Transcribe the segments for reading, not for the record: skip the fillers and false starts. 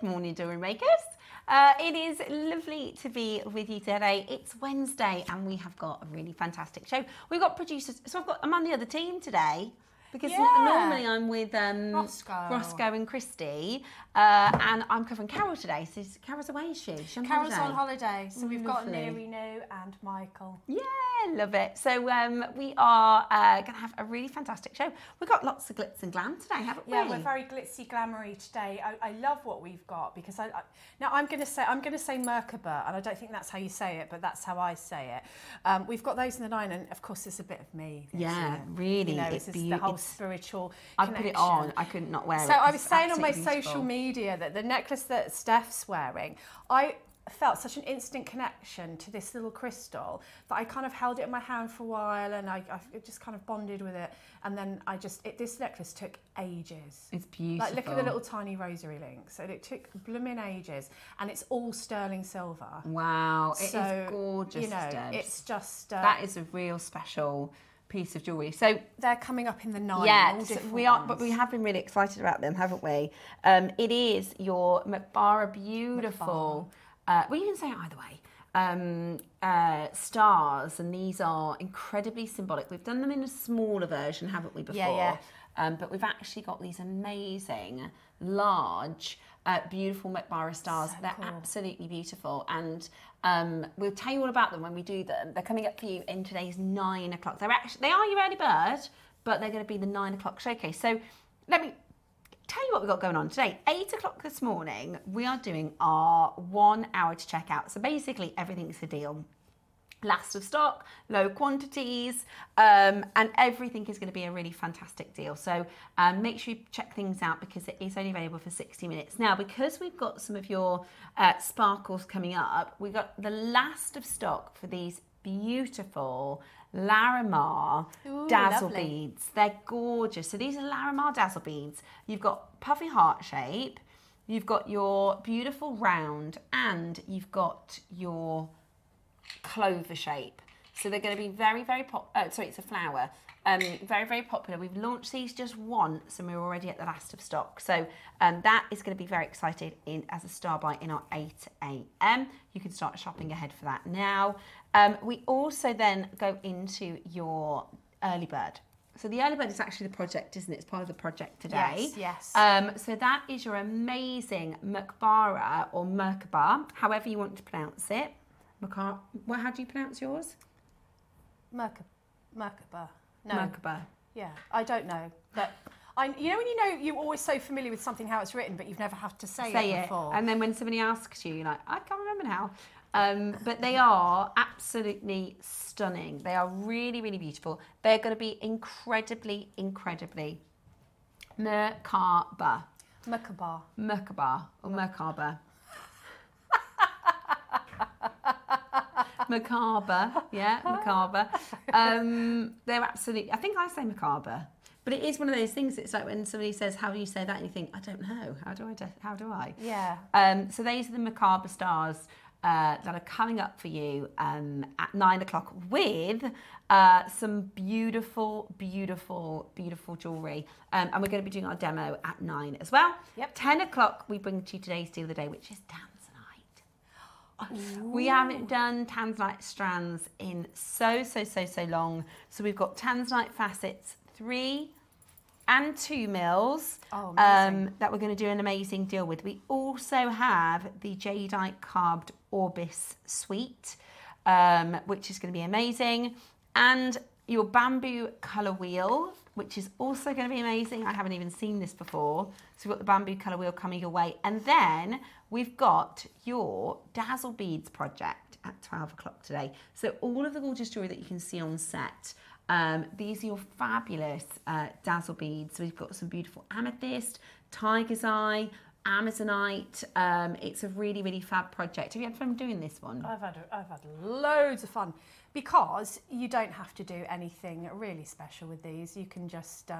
Good morning, jewellery makers. It is lovely to be with you today. It's Wednesday and we have got a really fantastic show. We've got producers, so I'm on the other team today because normally I'm with Roscoe and Christy, and I'm covering Carol today. So Carol's away, is she? Carol's on holiday, so we've got Nerinu and Michael. Yeah, love it. So we are going to have a really fantastic show. We've got lots of glitz and glam today, haven't we? Yeah, we're very glitzy, glamoury today. I love what we've got because now I'm going to say Merkbara, and I don't think that's how you say it, but that's how I say it. We've got those in the 9, and of course there's a bit of me. Yeah, really. You know, it's the whole spiritual I connection. put it on. I could not wear it. So I was saying on my beautiful. social media that the necklace that Steph's wearing, I felt such an instant connection to this little crystal that I kind of held it in my hand for a while, and I just kind of bonded with it. And then this necklace took ages. It's beautiful. Like, look at the little tiny rosary links. And it took blooming ages, and it's all sterling silver. Wow, it is gorgeous. You know, Debs. it's just that is a real special piece of jewellery. So they're coming up in the 9. Yeah, so we are, but we have been really excited about them, haven't we? It is your Merkbara beautiful. Well, you can say it either way. Stars, and these are incredibly symbolic. We've done them in a smaller version, haven't we, before? Yeah. But we've actually got these amazing, large, beautiful Merkbara stars. So They're cool. absolutely beautiful, and we'll tell you all about them when we do them. They're coming up for you in today's 9 o'clock. They are your early bird, but they're going to be the 9 o'clock showcase. So let me tell you what we've got going on today. 8 o'clock this morning, we are doing our 1 hour to check out. So basically everything's a deal. Last of stock, low quantities, and everything is going to be a really fantastic deal. So make sure you check things out because it is only available for 60 minutes. Now, because we've got some of your sparkles coming up, we've got the last of stock for these beautiful Larimar dazzle beads. They're gorgeous. So these are Larimar dazzle beads. You've got puffy heart shape, you've got your beautiful round, and you've got your clover shape. So they're going to be very, very sorry, it's a flower. Very, very popular. We've launched these just once and we're already at the last of stock. So that is going to be very excited as a star buy in our 8 a.m. You can start shopping ahead for that now. We also then go into your early bird. So the early bird is actually the project, isn't it? It's part of the project today. Yes. So that is your amazing Merkbara or Merkbara, however you want to pronounce it. How do you pronounce yours? Merkbara. No. Merkbara. Yeah, I don't know. But you know when you're always so familiar with something how it's written, but you've never had to say it before. And then when somebody asks you, you're like, I can't remember now. But they are absolutely stunning. They are really, really beautiful. They're going to be incredibly, incredibly Merkbara. Merkbara. Merkbara or Merkbara. Macabre, yeah, macabre. They're absolutely, I think I say macabre, but it is one of those things. It's like when somebody says, how do you say that? And you think, I don't know. How do I? Yeah. So these are the macabre stars that are coming up for you at 9 o'clock with some beautiful, beautiful, beautiful jewellery. And we're going to be doing our demo at 9 as well. Yep. 10 o'clock, we bring to you today's deal of the day, which is Tanzanite. We haven't done Tanzanite strands in so long. So we've got Tanzanite facets 3 and 2 mils that we're going to do an amazing deal with. We also have the Jadeite Carved Orbis Suite, which is going to be amazing. And your bamboo colour wheel, which is also going to be amazing. I haven't even seen this before. So we've got the bamboo colour wheel coming your way. And then we've got your dazzle beads project at 12 o'clock today. So all of the gorgeous jewellery that you can see on set. These are your fabulous dazzle beads. So we've got some beautiful amethyst, tiger's eye, Amazonite. It's a really, really fab project. Have you had fun doing this one? I've had loads of fun because you don't have to do anything really special with these. You can just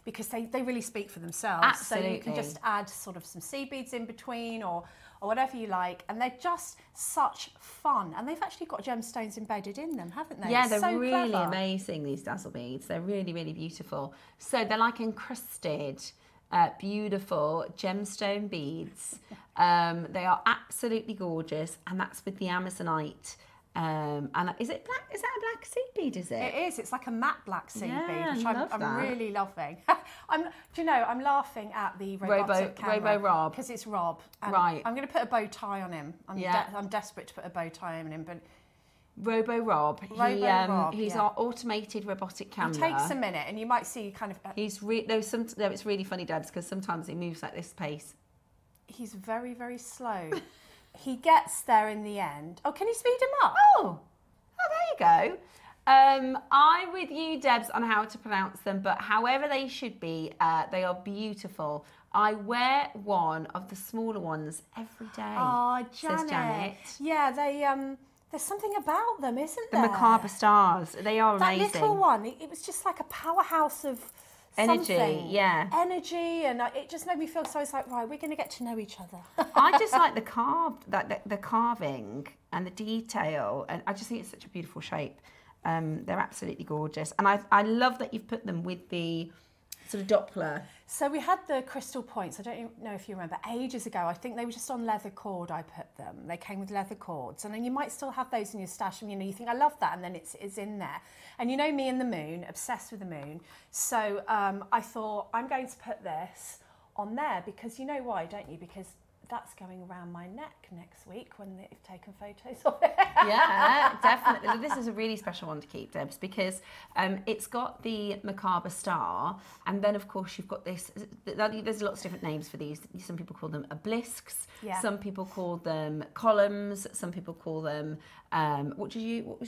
because they really speak for themselves. Absolutely. So you can just add sort of some seed beads in between or whatever you like, and they're just such fun. And they've actually got gemstones embedded in them, haven't they? Yeah, they're so really clever. amazing, these dazzle beads. They're really, really beautiful. So they're like encrusted beautiful gemstone beads. They are absolutely gorgeous, and that's with the Amazonite. And is it black? Is that a black seed bead? Is it? It is. It's like a matte black seed bead, which love I'm that. really loving. Do you know? I'm laughing at the robotic camera Rob, because it's Rob. And right. I'm going to put a bow tie on him. I'm desperate to put a bow tie on him, but. Rob. Rob, he's our automated robotic camera. It takes a minute, and you might see kind of. It's really funny, Debs, because sometimes he moves like this pace. He's very, very slow. He gets there in the end. Oh, can you speed him up? Oh, there you go. I'm with you, Debs, on how to pronounce them, but however they should be, they are beautiful. I wear one of the smaller ones every day. Oh, Janet. Says Janet. Yeah, there's something about them, isn't The there? Merkbara stars. They are amazing. That little one, it was just like a powerhouse of energy, something. yeah. Energy, and it just made me feel so. It's like, right, we're going to get to know each other. I just like the carving and the detail, and I just think it's such a beautiful shape. They're absolutely gorgeous, and I love that you've put them with the sort of Doppler. So we had the crystal points. I don't even know if you remember, ages ago. I think they were just on leather cord. I put them. They came with leather cords, and then you might still have those in your stash. And you think, I love that, and then it's in there. And you know me and the moon, obsessed with the moon. So I thought I'm going to put this on there because you know why, don't you? Because that's going around my neck next week when they've taken photos of it. Yeah, definitely. This is a really special one to keep, Debs, because it's got the Merkbara star, and then of course you've got this. There's lots of different names for these. Some people call them obelisks. Yeah. Some people call them columns. Some people call them what was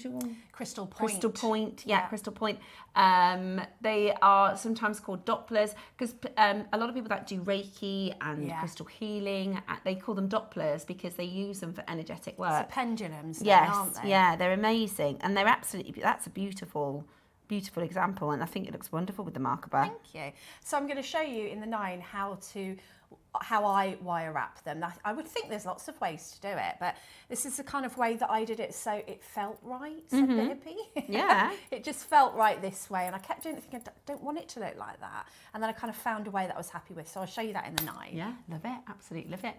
your one? Crystal point. Crystal point. Yeah, crystal point. They are sometimes called Dopplers because a lot of people that do Reiki and crystal healing, they call them Dopplers because they use them for energetic work. It's pendulums, yes, aren't they? Yeah, they're amazing, and they're absolutely. That's a beautiful example, and I think it looks wonderful with the Merkbara. Thank you. So I'm going to show you in the 9 how I wire wrap them. I would think there's lots of ways to do it, but this is the kind of way that I did it so it felt right, said the hippie. Yeah. It just felt right this way, and I kept doing it thinking, I don't want it to look like that. And then I kind of found a way that I was happy with, so I'll show you that in the 9. Yeah, love it, absolutely love it.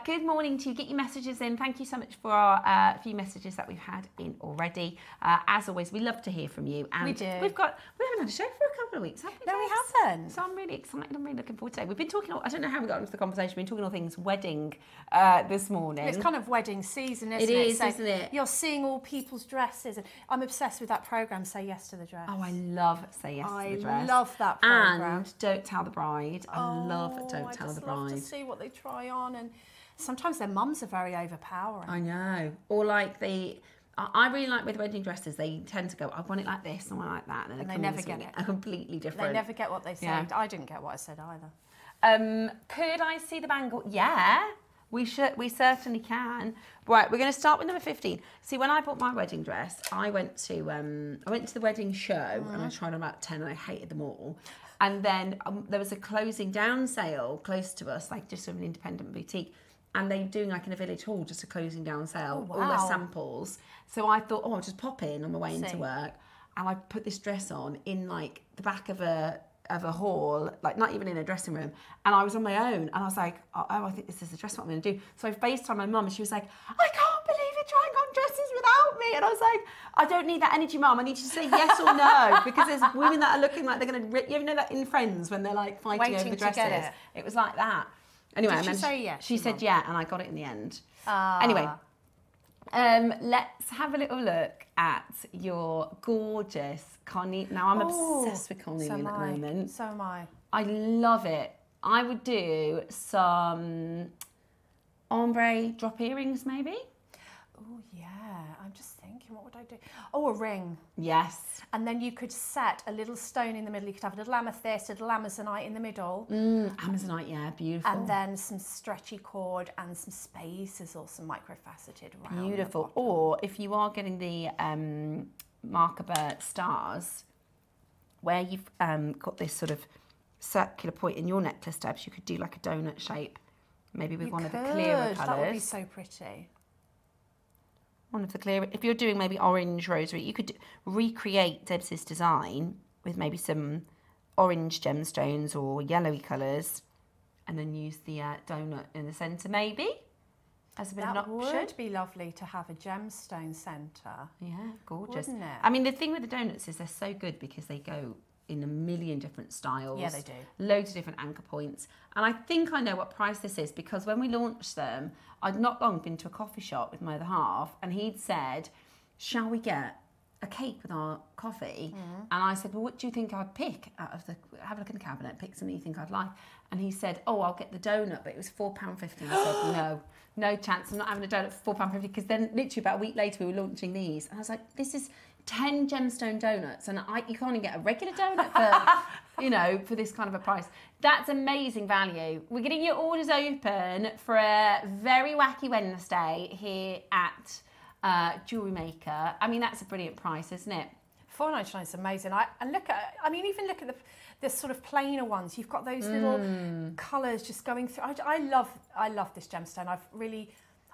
Good morning to you. Get your messages in. Thank you so much for our few messages that we've had in already. As always, we love to hear from you. And we do. We haven't had a show for a couple of weeks, have we? No, we haven't. So I'm really excited. I'm really looking forward to it. We've been talking, I don't know how we got into the conversation, we've been talking all things wedding this morning. It's kind of wedding season, isn't it? It is, so isn't it? You're seeing all people's dresses, and I'm obsessed with that programme, Say Yes to the Dress. Oh, I love Say Yes to the Dress. I love that programme. And Don't Tell the Bride. I love Don't Tell the Bride. I just love to see what they try on, and sometimes their mums are very overpowering. I know. Or like I really like with wedding dresses, they tend to go, I want it like this, I want it like that. And they never get it. Completely different. They never get what they said. Yeah. I didn't get what I said either. Could I see the bangle? Yeah, we certainly can. Right, we're going to start with number 15. See, when I bought my wedding dress, I went to the wedding show and I tried on about 10 and I hated them all. And then there was a closing down sale close to us, like just sort of an independent boutique. And they're doing like in a village hall, just a closing down sale, all their samples. So I thought, I'll just pop in on my way into work. And I put this dress on in like the back of a hall, like not even in a dressing room. And I was on my own. And I was like, oh, I think this is the dress what I'm going to do. So I FaceTimed my mum and she was like, I can't believe you're trying on dresses without me. And I was like, I don't need that energy, Mum. I need you to say yes or no. Because there's women that are looking like they're going to, you ever know that in Friends when they're like fighting over the dresses? It was like that. Anyway, Did she say yes? She said yeah, and I got it in the end. Anyway, let's have a little look at your gorgeous carnelian. Now, I'm obsessed with carnelian at the moment. So am I. I love it. I would do some ombre drop earrings, maybe. Oh, yeah. I'm just thinking, what would I do? Oh, a ring. Yes. And then you could set a little stone in the middle. You could have a little amethyst, a little amazonite in the middle. Amazonite, yeah, beautiful. And then some stretchy cord and some spaces or some microfaceted round. Beautiful. Or if you are getting the Merkbara stars, where you've got this sort of circular point in your necklace tabs, you could do like a donut shape, maybe with one of the clearer colours. That would be so pretty. One of the clearer. If you're doing maybe orange rosary, you could recreate Deb's design with maybe some orange gemstones or yellowy colours, and then use the donut in the centre maybe as a bit of an option. That would be lovely to have a gemstone centre. Yeah, gorgeous. Wouldn't it? I mean, the thing with the donuts is they're so good because they go in a million different styles. Yeah, they do. Loads of different anchor points. And I think I know what price this is because when we launched them, I'd not long been to a coffee shop with my other half and he'd said, shall we get a cake with our coffee? And I said, well, what do you think I'd pick out of the, have a look in the cabinet, pick something you think I'd like. And he said, oh, I'll get the donut, but it was £4.50. And I said, no chance, I'm not having a donut for £4.50 because then literally about a week later we were launching these. And I was like, this is 10 gemstone donuts and you can't even get a regular donut for, you know, for this kind of a price. That's amazing value. We're getting your orders open for a very wacky Wednesday here at Jewellery Maker. I mean, that's a brilliant price, isn't it? £4.99 is amazing. Even look at the sort of plainer ones. You've got those little colours just going through. I love this gemstone. I've really,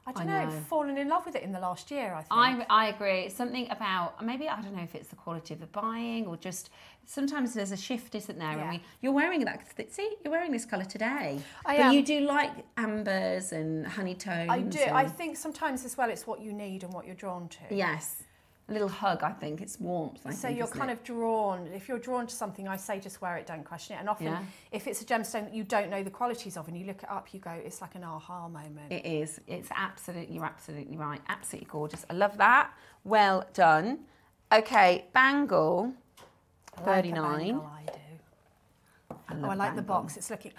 I don't know, fallen in love with it in the last year, I think. I agree. It's something about, maybe, I don't know if it's the quality of the buying or just, sometimes there's a shift, isn't there? Yeah. And you're wearing that, see, you're wearing this colour today. I but am. you do like ambers and honey tones. I do. I think sometimes as well it's what you need and what you're drawn to. Yes. A little hug, I think. It's warmth, I think. So you're kind of drawn, if you're drawn to something, I say just wear it, don't question it. And often, if it's a gemstone that you don't know the qualities of and you look it up, you go, it's like an aha moment. It is. It's absolutely, you're absolutely right. Absolutely gorgeous. I love that. Well done. Okay, bangle, 39. Bangle, I do. I like bangle. the box. It's looking...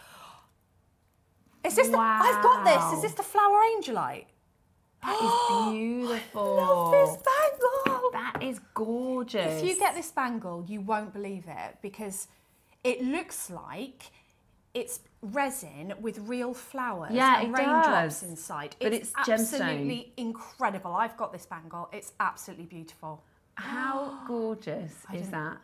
Is this Wow. I've got this. Is this the flower angelite? That is beautiful. I love this bangle. That is gorgeous. If you get this bangle, you won't believe it because it looks like it's resin with real flowers and raindrops inside. But it's absolutely incredible. I've got this bangle. It's absolutely beautiful. How gorgeous is that?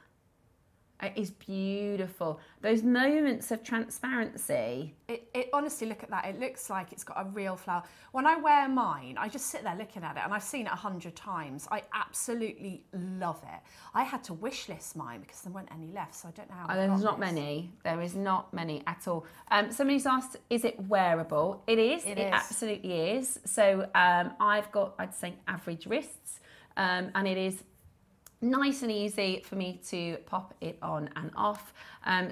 It is beautiful. Those moments of transparency. It honestly, look at that. It looks like it's got a real flower. When I wear mine, I just sit there looking at it, and I've seen it 100 times. I absolutely love it. I had to wish list mine because there weren't any left, so I don't know how. There's not many. There is not many at all. Somebody's asked, is it wearable? It is. It absolutely is. So I've got, I'd say, average wrists, and it is nice and easy for me to pop it on and off.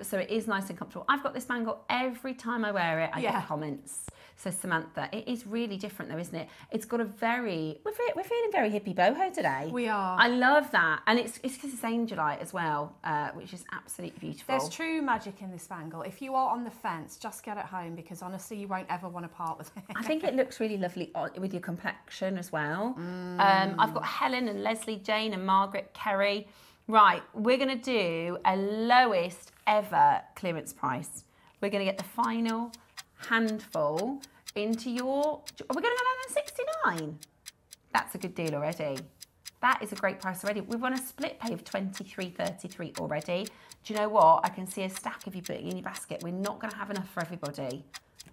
So it is nice and comfortable. I've got this bangle every time I wear it. I get comments. So Samantha, it is really different though, isn't it? It's got a very, we're feeling very hippie boho today. We are. I love that. And it's because it's angelite as well, which is absolutely beautiful. There's true magic in this bangle. If you are on the fence, just get it home because honestly, you won't ever want to part with it. I think it looks really lovely with your complexion as well. I've got Helen and Leslie, Jane and Margaret, Kerry. Right, we're going to do a lowest ever clearance price. We're going to get the final handful into your... Are we going to go down to 69? That's a good deal already. That is a great price already. We've won a split pay of 23.33 already. Do you know what? I can see a stack of you putting in your basket. We're not going to have enough for everybody.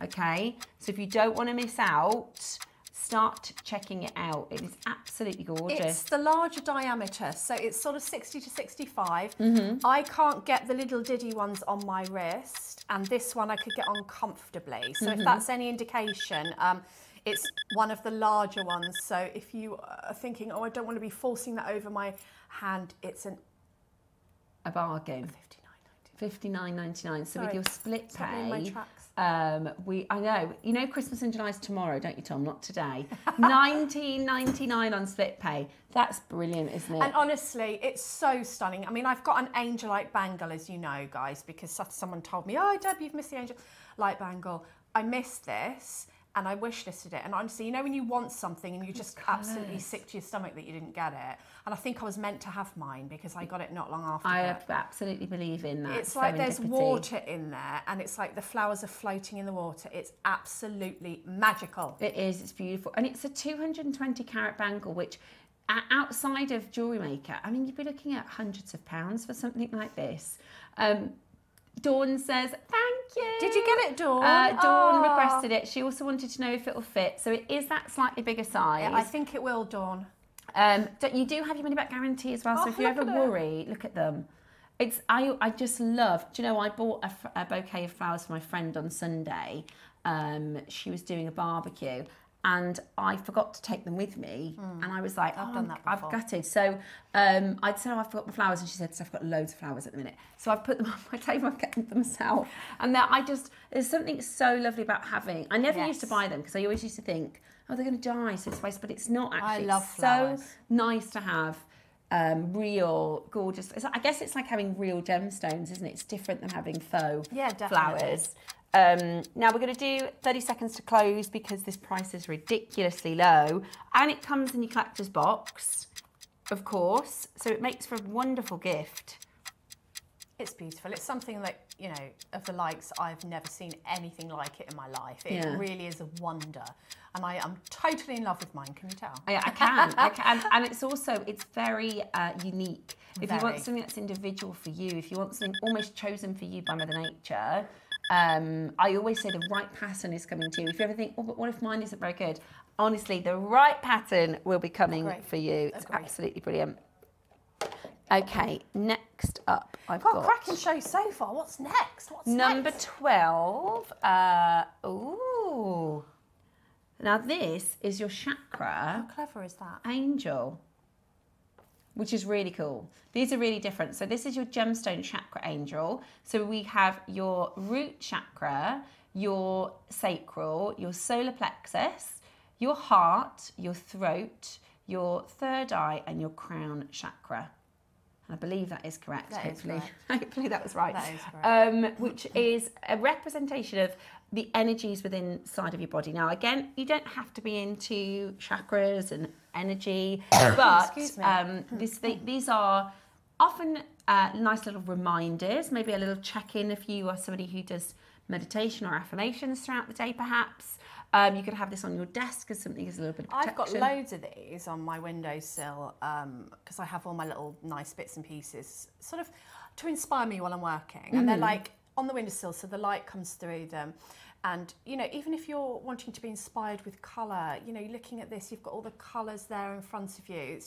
Okay? So if you don't want to miss out, start checking it out. It is absolutely gorgeous. It's the larger diameter, so it's sort of 60 to 65. I can't get the little diddy ones on my wrist, and this one I could get on comfortably. So if that's any indication, it's one of the larger ones. So if you are thinking, oh, I don't want to be forcing that over my hand, it's a bargain. $59.99. So with your split pay, I know, you know Christmas in July is tomorrow, don't you, Tom? Not today. $19.99 on split pay. That's brilliant, isn't it? And honestly, it's so stunning. I mean, I've got an angelite bangle, as you know, guys, because someone told me, oh, Deb, you've missed the angelite bangle. I missed this. And I wish listed it. And honestly, you know when you want something and you just absolutely sick to your stomach that you didn't get it. And I think I was meant to have mine because I got it not long after. I absolutely believe in that. It's like there's water in there and it's like the flowers are floating in the water. It's absolutely magical. It is. It's beautiful. And it's a 220 carat bangle, which outside of Jewellery Maker, I mean, you'd be looking at hundreds of pounds for something like this. Dawn says, thank you. Did you get it, Dawn? Dawn requested it. She also wanted to know if it will fit. So it is that slightly bigger size. Yeah, I think it will, Dawn. You do have your money back guarantee as well. So if you ever worry, look at them. I just love, do you know, I bought a bouquet of flowers for my friend on Sunday. She was doing a barbecue and I forgot to take them with me. And I was like, I've gutted. So I'd said, I forgot my flowers. And she said, so I've got loads of flowers at the minute. So I've put them on my table, I've kept them myself. And there's something so lovely about having, I never used to buy them because I always used to think, oh, they're going to die, so it's waste, but it's not actually. I love flowers. So nice to have real, gorgeous. I guess it's like having real gemstones, isn't it? It's different than having faux flowers. Now we're going to do 30 seconds to close because this price is ridiculously low. And it comes in your collector's box, of course. So it makes for a wonderful gift. It's beautiful. It's something that, you know, of the likes, I've never seen anything like it in my life. It really is a wonder. And I am totally in love with mine, can you tell? Yeah, I can. And it's very unique. If you want something that's individual for you, if you want something almost chosen for you by Mother Nature, I always say the right pattern is coming to you. If you ever think, oh, but what if mine isn't very good? Honestly, the right pattern will be coming for you. It's absolutely brilliant. Okay, next up, I've got... cracking show so far. What's next? Number 12. Ooh. Now this is your chakra. How clever is that? Angel, which is really cool. These are really different. So this is your gemstone chakra angel. So we have your root chakra, your sacral, your solar plexus, your heart, your throat, your third eye, and your crown chakra. I believe that is correct. Hopefully that was right. That is correct. Which is a representation of the energies within side of your body. Now, again, you don't have to be into chakras and energy, but these are often nice little reminders, maybe a little check-in if you are somebody who does meditation or affirmations throughout the day, perhaps. You could have this on your desk as something as a little bit of protection. I've got loads of these on my windowsill because I have all my little nice bits and pieces sort of to inspire me while I'm working. And they're like on the windowsill so the light comes through them. And, you know, even if you're wanting to be inspired with colour, you know, you're looking at this, you've got all the colours there in front of you.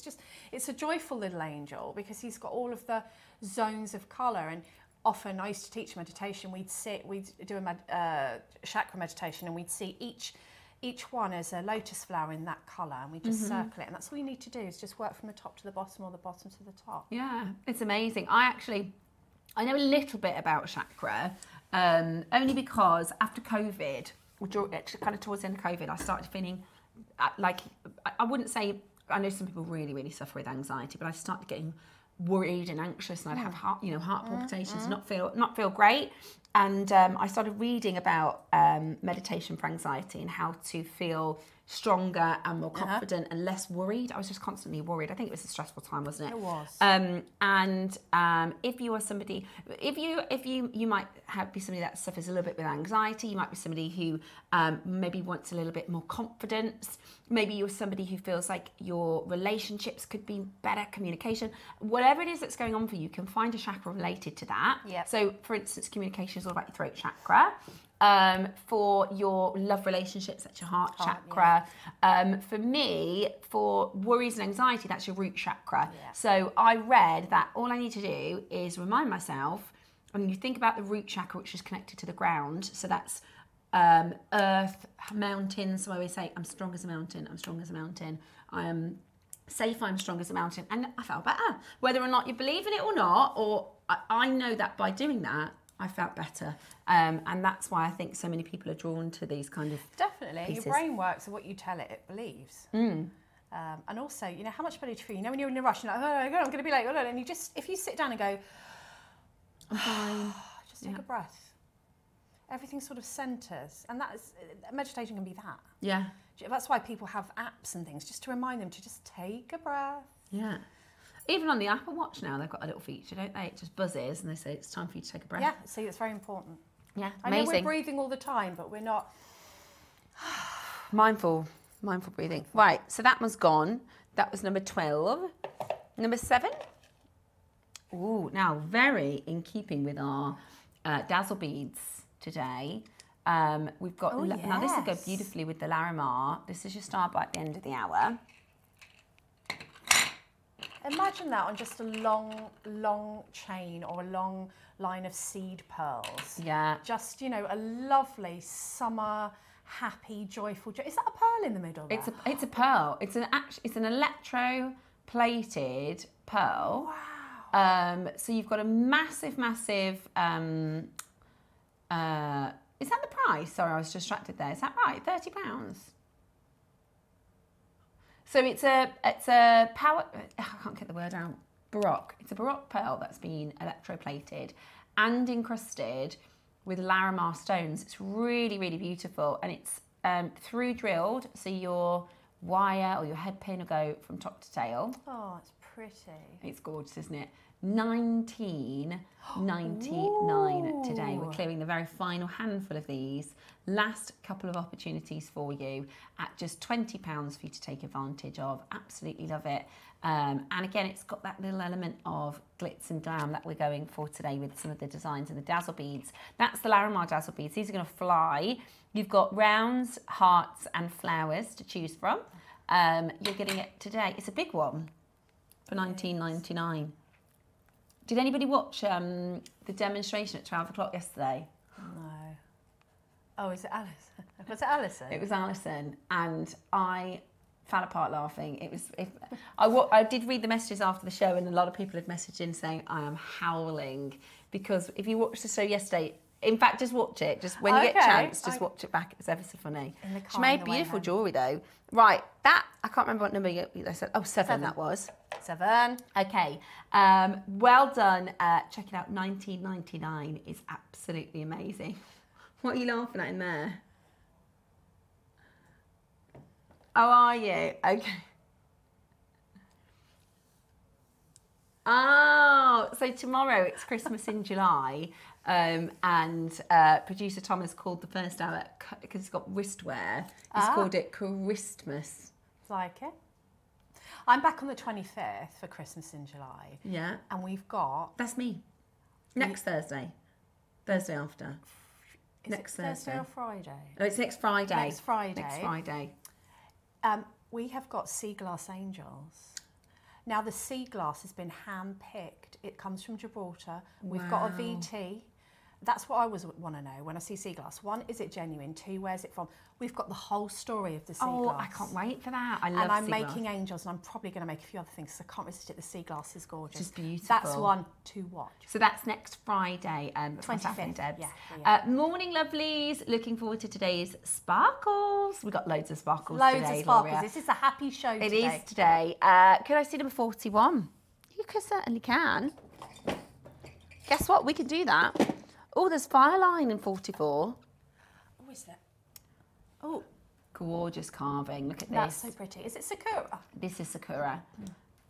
It's a joyful little angel because he's got all of the zones of colour. And often I used to teach meditation, we'd do a chakra meditation and we'd see each one as a lotus flower in that colour and we just circle it. And that's all you need to do is just work from the top to the bottom or the bottom to the top. Yeah, it's amazing. I know a little bit about chakra, only because after COVID, kind of towards the end of COVID, I started feeling like, I wouldn't say, I know some people really, really suffer with anxiety, but I started getting worried and anxious, and I'd have heart palpitations, not feel great. And I started reading about meditation for anxiety and how to feel stronger and more confident and less worried. I was just constantly worried. I think it was a stressful time, wasn't it? It was. And if you are somebody, if you might be somebody that suffers a little bit with anxiety, you might be somebody who maybe wants a little bit more confidence. Maybe you're somebody who feels like your relationships could be better, communication. Whatever it is that's going on for you, you can find a chakra related to that. Yep. So, for instance, communication is all about your throat chakra. For your love relationships, that's your heart chakra. Yeah. For me, for worries and anxiety, that's your root chakra. Yeah. So I read that all I need to do is remind myself, when you think about the root chakra, which is connected to the ground, so that's earth, mountains. So I always say, I'm strong as a mountain, I'm strong as a mountain. I am safe, I'm strong as a mountain. And I felt better. Whether or not you believe in it or not, or I know that by doing that, I felt better. And that's why I think so many people are drawn to these kind of Definitely. pieces. Your brain works and what you tell it, it believes. And also, you know, how much better do you feel? You know, when you're in a rush, you're like, oh, God, I'm going to be late. And you just, if you sit down and go, I'm fine. Just take a breath. Everything sort of centres. And meditation can be that. Yeah. That's why people have apps and things, just to remind them to just take a breath. Yeah. Even on the Apple Watch now, they've got a little feature, don't they? It just buzzes and they say it's time for you to take a breath. Yeah, see, it's very important. Yeah, amazing. I know we're breathing all the time, but we're not... Mindful breathing. Right, so that one's gone. That was number 12. Number 7. Ooh, now very in keeping with our dazzle beads today. We've got... Now this will go beautifully with the Larimar. This is your star by at the end of the hour. Imagine that on just a long chain or a long line of seed pearls. Yeah. Just, you know, a lovely summer, happy, joyful. Is that a pearl in the middle there? It's a pearl. It's an electro-plated pearl. Wow. So you've got a massive. Is that the price? Sorry, I was distracted there. Is that right? £30. So it's a power. I can't get the word out. Baroque. It's a Baroque pearl that's been electroplated and encrusted with Larimar stones. It's really, really beautiful, and it's through drilled, so your wire or your head pin will go from top to tail. Oh, it's pretty. It's gorgeous, isn't it? £19.99 today. We're clearing the very final handful of these. Last couple of opportunities for you at just £20 for you to take advantage of. Absolutely love it. And again, it's got that little element of glitz and glam that we're going for today with some of the designs and the dazzle beads. That's the Larimar dazzle beads. These are going to fly. You've got rounds, hearts and flowers to choose from. You're getting it today. It's a big one for £19.99. Did anybody watch the demonstration at 12 o'clock yesterday? No. Oh, is it Alison? Was it Alison? It was Alison, and I fell apart laughing. I did read the messages after the show, and a lot of people had messaged in saying I am howling, because if you watched the show yesterday, in fact, just watch it. Just when you get a chance, just watch it back. It's ever so funny. She made beautiful jewellery though. Right, that I can't remember what number I said. Oh, seven. That was 7. Okay, well done. Check it out. £19.99 is absolutely amazing. What are you laughing at in there? Oh, are you? Okay. Oh, so tomorrow it's Christmas in July, and producer Thomas called the first hour, because it's got wristwear, he's called it Christmas. Like it. I'm back on the 25th for Christmas in July. Yeah. And we've got... That's me. Next Thursday. Thursday after. Next Thursday or Friday? No, it's next Friday. Next Friday. Next Friday. We have got sea glass angels. Now the sea glass has been hand-picked. It comes from Gibraltar. We've got a VT. That's what I want to know when I see sea glass. 1, is it genuine? 2, where's it from? We've got the whole story of the sea glass. Oh, I can't wait for that. I love sea glass. And I'm making angels, and I'm probably going to make a few other things, because I can't resist it. The sea glass is gorgeous. It's just beautiful. That's one to watch. So that's next Friday. 25th. Debs. Yeah. Morning, lovelies. Looking forward to today's sparkles. We've got loads of sparkles today, of sparkles. Gloria. This is a happy show today. It is today. Could I see number 41? You certainly can. Guess what? We can do that. Oh, there's Fireline in 44. Oh, is that? Oh. Gorgeous carving. Look at this. That's so pretty. Is it Sakura? This is Sakura.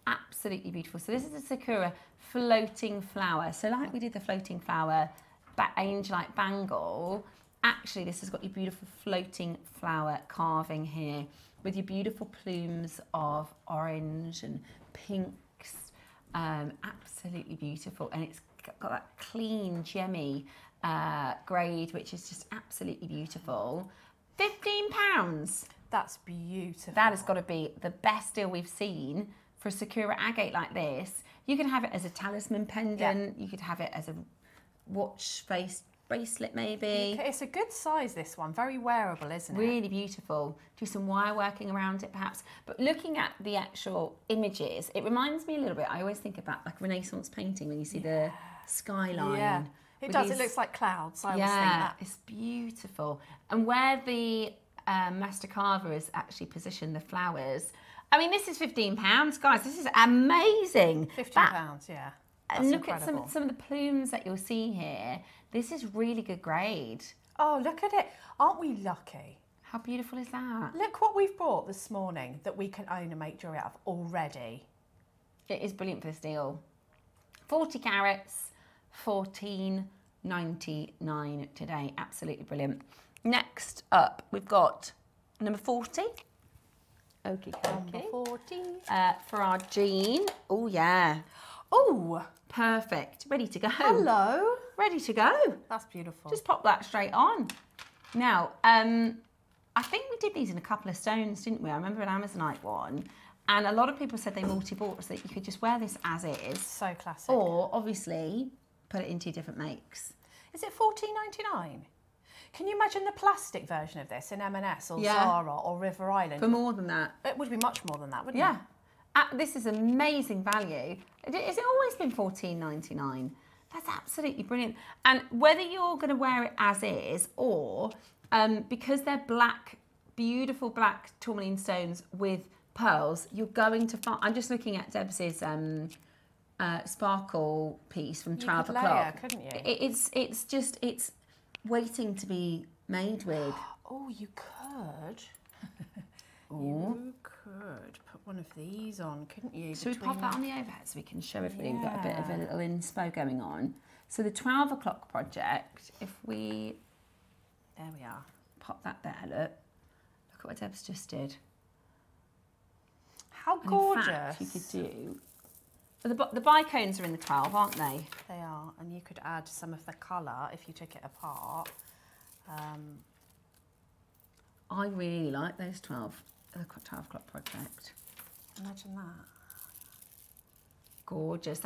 Absolutely beautiful. So this is a Sakura floating flower. So like we did the floating flower angelite bangle, actually this has got your beautiful floating flower carving here with your beautiful plumes of orange and pinks. Absolutely beautiful. And it's got that clean, gemmy grade, which is just absolutely beautiful. £15. That's beautiful. That has got to be the best deal we've seen for a Sakura agate like this. You can have it as a talisman pendant. Yeah. You could have it as a watch face bracelet maybe. Okay, it's a good size, this one. Very wearable, isn't it? Really beautiful. Do some wire working around it perhaps. But looking at the actual images, it reminds me a little bit, I always think about like Renaissance painting when you see the skyline. Yeah, it does. It looks like clouds. I always think that. It's beautiful. And where the master carver has actually positioned the flowers, I mean, this is £15, guys. This is amazing. £15, yeah. And look incredible. At some of the plumes that you'll see here. This is really good grade. Oh, look at it. Aren't we lucky? How beautiful is that? Look what we've brought this morning that we can own and make jewellery out of already. It is brilliant for this deal. 40 carats, £14.99 today. Absolutely brilliant. Next up, we've got number 40. Okay, number 40. For our Jean. Oh, yeah. Oh, perfect. Ready to go. Hello. Ready to go. That's beautiful. Just pop that straight on. Now, I think we did these in a couple of stones, didn't we? I remember an Amazonite one. And a lot of people said they multi-bought so that you could just wear this as is. So classic. Or, obviously, put it into different makes. Is it $14.99? Can you imagine the plastic version of this in M&S or Zara or River Island? For more than that. It would be much more than that, wouldn't it? Yeah. This is amazing value. Has it always been $14.99? That's absolutely brilliant. And whether you're going to wear it as is or because they're black, beautiful black tourmaline stones with pearls, you're going to find... I'm just looking at Deb's sparkle piece from 12 could o'clock. layer, couldn't you? It's waiting to be made with. Oh, you could. You could put one of these on, couldn't you? Should we pop that on the overhead so we can show everybody? We've got a bit of a little inspo going on. So the 12 o'clock project, if we... There we are. Pop that there, look. Look at what Deb's just did. How And gorgeous. in fact, you could do... Well, the bicones are in the 12, aren't they? They are, and you could add some of the colour if you took it apart. I really like those 12 o'clock project. Imagine that. Gorgeous.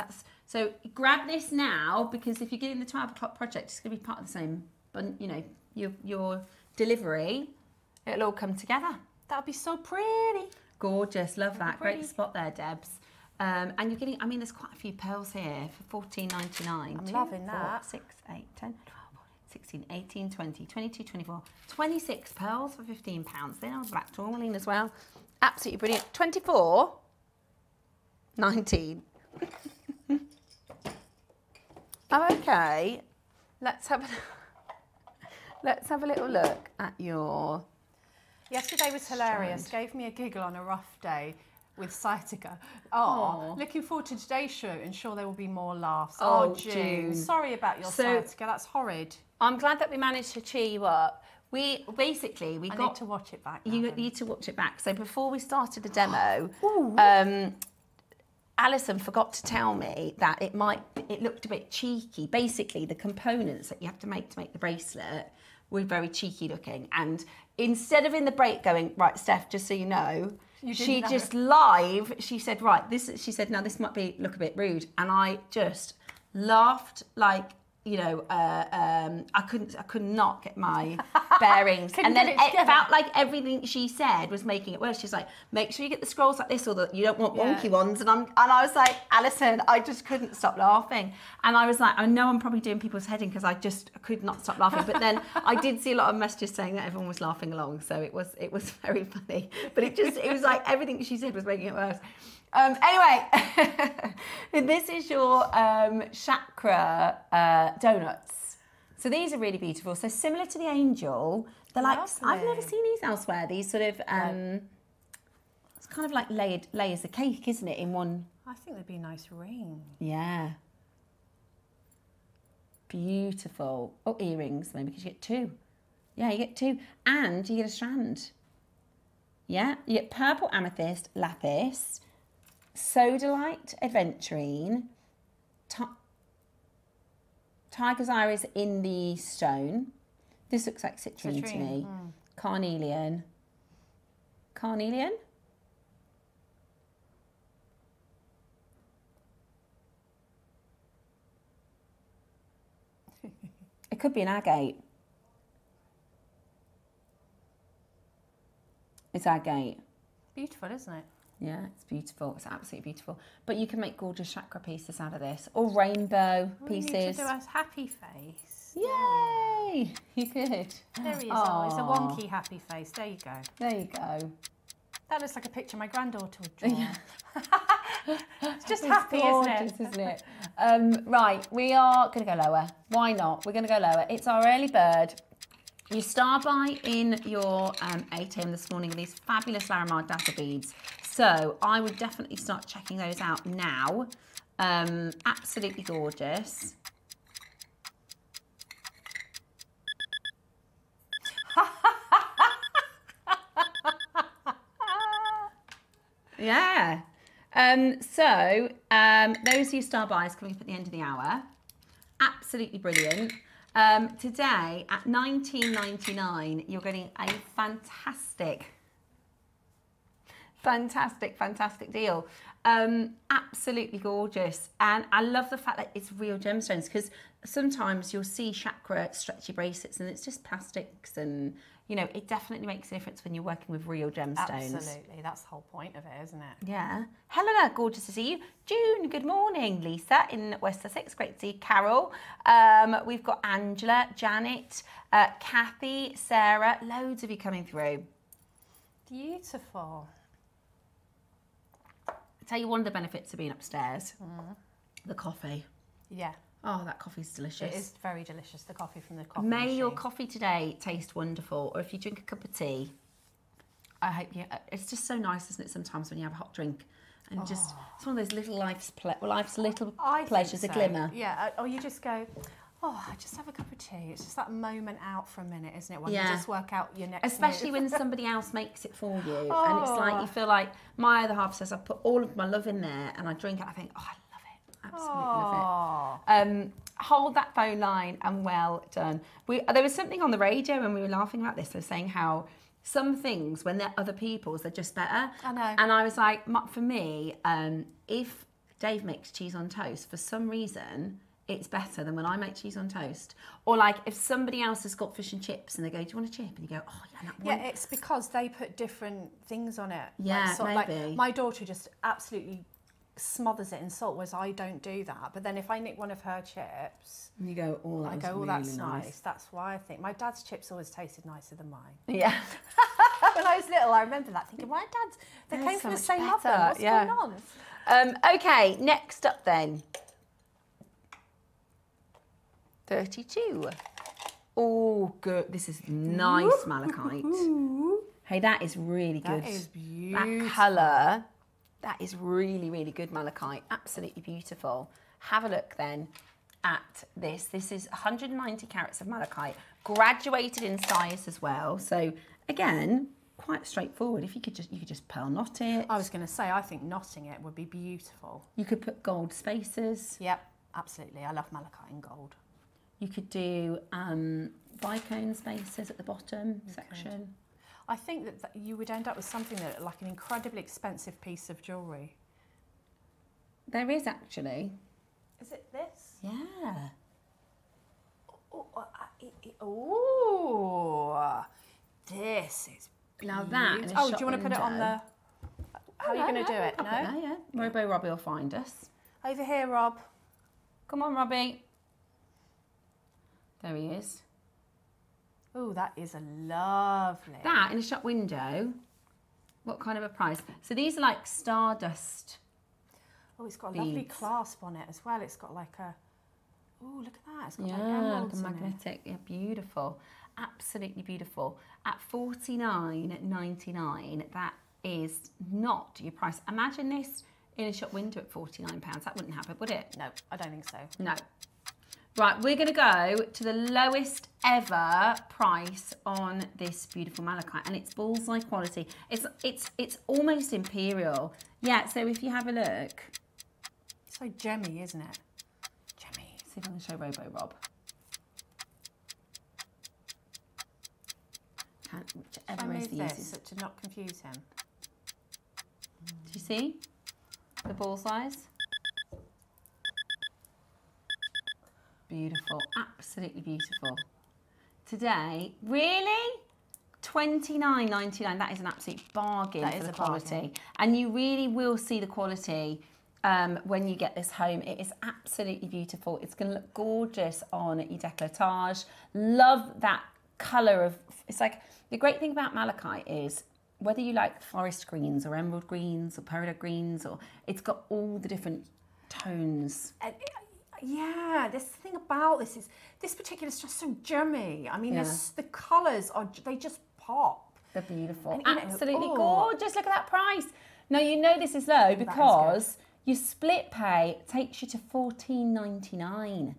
So grab this now, because if you're getting the 12 o'clock project, it's going to be part of the same, but you know, your delivery, it'll all come together. That would be so pretty. Gorgeous. Love that. Pretty. Great spot there, Debs. And you're getting, I mean, there's quite a few pearls here for $14.99. I'm loving that. 4, 6, 8, 10, 12, 16, 18, 20, 22, 24, 26 pearls for £15. Then on black tourmaline as well. Absolutely brilliant. 24, 19. Oh, okay. Let's have a little look at your... Yesterday was hilarious. Gave me a giggle on a rough day with sciatica. Oh, looking forward to today's shoot and sure there will be more laughs. Oh, June. Sorry about your sciatica. That's horrid. I'm glad that we managed to cheer you up. I need to watch it back. You need to watch it back. So before we started the demo, Alison forgot to tell me that it looked a bit cheeky. Basically, the components that you have to make the bracelet were very cheeky looking. And instead of in the break going, right, Steph, just so you know, she just live, she said, right, she said, now this might look a bit rude. And I just laughed like, you know, I could not get my bearings. And then it felt like everything she said was making it worse. She's like, make sure you get the scrolls like this, or that you don't want wonky ones. And I was like, Alison, I just couldn't stop laughing. And I was like, I know I'm probably doing people's heading because I could not stop laughing. But then I did see a lot of messages saying that everyone was laughing along, so it was very funny. But it was like everything she said was making it worse. Anyway, this is your chakra donuts. So these are really beautiful. So similar to the angel, they're like, I've never seen these elsewhere. These sort of, it's kind of like layers of cake, isn't it, in one? I think they'd be a nice ring. Yeah. Beautiful. Oh, earrings, maybe, because you get 2. Yeah, you get 2. And you get a strand. Yeah, you get purple amethyst, lapis, sodalite, aventurine, tiger's iris in the stone. This looks like citrine to me. Carnelian. Carnelian? It could be an agate. It's agate. Beautiful, isn't it? Yeah, it's beautiful. It's absolutely beautiful. But you can make gorgeous chakra pieces out of this, or rainbow pieces. You need to do a happy face. Yay! You could. There he is. Oh, it's a wonky happy face. There you go. There you go. That looks like a picture my granddaughter would draw. Yeah. It's just happy, gorgeous, isn't it? Right, we are going to go lower. Why not? We're going to go lower. It's our early bird. You star buy in your 8 a.m. this morning with these fabulous Larimar dazzle beads. So I would definitely start checking those out now. Absolutely gorgeous. Yeah. Those are your star buys coming up at the end of the hour. Absolutely brilliant. Today at $19.99, you're getting a fantastic Fantastic, fantastic deal. Absolutely gorgeous. And I love the fact that it's real gemstones, because sometimes you'll see chakra stretchy bracelets and it's just plastics, and you know, it definitely makes a difference when you're working with real gemstones. Absolutely, that's the whole point of it, isn't it? Yeah. Helena, gorgeous to see you. June, good morning. Lisa in West Sussex, great to see you. Carol, we've got Angela, Janet, Kathy, Sarah, loads of you coming through. Beautiful. I'll tell you one of the benefits of being upstairs, the coffee. Yeah. Oh, that coffee's delicious. It is very delicious, the coffee from the coffee May machine. your coffee today taste wonderful, or if you drink a cup of tea, I hope you. It's just so nice, isn't it? Sometimes when you have a hot drink, and just it's one of those little life's little pleasures, a glimmer. Yeah. Or you just go, oh, I just have a cup of tea. It's just that moment out for a minute, isn't it? When you just work out your next Especially move. when somebody else makes it for you, and it's like you feel like my other half says I put all of my love in there, and I drink it. I think, oh, I love it, absolutely love it. Hold that phone line, and well done. There was something on the radio when we were laughing about this. They were saying how some things, when they're other people's, they're just better. I know. And I was like, for me, if Dave makes cheese on toast, for some reason, it's better than when I make cheese on toast. Or like if somebody else has got fish and chips and they go, do you want a chip? And you go, oh yeah, that one. Yeah, it's because they put different things on it. Yeah, like, maybe. Like my daughter just absolutely smothers it in salt, whereas I don't do that. But then if I nick one of her chips, And you go, oh, that was really that's nice. That's why I think my dad's chips always tasted nicer than mine. Yeah. When I was little, I remember that thinking, my dad's, they They're came so from the much same better, mother. What's yeah. going on? Okay, next up then. 32. Oh, good. This is nice malachite. Hey, that is really good. That is beautiful. That colour, that is really, really good malachite. Absolutely beautiful. Have a look then at this. This is 190 carats of malachite, graduated in size as well. So again, quite straightforward. If you could just pearl knot it. I was going to say, I think knotting it would be beautiful. You could put gold spacers. Yep, absolutely. I love malachite in gold. You could do bicone spacers at the bottom section. I think that you would end up with something that like an incredibly expensive piece of jewellery. There is actually. Is it this? Yeah. Oh, this is beautiful. Now that in a do shot you want to put it on window. the... How are you going to do it? No? Yeah. Robo Robbie will find us. Over here, Rob. Come on, Robbie. There he is. Oh, that is a lovely... That in a shop window, what kind of a price? So these are like stardust. Oh, it's got a lovely beads. clasp on it as well. It's got like a... Oh, look at that. It's got like Like emeralds a in it. magnetic. Yeah, beautiful. Absolutely beautiful. At $49.99, that is not your price. Imagine this in a shop window at £49. That wouldn't happen, would it? No, I don't think so. No. Right, we're going to go to the lowest ever price on this beautiful malachite, and it's bullseye quality. It's almost imperial. Yeah, so if you have a look. It's so gemmy, isn't it? Gemmy. See if I can show Robo Rob. Whichever Shall I is move the this easiest. to not confuse him? Do you see the bullseyes? Beautiful, absolutely beautiful. Today, really? $29.99. That is an absolute bargain That for is the a quality. bargain. And you really will see the quality when you get this home. It is absolutely beautiful. It's going to look gorgeous on your décolletage. Love that colour of, it's like, the great thing about malachite is whether you like forest greens or emerald greens or peridot greens, or it's got all the different tones. Yeah, this thing about this is, this particular is just so gemmy. I mean, Yeah. the colours are, they just pop. They're beautiful. And, you know, Absolutely oh. gorgeous. Look at that price. Now, you know this is low because your split pay takes you to $14.99.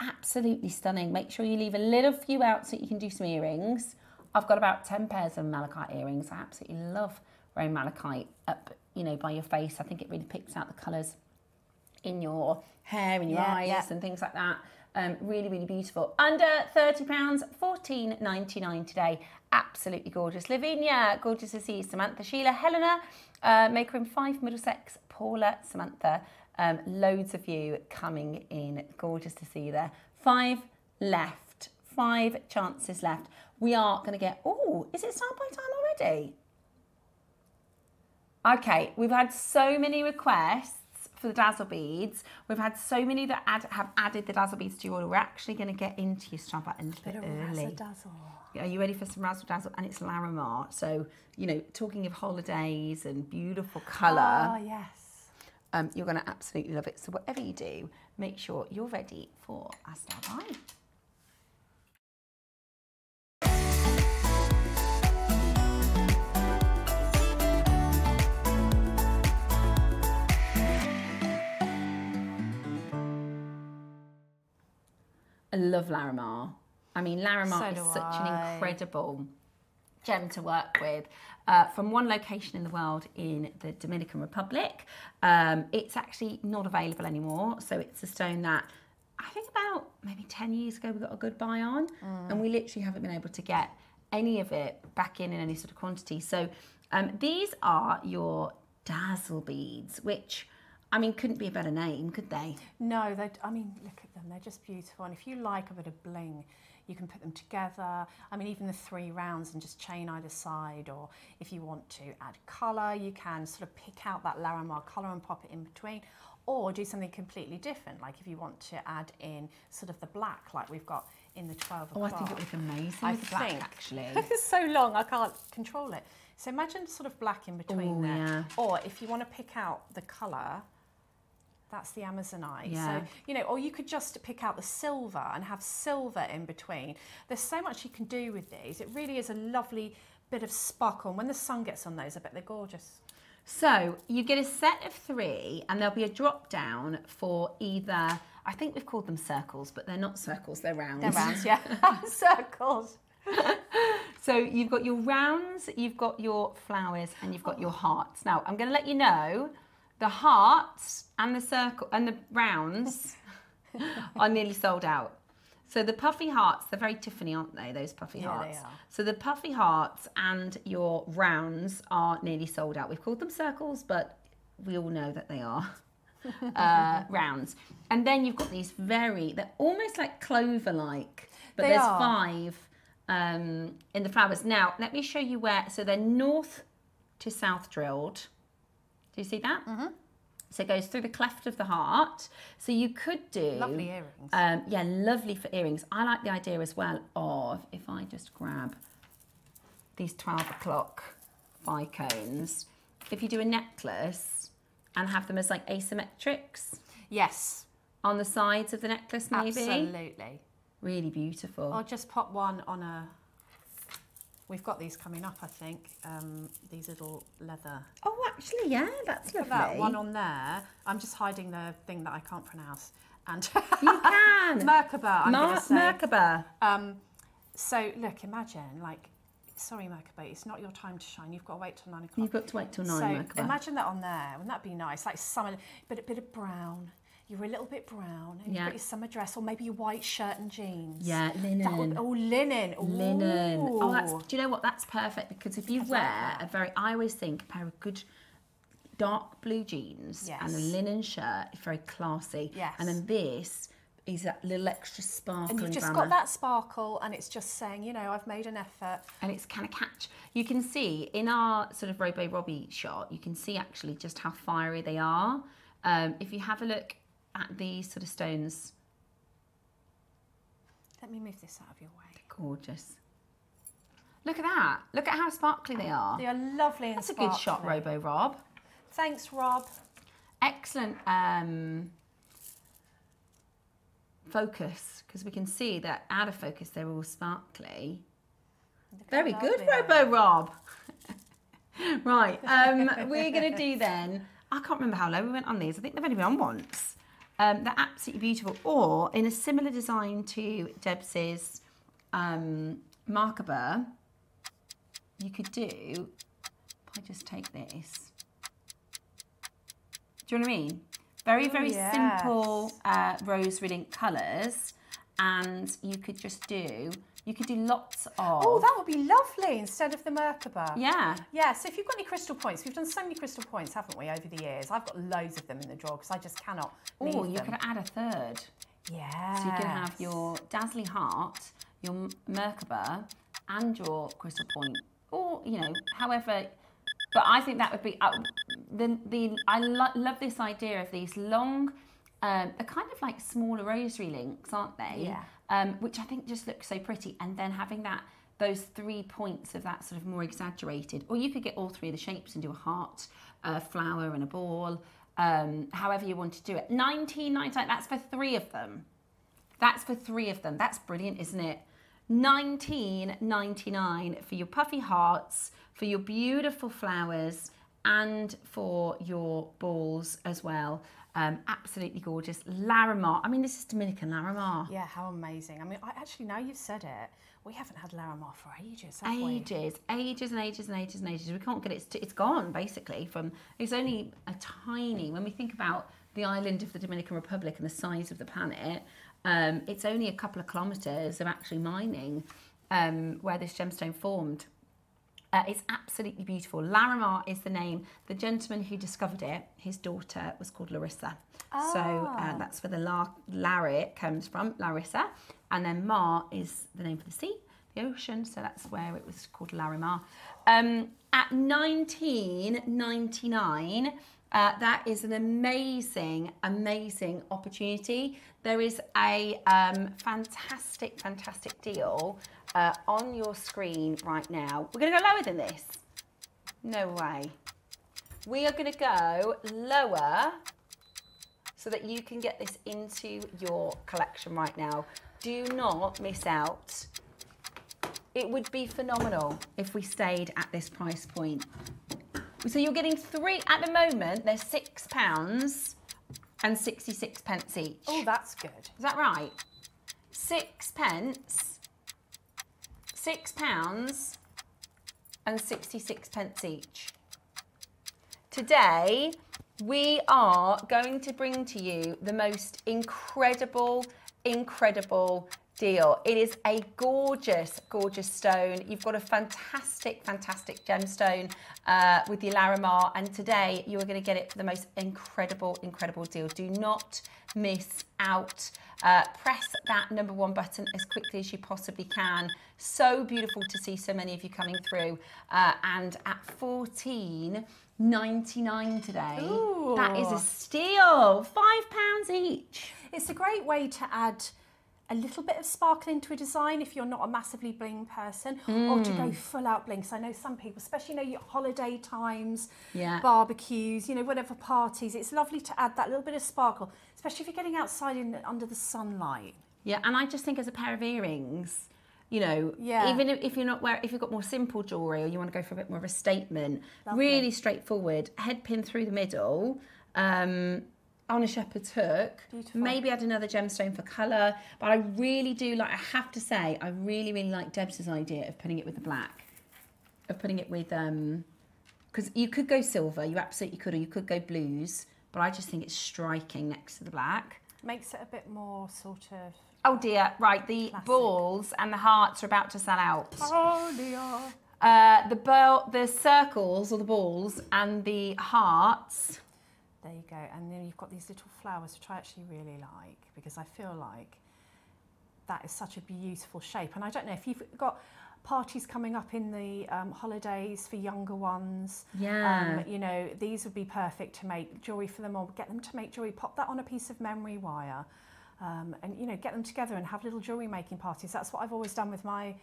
Absolutely stunning. Make sure you leave a little few out so you can do some earrings. I've got about 10 pairs of malachite earrings. I absolutely love wearing malachite up, by your face. I think it really picks out the colours in your hair, in your eyes and things like that. Really, really beautiful. Under £30, £14.99 today. Absolutely gorgeous. Lavinia, gorgeous to see you. Samantha, Sheila, Helena, Maker in 5, Middlesex, Paula, Samantha. Loads of you coming in. Gorgeous to see you there. 5 left. 5 chances left. We are going to get... Oh, is it start by time already? Okay, we've had so many requests for the dazzle beads. We've had so many that have added the dazzle beads to your order. We're actually going to get into your start a little bit early. Dazzle. Are you ready for some razzle dazzle? And it's Larimar. So, you know, talking of holidays and beautiful colour. Oh, yes. You're going to absolutely love it. So whatever you do, make sure you're ready for our start by. I love Larimar. I mean, Larimar is such an incredible gem to work with. From one location in the world in the Dominican Republic. It's actually not available anymore. So it's a stone that I think about maybe 10 years ago we got a good buy on. And we literally haven't been able to get any of it back in any sort of quantity. So these are your dazzle beads, which... I mean, couldn't be a better name, could they? No, I mean, look at them. They're just beautiful. And if you like a bit of bling, you can put them together. I mean, even the 3 rounds and just chain either side. Or if you want to add colour, you can sort of pick out that Larimar colour and pop it in between. Or do something completely different. Like if you want to add in sort of the black, like we've got in the 12 o'clock. Oh, I think it would look amazing with the black, actually. It's so long, I can't control it. So imagine sort of black in between there. Yeah. Or if you want to pick out the colour, that's the Amazonite. Yeah. So, you know, or you could just pick out the silver and have silver in between. There's so much you can do with these. It really is a lovely bit of sparkle. And when the sun gets on those, I bet they're gorgeous. So you get a set of 3 and there'll be a drop down for either, I think we've called them circles, but they're not circles, they're rounds. They're rounds, yeah. Circles. So you've got your rounds, you've got your flowers, and you've got your hearts. Now, I'm going to let you know the hearts and the circle and the rounds are nearly sold out. So the puffy hearts, they're very Tiffany, aren't they, those puffy hearts? Yeah, they are. So the puffy hearts and your rounds are nearly sold out. We've called them circles, but we all know that they are rounds. And then you've got these they're almost like clover-like, but there's 5 in the flowers. Now, let me show you where, so they're north to south drilled. Do you see that? Mm-hmm. So it goes through the cleft of the heart. So you could do... Lovely earrings. Yeah, lovely for earrings. I like the idea as well of, if I just grab these 12 o'clock 5 cones, if you do a necklace and have them as like asymmetrics. Yes. On the sides of the necklace, maybe. Absolutely. Really beautiful. I'll just pop one on a... We've got these coming up, I think, these little leather. Oh, actually, yeah, that's lovely. That one on there. I'm just hiding the thing that I can't pronounce. And you can. Merkbara, I'm going to say. Merkbara. So, look, imagine, like, sorry, Merkbara, it's not your time to shine. You've got to wait till 9 o'clock. You've got to wait till 9, so Merkbara. Imagine that on there. Wouldn't that be nice? Like summer, but a bit of brown. You're a little bit brown, and you've got your summer dress, or maybe your white shirt and jeans. Yeah, linen. Linen. Ooh. Linen. Oh, do you know what? That's perfect, because if you wear I always think a pair of good dark blue jeans and a linen shirt is very classy. Yes. And then this is that little extra sparkle and you've just got that sparkle, and it's just saying, you know, I've made an effort. And it's kind of catch. You can see in our sort of Robo Robbie shot, you can see actually just how fiery they are. If you have a look at these sort of stones. Let me move this out of your way. Gorgeous. Look at that. Look at how sparkly they are. They are lovely and That's sparkly. a good shot, Robo Rob. Thanks, Rob. Excellent focus, because we can see that out of focus they're all sparkly. Very good, Robo Rob. Right, we're going to do then, I can't remember how low we went on these. I think they've only been on once. They're absolutely beautiful. Or in a similar design to Debs's Merkbara, you could do, if I just take this, do you know what I mean? Very, very simple rose red ink colours. and you could do lots of... Oh, that would be lovely instead of the Merkbara. Yeah. Yeah, so if you've got any crystal points, we've done so many crystal points, haven't we, over the years? I've got loads of them in the drawer because I just cannot leave them. Oh, you could add a third. Yeah. So you can have your Dazzly Heart, your Merkbara, and your crystal point, or, you know, however... But I think that would be... love this idea of these long... they're kind of like smaller rosary links, aren't they? Yeah. Which I think just looks so pretty. And then having those 3 points of that sort of more exaggerated, or you could get all 3 of the shapes and do a heart, a flower and a ball, however you want to do it. $19.99, that's for 3 of them. That's for 3 of them. That's brilliant, isn't it? $19.99 for your puffy hearts, for your beautiful flowers, and for your balls as well. Absolutely gorgeous. Larimar. I mean, this is Dominican Larimar. Yeah, how amazing. I mean, actually, now you've said it, we haven't had Larimar for ages, have we? Ages and ages and ages and ages. We can't get it. It's gone, basically. It's only a tiny, when we think about the island of the Dominican Republic and the size of the planet, it's only a couple of kilometres of actually mining where this gemstone formed. It's absolutely beautiful. Larimar is the name. The gentleman who discovered it, his daughter was called Larissa. Ah. So that's where the Larry comes from, Larissa. And then Mar is the name for the sea, the ocean. So that's where it was called Larimar. At $19.99, that is an amazing, amazing opportunity. There is a fantastic, fantastic deal on your screen right now. We're going to go lower than this. No way. We are going to go lower so that you can get this into your collection right now. Do not miss out. It would be phenomenal if we stayed at this price point. So you're getting 3, at the moment, they're £6 and 66 pence each. Oh, that's good. Is that right? 6 pence, £6 and 66 pence each. Today, we are going to bring to you the most incredible, incredible deal. It is a gorgeous, gorgeous stone. You've got a fantastic, fantastic gemstone with the Larimar, and today you are going to get it for the most incredible, incredible deal. Do not miss out. Press that #1 button as quickly as you possibly can. So beautiful to see so many of you coming through. And at $14.99 today, Ooh. that is a steal. £5 each. It's a great way to add a little bit of sparkle into a design if you're not a massively bling person, or to go full out bling. Because I know some people, especially, you know, your holiday times, barbecues, you know, whatever parties, it's lovely to add that little bit of sparkle, especially if you're getting outside under the sunlight. Yeah, and I just think as a pair of earrings, you know, even if you're not if you've got more simple jewellery or you want to go for a bit more of a statement, really straightforward, head pin through the middle, on a shepherd's hook. Beautiful. Maybe add another gemstone for colour, but I really do like, I have to say, I really, really like Deb's idea of putting it with the black, of putting it with, because you could go silver, you absolutely could, or you could go blues, but I just think it's striking next to the black. Makes it a bit more sort of... Oh dear, right, the classic. Balls and the hearts are about to sell out. Oh dear. The circles, or the balls, and the hearts... There you go, and then you've got these little flowers, which I actually really like, because I feel like that is such a beautiful shape. And I don't know if you've got parties coming up in the holidays for younger ones. Yeah. You know, these would be perfect to make jewellery for them, or get them to make jewellery. Pop that on a piece of memory wire, and you know, get them together and have little jewellery making parties. That's what I've always done with my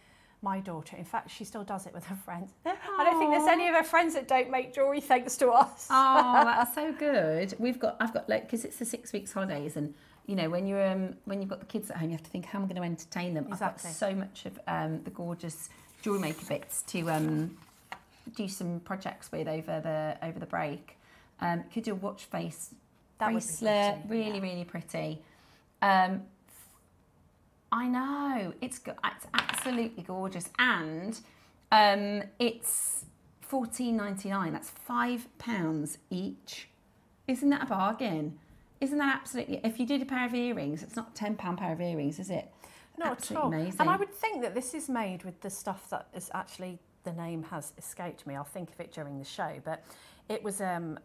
daughter. In fact, she still does it with her friends. Aww. I don't think there's any of her friends that don't make jewellery thanks to us. Oh, that's so good. I've got like, because it's the 6 weeks holidays, and you know, when you've got the kids at home, you have to think, how am I going to entertain them? Exactly. I've got so much of the gorgeous Jewellery Maker bits to do some projects with over the break. Could do a watch face bracelet, really, really pretty. I know, it's absolutely gorgeous, and it's $14.99. That's £5 each. Isn't that a bargain? Isn't that absolutely? If you did a pair of earrings, it's not a £10 pair of earrings, is it? Not Absolutely at all. amazing. And I would think that this is made with the stuff that is actually, the name has escaped me. I'll think of it during the show, but it was a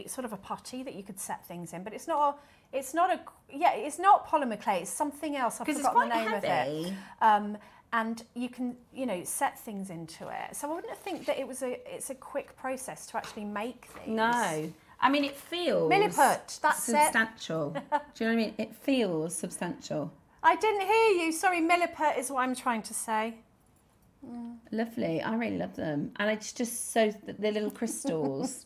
sort of a potty that you could set things in, but it's not polymer clay. It's something else. I've forgotten the name of it. And you can, set things into it. So I wouldn't think that it's a quick process to actually make these. No. I mean, it feels Milliput, that's substantial. Do you know what I mean? It feels substantial. I didn't hear you. Sorry, milliput is what I'm trying to say. Lovely. I really love them. And it's just so, the little crystals,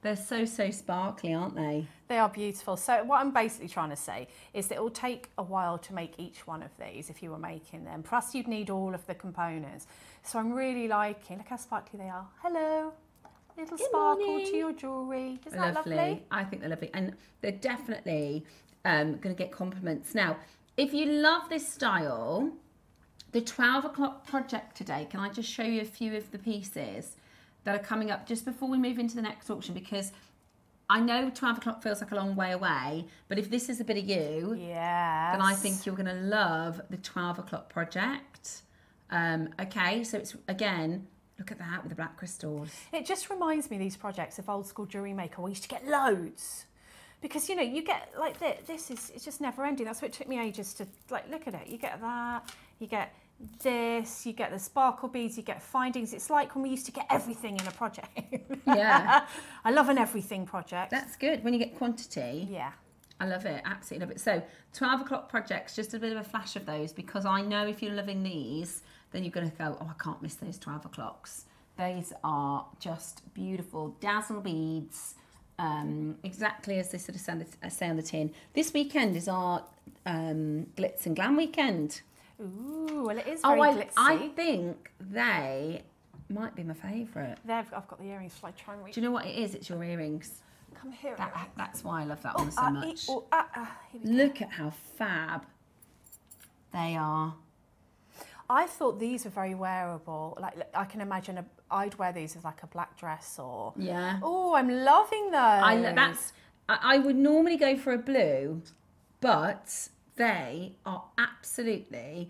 they're so sparkly, aren't they? They are beautiful. So what I'm basically trying to say is that it will take a while to make each one of these if you were making them. Plus you'd need all of the components. So I'm really liking, look how sparkly they are. Hello. Little sparkle to your jewellery. Isn't that lovely? I think they're lovely. And they're definitely going to get compliments. Now, if you love this style, the 12 o'clock project today, can I just show you a few of the pieces that are coming up just before we move into the next auction? Because I know 12 o'clock feels like a long way away, but if this is a bit of you, then I think you're going to love the 12 o'clock project. Okay, so it's, again, look at that with the black crystals. It just reminds me, these projects, of old school Jewellery Maker, where you used to get loads. Because, you get, like, it's just never ending. That's what it took me ages to, like, look at it. You get that, you get this, you get the sparkle beads, you get findings. It's like when we used to get everything in a project. Yeah. I love an everything project. That's good. When you get quantity. Yeah. I love it. Absolutely love it. So 12 o'clock projects, just a bit of a flash of those, because I know if you're loving these, then you're going to go, oh, I can't miss those 12 o'clocks. These are just beautiful. Dazzle beads. Exactly as they sort of say on the tin. This weekend is our Glitz and Glam weekend. Ooh, well, it is very glitzy. I think they might be my favourite. I've got the earrings. Shall I try and reach? Do you know what it is? It's your earrings. Come here. That's why I love that one so much. Here we Look at how fab they are. I thought these were very wearable. Like, I can imagine I'd wear these as like a black dress or... Yeah. Oh, I'm loving those. I would normally go for a blue, but they are absolutely...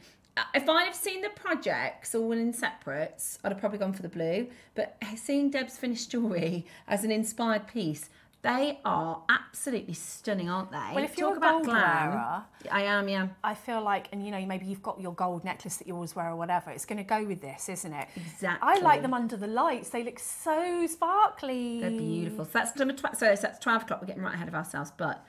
If I'd have seen the projects all in separates, I'd have probably gone for the blue. But seeing Deb's finished jewellery as an inspired piece, they are absolutely stunning, aren't they? Well, if you're a gold wearer, I am, yeah. I feel like, and maybe you've got your gold necklace that you always wear or whatever, it's going to go with this, isn't it? Exactly. I like them under the lights. They look so sparkly. They're beautiful. So that's 12 o'clock. We're getting right ahead of ourselves, but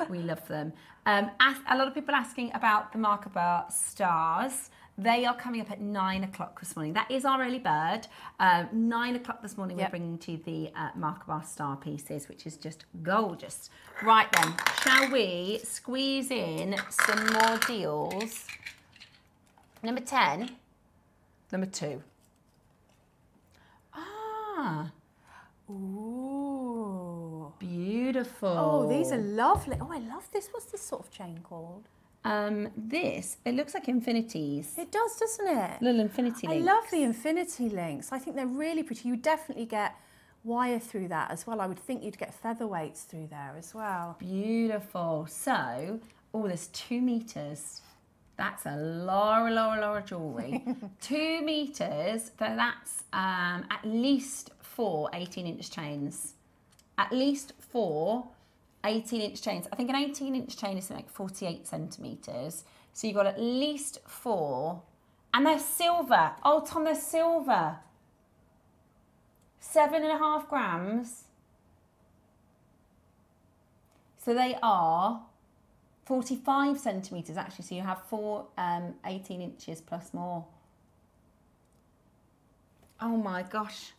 we love them. A lot of people asking about the Merkbara stars. They are coming up at 9 o'clock this morning. That is our early bird. 9 o'clock this morning, we're bringing to the Merkbara star pieces, which is just gorgeous. Right then, shall we squeeze in some more deals? Number 10, number 2. Ah. Ooh. Beautiful. Oh, these are lovely. Oh, I love this. What's this sort of chain called? It looks like infinities. It does, doesn't it? Little infinity links. I love the infinity links. I think they're really pretty. You definitely get wire through that as well. I would think you'd get featherweights through there as well. Beautiful. So, there's 2 meters. That's a lot of jewellery. 2 meters, that's at least 4 18-inch chains. At least 4 18-inch chains. I think an 18-inch chain is like 48 centimetres. So you've got at least 4. And they're silver. Oh, Tom, they're silver. 7.5 grams. So they are 45 centimetres actually. So you have 4 18 inches plus more. Oh my gosh.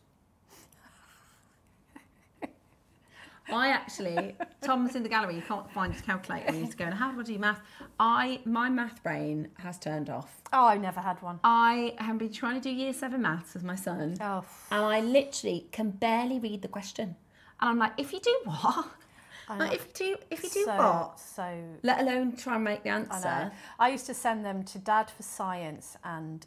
Tom's in the gallery, you can't find his calculator, he's going, how do I do math? My math brain has turned off. Oh, I've never had one. I have been trying to do year 7 maths with my son, and I literally can barely read the question. And I'm like, if you do what? Like if you do so, what? So, let alone try and make the I answer. know. I used to send them to Dad for science and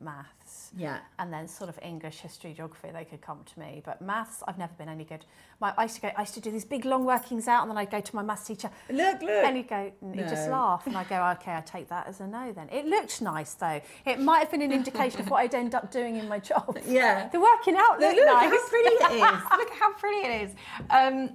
maths. Yeah. And then sort of English, history, geography, they could come to me. But maths, I've never been any good. I used to do these big long workings out, and then I'd go to my maths teacher. Look. And he'd go, and he'd just laugh, and I'd go, okay, I take that as a no then. It looked nice though. It might have been an indication of what I'd end up doing in my job. Yeah. The working out looked Look nice. how pretty it is. Look how pretty it is.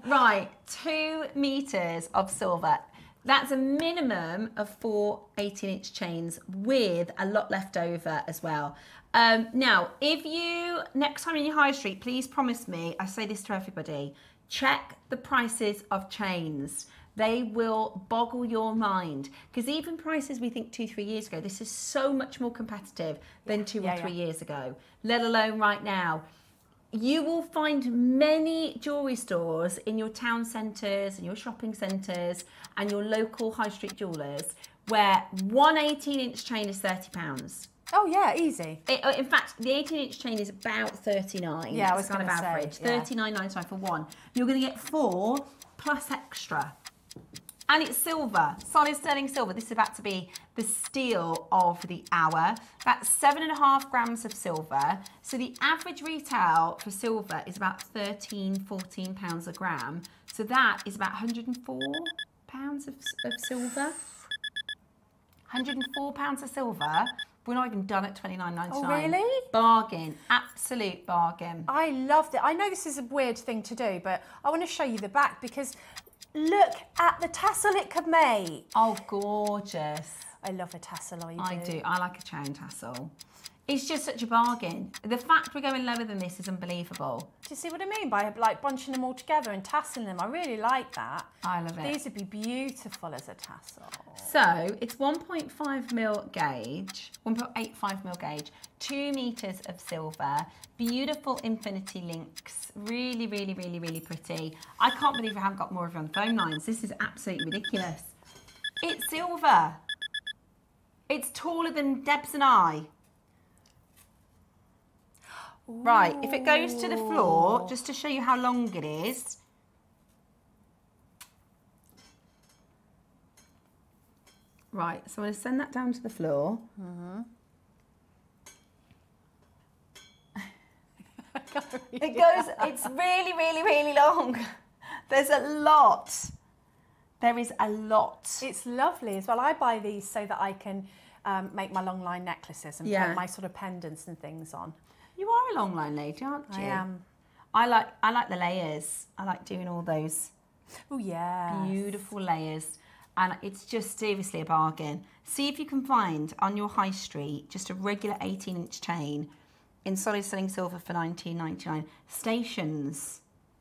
Right, 2 meters of silver. That's a minimum of 4 18-inch chains with a lot left over as well. Now, if you, next time in your high street, please promise me, I say this to everybody, check the prices of chains. They will boggle your mind. Because even prices we think 2-3 years ago, this is so much more competitive than 2 or 3 years ago, let alone right now. You will find many jewellery stores in your town centres and your shopping centres and your local high street jewellers where one 18-inch chain is £30. Oh yeah, easy. In fact, the 18-inch chain is about 39. Yeah, I was kind of average. say, yeah. $39.95 for one. You're going to get 4 plus extra. And it's silver, solid sterling silver. This is about to be the steal of the hour. That's 7.5 grams of silver. So the average retail for silver is about £13-14 a gram. So that is about £104 of silver. £104 of silver. We're not even done at $29.99. Oh, really? Bargain, absolute bargain. I loved it. I know this is a weird thing to do, but I want to show you the back because look at the tassel it could make. Oh, gorgeous. I love a tassel, I do. I like a chain tassel. It's just such a bargain. The fact we're going lower than this is unbelievable. Do you see what I mean by like bunching them all together and tasseling them? I really like that. I love it. These would be beautiful as a tassel. So it's 1.5 mil gauge, 1.85 mil gauge, 2 meters of silver, beautiful infinity links, really, really, really, really pretty. I can't believe I haven't got more of them on the phone lines. This is absolutely ridiculous. It's silver. It's taller than Debs and I. Ooh. Right, if it goes to the floor, just to show you how long it is. Right, so I'm going to send that down to the floor. Mm-hmm. It goes, it's really, really, really long. There's a lot. There is a lot. It's lovely as well. I buy these so that I can make my long line necklaces and put my sort of pendants and things on. You are a long line lady, aren't you? I am. I like the layers. I like doing all those. Oh yeah. Beautiful layers. And it's just seriously a bargain. See if you can find on your high street just a regular 18-inch chain in solid sterling silver for $19.99. Stations.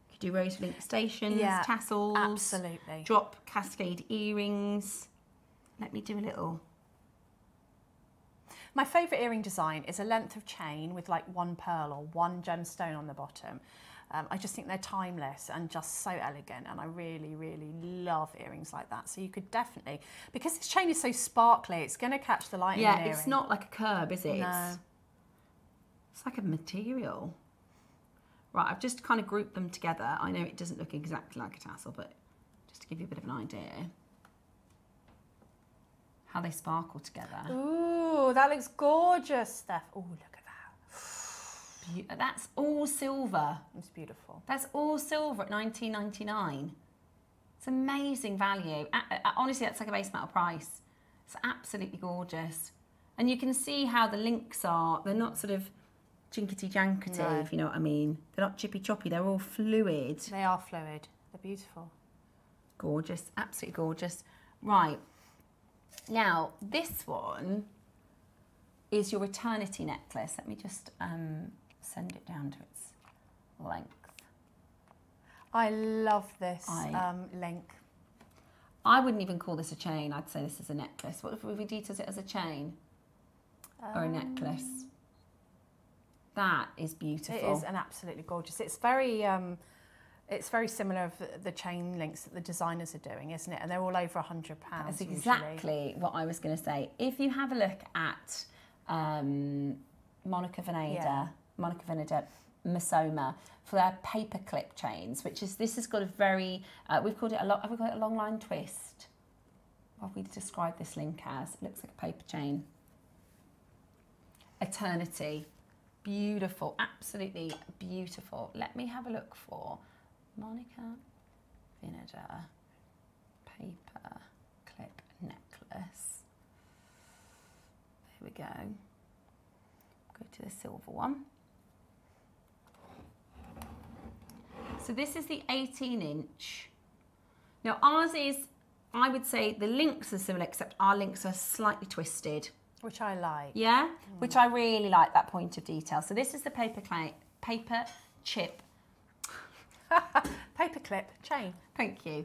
You could do rose link stations, tassels. Absolutely. Drop cascade earrings. Let me do a little. My favourite earring design is a length of chain with like one pearl or one gemstone on the bottom. I just think they're timeless and just so elegant, and I really, really love earrings like that. So you could definitely, because this chain is so sparkly, it's going to catch the light in an earring. Yeah, it's not like a curb, is it? No. It's like a material. Right, I've just kind of grouped them together. I know it doesn't look exactly like a tassel, but just to give you a bit of an idea how they sparkle together. Ooh, that looks gorgeous, Steph. Ooh, look at that. That's all silver. It's beautiful. That's all silver at $19.99. It's amazing value. Honestly, that's like a base metal price. It's absolutely gorgeous. And you can see how the links are. They're not sort of jinkety-jankety, if you know what I mean. They're not chippy-choppy. They're all fluid. They are fluid. They're beautiful. Gorgeous. Absolutely gorgeous. Right. Now, this one is your eternity necklace. Let me just send it down to its length. I love this link. I wouldn't even call this a chain. I'd say this is a necklace. What if we detail it as a chain or a necklace? That is beautiful. It is an absolutely gorgeous. It's very similar of the chain links that the designers are doing, isn't it? And they're all over £100. That's exactly what I was going to say. If you have a look at Monica Vinader, Masoma for their paper clip chains, which is, this has got a very, we've called it a lot, have we called it a long line twist? What have we described this link as? It looks like a paper chain. Eternity. Beautiful, absolutely beautiful. Let me have a look for Monica Vinader paper clip necklace. There we go. Go to the silver one. So this is the 18-inch. Now ours is, I would say the links are similar, except our links are slightly twisted. Which I like. Yeah, which I really like, that point of detail. So this is the paper chip. Paper clip chain. Thank you.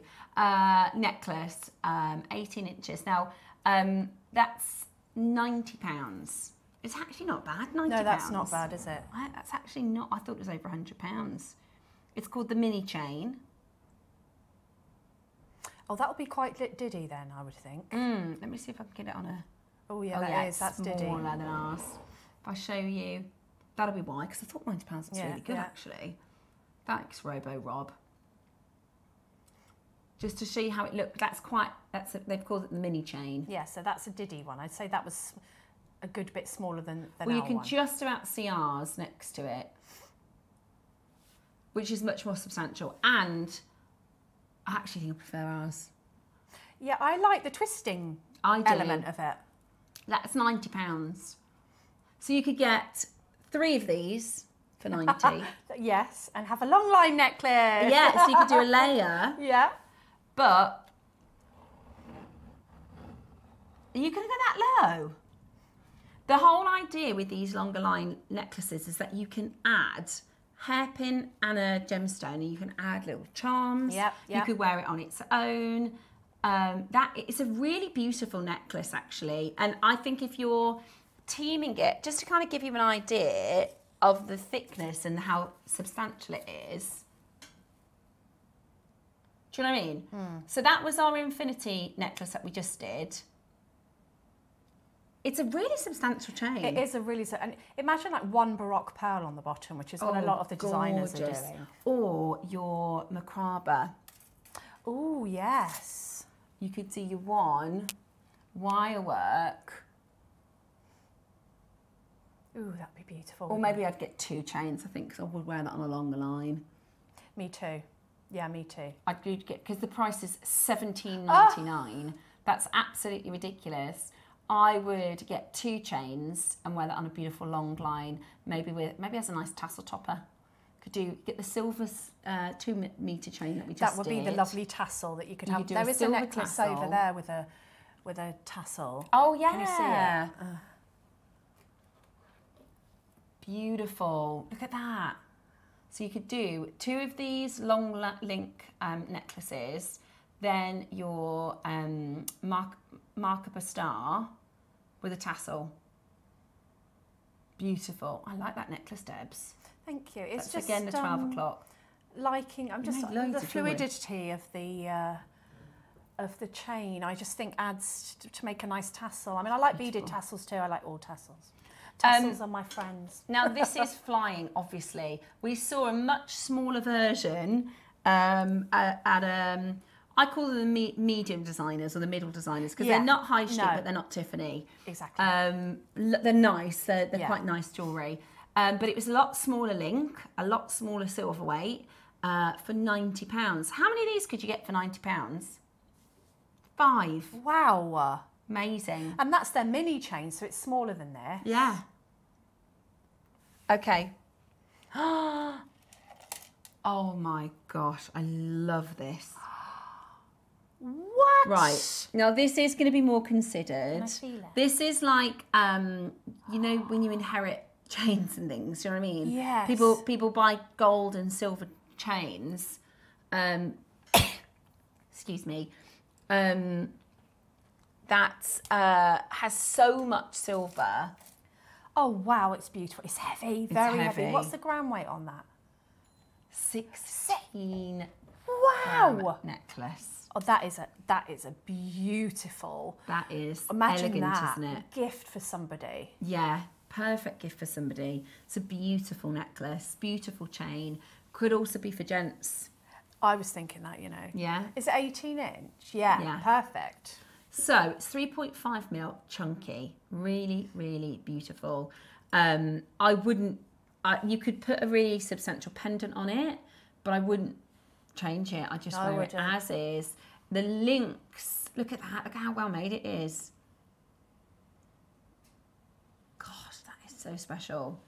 Necklace, 18 inches. Now, that's £90. It's actually not bad, £90. No, that's not bad, is it? That's actually not, I thought it was over £100. It's called the mini chain. Oh, that would be quite diddy then, I would think. Let me see if I can get it on a... Oh yeah, that is. That's diddy. Smaller than ours. If I show you, that'll be why, because I thought £90 was really good actually. Thanks, Robo Rob. Just to show you how it looked, they've called it the mini chain. Yeah, so that's a diddy one. I'd say that was a good bit smaller than well, you our can one. just about see ours next to it, which is much more substantial, and I actually think I prefer ours. Yeah, I like the twisting element of it. That's £90. So you could get 3 of these for 90. Yes, and have a long line necklace. Yeah, so you could do a layer. Yeah. But are you going to go that low? The whole idea with these longer line necklaces is that you can add hairpin and a gemstone, and you can add little charms. Yep. You could wear it on its own. It's a really beautiful necklace actually, and I think if you're teaming it, just to kind of give you an idea of the thickness and how substantial it is. Do you know what I mean? So that was our infinity necklace that we just did. It's a really substantial chain. It is a really, and imagine like one Baroque pearl on the bottom, which is what a lot of the designers are doing. Or your Merkbara. Oh yes. You could do your one wire work. Ooh, that'd be beautiful. Or maybe I'd get 2 chains, I think, because I would wear that on a longer line. Me too. Yeah, me too. I'd get, because the price is $17.99. That's absolutely ridiculous. I would get 2 chains and wear that on a beautiful long line, maybe as a nice tassel topper. Could get the silver 2 metre chain that we just did. That would be the lovely tassel that you could have. There is a necklace over there with a tassel. Oh yeah. Can you see it? Beautiful. Look at that. So you could do 2 of these long link necklaces, then your Merkbara star with a tassel. Beautiful. I like that necklace, Debs. Thank you. It's That's just again the 12 o'clock. Liking. I'm just loads the of jewellery. fluidity of the chain. I just think adds to make a nice tassel. I mean, I like beaded tassels too. I like all tassels. Tassels are my friends. Now this is flying, obviously. We saw a much smaller version I call them the medium designers or the middle designers because they're not high street, but they're not Tiffany. Exactly. They're nice. They're quite nice jewellery. But it was a lot smaller link, a lot smaller silver weight for £90. How many of these could you get for £90? 5. Wow. Amazing. And that's their mini chain, so it's smaller than theirs. Yeah. Okay. Oh my gosh, I love this. What? Right. Now this is going to be more considered. Can I feel it? This is like, you know, when you inherit chains and things, do you know what I mean? Yes. People buy gold and silver chains. Excuse me. That has so much silver. Oh wow, it's beautiful. It's heavy, very heavy. What's the gram weight on that? 16 wow necklace. Oh, that is a beautiful. That is imagine elegant, that, isn't it? gift for somebody. Yeah, Perfect gift for somebody. It's a beautiful necklace, beautiful chain. Could also be for gents. I was thinking that, you know. Yeah. Is it 18 inch? Yeah. Perfect. So it's 3.5 mil, chunky, really, really beautiful. I wouldn't, you could put a really substantial pendant on it, but I wouldn't change it. I just wear it as is. The links, look at that, look at how well made it is. Gosh, that is so special.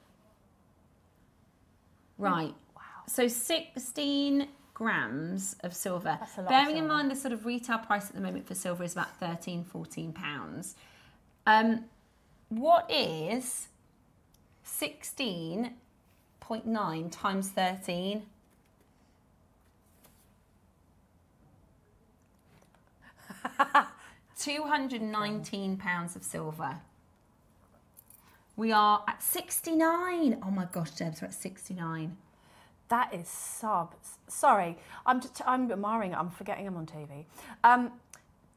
Right, wow. So 16 grams of silver. That's a lot. Bearing in mind the sort of retail price at the moment for silver is about £13–14. What is 16.9 times 13? £219 of silver. We are at 69. Oh my gosh, Debs, we're at 69. That is sorry, I'm admiring it. I'm forgetting I'm on TV.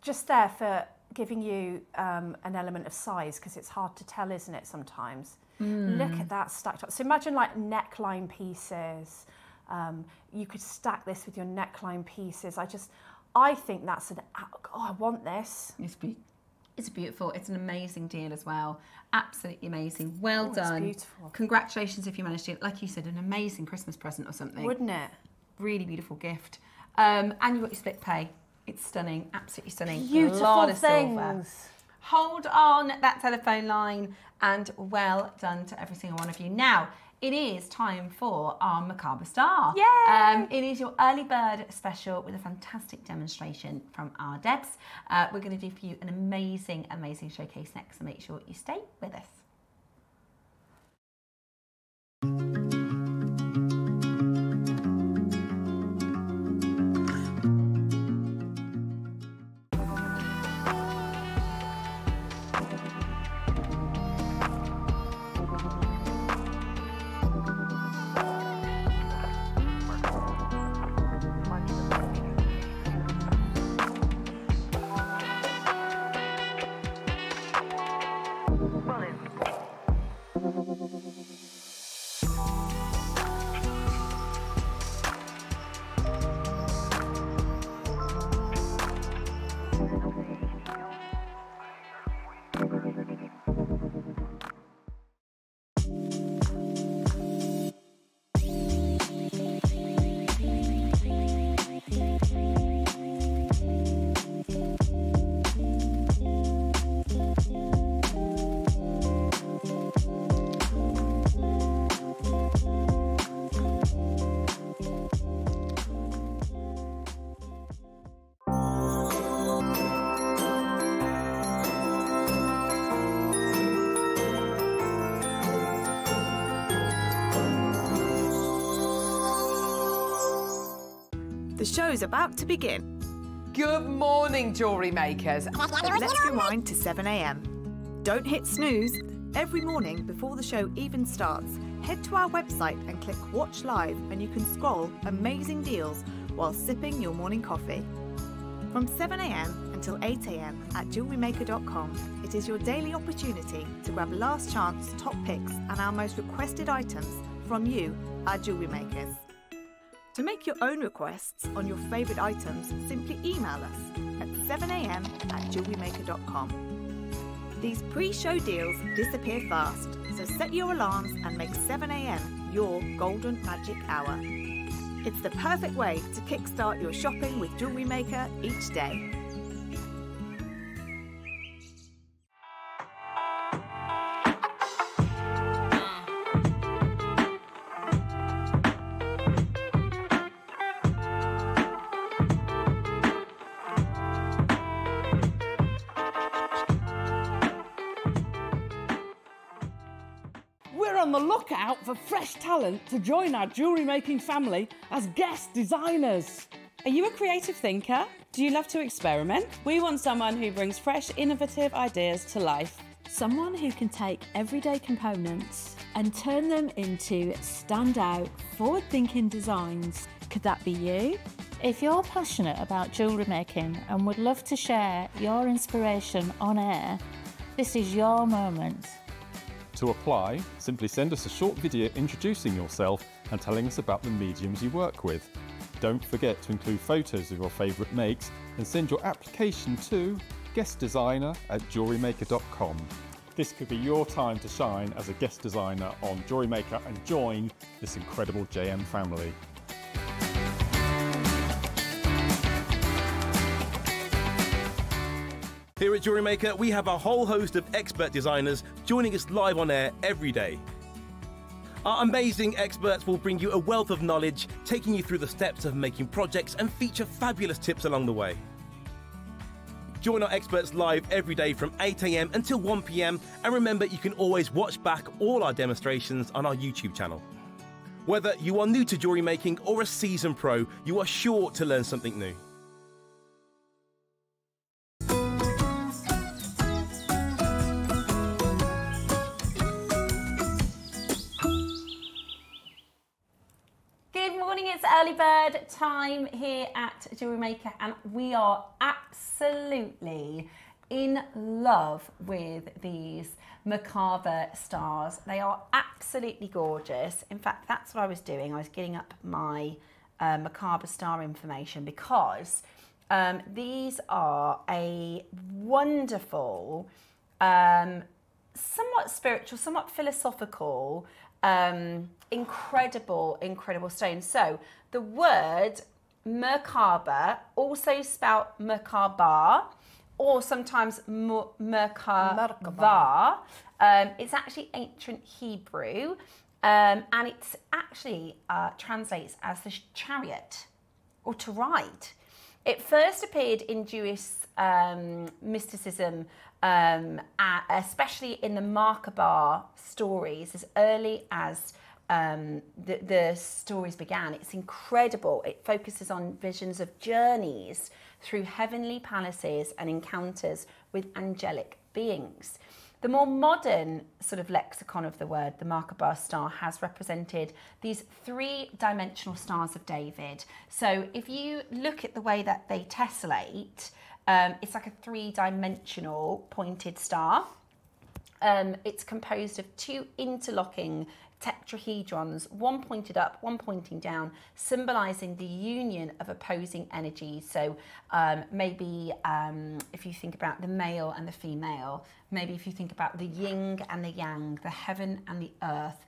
Just there for giving you an element of size, because it's hard to tell, isn't it, sometimes? Look at that stacked up. So imagine like neckline pieces. You could stack this with your neckline pieces. I think that's I want this. It's beautiful. It's an amazing deal as well. Absolutely amazing. Well done. It's beautiful. Congratulations if you managed to, like you said, an amazing Christmas present or something. Wouldn't it? Really beautiful gift. And you've got your split pay. It's stunning. Absolutely stunning. Beautiful a lot of things. Silver. Hold on that telephone line, and well done to every single one of you. Now, it is time for our Merkbara Star. Yay! It is your early bird special with a fantastic demonstration from our Debs. We're going to do for you an amazing, amazing showcase next, so make sure you stay with us. The show's about to begin. Good morning, jewellery makers. Let's rewind to 7 a.m. Don't hit snooze. Every morning before the show even starts, head to our website and click Watch Live, and you can scroll amazing deals while sipping your morning coffee. From 7 a.m. until 8 a.m. at JewelleryMaker.com, it is your daily opportunity to grab last chance top picks and our most requested items from you, our jewellery makers. To make your own requests on your favourite items, simply email us at 7 a.m. at JewelleryMaker.com. These pre-show deals disappear fast, so set your alarms and make 7 a.m. your golden magic hour. It's the perfect way to kickstart your shopping with Jewellery Maker each day. On the lookout for fresh talent to join our jewellery making family as guest designers. Are you a creative thinker? Do you love to experiment? We want someone who brings fresh, innovative ideas to life. Someone who can take everyday components and turn them into standout, forward-thinking designs. Could that be you? If you're passionate about jewellery making and would love to share your inspiration on air, this is your moment. To apply, simply send us a short video introducing yourself and telling us about the mediums you work with. Don't forget to include photos of your favourite makes and send your application to guestdesigner@jewellerymaker.com. This could be your time to shine as a guest designer on Jewellery Maker and join this incredible JM family. Here at Jewellery Maker, we have a whole host of expert designers joining us live on air every day. Our amazing experts will bring you a wealth of knowledge, taking you through the steps of making projects and feature fabulous tips along the way. Join our experts live every day from 8 AM until 1 PM, and remember you can always watch back all our demonstrations on our YouTube channel. Whether you are new to jewellery making or a seasoned pro, you are sure to learn something new. It's early bird time here at Jewellery Maker, and we are absolutely in love with these Merkbara stars. They are absolutely gorgeous. In fact, that's what I was doing. I was getting up my Merkbara star information because these are a wonderful, somewhat spiritual, somewhat philosophical, incredible stone. So the word Merkbara, also spelled Merkbara, or sometimes Merkbara. It's actually ancient Hebrew, and it's actually translates as the chariot, or to ride. It first appeared in Jewish mysticism, especially in the Merkbara stories, as early as the stories began. It's incredible. It focuses on visions of journeys through heavenly palaces and encounters with angelic beings. The more modern sort of lexicon of the word, the Merkbara star, has represented these three-dimensional stars of David. So if you look at the way that they tessellate, it's like a three-dimensional pointed star. It's composed of two interlocking tetrahedrons, one pointed up, one pointing down, symbolising the union of opposing energies. So maybe if you think about the male and the female, maybe if you think about the yin and the yang, the heaven and the earth,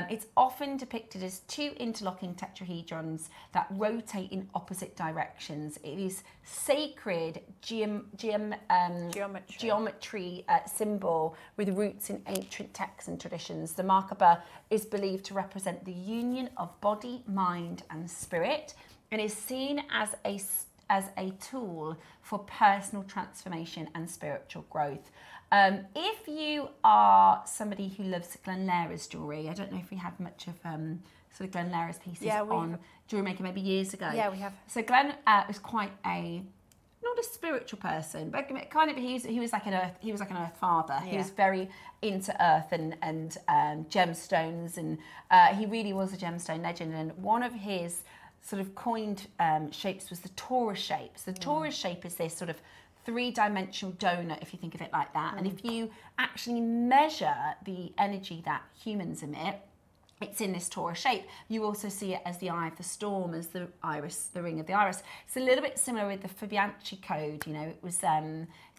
it's often depicted as two interlocking tetrahedrons that rotate in opposite directions. It is sacred geometry symbol with roots in ancient texts and traditions. The Merkbara is believed to represent the union of body, mind and spirit, and is seen as a tool for personal transformation and spiritual growth. If you are somebody who loves Glenlara's jewellery, I don't know if we had much of sort of Glenlara's pieces on Jewellery Maker maybe years ago. Yeah, we have. So Glenn is quite not a spiritual person, but kind of he was like an earth father. Yeah. He was very into earth and gemstones, and he really was a gemstone legend. And one of his sort of coined shapes was the torus shape. So the torus shape is this sort of three-dimensional donut, if you think of it like that. And if you actually measure the energy that humans emit, it's in this torus shape. You also see it as the eye of the storm, as the iris, the ring of the iris. It's a little bit similar with the Fibonacci code. You know, it was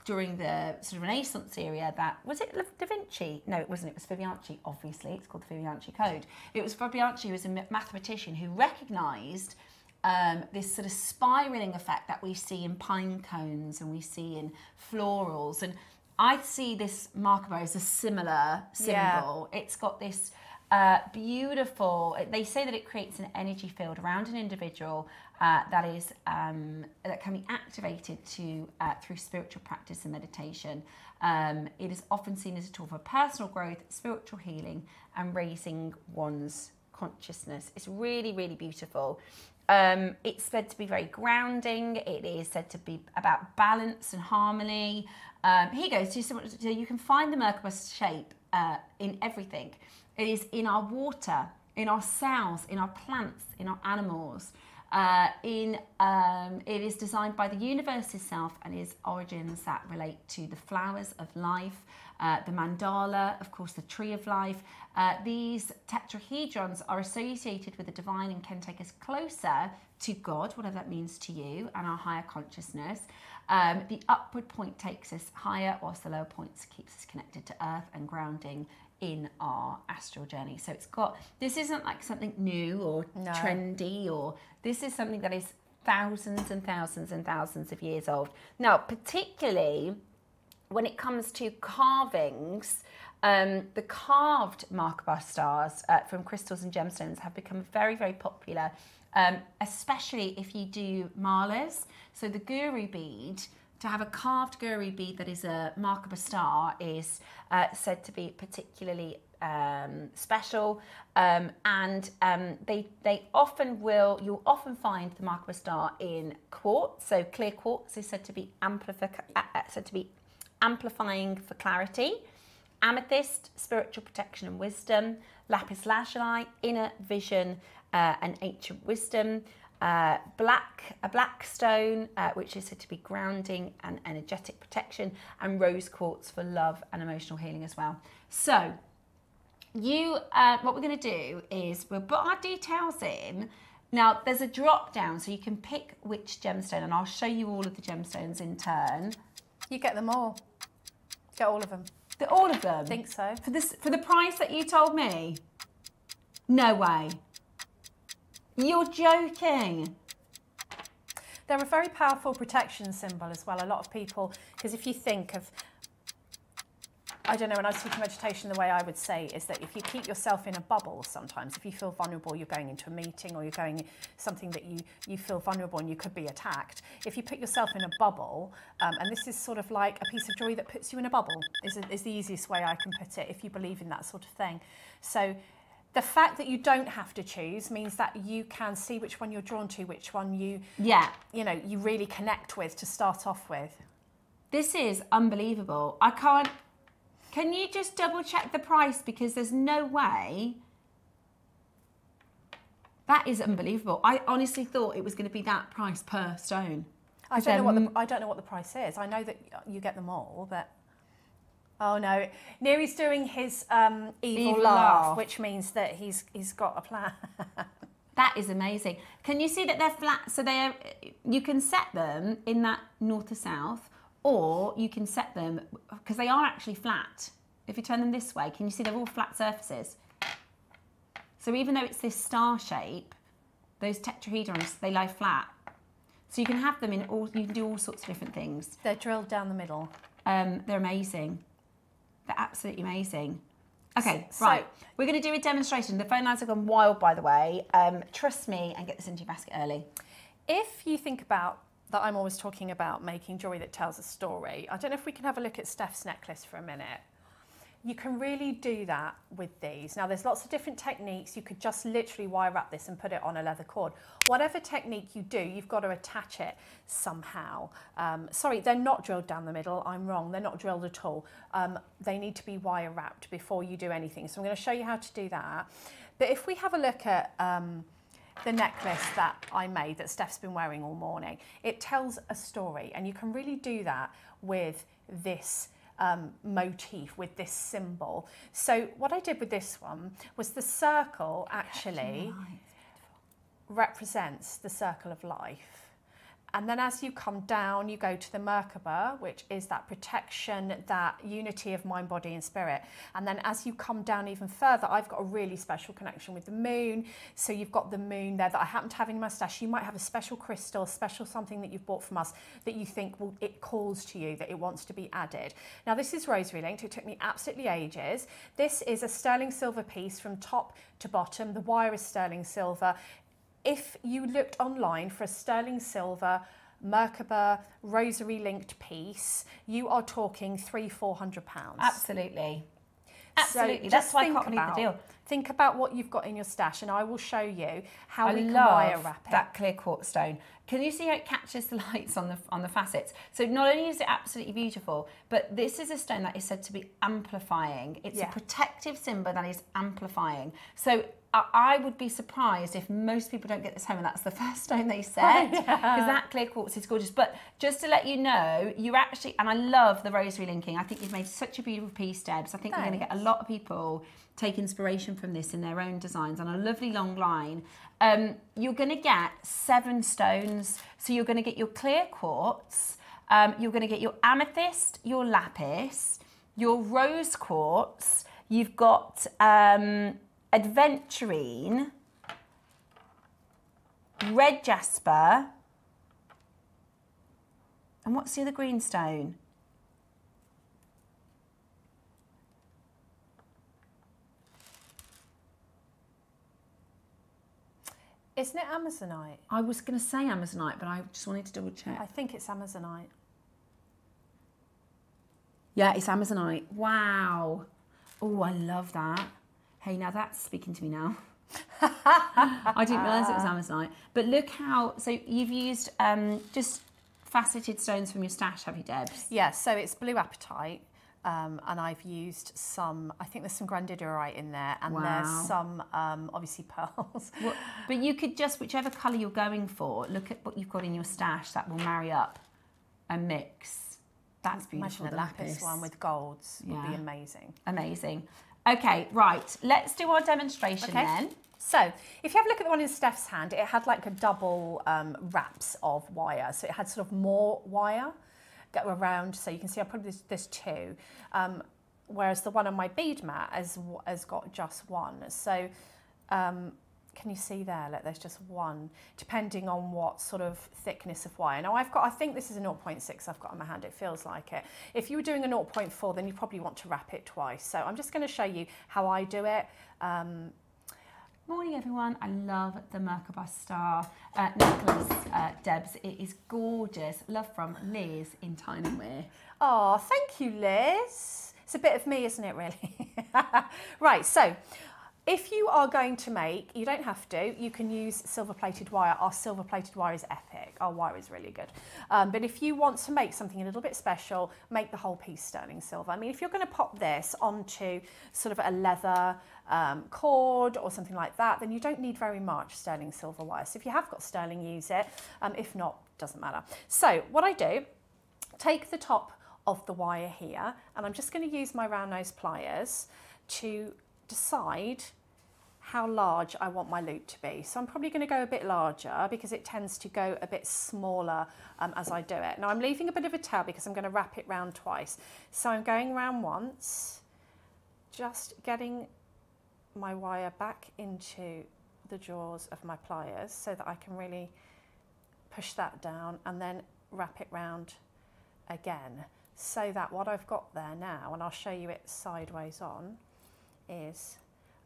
during the sort of Renaissance era that, was it Da Vinci? No, it wasn't. It was Fibonacci, obviously. It's called the Fibonacci code. It was Fibonacci, who was a mathematician who recognised this sort of spiralling effect that we see in pine cones and we see in florals. And I see this Merkbara as a similar symbol. Yeah. It's got this beautiful, they say that it creates an energy field around an individual that is that can be activated through spiritual practice and meditation. It is often seen as a tool for personal growth, spiritual healing, and raising one's consciousness. It's really, really beautiful. It's said to be very grounding. It is said to be about balance and harmony. Here goes. So you can find the Merkbara shape in everything. It is in our water, in our cells, in our plants, in our animals. It is designed by the universe itself and is origins that relate to the flowers of life, the mandala, of course, the tree of life. These tetrahedrons are associated with the divine and can take us closer to God, whatever that means to you, and our higher consciousness. The upward point takes us higher, whilst the lower point keeps us connected to earth and grounding in our astral journey. So it's got, this isn't like something new or trendy, or this is something that is thousands and thousands and thousands of years old. Now, particularly when it comes to carvings, the carved Merkbara stars from crystals and gemstones have become very, very popular, especially if you do malas. So the guru bead, to have a carved guru bead that is a Merkbara star is said to be particularly special, and they often will, you'll often find the Merkbara star in quartz. So clear quartz is said to be amplifying for clarity. Amethyst, spiritual protection and wisdom. Lapis lazuli, inner vision and ancient wisdom. A black stone, which is said to be grounding and energetic protection, and rose quartz for love and emotional healing as well. So what we're going to do is we'll put our details in. Now there's a drop down, so you can pick which gemstone, and I'll show you all of the gemstones in turn. You get them all. Get all of them. All of them? I think so. For the price that you told me? No way. You're joking. They're a very powerful protection symbol as well. A lot of people, because if you think of, I don't know, when I was teaching meditation, the way I would say is that if you keep yourself in a bubble sometimes, if you feel vulnerable, you're going into a meeting or you're going something that you feel vulnerable and you could be attacked. If you put yourself in a bubble, and this is sort of like a piece of jewelry that puts you in a bubble, is the easiest way I can put it, if you believe in that sort of thing. So the fact that you don't have to choose means that you can see which one you're drawn to, which one you really connect with to start off with. This is unbelievable. I can't. Can you just double check the price, because there's no way. That is unbelievable. I honestly thought it was going to be that price per stone. I don't know what the price is. I know that you get them all, but oh no, Neri's doing his evil laugh, which means that he's got a plan. That is amazing. Can you see that they're flat? So you can set them in that north to south, or you can set them, because they are actually flat. If you turn them this way, can you see they're all flat surfaces? So even though it's this star shape, those tetrahedrons, they lie flat. So you can have them in all, you can do all sorts of different things. They're drilled down the middle. They're amazing. They're absolutely amazing. Okay, right. We're going to do a demonstration. The phone lines have gone wild, by the way. Trust me and get this into your basket early. If you think about that, I'm always talking about making jewellery that tells a story. I don't know if we can have a look at Steph's necklace for a minute. You can really do that with these. Now, there's lots of different techniques. You could just literally wire wrap this and put it on a leather cord. Whatever technique you do, you've got to attach it somehow. Sorry, they're not drilled down the middle. I'm wrong. They're not drilled at all. They need to be wire wrapped before you do anything. So I'm going to show you how to do that. But if we have a look at the necklace that I made that Steph's been wearing all morning, it tells a story, and you can really do that with this motif, with this symbol. So what I did with this one was the circle actually represents the circle of life. And then as you come down, you go to the Merkbara, which is that protection, that unity of mind, body and spirit. And then as you come down even further, I've got a really special connection with the moon. So you've got the moon there that I happen to have in my stash. You might have a special crystal, special something that you've bought from us that you think, well, it calls to you, that it wants to be added. Now this is rosary linked. It took me absolutely ages. This is a sterling silver piece from top to bottom. The wire is sterling silver. If you looked online for a sterling silver Merkbara rosary linked piece, you are talking £300–400. Absolutely. Absolutely. So that's why I can't believe the deal. Think about what you've got in your stash, and I will show you how we can love wire wrap it. That clear quartz stone. Can you see how it catches the lights on the facets? So not only is it absolutely beautiful, but this is a stone that is said to be amplifying. It's a protective symbol that is amplifying. So I would be surprised if most people don't get this home and that's the first stone they set, because that clear quartz is gorgeous. But just to let you know, you actually, and I love the rosary linking. I think you've made such a beautiful piece, Debs. I think you're going to get a lot of people take inspiration from this in their own designs on a lovely long line. You're going to get 7 stones. So you're going to get your clear quartz, you're going to get your amethyst, your lapis, your rose quartz, you've got adventurine, red jasper, and what's the other green stone? Isn't it Amazonite? I was going to say Amazonite, but I just wanted to double check. I think it's Amazonite. Yeah, it's Amazonite. Wow. Oh, I love that. Hey, now that's speaking to me now. I didn't realise it was Amazonite. But look how, so you've used just faceted stones from your stash, have you, Debs? Yeah, so it's blue apatite. And I've used some, I think there's some grandidierite in there, and there's some, obviously, pearls. Well, but you could just, whichever colour you're going for, look at what you've got in your stash that will marry up and mix. That's beautiful. Imagine a lapis one with golds would be amazing. Amazing. Okay, right, let's do our demonstration then. So, if you have a look at the one in Steph's hand, it had like a double wraps of wire. So it had sort of more wire go around, so you can see I put this 2, whereas the one on my bead mat has got just 1. So can you see there? Look, there's just 1, depending on what sort of thickness of wire. Now I think this is a 0.6 I've got on my hand, it feels like it. If you were doing a 0.4, then you probably want to wrap it twice. So I'm just going to show you how I do it. Morning everyone, I love the Merkbara star necklace, Debs. It is gorgeous. Love from Liz in Tynanware. Oh, thank you, Liz. It's a bit of me, isn't it, really? Right, so if you are going to make, you don't have to, you can use silver-plated wire. Our silver-plated wire is epic. Our wire is really good. But if you want to make something a little bit special, make the whole piece sterling silver. I mean, if you're going to pop this onto sort of a leather cord or something like that, then you don't need very much sterling silver wire. So if you have got sterling, use it. If not, doesn't matter. So what I do, take the top of the wire here, and I'm just going to use my round nose pliers to decide how large I want my loop to be. So I'm probably going to go a bit larger because it tends to go a bit smaller as I do it. Now I'm leaving a bit of a tail because I'm going to wrap it round twice. So I'm going round once, just getting my wire back into the jaws of my pliers so that I can really push that down and then wrap it round again, so that what I've got there now, and I'll show you it sideways on, is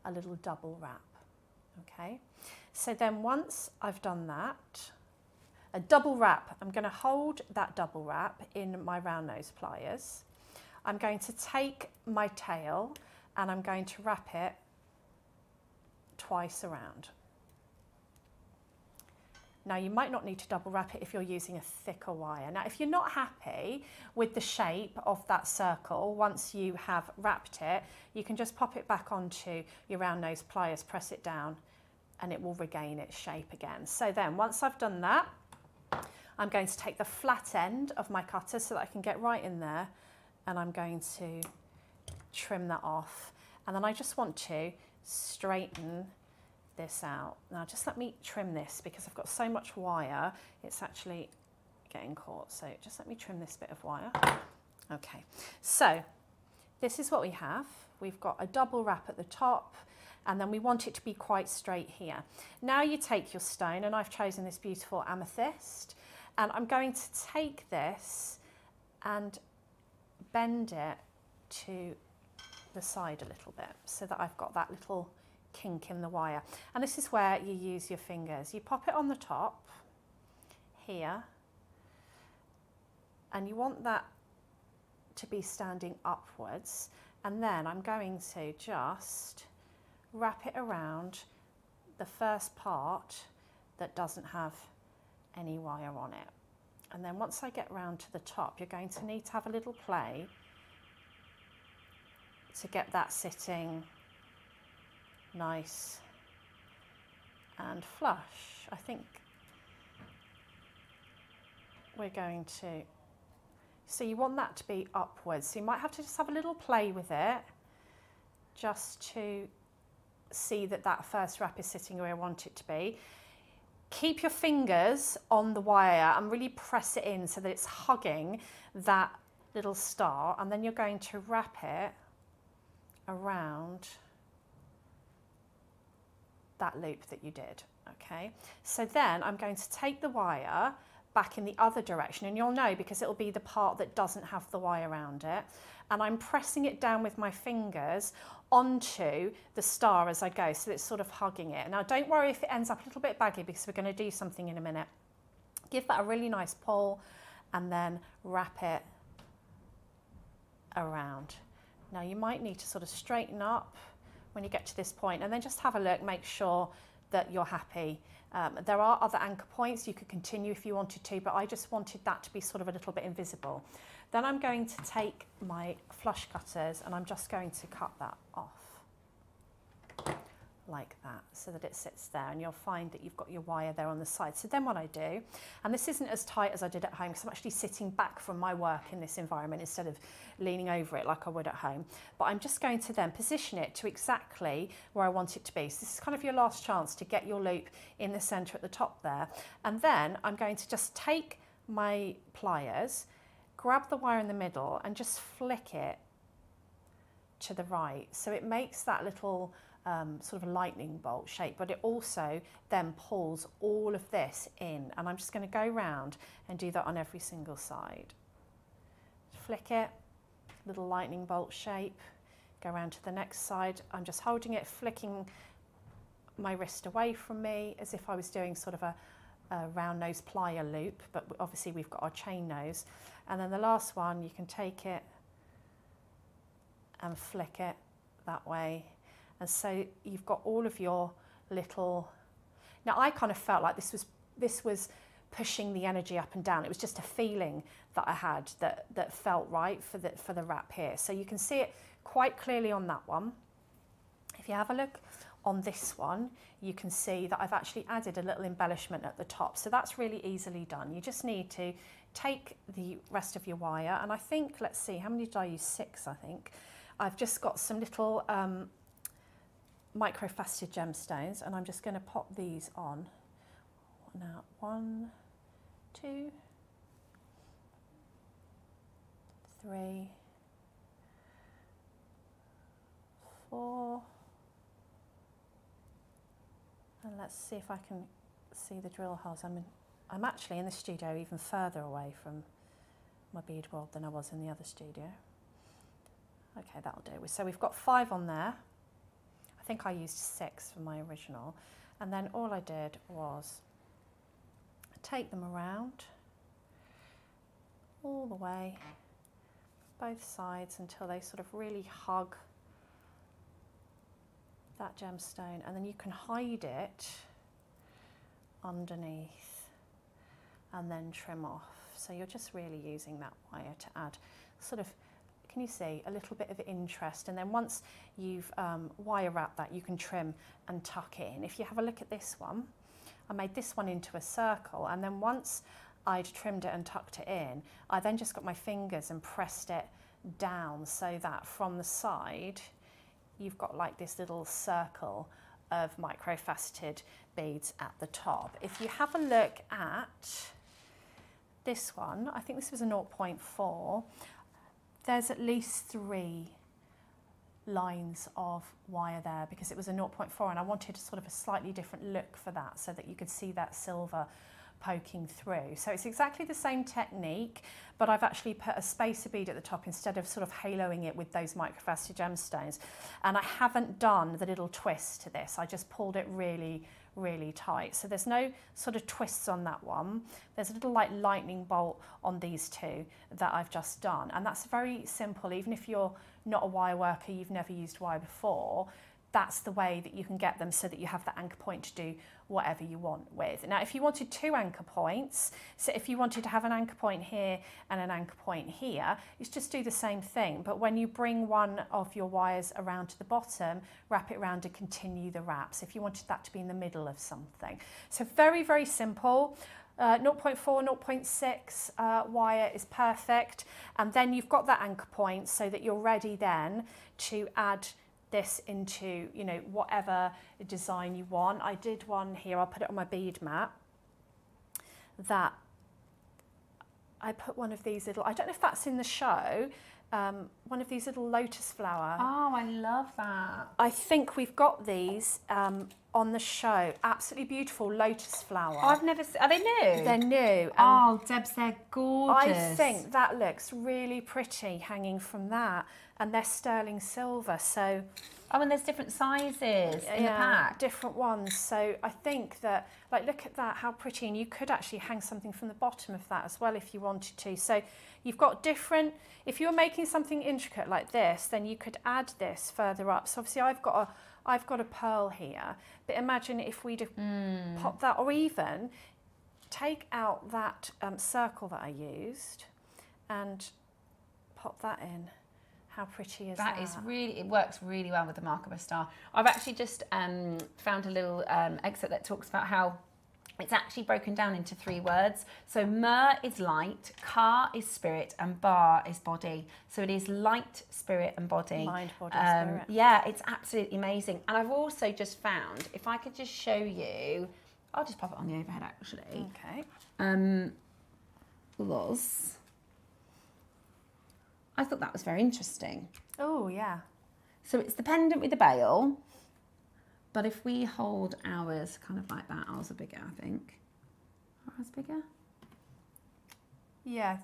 a little double wrap. Okay, so then once I've done that, a double wrap, I'm going to hold that double wrap in my round nose pliers. I'm going to take my tail and I'm going to wrap it twice around. Now you might not need to double wrap it if you're using a thicker wire. Now if you're not happy with the shape of that circle, once you have wrapped it, you can just pop it back onto your round nose pliers, press it down, and it will regain its shape again. So then once I've done that, I'm going to take the flat end of my cutter so that I can get right in there, and I'm going to trim that off. And then I just want to straighten this out. Now just let me trim this because I've got so much wire, it's actually getting caught. So just let me trim this bit of wire. Okay, so this is what we have. We've got a double wrap at the top, and then we want it to be quite straight here. Now you take your stone, and I've chosen this beautiful amethyst, and I'm going to take this and bend it to the side a little bit so that I've got that little kink in the wire. And this is where you use your fingers. You pop it on the top here, and you want that to be standing upwards, and then I'm going to just wrap it around the first part that doesn't have any wire on it. And then once I get round to the top, you're going to need to have a little play to get that sitting nice and flush. I think we're going to, so you want that to be upwards. So you might have to just have a little play with it just to see that that first wrap is sitting where I want it to be. Keep your fingers on the wire and really press it in so that it's hugging that little star, and then you're going to wrap it around that loop that you did. Okay, so then I'm going to take the wire back in the other direction, and you'll know because it'll be the part that doesn't have the wire around it, and I'm pressing it down with my fingers onto the star as I go, so it's sort of hugging it. Now don't worry if it ends up a little bit baggy, because we're going to do something in a minute. Give that a really nice pull and then wrap it around. Now you might need to sort of straighten up when you get to this point, and then just have a look, make sure that you're happy. There are other anchor points, you could continue if you wanted to, but I just wanted that to be sort of a little bit invisible. Then I'm going to take my flush cutters and I'm just going to cut that off like that so that it sits there, and you'll find that you've got your wire there on the side. So then what I do, and this isn't as tight as I did at home because I'm actually sitting back from my work in this environment instead of leaning over it like I would at home, but I'm just going to then position it to exactly where I want it to be. So this is kind of your last chance to get your loop in the center at the top there, and then I'm going to just take my pliers, grab the wire in the middle and just flick it to the right, so it makes that little sort of a lightning bolt shape, but it also then pulls all of this in, and I'm just going to go round and do that on every single side. Flick it, little lightning bolt shape, go around to the next side. I'm just holding it, flicking my wrist away from me as if I was doing sort of a round nose plier loop, but obviously we've got our chain nose. And then the last one, you can take it and flick it that way. And so you've got all of your little, now I kind of felt like this was pushing the energy up and down. It was just a feeling that I had that felt right for the wrap here. So you can see it quite clearly on that one. If you have a look on this one, you can see that I've actually added a little embellishment at the top. So that's really easily done. You just need to take the rest of your wire, and I think, let's see, how many did I use? 6, I think. I've just got some little micro-faceted gemstones, and I'm just going to pop these on. Now, 1, 2, 3, 4, and let's see if I can see the drill holes. I'm actually in the studio even further away from my bead world than I was in the other studio. Okay, that'll do. So we've got 5 on there. I think I used 6 for my original, and then all I did was take them around all the way, both sides, until they sort of really hug that gemstone, and then you can hide it underneath and then trim off. So you're just really using that wire to add sort of, can you see, a little bit of interest, and then once you've wire wrapped that, you can trim and tuck in. If you have a look at this one, I made this one into a circle, and then once I'd trimmed it and tucked it in, I then just got my fingers and pressed it down so that from the side you've got like this little circle of micro-faceted beads at the top. If you have a look at this one, I think this was a 0.4, there's at least 3 lines of wire there because it was a 0.4, and I wanted sort of a slightly different look for that so that you could see that silver poking through. So it's exactly the same technique, but I've actually put a spacer bead at the top instead of sort of haloing it with those micro-faceted gemstones. And I haven't done the little twist to this. I just pulled it really, really tight. So there's no sort of twists on that one. There's a little like lightning bolt on these 2 that I've just done. And that's very simple. Even if you're not a wire worker, you've never used wire before, that's the way that you can get them so that you have that anchor point to do whatever you want with. Now, if you wanted 2 anchor points, so if you wanted to have an anchor point here and an anchor point here, it's just do the same thing. But when you bring one of your wires around to the bottom, wrap it around and continue the wraps. If you wanted that to be in the middle of something. So very, very simple. 0.4, 0.6 wire is perfect. And then you've got that anchor point so that you're ready then to add this into, you know, whatever design you want. I did one here, I'll put it on my bead mat, that I put one of these little, I don't know if that's in the show, one of these little lotus flower. Oh, I love that. I think we've got these on the show. Absolutely beautiful lotus flower. Oh, I've never seen, are they new? They're new. Oh, Debs, they're gorgeous. I think that looks really pretty hanging from that. And they're sterling silver, so... Oh, and there's different sizes in the pack. Different ones. So I think that, like, look at that, how pretty. And you could actually hang something from the bottom of that as well if you wanted to. So you've got different... If you're making something intricate like this, then you could add this further up. So obviously I've got a pearl here. But imagine if we'd have popped that, or even take out that circle that I used and pop that in. How pretty is that? That is really, it works really well with the Merkbara star. I've actually just found a little excerpt that talks about how it's actually broken down into 3 words. So Mer is light, Ka is spirit, and Bar is body. So it is light, spirit, and body. Mind, body, spirit. Yeah, it's absolutely amazing. And I've also just found, if I could just show you, I'll just pop it on the overhead actually. Okay. Was. I thought that was very interesting. Oh, yeah. So it's the pendant with the bail, but if we hold ours kind of like that, ours are bigger, I think. Ours bigger? Yeah,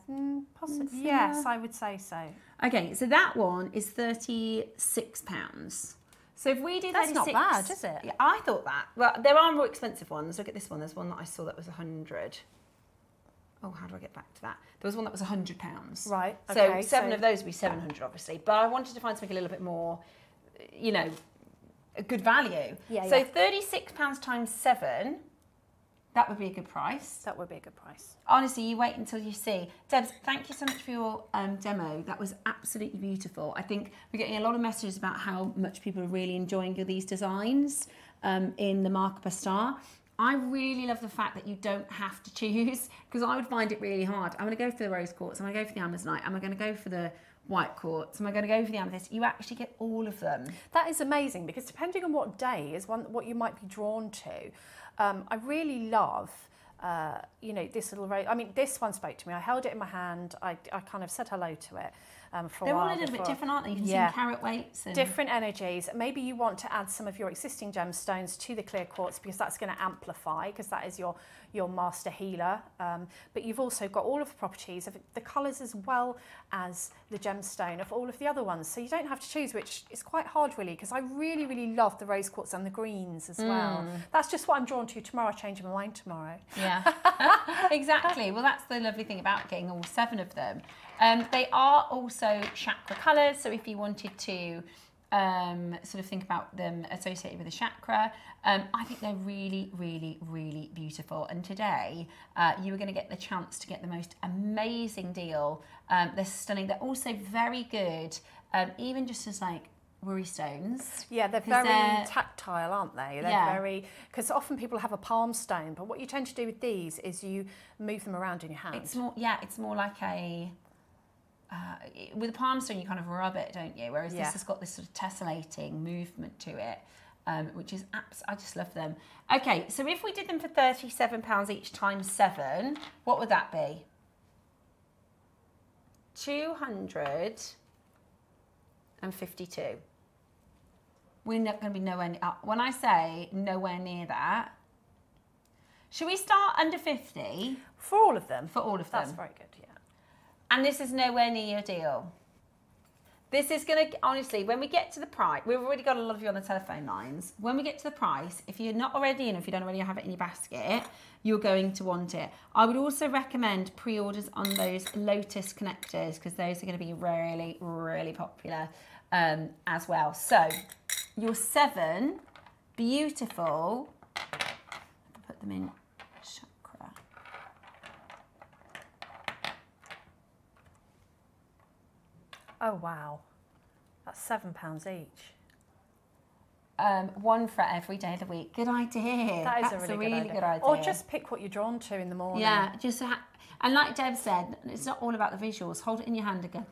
possibly. Yes, I would say so. Okay, so that one is £36. So if we do 36... That's not bad, is it? Yeah, I thought that. Well, there are more expensive ones. Look at this one. There's one that I saw that was 100. Oh, how do I get back to that? There was one that was £100. Right, So okay. 7 of those would be 700, obviously. But I wanted to find something a little bit more, you know, a good value. Yeah, so yeah. £36 times 7, that would be a good price. That would be a good price. Honestly, you wait until you see. Debs, thank you so much for your demo. That was absolutely beautiful. I think we're getting a lot of messages about how much people are really enjoying these designs in the Merkbara star. I really love the fact that you don't have to choose, because I would find it really hard. I'm going to go for the rose quartz, I'm going to go for the amazonite, am I going to go for the white quartz, am I going to go for the amethyst? You actually get all of them. That is amazing, because depending on what day is what you might be drawn to. I really love, you know, this little rose. I mean, this one spoke to me. I held it in my hand. I kind of said hello to it. For They're a while all a little bit different, aren't they? You can see carat weights. And... different energies. Maybe you want to add some of your existing gemstones to the clear quartz, because that's going to amplify, because that is your master healer. But you've also got all of the properties of the colours as well as the gemstone of all of the other ones. So you don't have to choose, which is quite hard really, because I really, really love the rose quartz and the greens as well. That's just what I'm drawn to tomorrow. I change my mind tomorrow. Yeah, exactly. Well, that's the lovely thing about getting all 7 of them. They are also chakra colours, so if you wanted to sort of think about them associated with a chakra, I think they're really, really, really beautiful. And today, you are going to get the chance to get the most amazing deal. They're stunning. They're also very good, even just as like worry stones. Yeah, they're very tactile, aren't they? They're very, because often people have a palm stone, but what you tend to do with these is you move them around in your hand. It's more, yeah, it's more like a... with a palm stone, you kind of rub it, don't you? Whereas this has got this sort of tessellating movement to it, which is I just love them. Okay, so if we did them for £37 each times 7, what would that be? 252. We're not going to be nowhere near. When I say nowhere near that, should we start under 50? For all of them? For all of them. That's very good, yeah. And this is nowhere near your deal. This is going to, honestly, when we get to the price, we've already got a lot of you on the telephone lines. When we get to the price, if you're not already in, if you don't already have it in your basket, you're going to want it. I would also recommend pre-orders on those Lotus connectors, because those are going to be really, really popular as well. So your 7 beautiful, I'll put them in chakra. Oh wow, that's £7 each. One for every day of the week. Good idea. That's a really good idea. Or just pick what you're drawn to in the morning. Yeah, and like Deb said, it's not all about the visuals. Hold it in your hand and go,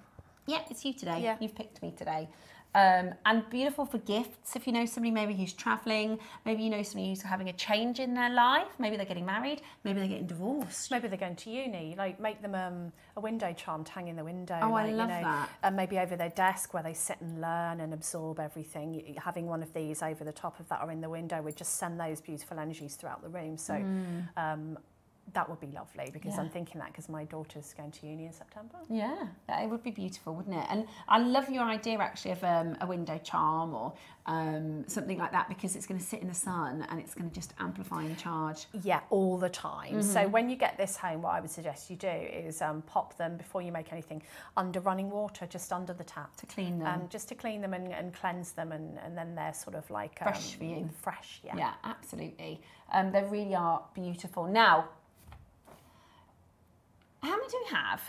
yeah, it's you today. Yeah. You've picked me today. And beautiful for gifts. If you know somebody maybe who's travelling, maybe you know somebody who's having a change in their life, maybe they're getting married, maybe they're getting divorced. Maybe they're going to uni, like make them a window charm to hang in the window. Oh, like, I love that. And maybe over their desk where they sit and learn and absorb everything. Having one of these over the top of that or in the window would just send those beautiful energies throughout the room. So that would be lovely because I'm thinking that because my daughter's going to uni in September. Yeah, it would be beautiful, wouldn't it? And I love your idea actually of a window charm or something like that because it's going to sit in the sun and it's going to just amplify and charge. Yeah, all the time. So when you get this home, what I would suggest you do is pop them before you make anything under running water, just under the tap. To clean them. Just to clean them and cleanse them and then they're sort of like... fresh for you. Fresh, yeah. Yeah, absolutely. They really are beautiful. Now, how many do we have?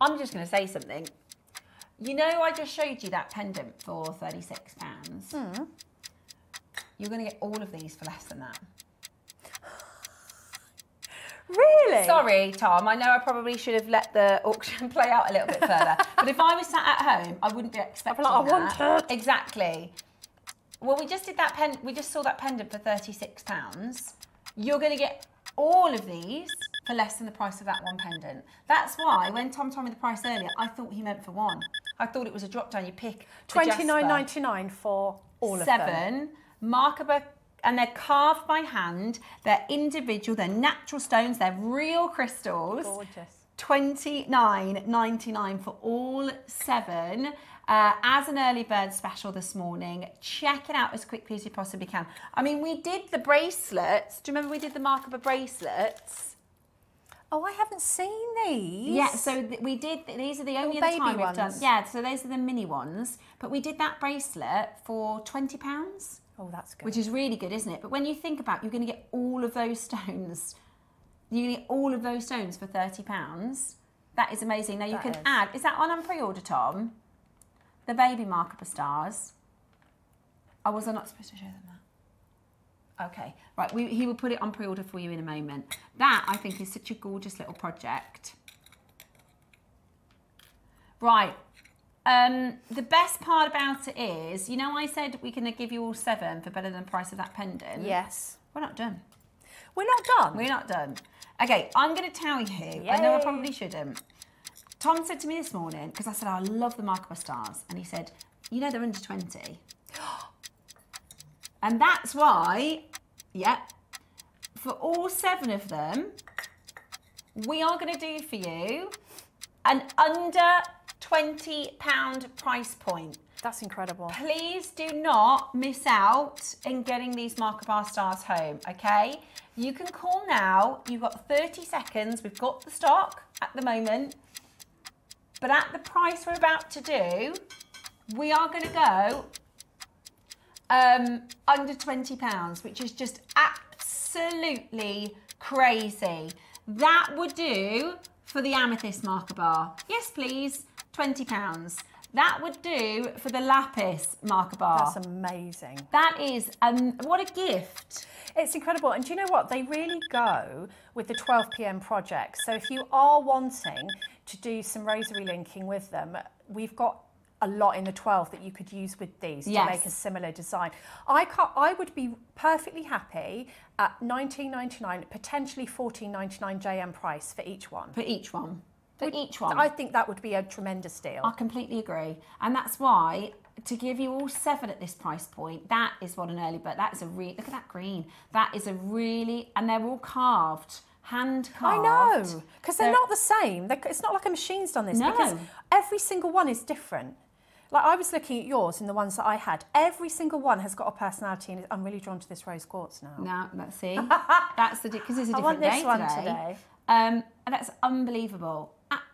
I'm just going to say something. You know, I just showed you that pendant for £36. You're going to get all of these for less than that. Really? Sorry, Tom. I know I probably should have let the auction play out a little bit further. But if I was sat at home, I wouldn't be expecting I want it. Exactly. Well, we just did that we just saw that pendant for £36. You're going to get all of these for less than the price of that one pendant. That's why when Tom told me the price earlier, I thought he meant for one. I thought it was a drop down. You pick $29.99 for all of them. 7 Merkbara, and they're carved by hand. They're individual. They're natural stones. They're real crystals. Gorgeous. $29.99 for all 7. As an early bird special this morning. Check it out as quickly as you possibly can. I mean, we did the bracelets. Do you remember we did the Merkbara bracelets? Oh, I haven't seen these. Yeah, so we did. These are the only other time we've done. Yeah, so those are the mini ones. But we did that bracelet for £20. Oh, that's good. Which is really good, isn't it? But when you think about, you're going to get all of those stones. You're going to get all of those stones for £30. That is amazing. Now you can add. Is that on pre-order, Tom? The baby Merkbara stars. Oh, was I not supposed to show them that? Okay, right, he will put it on pre-order for you in a moment. That, I think, is such a gorgeous little project. Right, the best part about it is, you know I said we can give you all 7 for better than the price of that pendant? Yes. We're not done. We're not done? We're not done. Okay, I'm going to tell you, Yay. I know I probably shouldn't. Tom said to me this morning, because I said, I love the Merkbara stars, and he said, you know they're under 20. And that's why, for all 7 of them, we are going to do for you an under £20 price point. That's incredible. Please do not miss out in getting these Merkbara stars home, okay? You can call now. You've got 30 seconds. We've got the stock at the moment. But at the price we're about to do, we are going to go under £20, which is just absolutely crazy. That would do for the amethyst Merkbara. Yes, please, £20. That would do for the lapis Merkbara. That's amazing. That is, what a gift. It's incredible. And do you know what? They really go with the 12 PM project. So if you are wanting to do some rosary linking with them, we've got a lot in the 12 that you could use with these to make a similar design. I would be perfectly happy at $19.99, potentially $14.99 JM price for each one. For each one. For each one. I think that would be a tremendous deal. I completely agree. And that's why, to give you all 7 at this price point, that is what an early bird, that is a really, look at that green. That is a really, and they're all carved. Hand carved. I know, because they're not the same. It's not like a machine's done this, because every single one is different. Like I was looking at yours and the ones that I had, every single one has got a personality, and I'm really drawn to this rose quartz now. Now, let's see. That's the, because it's a different I want day this one today. today. And that's unbelievable.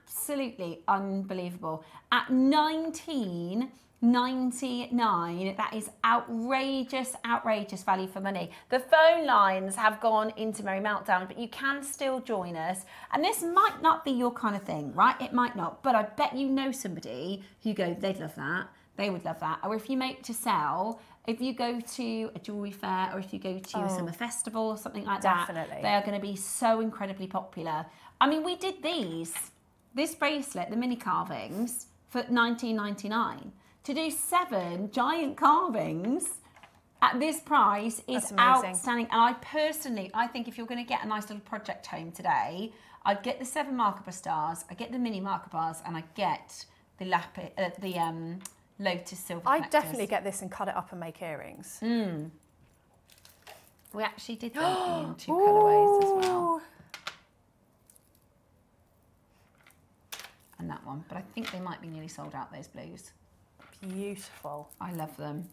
absolutely unbelievable. At $19.99, that is outrageous value for money. The phone lines have gone into Merry Meltdown, but you can still join us. And this might not be your kind of thing, right? It might not, but I bet you know somebody who go, they'd love that. They would love that. Or if you make to sell, if you go to a jewellery fair or if you go to a summer festival or something like that, they are going to be so incredibly popular. I mean, we did this bracelet, the mini carvings, for $19.99. To do 7 giant carvings at this price is outstanding. And I think if you're going to get a nice little project home today, I'd get the 7 Merkbara stars, I get the mini Merkbara bars, and I get the lotus silver connectors. I'd definitely get this and cut it up and make earrings. We actually did them in 2 colourways as well. And that one, but I think they might be nearly sold out, those blues. Beautiful. I love them.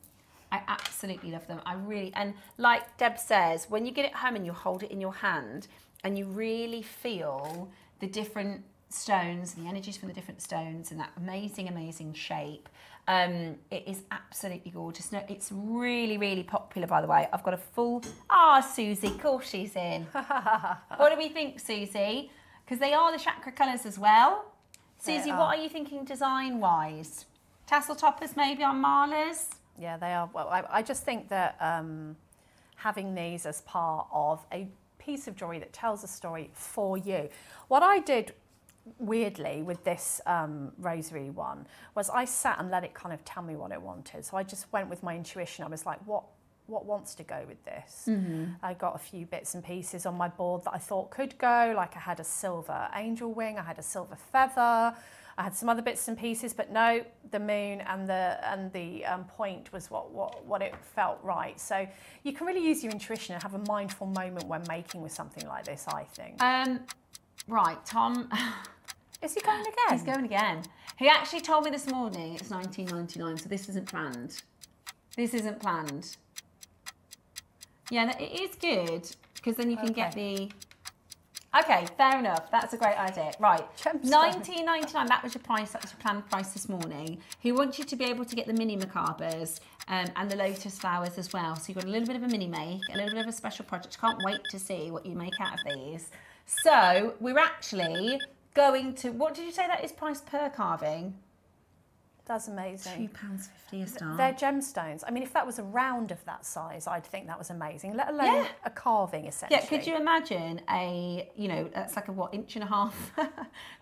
I absolutely love them. And like Deb says, when you get it home and you hold it in your hand and you really feel the different stones, the energies from the different stones and that amazing shape, it is absolutely gorgeous. No, it's really popular, by the way. I've got a full... Susie, of course she's in. What do we think, Susie? Because they are the chakra colours as well. Susie, what are you thinking design-wise? Tassel toppers maybe on Marla's? Yeah, they are. Well, I just think that having these as part of a piece of jewellery that tells a story for you. What I did weirdly with this rosary one was I sat and let it kind of tell me what it wanted. So I just went with my intuition. I was like, what wants to go with this? I got a few bits and pieces on my board that I thought could go, like I had a silver angel wing, I had a silver feather, I had some other bits and pieces, but no, the moon and the point was what it felt right. So you can really use your intuition and have a mindful moment when making with something like this, I think. Right, Tom. Is he going again? He's going again. He actually told me this morning it's $19.99, so this isn't planned. This isn't planned. Yeah, it is good, because then you can get the... Okay, fair enough. That's a great idea. Right, $19.99, that was your price, that was your planned price this morning. He wants you to be able to get the mini Merkbaras and the lotus flowers as well. So you've got a little bit of a mini make, a little bit of a special project. Can't wait to see what you make out of these. So we're actually going to, what did you say that is price per carving? That's amazing. £2.50 a star. They're gemstones. I mean, if that was a round of that size, I'd think that was amazing, let alone a carving, essentially. Yeah, could you imagine that's like a, inch and a half?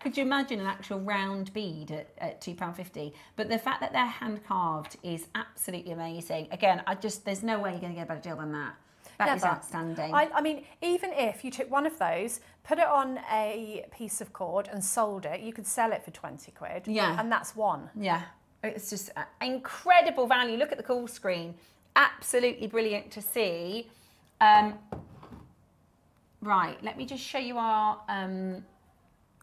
Could you imagine an actual round bead at £2.50? But the fact that they're hand-carved is absolutely amazing. Again, there's no way you're going to get a better deal than that. That is outstanding. I mean, even if you took one of those, put it on a piece of cord and sold it, you could sell it for 20 quid. Yeah. And that's one. Yeah. It's just incredible value. Look at the call screen. Absolutely brilliant to see. Right, let me just show you our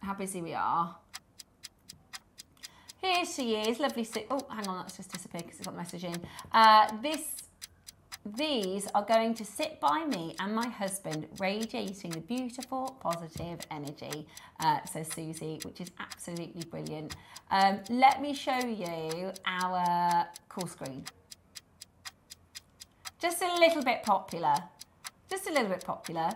how busy we are. Here she is, lovely. Oh, hang on, that's just disappeared because it's got the message in. These are going to sit by me and my husband, radiating the beautiful, positive energy, says Susie, which is absolutely brilliant. Let me show you our call screen. Just a little bit popular. Just a little bit popular.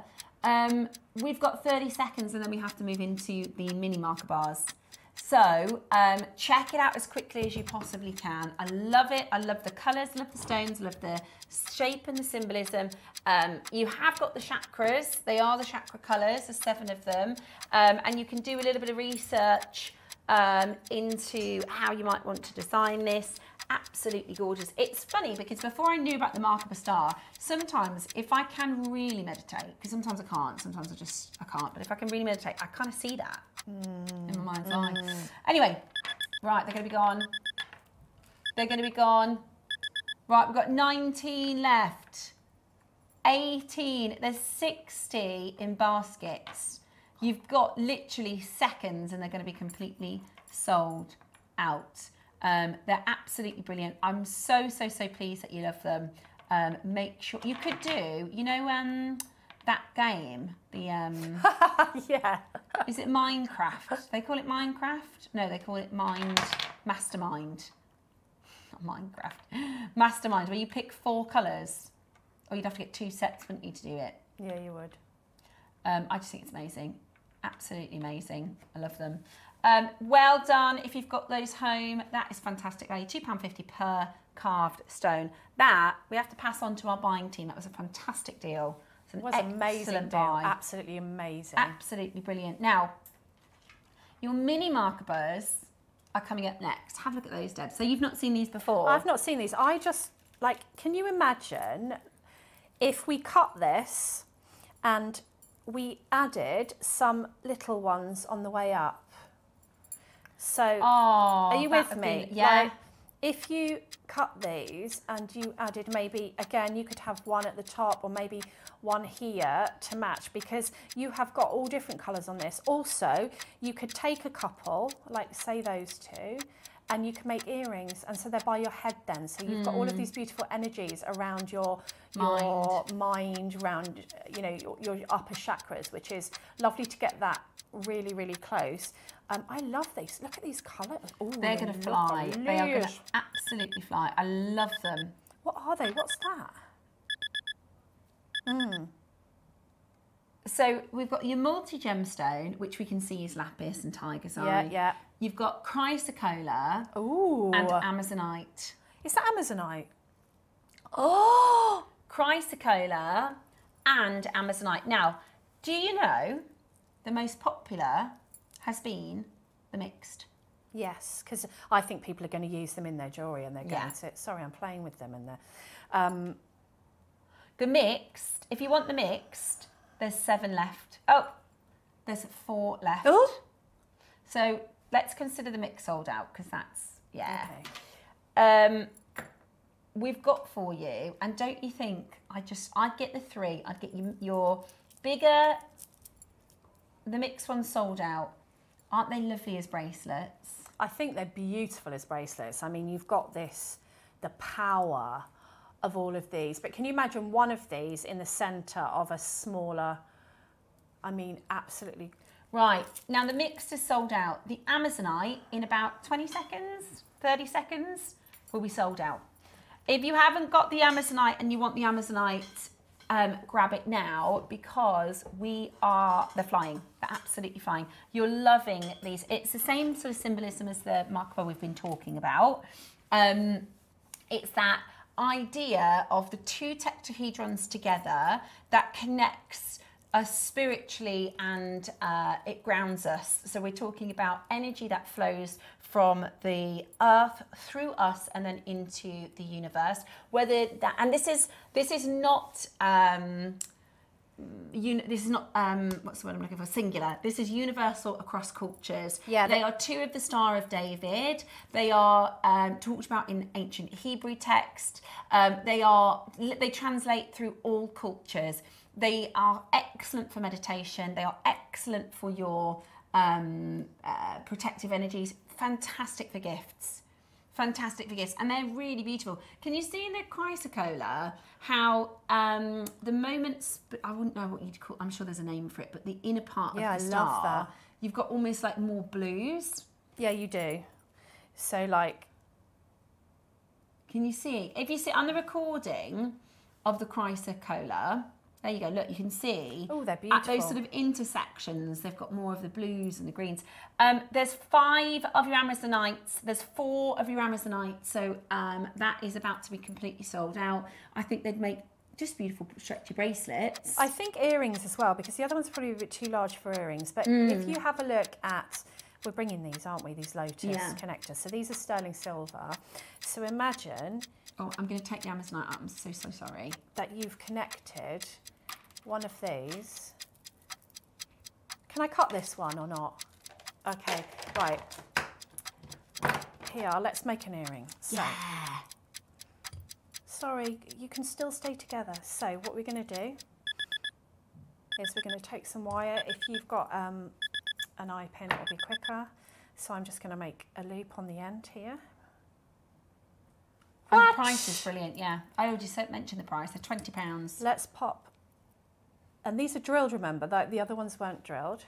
We've got 30 seconds and then we have to move into the mini Merkbara bars. So check it out as quickly as you possibly can. I love it. I love the colours, I love the stones, I love the shape and the symbolism. You have got the chakras. They are the chakra colours, there's 7 of them. And you can do a little bit of research into how you might want to design this. Absolutely gorgeous. It's funny because before I knew about the Merkbara star, sometimes if I can really meditate, because sometimes I can't, sometimes I can't, but if I can really meditate, I kind of see that in my mind's eye. Anyway, right, they're going to be gone. They're going to be gone. Right, we've got 19 left. 18. There's 60 in baskets. You've got literally seconds and they're going to be completely sold out. They're absolutely brilliant. I'm so pleased that you love them. Make sure you could do, that game, the yeah. Is it Minecraft? They call it Minecraft? No, they call it Mastermind. Not Minecraft. Mastermind, where you pick 4 colours. Or you'd have to get 2 sets, wouldn't you, to do it? Yeah, you would. I just think it's amazing. Absolutely amazing. I love them. Well done if you've got those home. That is fantastic value. £2.50 per carved stone. That we have to pass on to our buying team. That was a fantastic deal. It was an amazing deal. Absolutely amazing. Absolutely brilliant. Now, your mini Merkbaras are coming up next. Have a look at those, Deb. So you've not seen these before? I've not seen these. I just, like, can you imagine if we cut this and we added some little ones on the way up? So, are you with me? Yeah. Like, if you cut these and you added maybe, again, you could have one at the top or maybe one here to match, because you have got all different colours on this. Also, you could take a couple, like say those 2, and you can make earrings, and so they're by your head then. So you've got all of these beautiful energies around your mind, around, you know, your upper chakras, which is lovely to get that really, really close. I love these. Look at these colours. Ooh, they're going to fly. They are going to absolutely fly. I love them. What are they? What's that? So we've got your multi-gemstone, which we can see is lapis and tiger's eye. Yeah. You've got chrysocolla and amazonite. Is that amazonite? Oh! Chrysocolla and amazonite. Now, do you know the most popular has been the mixed? Yes, because I think people are going to use them in their jewellery, and they're going to... Sorry, I'm playing with them and they're... The mixed, if you want the mixed, there's 7 left. Oh, there's 4 left. Oh! So let's consider the mix sold out, because that's, Okay. We've got for you, and don't you think, I'd get the 3, I'd get you your bigger, the mixed ones sold out. Aren't they lovely as bracelets? I think they're beautiful as bracelets. I mean, you've got this, the power of all of these, but can you imagine one of these in the centre of a smaller, I mean, absolutely. Right, now the mixed is sold out. The amazonite, in about 20 seconds, 30 seconds, will be sold out. If you haven't got the amazonite and you want the amazonite, grab it now, because they're flying. They're absolutely flying. You're loving these. It's the same sort of symbolism as the Merkbara we've been talking about. It's that idea of the 2 tetrahedrons together that connects us spiritually, and it grounds us. So we're talking about energy that flows from the earth through us and then into the universe. Whether that, and this is not what's the word I'm looking for? Singular. This is universal across cultures. Yeah, they are 2 of the Star of David. They are talked about in ancient Hebrew text. They translate through all cultures. They are excellent for meditation. They are excellent for your protective energies. Fantastic for gifts. Fantastic for gifts, and they're really beautiful. Can you see in the chrysocolla how the moments, I wouldn't know what you'd call, I'm sure there's a name for it, but the inner part of the star, love that. You've got almost like more blues. Yeah, you do. So like, can you see? If you see on the recording of the chrysocolla, there you go, look, you can see they're beautiful. At those sort of intersections, they've got more of the blues and the greens. There's 5 of your amazonites, there's 4 of your amazonites, so that is about to be completely sold out. I think they'd make just beautiful stretchy bracelets. I think earrings as well, because the other one's probably a bit too large for earrings, but if you have a look at, we're bringing these, aren't we, these Lotus connectors. So these are sterling silver. So imagine... Oh, I'm going to take the amazonite up, I'm so sorry. That you've connected one of these. Can I cut this one or not? Okay, right. Here, let's make an earring. So, sorry, you can still stay together. So what we're going to do is we're going to take some wire. If you've got an eye pin, it'll be quicker. So I'm just going to make a loop on the end here. And the price is brilliant, yeah. I already mentioned the price, they're £20. Let's pop And these are drilled, remember, the other ones weren't drilled.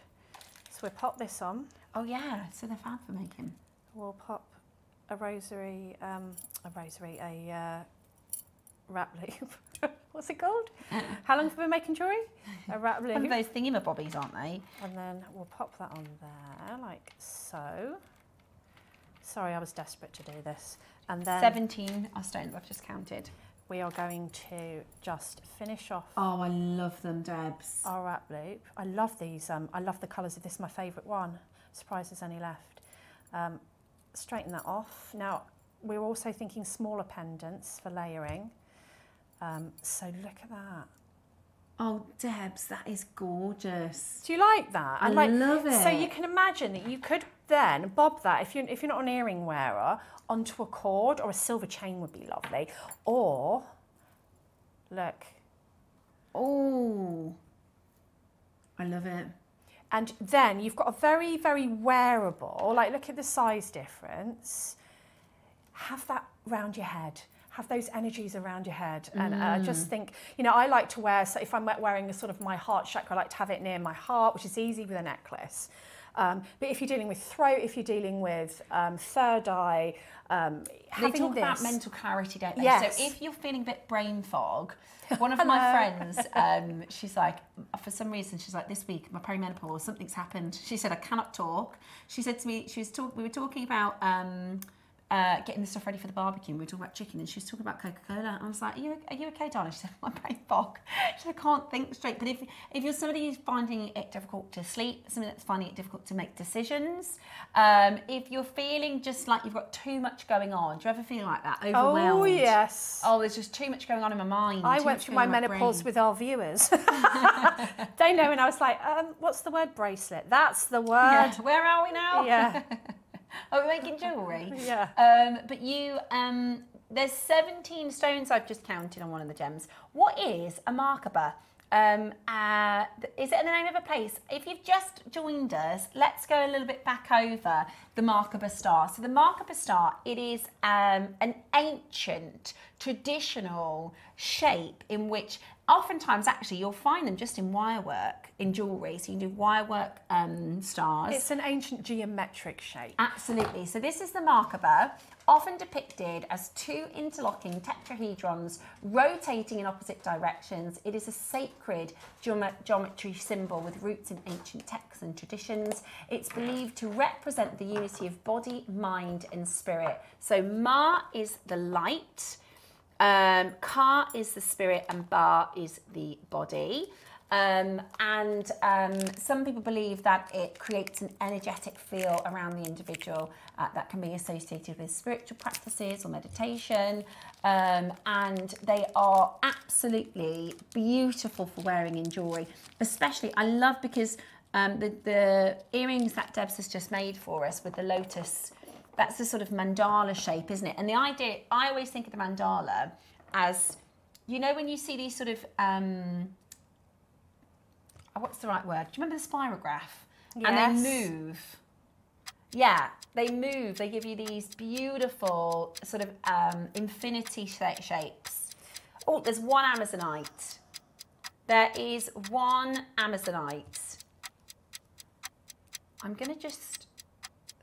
So we'll pop this on. Oh yeah, so they're fab for making. We'll pop a wrap loop. What's it called? How long have we been making jewellery? A wrap loop. One of those thingamabobbies, aren't they? And then we'll pop that on there, like so. Sorry, I was desperate to do this. And then 17 are stones, I've just counted. We are going to just finish off. Oh, I love them, Debs. Our wrap loop. I love these. I love the colours of this. My favourite one. Surprised there's any left. Straighten that off. Now we're also thinking smaller pendants for layering. So look at that. Oh, Debs, that is gorgeous. Do you like that? I love it. So you can imagine that you could then bob that if you're not an earring wearer onto a cord, or a silver chain would be lovely. Or look. Oh, I love it. And then you've got a very, very wearable, like look at the size difference. Have that round your head. Have those energies around your head. And I just think, you know, I like to wear, so if I'm wearing a sort of my heart chakra, I like to have it near my heart, which is easy with a necklace. But if you're dealing with throat, if you're dealing with third eye, they talk about mental clarity, don't they? Yes. So if you're feeling a bit brain fog, one of my friends, she's like, for some reason, she's like, this week, my perimenopause, something's happened. She said, I cannot talk. She said to me, we were talking about getting the stuff ready for the barbecue. We were talking about chicken, and she was talking about Coca-Cola. I was like, are you okay, darling? She said, my brain fog. She said, I can't think straight. But if you're somebody who's finding it difficult to sleep, somebody that's finding it difficult to make decisions, if you're feeling just like you've got too much going on, do you ever feel like that? Overwhelmed? Oh, yes. Oh, there's just too much going on in my mind. I went through my menopause with our viewers. They know, and I was like, what's the word bracelet? That's the word. Yeah. Where are we now? Yeah. Are we making jewellery? Yeah. But you, there's 17 stones I've just counted on one of the gems. What is a Merkbara? Is it the name of a place? If you've just joined us, let's go a little bit back over the Merkbara star. So the Merkbara star, it is an ancient, traditional shape in which oftentimes actually you'll find them just in wire work in jewellery. So you can do wire work stars. It's an ancient geometric shape. Absolutely. So this is the Merkbara, often depicted as two interlocking tetrahedrons rotating in opposite directions. It is a sacred geometry symbol with roots in ancient texts and traditions. It's believed to represent the unity of body, mind and spirit. So Ma is the light, Ka is the spirit, and Ba is the body. Some people believe that it creates an energetic feel around the individual that can be associated with spiritual practices or meditation. And they are absolutely beautiful for wearing in jewellery. Especially, I love because the earrings that Debs has just made for us with the lotus, that's the sort of mandala shape, isn't it? And the idea, I always think of the mandala as, you know, when you see these sort of, what's the right word? Do you remember the spirograph? Yes. And they move. Yeah, they move. They give you these beautiful sort of infinity shapes. Oh, there's one Amazonite. There is one Amazonite. I'm going to just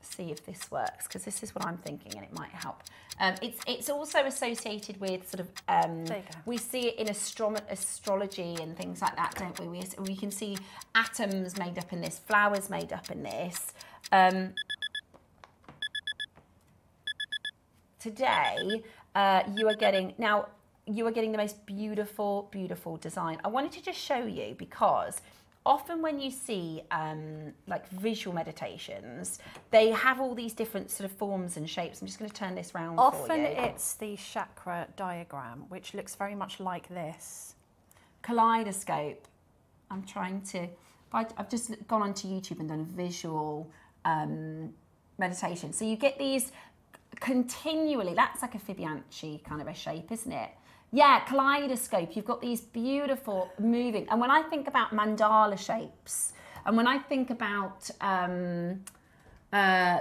see if this works, because this is what I'm thinking and it might help. It's also associated with sort of, we see it in astrology and things like that, don't we? We can see atoms made up in this, flowers made up in this. Today, you are getting the most beautiful, beautiful design. I wanted to just show you because often when you see like visual meditations, they have all these different sort of forms and shapes. I'm just going to turn this round for you. Often it's the chakra diagram, which looks very much like this. Kaleidoscope. I'm trying to, I've just gone onto YouTube and done a visual meditation. So you get these continually, that's like a Fibonacci kind of a shape, isn't it? Yeah, kaleidoscope. You've got these beautiful moving. And when I think about mandala shapes, and when I think about the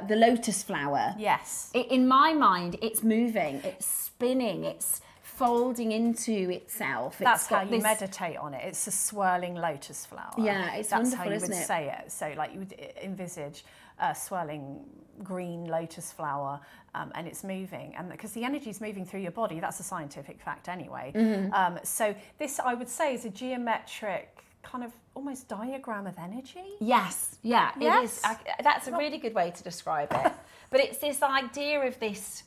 lotus flower, yes, in my mind, it's moving, it's spinning, it's folding into itself. That's how you meditate on it. It's a swirling lotus flower. Yeah, it's That's wonderful, how you isn't would it? say it. So like you would envisage a swirling green lotus flower, and it's moving, and because the energy is moving through your body, that's a scientific fact anyway. So this, I would say, is a geometric kind of almost diagram of energy. Yes, yeah, Yes? it is. That's a really good way to describe it. But it's this idea of this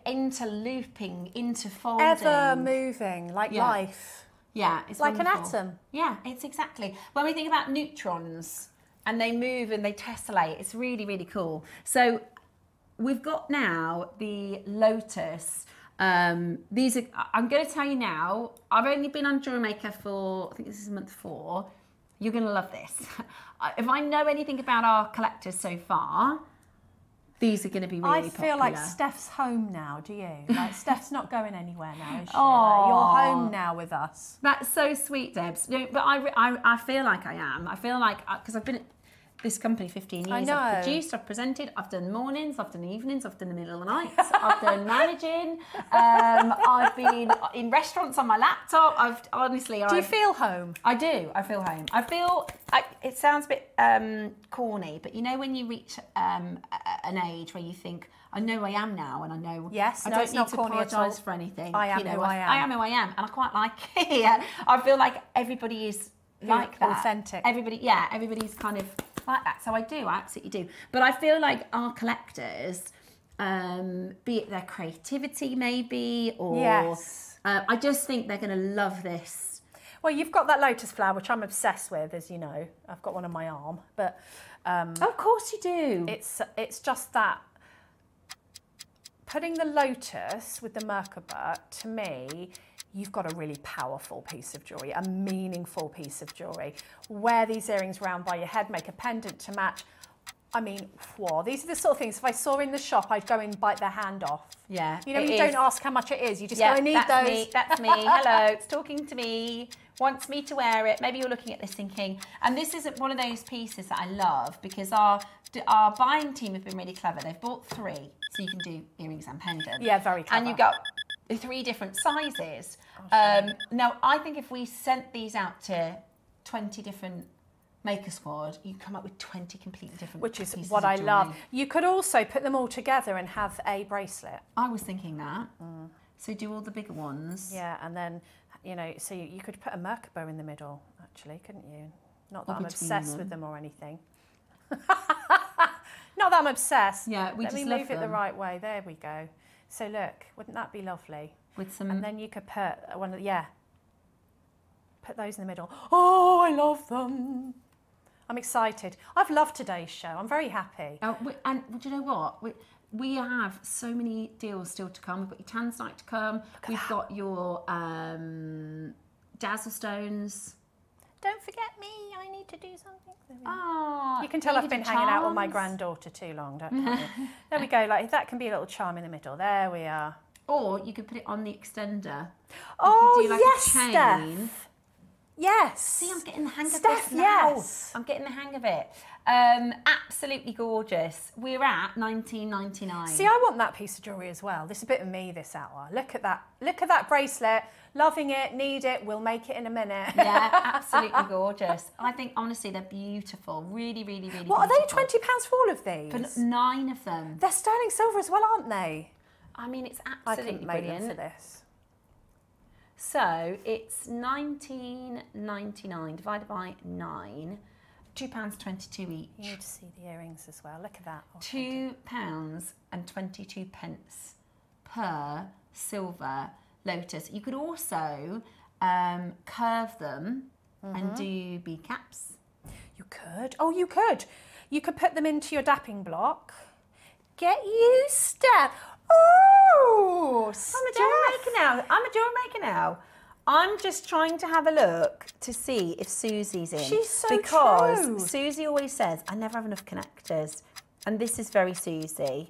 interlooping, interfolding, Ever moving, like life. Yeah, it's like wonderful. an atom. Yeah, it's exactly. When we think about neutrons and they move and they tessellate, it's really, really cool. So we've got now the lotus. These are, I'm going to tell you now, I've only been on Jewellery Maker for, I think this is month 4. You're going to love this. If I know anything about our collectors so far, these are going to be really popular. I feel like Steph's home now, do you? Like Steph's not going anywhere now, is she? Oh, you're home now with us. That's so sweet, Debs. No, but I feel like I am. I feel like, because I've been at this company 15 years. I know. I've produced, I've presented, I've done mornings, I've done evenings, I've done the middle of the night, I've done managing, I've been in restaurants on my laptop. Do you feel home? I do. I feel home. I feel, it sounds a bit corny, but you know when you reach an age where you think, I know I am now, and I know I don't need to apologise for anything. I am who I am. I am who I am, and I quite like it. Yeah. I feel like everybody is like that. Authentic. Everybody's kind of like that. So I absolutely do. But I feel like our collectors, be it their creativity maybe, or I just think they're going to love this. Well, you've got that lotus flower, which I'm obsessed with, as you know. I've got one on my arm, but of course you do. It's just that putting the lotus with the Merkbara, to me, you've got a really powerful piece of jewellery, a meaningful piece of jewellery. Wear these earrings round by your head, make a pendant to match. I mean, wow, these are the sort of things, if I saw in the shop, I'd go and bite their hand off. Yeah. You know, you don't ask how much it is, you just go, I need those. That's me. Hello, it's talking to me, wants me to wear it. Maybe you're looking at this thinking, and this is one of those pieces that I love because our buying team have been really clever. They've bought 3, so you can do earrings and pendants. Yeah, very clever. And you've got 3 different sizes. Now, I think if we sent these out to 20 different Maker Squad, you come up with 20 completely different Which is pieces what of I jewellery. love. You could also put them all together and have a bracelet. I was thinking that. So do all the bigger ones. Yeah, and then, you know, so you could put a Merkbara in the middle, actually, couldn't you? Not that Or I'm between obsessed them. with them or anything. Not that I'm obsessed. Yeah, we Let just me love move it the them. right way. There we go. So look, wouldn't that be lovely? With some... And then you could put one, put those in the middle. Oh, I love them. I'm excited. I've loved today's show. I'm very happy. Oh, and do you know what? We have so many deals still to come. We've got your Tanzanite to come. We've got your dazzle stones. Don't forget me. I need to do something. Oh, you can tell I've been hanging out with my granddaughter too long, don't you? There we go. Like that can be a little charm in the middle. There we are. Or you could put it on the extender. Oh, you could do like yes, a chain. Steph. Yes. See, I'm getting the hang of Steph, this now. yes. I'm getting the hang of it. Absolutely gorgeous. We're at $19.99. See, I want that piece of jewellery as well. This is a bit of me this hour. Look at that. Look at that bracelet. Loving it, need it. We'll make it in a minute. Yeah, absolutely gorgeous. I think, honestly, they're beautiful. Really, really, really What, beautiful. are they £20 for all of these? For 9 of them. They're sterling silver as well, aren't they? I mean, it's I absolutely couldn't make them brilliant. for this. So it's $19.99 divided by 9, £2.22 each. You need to see the earrings as well. Look at that. £2.22 per silver lotus. You could also curve them and do bead caps. You could. Oh, you could. You could put them into your dapping block. Get you, Steph. Oh, I'm a jewellery maker now. I'm just trying to have a look to see if Susie's in. She's so because true. Susie always says, I never have enough connectors. And this is very Susie.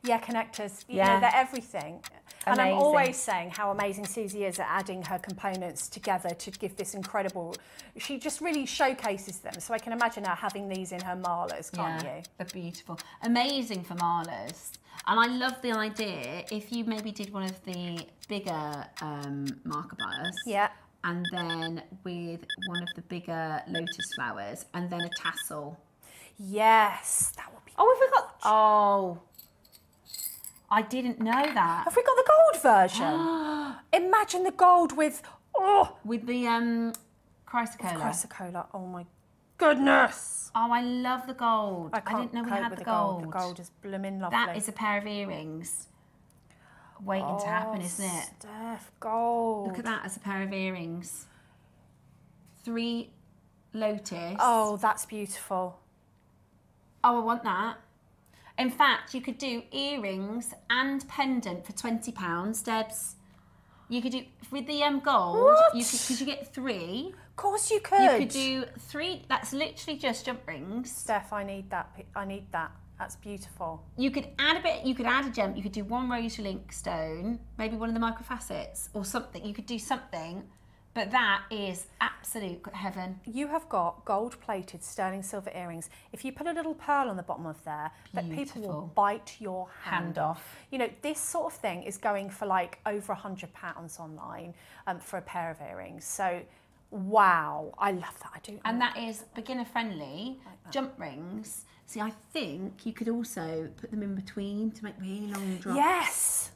Yeah, connectors. You Yeah. know, they're everything. And I'm always saying how amazing Susie is at adding her components together to give this incredible, she just really showcases them. So I can imagine her having these in her malas, can't you? They're beautiful. Amazing for malas. And I love the idea, if you maybe did one of the bigger Merkbaras, and then with one of the bigger lotus flowers, and then a tassel. Yes, that would be I didn't know that. Have we got the gold version? Imagine the gold with the chrysocolla. Chrysocolla, oh my goodness. Oh, I love the gold. I didn't know we had the gold. The gold is blooming lovely. That is a pair of earrings waiting to happen, isn't it? Steph, gold. Look at that as a pair of earrings. 3 lotus. Oh, that's beautiful. Oh, I want that. In fact, you could do earrings and pendant for £20, Debs. You could do, with the gold, could you get 3? Of course you could. You could do 3, that's literally just jump rings. Steph, I need that. That's beautiful. You could add a bit, you could add a gem, you could do 1 rose link stone, maybe one of the microfacets or something. You could do something, but that is absolute heaven. You have got gold-plated sterling silver earrings. If you put a little pearl on the bottom of there, that people will bite your hand off. You know, this sort of thing is going for like over £100 online for a pair of earrings. So, wow, I love that. I do. And that is beginner-friendly, jump rings. See, I think you could also put them in between to make really long drops. Yes.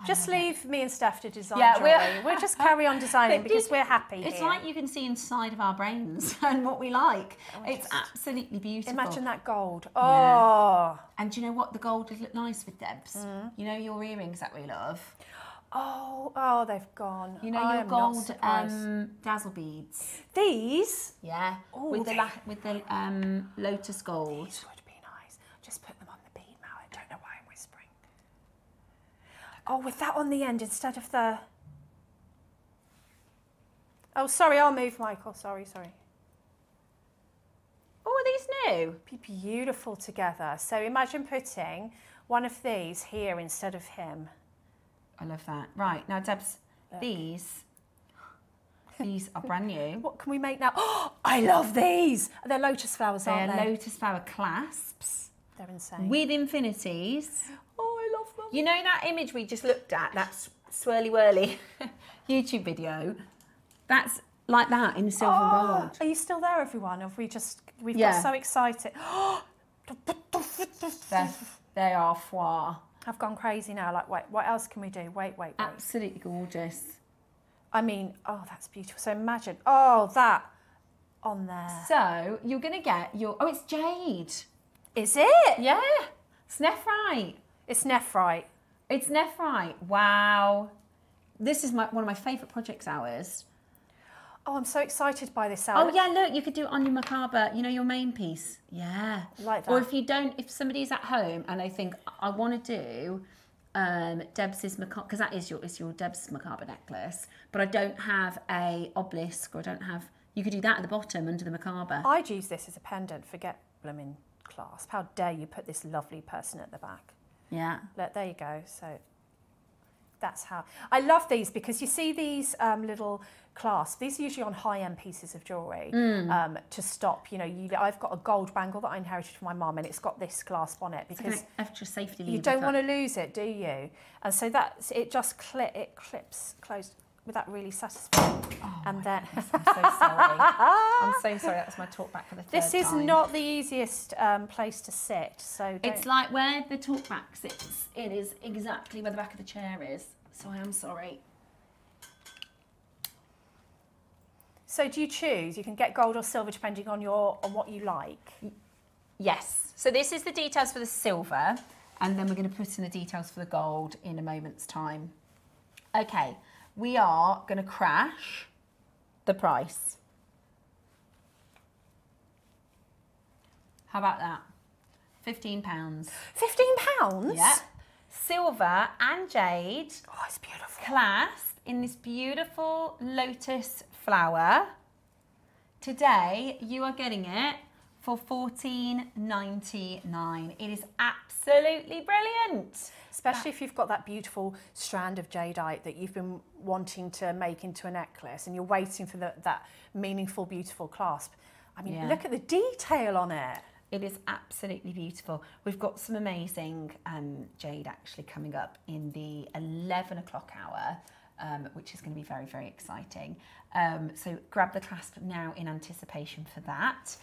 Just leave me and Steph to design jewellery. We'll just carry on designing because we're happy It's here. like you can see inside of our brains and what we like. It's absolutely beautiful. Imagine that gold. Yeah. Oh. And do you know what? The gold would look nice with Debs. You know your earrings that we love? Oh, they've gone. You know your gold dazzle beads? These? Yeah. Ooh, with the lotus gold. These would be nice. Just put them on the bead mallet. I don't know why I'm whispering. Oh, with that on the end instead of the... Oh, sorry, I'll move, Michael. Sorry. Oh, are these new? Be beautiful together. So imagine putting one of these here instead of him. I love that. Right, now Debs, these are brand new. What can we make now? Oh, I love these. They're lotus flowers, aren't they? They're lotus flower clasps. They're insane. With infinities. Oh, I love them. You know that image we just looked at, that swirly whirly YouTube video? That's like that in silver and gold. Are you still there, everyone? We've got so excited. They are foire. I've gone crazy now. Like, wait, what else can we do? Wait. Absolutely gorgeous. I mean, oh, that's beautiful. So imagine, that on there. So you're going to get your, it's jade. Is it? Yeah. It's nephrite. It's nephrite. It's nephrite. Wow. This is one of my favourite projects ours. Oh, I'm so excited by this. Oh yeah, look, you could do it on your Merkbara, you know, your main piece. Yeah. Like that. Or if somebody's at home and they think, I want to do Debs's Merkbara, because that is your Deb's Merkbara necklace, but I don't have a obelisk, or I don't have, you could do that at the bottom under the Merkbara. I'd use this as a pendant, forget blooming clasp. How dare you put this lovely person at the back. Yeah. Look, there you go. So that's how, I love these because you see these little clasp. These are usually on high-end pieces of jewellery to stop, you know, I've got a gold bangle that I inherited from my mum and it's got this clasp on it because it's extra safety. You don't want to lose it, do you? And so it clips closed with that really satisfying. Oh, and then I'm so sorry. I'm so sorry. That was my talk back for the third This is time. not the easiest place to sit. So it's like where the talk back sits. It is exactly where the back of the chair is. So I am sorry. So do you choose? You can get gold or silver depending on what you like. Yes. So this is the details for the silver, and then we're going to put in the details for the gold in a moment's time. Okay, we are going to crash the price. How about that? £15. £15? Yeah. Silver and jade. Oh, it's beautiful. Clasped in this beautiful lotus flower. Today, you are getting it for $14.99. It is absolutely brilliant. Especially if you've got that beautiful strand of jadeite that you've been wanting to make into a necklace and you're waiting for that meaningful, beautiful clasp. I mean, look at the detail on it. It is absolutely beautiful. We've got some amazing jade actually coming up in the 11 o'clock hour, which is going to be very, very exciting. So grab the clasp now in anticipation for that.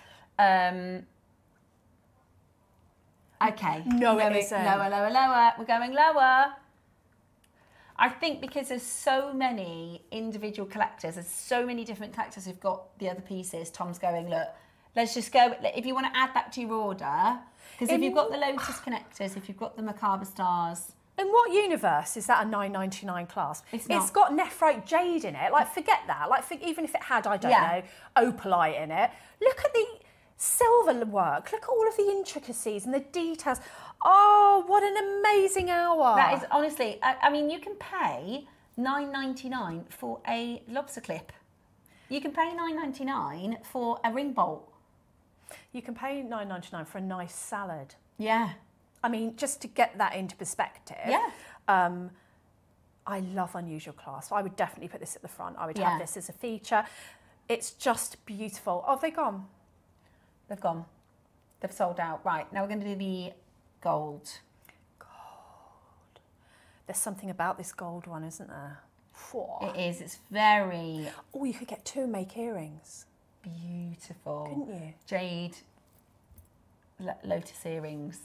Okay. No, it isn't. Lower, lower, lower. We're going lower. I think because there's so many individual collectors, there's so many different collectors who've got the other pieces, Tom's going, look, let's just go, if you want to add that to your order, because if you've got the Lotus connectors, if you've got the Merkbara stars. In what universe is that a $9.99 clasp? It's got nephrite jade in it. Like, forget that. Like, even if it had, I don't know, opalite in it. Look at the silver work. Look at all of the intricacies and the details. Oh, what an amazing hour. That is, honestly, I mean, you can pay $9.99 for a lobster clip. You can pay $9.99 for a ring bolt. You can pay $9.99 for a nice salad. Yeah. I mean, just to get that into perspective. Yeah. I love unusual clasp. I would definitely put this at the front. I would have this as a feature. It's just beautiful. Oh, have they gone? They've gone. They've sold out. Right, now we're going to do the gold. Gold. There's something about this gold one, isn't there? It is. It's very... Oh, you could get 2 and make earrings. Beautiful. Couldn't you? Jade lotus earrings.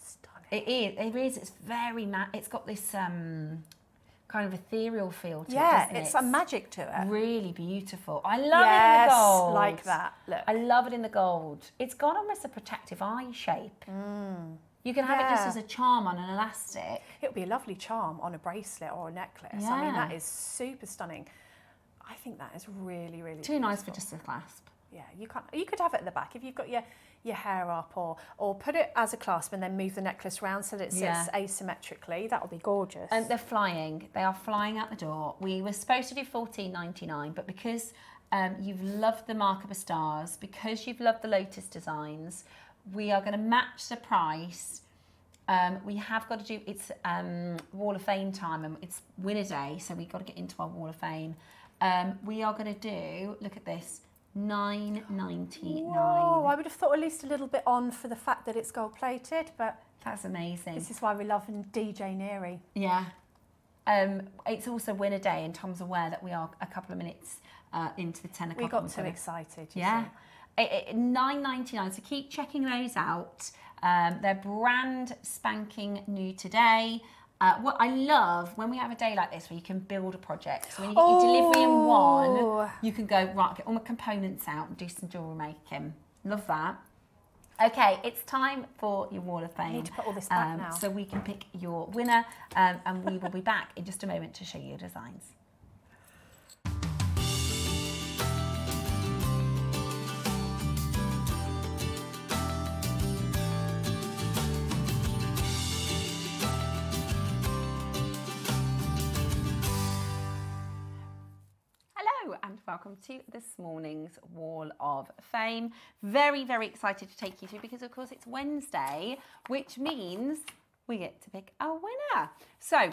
Stunning. It is. It is. It's very it's got this kind of ethereal feel to it, doesn't it? It's a magic to it. Really beautiful. I love it in the gold. Like that. Look. I love it in the gold. It's got almost a protective eye shape. You can have it just as a charm on an elastic. It would be a lovely charm on a bracelet or a necklace. Yeah. I mean, that is super stunning. I think that is really, really too nice for just a clasp. Yeah, you could have it at the back if you've got your hair up, or put it as a clasp and then move the necklace round so that it sits asymmetrically. That would be gorgeous. And they're flying. They are flying out the door. We were supposed to do $14.99, but because you've loved the Merkbara stars, because you've loved the Lotus designs, we are going to match the price. We have got to do, it's Wall of Fame time, and it's winner day, so we've got to get into our Wall of Fame. We are going to do, look at this, $9.99. Whoa, I would have thought at least a little bit on for the fact that it's gold plated, but that's amazing. This is why we love DJ Neary. Yeah. It's also winner day, and Tom's aware that we are a couple of minutes into the 10 o'clock. We got too excited. Yeah. $9.99, so keep checking those out. They're brand spanking new today. What I love when we have a day like this where you can build a project. So when you get your delivery in one, you can go, right, get all my components out and do some jewellery making. Love that. Okay, it's time for your Wall of Fame. I need to put all this back now. So we can pick your winner, and we will be back in just a moment to show you your designs. And welcome to this morning's Wall of Fame. Very, very excited to take you through because, of course, it's Wednesday, which means we get to pick a winner. So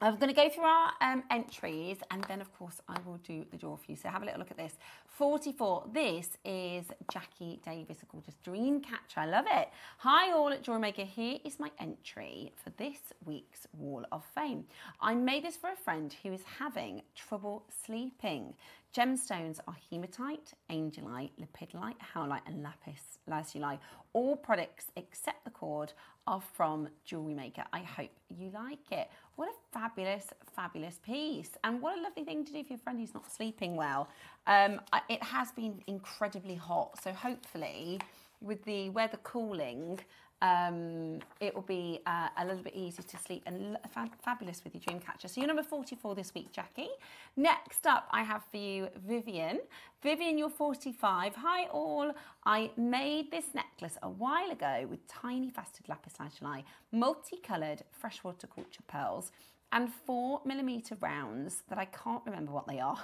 I'm going to go through our entries, and then, of course, I will do the draw for you. So have a little look at this. 44. This is Jackie Davis, a gorgeous dream catcher. I love it. Hi, all at Jewellery Maker. Here is my entry for this week's Wall of Fame. I made this for a friend who is having trouble sleeping. Gemstones are hematite, angelite, lepidolite, howlite, and lapis lazuli. All products except the cord are from Jewellery Maker. I hope you like it. What a fabulous, fabulous piece. And what a lovely thing to do for your friend who's not sleeping well. It has been incredibly hot, so hopefully with the weather cooling, it will be a little bit easier to sleep and fabulous with your dream catcher. So you're number 44 this week, Jackie. Next up, I have for you Vivian. Vivian, you're 45. Hi all. I made this necklace a while ago with tiny faceted lapis lazuli, multicoloured freshwater culture pearls, and 4mm rounds that I can't remember what they are.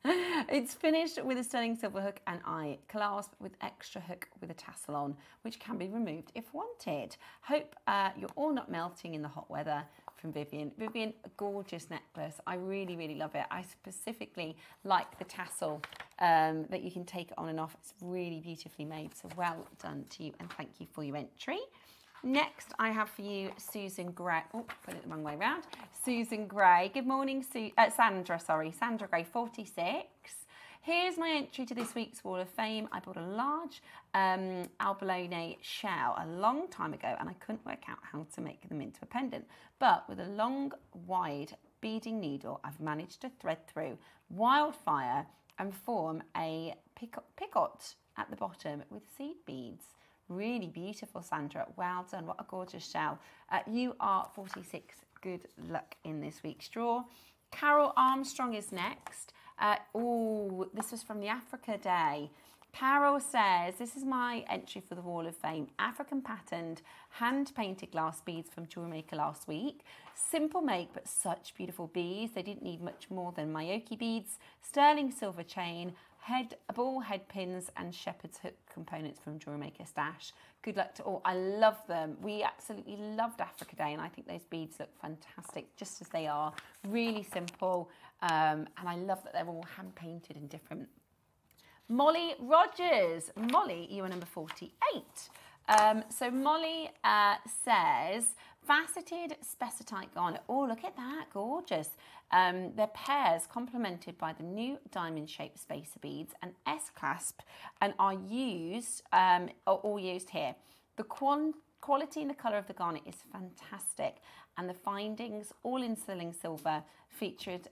It's finished with a stunning silver hook and eye clasp with extra hook with a tassel on, which can be removed if wanted. Hope you're all not melting in the hot weather. From Vivian. Vivian, a gorgeous necklace. I really, really love it. I specifically like the tassel that you can take it on and off. It's really beautifully made, so well done to you, and thank you for your entry. Next, I have for you Susan Gray. Oh, put it the wrong way around. Susan Gray. Good morning, Sandra, sorry. Sandra Gray, 46. Here's my entry to this week's Wall of Fame. I bought a large abalone shell a long time ago, and I couldn't work out how to make them into a pendant. But with a long, wide beading needle, I've managed to thread through wildfire and form a picot at the bottom with seed beads. Really beautiful, Sandra. Well done. What a gorgeous shell. You are 46. Good luck in this week's draw. Carol Armstrong is next. Oh, this was from the Africa Day. Carol says, this is my entry for the Wall of Fame. African patterned, hand-painted glass beads from Jewellery Maker last week. Simple make, but such beautiful beads. They didn't need much more than Mayoki beads, sterling silver chain, ball head pins, and shepherd's hook components from Jewellery Maker stash. Good luck to all. I love them. We absolutely loved Africa Day, and I think those beads look fantastic, just as they are. Really simple, and I love that they're all hand-painted and different. Molly Rogers. Molly, you are number 48. So Molly says, faceted spessartite garnet. Oh, look at that, gorgeous. They're pairs complemented by the new diamond-shaped spacer beads and S-clasp, and are all used here. The quality and the colour of the garnet is fantastic, and the findings, all in sterling silver, featured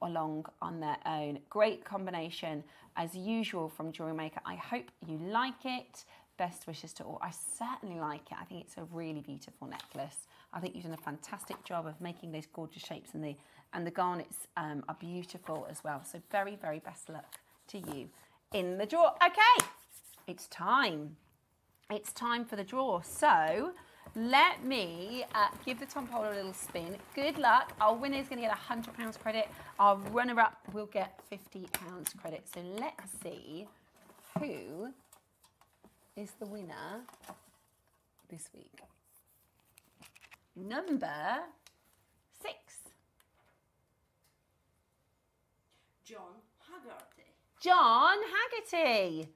along on their own. Great combination, as usual, from Jewellery Maker. I hope you like it. Best wishes to all. I certainly like it. I think it's a really beautiful necklace. I think you've done a fantastic job of making those gorgeous shapes, and the garnets are beautiful as well. So very, very best luck to you in the draw. Okay, it's time. It's time for the draw. So let me give the Tom Pole a little spin. Good luck. Our winner is going to get £100 credit. Our runner-up will get £50 credit. So let's see who is the winner this week. Number 6. John Haggerty. John Haggerty.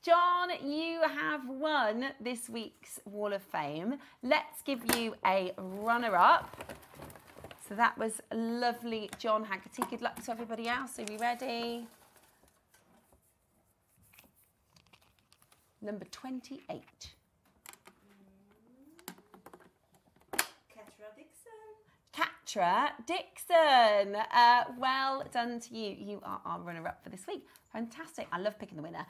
John, you have won this week's Wall of Fame. Let's give you a runner-up. So that was lovely, John Haggerty. Good luck to everybody else. Are we ready? Number 28. Katra Dixon. Well done to you. You are our runner-up for this week. Fantastic. I love picking the winner.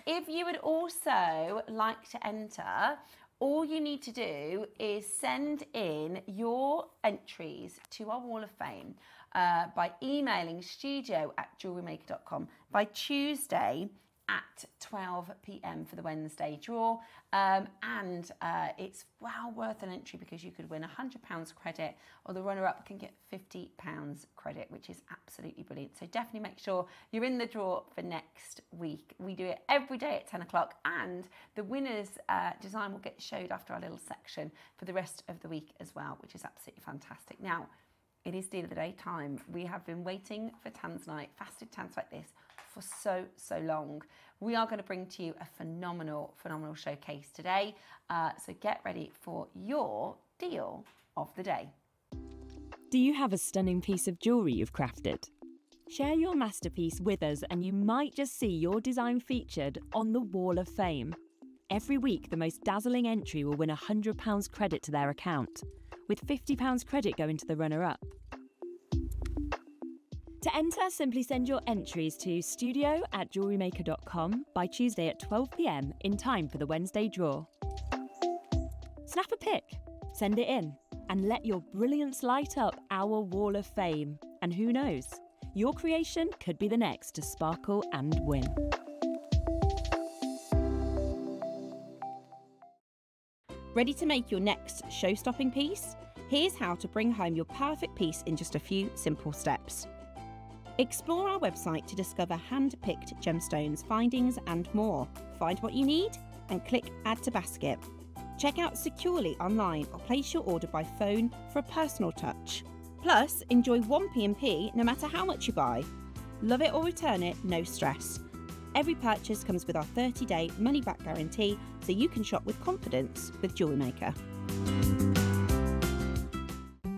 If you would also like to enter, all you need to do is send in your entries to our Wall of Fame by emailing studio@jewellerymaker.com by Tuesday at 12 p.m. for the Wednesday draw, and it's well worth an entry because you could win £100 credit, or the runner-up can get £50 credit, which is absolutely brilliant. So definitely make sure you're in the draw for next week. We do it every day at 10 o'clock, and the winner's design will get showed after our little section for the rest of the week as well, which is absolutely fantastic. Now, it is deal of the day time. We have been waiting for Tanzanite, faceted Tanzanite like this, for so long. We are going to bring to you a phenomenal showcase today. So get ready for your deal of the day. Do you have a stunning piece of jewellery you've crafted? Share your masterpiece with us and you might just see your design featured on the Wall of Fame. Every week, the most dazzling entry will win £100 credit to their account, with £50 credit going to the runner-up. To enter, simply send your entries to studio@jewellerymaker.com by Tuesday at 12 p.m. in time for the Wednesday draw. Snap a pic, send it in, and let your brilliance light up our Wall of Fame. And who knows, your creation could be the next to sparkle and win. Ready to make your next show-stopping piece? Here's how to bring home your perfect piece in just a few simple steps. Explore our website to discover hand-picked gemstones, findings and more. Find what you need and click Add to Basket. Check out securely online or place your order by phone for a personal touch. Plus, enjoy one P&P no matter how much you buy. Love it or return it, no stress. Every purchase comes with our 30-day money-back guarantee, so you can shop with confidence with Jewellery Maker.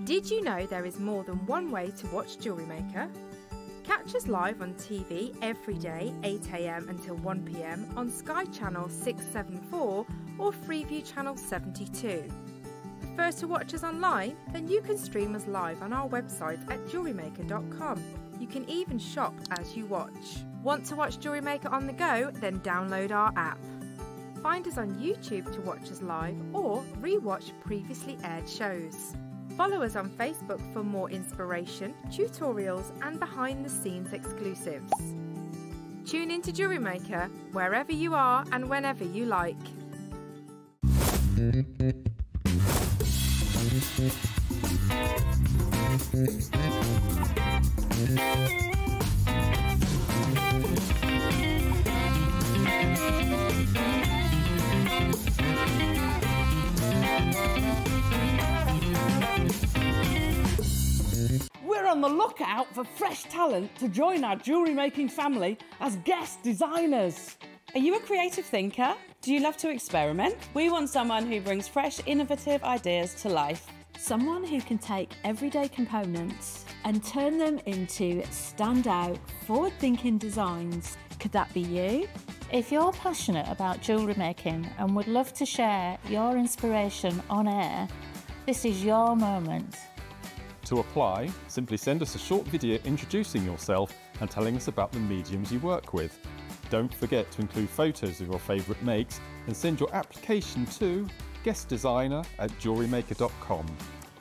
Did you know there is more than one way to watch Jewellery Maker? Catch us live on TV every day, 8 AM until 1 PM on Sky Channel 674 or Freeview Channel 72. Prefer to watch us online? Then you can stream us live on our website at JewelleryMaker.com. You can even shop as you watch. Want to watch Jewellery Maker on the go? Then download our app. Find us on YouTube to watch us live or re-watch previously aired shows. Follow us on Facebook for more inspiration, tutorials and behind-the-scenes exclusives. Tune in to Jewellery Maker wherever you are and whenever you like. We're on the lookout for fresh talent to join our jewellery making family as guest designers. Are you a creative thinker? Do you love to experiment? We want someone who brings fresh, innovative ideas to life. Someone who can take everyday components and turn them into standout, forward-thinking designs. Could that be you? If you're passionate about jewellery making and would love to share your inspiration on air, this is your moment. To apply, simply send us a short video introducing yourself and telling us about the mediums you work with. Don't forget to include photos of your favourite makes and send your application to guestdesigner@jewellerymaker.com.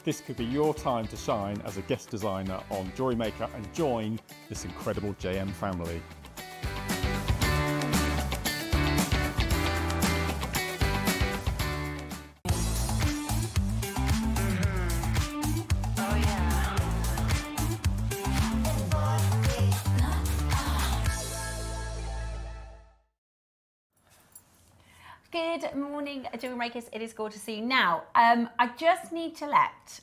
This could be your time to shine as a guest designer on Jewellery Maker and join this incredible JM family. Good morning, Jewellery Makers. It is good to see you now. I just need to let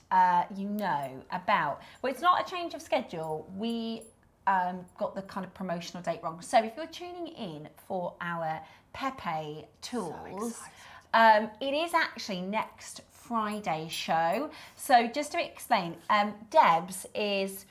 you know about, well, it's not a change of schedule. We got the kind of promotional date wrong. So if you're tuning in for our Pepe tools, it is actually next Friday's show. So just to explain, Debs is,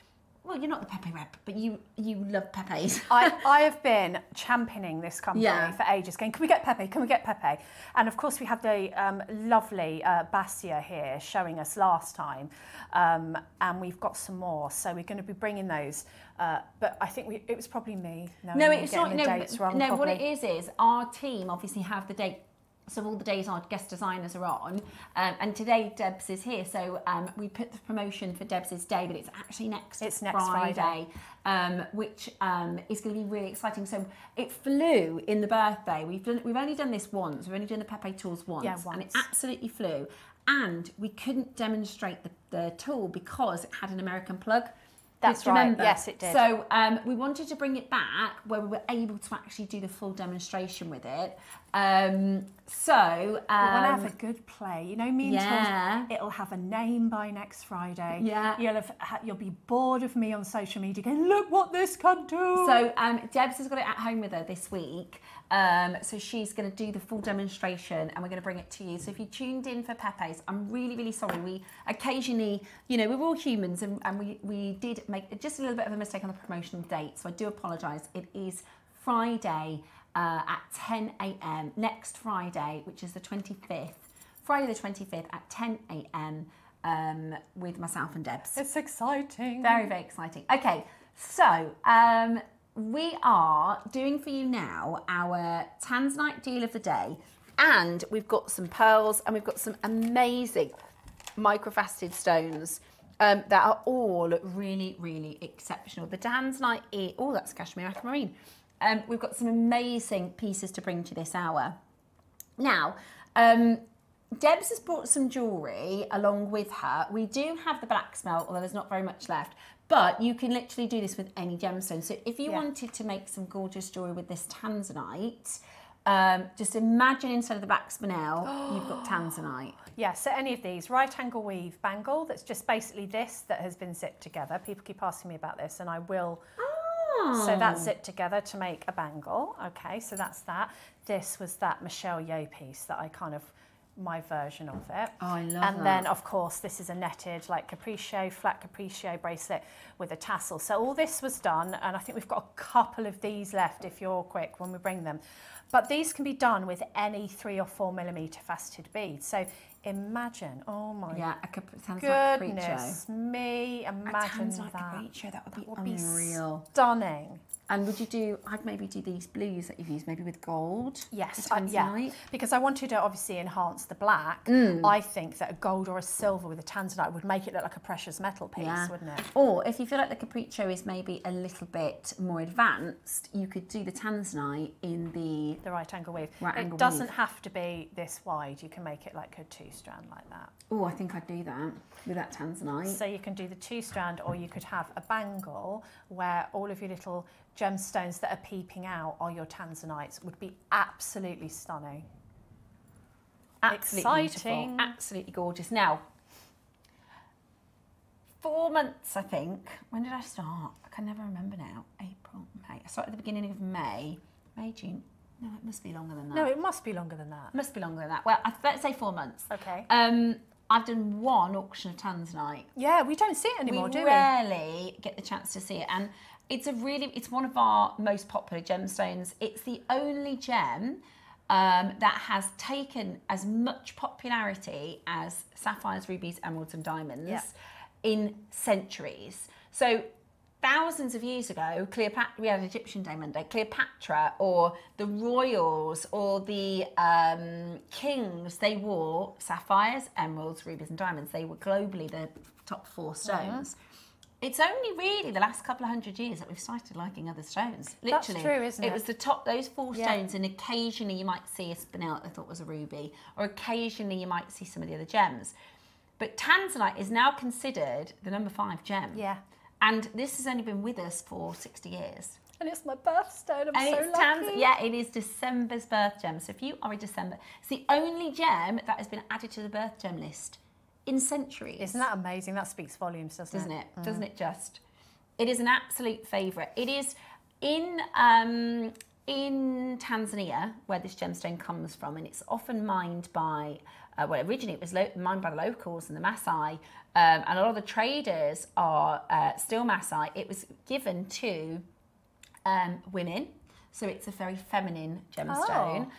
well, you're not the Pepe rep, but you love Pepes. I have been championing this company for ages, going, can we get Pepe? Can we get Pepe? And of course, we had the lovely Basia here showing us last time, and we've got some more. So we're going to be bringing those. But I think it was probably me. No, it's not. The dates wrong, no, what it is our team obviously have the date. So all the days our guest designers are on, and today Debs is here, so we put the promotion for Debs's day, but it's actually next Friday. Which is going to be really exciting. So it flew in the birthday. We've only done this once. We've only done the Pepe tools once, and it absolutely flew. And we couldn't demonstrate the tool because it had an American plug. That's right. Yes, it did. So we wanted to bring it back where we were able to actually do the full demonstration with it. We're gonna have a good play. You know, me and Tom, it'll have a name by next Friday. Yeah. You'll be bored of me on social media going, look what this can do. So Debs has got it at home with her this week. So she's going to do the full demonstration and we're going to bring it to you. So if you tuned in for Pepe's, I'm really, really sorry. We occasionally, you know, we're all humans and we did make just a little bit of a mistake on the promotional date. So I do apologise. It is Friday at 10 AM, next Friday, which is the 25th. Friday the 25th at 10 AM with myself and Debs. It's exciting. Very, very exciting. Okay, so we are doing for you now our Tanzanite deal of the day, and we've got some pearls and we've got some amazing microfaceted stones that are all really, really exceptional. The Tanzanite is, oh, that's cashmere aquamarine. We've got some amazing pieces to bring to this hour. Now, Debs has brought some jewellery along with her. We do have the black smelt, although there's not very much left. But you can literally do this with any gemstone. So if you wanted to make some gorgeous jewellery with this Tanzanite, just imagine instead of the black spinel, you've got Tanzanite. Yeah, so any of these, right angle weave bangle, that's just basically this that has been zipped together. People keep asking me about this and I will. So that's zipped together to make a bangle. Okay, so that's that. This was that Michelle Yeoh piece that I kind of, my version of it. Oh, I love and that. then, of course, this is a netted, like capriccio, flat capriccio bracelet with a tassel. So all this was done, and I think we've got a couple of these left if you're quick when we bring them. But these can be done with any 3 or 4 millimetre faceted beads. So imagine, oh my goodness me, imagine that. Capriccio, that would be unreal. Stunning. And would you do, I'd maybe do these blues that you've used, maybe with gold? Yes, yeah, because I wanted to obviously enhance the black. I think that a gold or a silver with a Tanzanite would make it look like a precious metal piece, wouldn't it? Or if you feel like the capriccio is maybe a little bit more advanced, you could do the Tanzanite in the right angle weave. It doesn't have to be this wide. You can make it like a 2-strand like that. Oh, I think I'd do that with that Tanzanite. So you can do the 2-strand, or you could have a bangle where all of your little gemstones that are peeping out are your Tanzanites. Would be absolutely stunning. Absolutely exciting. Beautiful. Absolutely gorgeous. Now, 4 months, I think. When did I start? I can never remember now. April, May. I started at the beginning of May. May, June. No, it must be longer than that. No, it must be longer than that. Must be longer than that. Well, let's say 4 months. Okay. I've done 1 auction of Tanzanite. Yeah, we don't see it anymore, do we? We rarely get the chance to see it. And it's one of our most popular gemstones. It's the only gem that has taken as much popularity as sapphires, rubies, emeralds and diamonds in centuries. So thousands of years ago, Cleopatra, we had Egyptian Day Monday, Cleopatra or the royals or the kings, they wore sapphires, emeralds, rubies and diamonds. They were globally the top 4 stones. It's only really the last couple of 100 years that we've started liking other stones. Literally. That's true, isn't it? It was the top, those 4 stones, and occasionally you might see a spinel that I thought was a ruby, or occasionally you might see some of the other gems. But Tanzanite is now considered the number 5 gem. Yeah. And this has only been with us for 60 years. And it's my birthstone, I'm so lucky. Yeah, it is December's birth gem. So if you are a December, it's the only gem that has been added to the birth gem list in centuries. Isn't that amazing? That speaks volumes, doesn't it? Doesn't it just? It is an absolute favourite. It is in Tanzania, where this gemstone comes from, and it's often mined by, well, originally it was mined by the locals and the Maasai, and a lot of the traders are still Maasai. It was given to women, so it's a very feminine gemstone,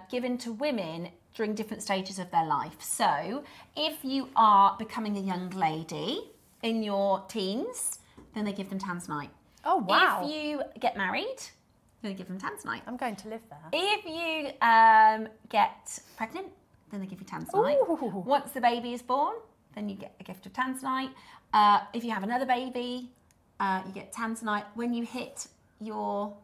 given to women during different stages of their life. So if you are becoming a young lady in your teens, then they give them Tanzanite. Oh, wow. If you get married, then they give them Tanzanite. I'm going to live there. If you get pregnant, then they give you Tanzanite. Ooh. Once the baby is born, then you get a gift of Tanzanite. If you have another baby, you get Tanzanite. When you hit your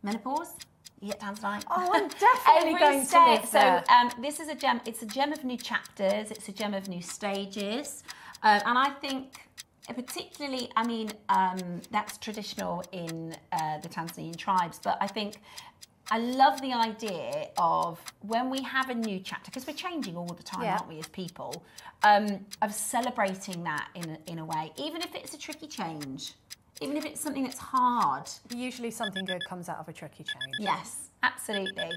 menopause, you get Tanzanite. Oh, I'm definitely going to live there. So this is a gem. It's a gem of new chapters. It's a gem of new stages. And I think, particularly, I mean, that's traditional in the Tanzanian tribes. But I think I love the idea of when we have a new chapter, because we're changing all the time, aren't we, as people, of celebrating that in a way, even if it's a tricky change. Even if it's something that's hard. Usually something good comes out of a tricky change. Yes, absolutely.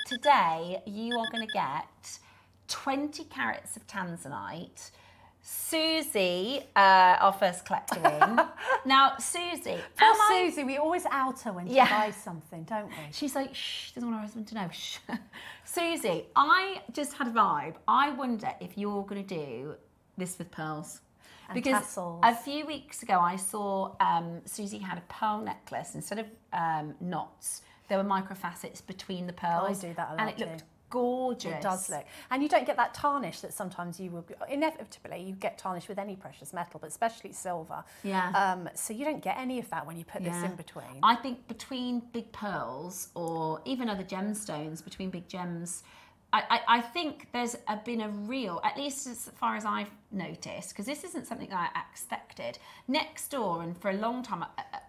Today, you are going to get 20 carats of Tanzanite. Susie, our first collector in. Now, Susie. Susie, we always out her when she buys something, don't we? She's like, shh, doesn't want her husband to know. Shh. Susie, I just had a vibe. I wonder if you're going to do this with pearls. And because tassels. A few weeks ago I saw Susie had a pearl necklace. Instead of knots, there were microfacets between the pearls. I do that a lot and it looked gorgeous. It does look. And you don't get that tarnish that sometimes you will, inevitably you get tarnish with any precious metal, but especially silver. Yeah. So you don't get any of that when you put this in between. I think between big pearls or even other gemstones, between big gems, I think there's been a real, at least as far as I've noticed, because this isn't something that I expected. Next door, and for a long time,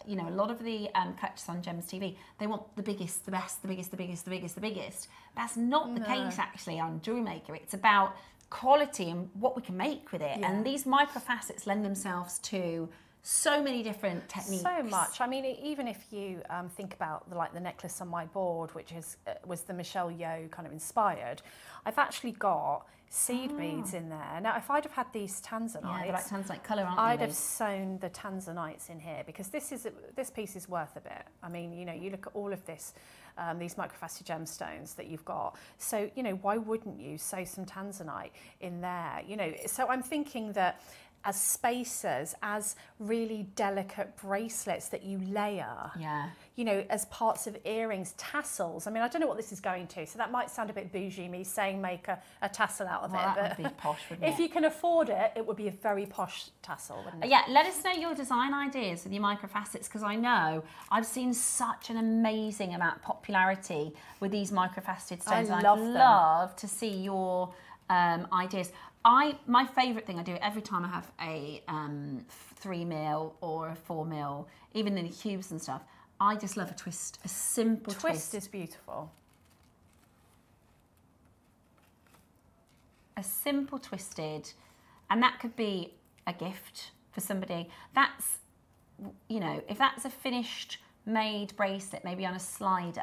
you know, a lot of the collectors on Gems TV, they want the biggest, the best, the biggest, the biggest, the biggest, the biggest. That's not the case actually on Jewellery Maker. It's about quality and what we can make with it. Yeah. And these micro facets lend themselves to so many different techniques. So much. I mean, even if you think about the necklace on my board, which was the Michelle Yeoh kind of inspired, I've actually got seed beads in there. Now, if I'd have had these Tanzanites, they're like Tanzanite colour, aren't they? I'd have sewn the Tanzanites in here, because this piece is worth a bit. I mean, you know, you look at all of this, these microfaceted gemstones that you've got. So, you know, why wouldn't you sew some Tanzanite in there? You know, so I'm thinking that as spacers, as really delicate bracelets that you layer, you know, as parts of earrings, tassels. I mean, I don't know what this is going to, so that might sound a bit bougie, me saying make a tassel out of it. That but would be posh, wouldn't it? if you can afford it, it would be a very posh tassel, wouldn't it? Yeah, let us know your design ideas with your microfacets, because I know I've seen such an amazing amount of popularity with these microfaceted stones. I love them. I'd love to see your ideas. My favourite thing I do every time I have a 3mm or a 4mm, even in the cubes and stuff, I just love a twist, a simple twist. Twist is beautiful. A simple twisted, and that could be a gift for somebody. That's, you know, if that's a finished made bracelet, maybe on a slider,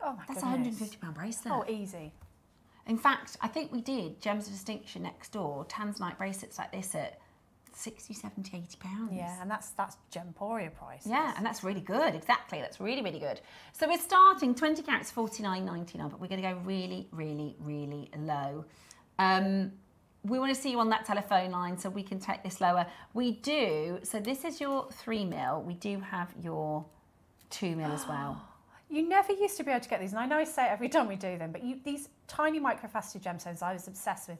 that's goodness. a £150 bracelet. Oh, easy. In fact, I think we did Gems of Distinction next door, Tanzanite bracelets like this at 60, 70, 80 pounds. Yeah, and that's Gemporia price. Yeah, and that's really good, exactly. That's really, really good. So we're starting 20 carats, $49.99, but we're going to go really, really, really low. We want to see you on that telephone line so we can take this lower. We do, so this is your 3mm. We do have your 2mm as well. You never used to be able to get these, and I know I say it every time we do them, but these tiny microfaceted gemstones, I was obsessed with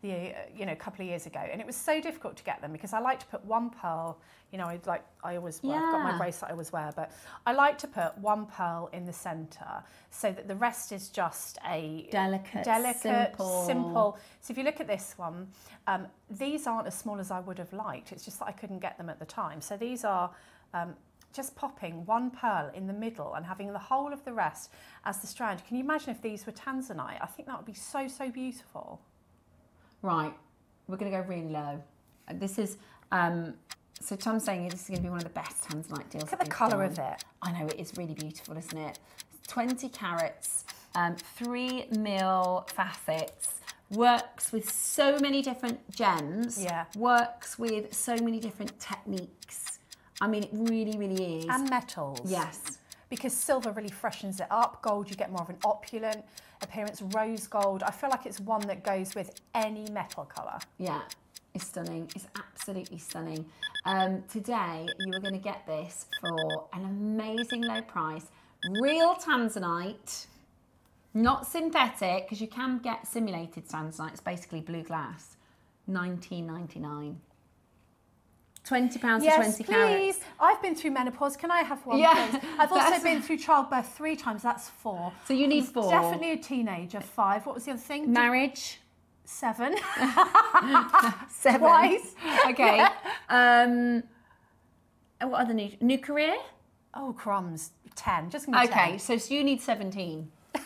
a couple of years ago, and it was so difficult to get them because I like to put one pearl, you know, I've got my bracelet I always wear, but I like to put one pearl in the centre so that the rest is just a delicate, simple. So if you look at this one, these aren't as small as I would have liked. It's just that I couldn't get them at the time. So these are just popping one pearl in the middle and having the whole of the rest as the strand. Can you imagine if these were Tanzanite? I think that would be so, so beautiful. Right, we're going to go really low. This is, so Tom's saying this is going to be one of the best Tanzanite deals. Look at the colour of it. I know, it is really beautiful, isn't it? 20 carats, 3mm facets, works with so many different gems, works with so many different techniques. I mean, it really, really is. And metals. Yes. Because silver really freshens it up. Gold, you get more of an opulent appearance. Rose gold, I feel like it's one that goes with any metal colour. Yeah, it's stunning. It's absolutely stunning. Today, you are going to get this for an amazing low price. Real Tanzanite, not synthetic, because you can get simulated Tanzanite. It's basically blue glass. $19.99. £20 for 20 carats. Please. I've been through menopause. Can I have one, please? I've also been through childbirth 3 times. That's 4. So you need 4. Definitely a teenager. 5. What was the other thing? Marriage. 7. 7. Twice. Okay. And what other new career? Oh, crumbs. 10. Just give me 10. Okay, so you need 17. But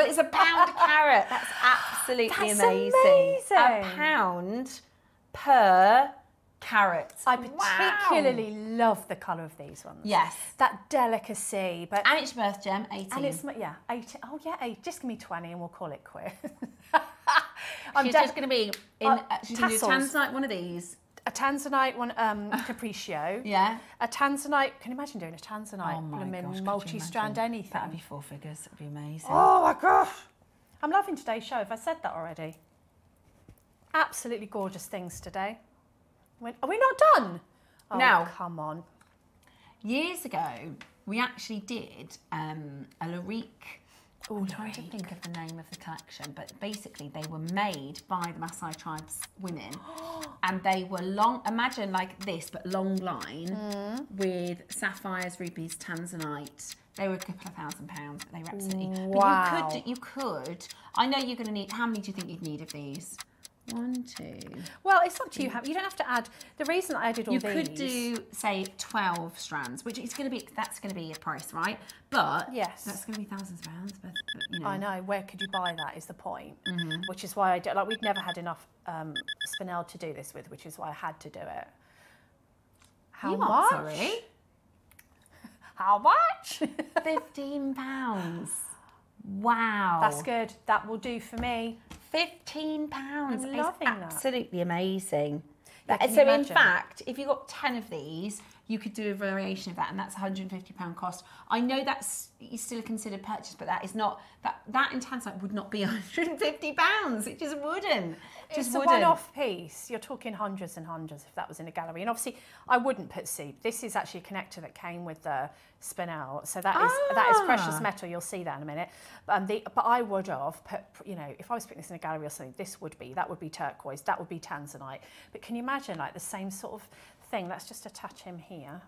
it's £1 a carat. That's absolutely amazing. £1 per carat. I particularly love the colour of these ones. Yes. That delicacy. And it's your birth gem, 18. And it's, 18. Oh, yeah, 8. Just give me 20 and we'll call it quits. She's just going to be in she's going to do a Tanzanite one of these. A Tanzanite one, Capriccio. Yeah. A Tanzanite, can you imagine doing a Tanzanite? Oh my gosh, multi-strand anything. That'd be 4 figures. That'd be amazing. Oh my gosh. I'm loving today's show. Have I said that already? Absolutely gorgeous things today. Are we not done? Oh, no. Come on. Years ago, we actually did a Larique. I'm trying to think of the name of the collection, but basically they were made by the Maasai tribes women, and they were long, imagine like this, but long line with sapphires, rubies, Tanzanite, They were a couple of £1,000. They were absolutely. Wow. But you could. I know you're going to need. How many do you think you'd need of these? 1, 2. Well, it's up to you. You don't have to add. The reason I added all these. You could do, say, 12 strands, which is going to be. That's going to be a price, right? But yes, that's going to be thousands of pounds. But you know. I know. Where could you buy that? Is the point. Which is why I did. Like, we'd never had enough spinel to do this with, which is why I had to do it. How much? Sorry. How much? £15. Wow. That's good. That will do for me. £15. I'm loving that. Absolutely amazing. Yeah, So in fact, if you got 10 of these, you could do a variation of that, and that's £150 cost. I know that's still a considered purchase, but that is not that in Tanzanite would not be £150. It just wouldn't. It's a one-off piece. You're talking hundreds and hundreds if that was in a gallery. And obviously, I wouldn't put seed. This is actually a connector that came with the spinel, so that is precious metal. You'll see that in a minute. But I would have put, you know, if I was putting this in a gallery or something, that would be turquoise, that would be Tanzanite. But can you imagine like the same sort of thing? Let's just attach him here.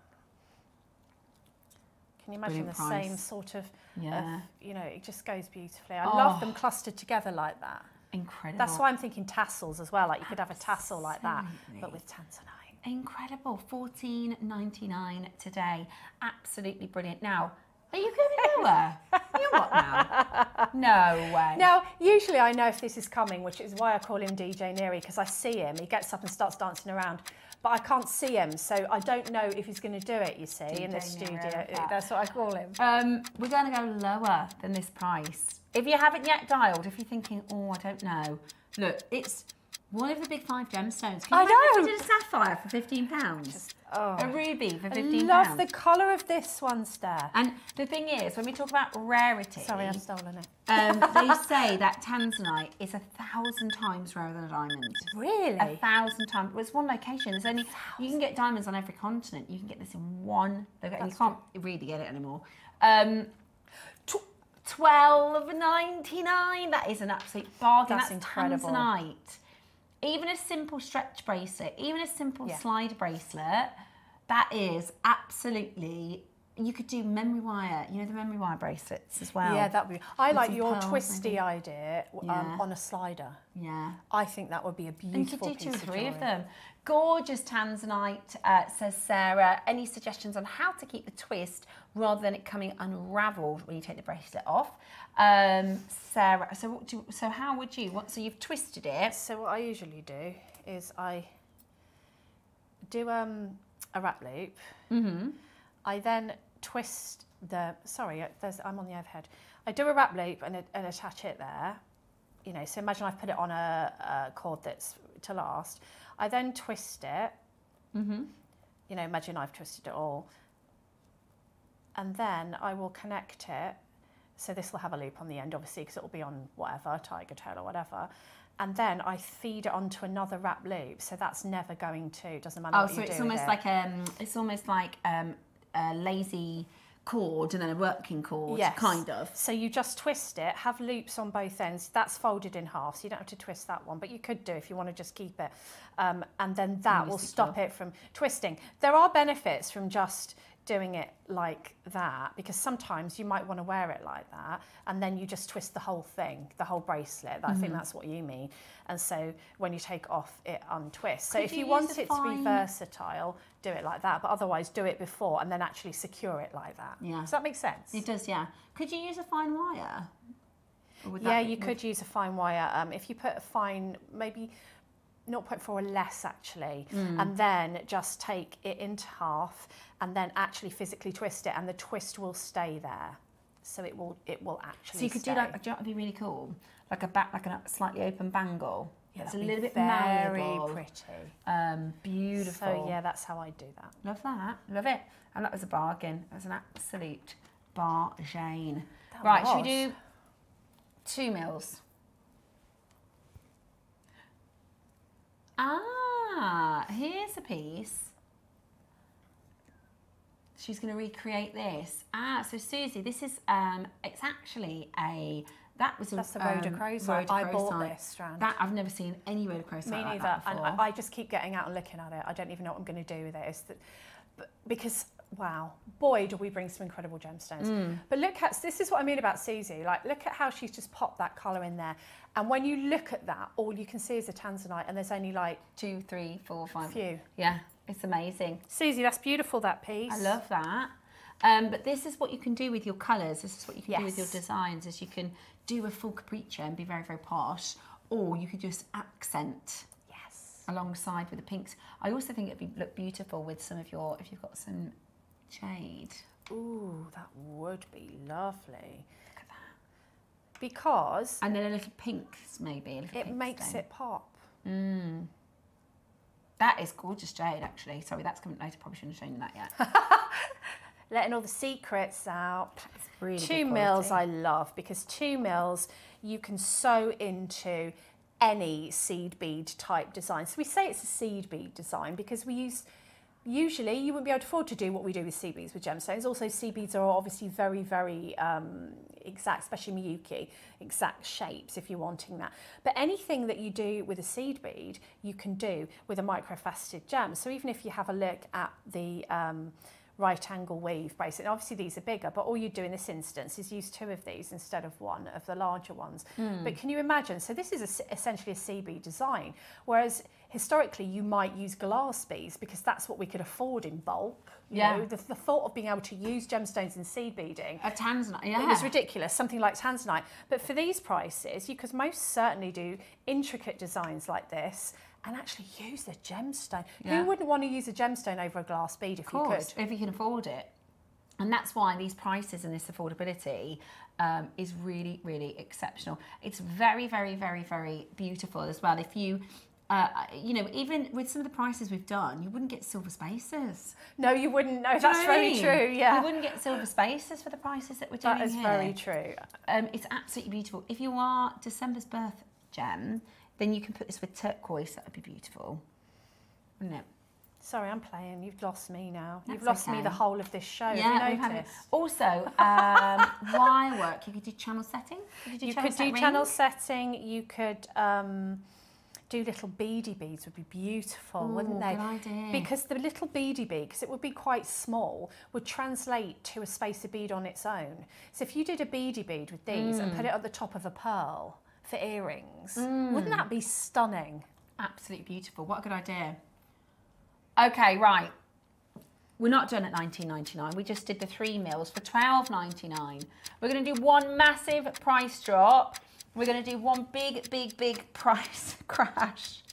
Can you imagine same sort of, you know, it just goes beautifully. I love them clustered together like that. Incredible. That's why I'm thinking tassels as well. Like you could have a tassel like that, but with Tanzanite. Incredible. $14.99 today. Absolutely brilliant. Now, are you going lower? You're what now? No way. Now, usually I know if this is coming, which is why I call him DJ Neary, because I see him. He gets up and starts dancing around. But I can't see him, so I don't know if he's going to do it, you see, DJ in the studio. That's what I call him. We're going to go lower than this price. If you haven't yet dialed, if you're thinking, oh, I don't know, look, it's one of the big 5 gemstones. Can you imagine if we did a sapphire for £15? A ruby for £15? I love the colour of this one, Steph. And the thing is, when we talk about rarity... Sorry, I've stolen it. They say that Tanzanite is 1,000 times rarer than a diamond. Really? 1,000 times. Well, it's one location. There's only... You can get diamonds on every continent. You can get this in one location. You can't really get it anymore. $12.99. That is an absolute bargain. That's incredible. Tanzanite. Even a simple stretch bracelet, even a simple slide bracelet, that is absolutely... You could do memory wire, you know, the memory wire bracelets as well. Yeah, that would be... I like your twisty idea on a slider. Yeah. I think that would be a beautiful piece of jewellery. You could do 2 or 3 of them. Gorgeous Tanzanite, says Sarah. Any suggestions on how to keep the twist rather than it coming unravelled when you take the bracelet off? Sarah, so how would you? So you've twisted it. So what I usually do is I do a wrap loop. Mm-hmm. I then twist the. Sorry, I'm on the overhead. I do a wrap loop and attach it there. You know, so imagine I've put it on a cord that's to last. I then twist it. Mm-hmm. You know, imagine I've twisted it all. And then I will connect it. So this will have a loop on the end, obviously, because it will be on whatever, tiger tail or whatever. And then I feed it onto another wrap loop. So that's never going to, doesn't matter what you do. Oh, so it's almost like a lazy cord and then a working cord, kind of. So you just twist it, have loops on both ends. That's folded in half, so you don't have to twist that one, but you could do if you want to just keep it. And then that will stop it from twisting. There are benefits from just doing it like that, because sometimes you might want to wear it like that and then you just twist the whole thing, the whole bracelet. I think that's what you mean. And so when you take off, it untwists. So if you want it to be versatile, do it like that, but otherwise do it before and then actually secure it like that. Yeah. Does that make sense? It does, yeah. Could you use a fine wire? Yeah, you could use a fine wire. If you put a fine, maybe 0.4 or less actually, and then just take it into half and then actually physically twist it, and the twist will stay there. So it will actually. So you could do like, do you know what would be really cool? Like a slightly open bangle. Yeah, it's a little bit very malleable. Pretty. Beautiful. So yeah, that's how I do that. Love that. Love it. And that was a bargain. That was an absolute bargain. Right, should we do 2 mils? Ah, here's a piece. She's going to recreate this. Ah, so Susie, this is, it's actually that's the rhodochrosite. I bought this strand. That I've never seen any rhodochrosite like that before. And I just keep getting out and looking at it. I don't even know what I'm going to do with it. Because wow, boy, do we bring some incredible gemstones. But look at, this is what I mean about Susie. Like, look at how she's just popped that colour in there. And when you look at that, all you can see is a Tanzanite, and there's only like 2, 3, 4, 5. Few. Yeah, it's amazing. Susie, that's beautiful, that piece. I love that. But this is what you can do with your colours. This is what you can do with your designs, is you can do a full capriccia and be very, very posh, or you could just accent alongside with the pinks. I also think it'd look beautiful with some of your, if you've got some jade. Ooh, that would be lovely. Look at that. Because... And then a little pinks, maybe. It makes it pop. That is gorgeous jade, actually. Sorry, that's coming later. Probably shouldn't have shown you that yet. Letting all the secrets out. That's really 2 mils I love, because 2 mils you can sew into any seed bead type design. So we say it's a seed bead design because we use, usually you wouldn't be able to afford to do what we do with seed beads with gemstones. Also, seed beads are obviously very, very exact, especially Miyuki, exact shapes if you're wanting that. But anything that you do with a seed bead, you can do with a microfaceted gem. So even if you have a look at the right angle weave, basically, obviously these are bigger, but all you do in this instance is use 2 of these instead of 1 of the larger ones. But can you imagine, so this is essentially a CB design, whereas historically you might use glass beads because that's what we could afford in bulk. You know, the thought of being able to use gemstones in seed beading, a Tanzanite, it was ridiculous, something like Tanzanite. But for these prices, you could most certainly do intricate designs like this and actually use a gemstone. Who wouldn't want to use a gemstone over a glass bead if you could? If you can afford it. And that's why these prices and this affordability is really, really exceptional. It's very, very, very, very beautiful as well. If you, you know, even with some of the prices we've done, you wouldn't get silver spaces. No, you wouldn't. No, that's very true, You wouldn't get silver spaces for the prices that we're doing here. That is very true. It's absolutely beautiful. If you are December's birth gem, then you can put this with turquoise. That would be beautiful, wouldn't it? Sorry, I'm playing. You've lost me now. You've lost me the whole of this show. Yeah, have you noticed? Also, wire work. You could do channel setting. You could do channel setting. You could do little beady beads. Would be beautiful, wouldn't they? Good idea. Because the little beady bead, because it would be quite small, would translate to a spacer bead on its own. So if you did a beady bead with these and put it at the top of a pearl for earrings, wouldn't that be stunning? Absolutely beautiful. What a good idea. Okay, right. We're not done at $19.99. We just did the 3 mils for $12.99. We're going to do one massive price drop. We're going to do one big, big, big price crash.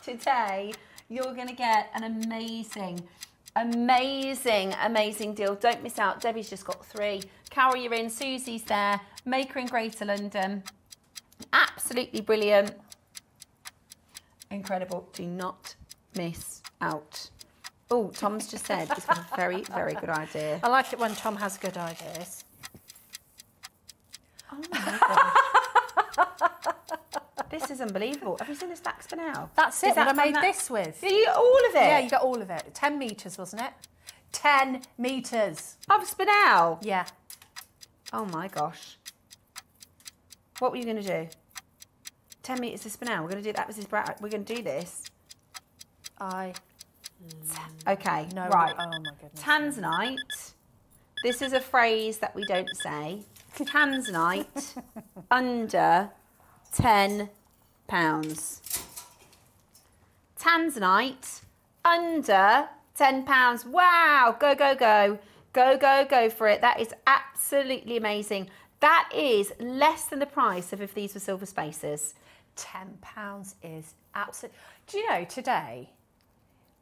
Today, you're going to get an amazing, amazing, amazing deal. Don't miss out. Debbie's just got 3. Carol, you're in. Susie's there. Maker in Greater London. Absolutely brilliant. Incredible. Do not miss out. Oh, Tom's just said he's got a very, very good idea. I like it when Tom has good ideas. Oh my gosh. This is unbelievable. Have you seen the stack spinel? That's it, what I made this with. Did you get all of it? Yeah, you got all of it. 10 metres, wasn't it? 10 metres. Of spinel? Yeah. Oh my gosh. What were you going to do? 10 metres of spinel. We're going to do that. We're going to do this. Okay, no, right. Oh my goodness. Tanzanite. This is a phrase that we don't say. Tanzanite under £10. Tanzanite under £10. Wow, go, go, go. Go, go, go for it. That is absolutely amazing. That is less than the price of if these were silver spacers. £10 is absolutely... Do you know, today,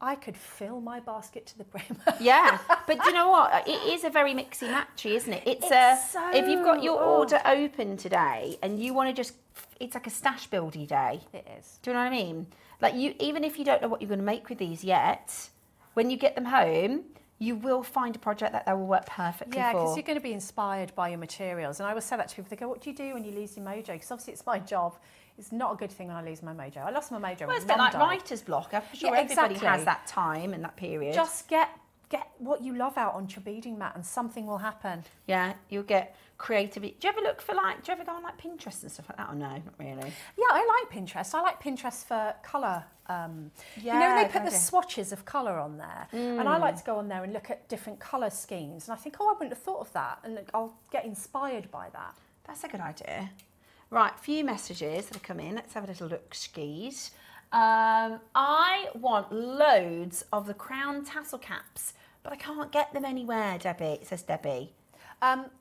I could fill my basket to the brim. Yeah, but do you know what? It is a very mixy-matchy, isn't it? It's if you've got your order open today and you want to just... It's like a stash buildy day. It is. Do you know what I mean? Like, even if you don't know what you're going to make with these yet, when you get them home, you will find a project that will work perfectly for. Yeah, because you're going to be inspired by your materials. And I always say that to people. They go, what do you do when you lose your mojo? Because obviously it's my job. It's not a good thing when I lose my mojo. I lost my mojo when it's a bit like writer's block. I'm sure everybody has that time and that period. Just get get what you love out onto your beading mat and something will happen. Yeah, you'll get creativity. Do you ever look for like, do you ever go on like Pinterest and stuff like that, or no, not really? Yeah, I like Pinterest. I like Pinterest for colour. You know, they put the swatches of colour on there. And I like to go on there and look at different colour schemes. And I think, oh, I wouldn't have thought of that. And I'll get inspired by that. That's a good idea. Right, a few messages that have come in. Let's have a little look, skis. I want loads of the crown tassel caps, but I can't get them anywhere, Debbie, says Debbie.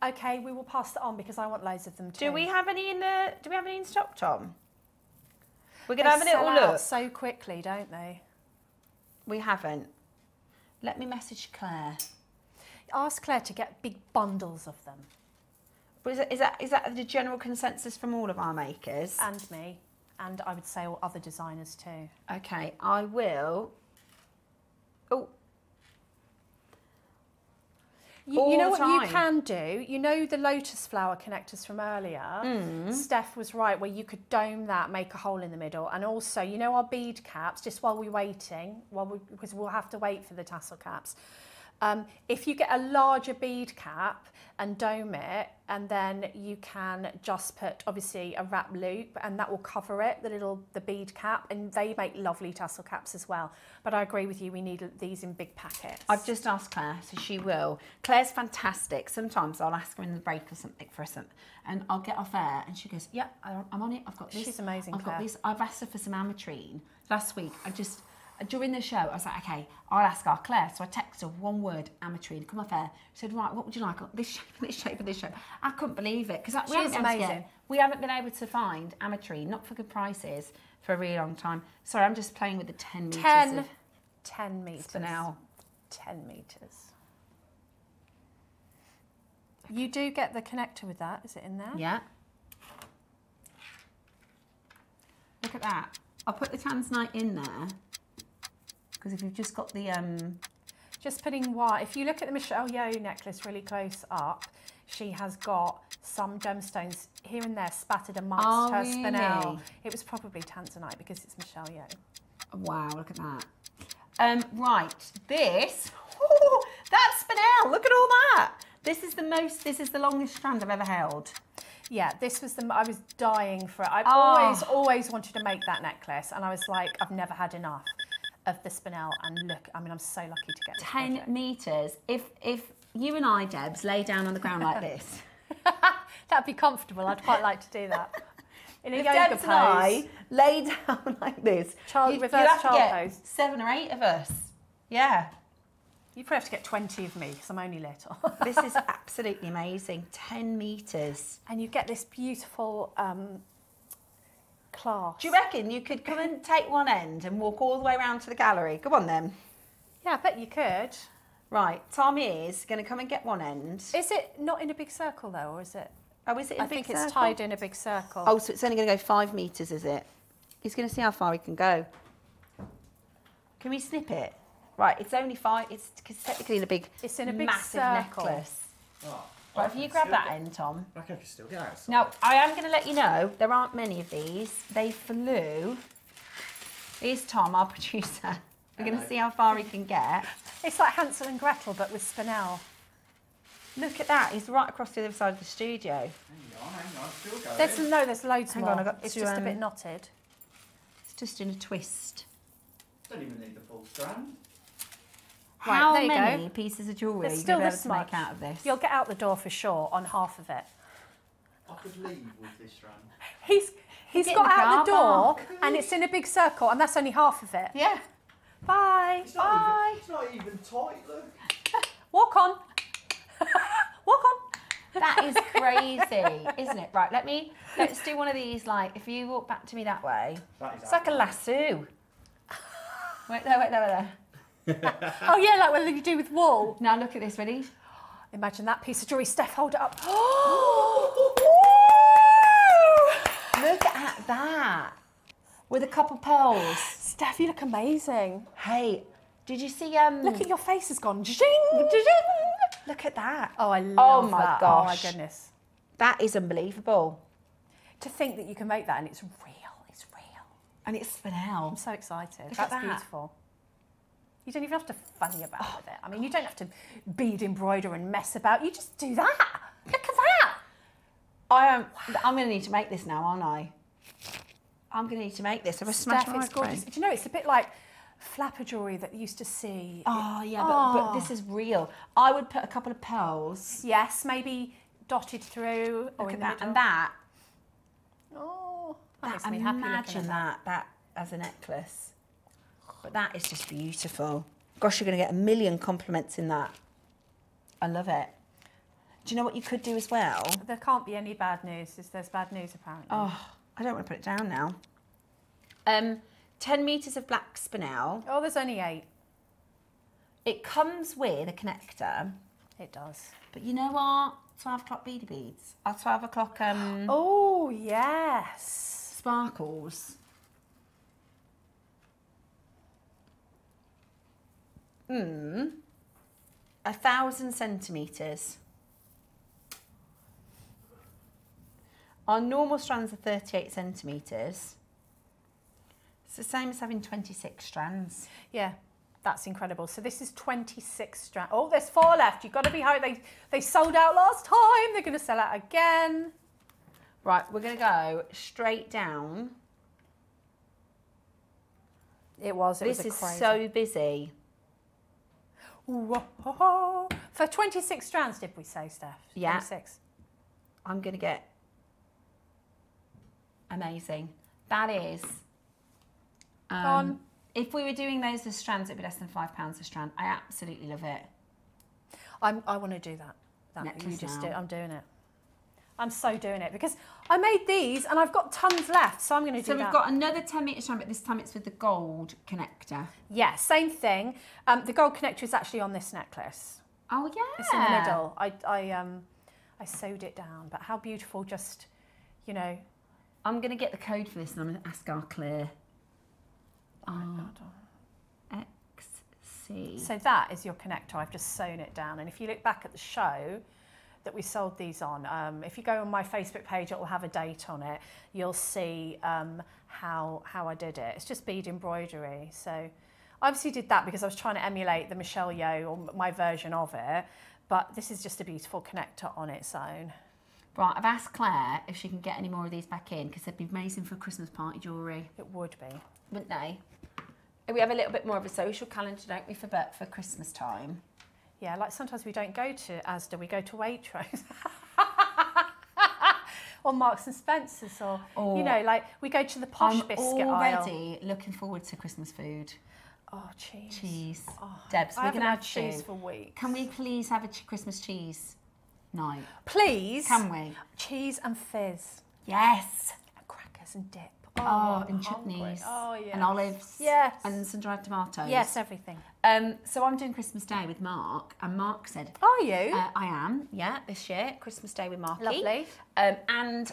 Okay, we will pass that on because I want loads of them too. Do we have any in stock, Tom? We're going to have a little look. So quickly, don't they? We haven't. Let me message Claire. Ask Claire to get big bundles of them. But is that the general consensus from all of our makers? And me. And I would say all other designers too. Okay, I will. Oh. You know what you can do? You know the lotus flower connectors from earlier? Steph was right, where you could dome that, make a hole in the middle. And also, you know our bead caps, just while we're waiting, because we'll have to wait for the tassel caps. If you get a larger bead cap and dome it, and then you can just put obviously a wrap loop, and that will cover it, the bead cap, and they make lovely tassel caps as well. But I agree with you, we need these in big packets. I've just asked Claire, so she will. Claire's fantastic. Sometimes I'll ask her in the break or something for something, and I'll get off air, and she goes, "Yeah, I'm on it. I've got this. She's amazing. I've got this." I've asked her for some ametrine last week. During the show, I was like, okay, I'll ask our Claire. So I texted her one word, ametrine, come off air. She said, right, what would you like? This shape and this shape and this shape. I couldn't believe it. Because she's amazing. We haven't been able to find ametrine, not for good prices, for a really long time. Sorry, I'm just playing with the 10 metres. 10 metres. For now. 10 metres. You do get the connector with that, is it in there? Yeah. Look at that. I'll put the Tanzanite in there. Because if you've just got the... Just putting white. If you look at the Michelle Yeoh necklace really close up, she has got some gemstones here and there spattered amongst her spinel. It was probably Tanzanite because it's Michelle Yeoh. Wow, look at that. Right, this... that spinel, look at all that. This is the longest strand I've ever held. Yeah, this was I was dying for it. I've always wanted to make that necklace, and I was like, I've never had enough of the spinel. And look, I mean, I'm so lucky to get this 10 project. metres. If you and I, Debs, lay down on the ground like this. That'd be comfortable. I'd quite like to do that. In a if yoga Debs pose. and I lay down like this. Reverse child pose. 7 or 8 of us. Yeah. You probably have to get 20 of me because I'm only little. This is absolutely amazing. 10 metres. And you get this beautiful clasp. Do you reckon you could come and take one end and walk all the way around to the gallery? Come on then. Yeah, I bet you could. Right, Tom is going to come and get one end. Is it not in a big circle though, or is it? Oh, is it in a big circle? I think it's tied in a big circle. Oh, so it's only going to go 5 metres, is it? He's going to see how far he can go. Can we snip it? Right, it's only 5. It's technically in a big, it's in a big massive circle. Necklace. Oh, right, if you grab that end, Tom. I can still get out. Now, I am going to let you know there aren't many of these. They flew. Here's Tom, our producer. We're going to see how far he can get. It's like Hansel and Gretel, but with spinel. Look at that. He's right across the other side of the studio. Hang on, still going. There's loads more. On, it's just a bit knotted. It's just in a twist. Don't even need the full strand. Right, how there you many go. pieces of jewellery There's still are you this able to much. make out of this? You'll get out the door for sure on half of it. I could leave with this strand. He's got out the door and it's in a big circle and that's only half of it. Yeah. Bye. It's not even tight, look. Walk on. Walk on. That is crazy, isn't it? Right, let's do one of these, like, if you walk back to me that way. It's like a lasso. Wait there. Oh yeah, like what you do with wool. Now look at this, ready? Imagine that piece of jewellery. Steph, hold it up. Look at that. With a couple pearls. Steph, you look amazing. Hey, did you see... Look at your face has gone. Zing! Look at that. Oh, I love my that. gosh. Oh my goodness. That is unbelievable. To think that you can make that and it's real. It's real. And it's spinel. I'm so excited. Look That's at that. beautiful. You don't even have to funny about with it. I mean, you don't have to bead embroider and mess about. You just do that. Look at that. I'm going to need to make this now, aren't I? I'm going to need to make this. Steph, it's gorgeous. Do you know, it's a bit like flapper jewellery that you used to see. Oh, yeah, but this is real. I would put a couple of pearls. Yes, maybe dotted through. Look or at in that. The And that. Oh, that makes me happy. Imagine that as a necklace. But that is just beautiful. Gosh, you're going to get a million compliments in that. I love it. Do you know what you could do as well? There can't be any bad news. There's bad news, apparently. Oh, I don't want to put it down now. 10 metres of black spinel. Oh, there's only 8. It comes with a connector. It does. But you know what? 12 o'clock beady beads. Our 12 o'clock... oh, yes. Sparkles. 1,000 centimetres. Our normal strands are 38 centimetres. It's the same as having 26 strands. Yeah, that's incredible. So this is 26 strands. Oh, there's 4 left. You've got to be high. They sold out last time. They're going to sell out again. Right, we're going to go straight down. This is crazy. So busy. Whoa. For 26 strands, did we say, Steph? Yeah. 26. I'm going to get... Amazing. That is... if we were doing those as strands, it'd be less than £5 a strand. I absolutely love it. I want to do that. Necklace you just now. do. I'm doing it. I'm so doing it because I made these and I've got tons left, so I'm going to do that. So we've got another 10 metre strand, but this time it's with the gold connector. Yeah, same thing. The gold connector is actually on this necklace. Oh yeah. It's in the middle. I sewed it down, but how beautiful! Just, you know. I'm going to get the code for this and I'm going to ask our Claire. XC. So that is your connector. I've just sewn it down, and if you look back at the show that we sold these on, if you go on my Facebook page, it will have a date on it. You'll see how I did it. It's just bead embroidery. So I obviously did that because I was trying to emulate the Michelle Yeoh or my version of it, but this is just a beautiful connector on its own. Right, I've asked Claire if she can get any more of these back in because they'd be amazing for Christmas party jewellery. It would be. Wouldn't they? We have a little bit more of a social calendar, don't we, for Christmas time? Yeah, like sometimes we don't go to Asda, we go to Waitrose. Or Marks and Spencer's, or, you know, like we go to the posh biscuit aisle. I'm already looking forward to Christmas food. Oh, cheese. Cheese. Oh, Debs, we're going to have cheese for weeks. Can we please have a Christmas cheese night? Please. Can we? Cheese and fizz. Yes. And crackers and dip. Oh, and chutneys. Oh, yes. And olives. Yes. And some dried tomatoes. Yes, everything. So I'm doing Christmas Day with Mark, and Mark said... Are you? I am, yeah, this year, Christmas Day with Marky. Lovely. And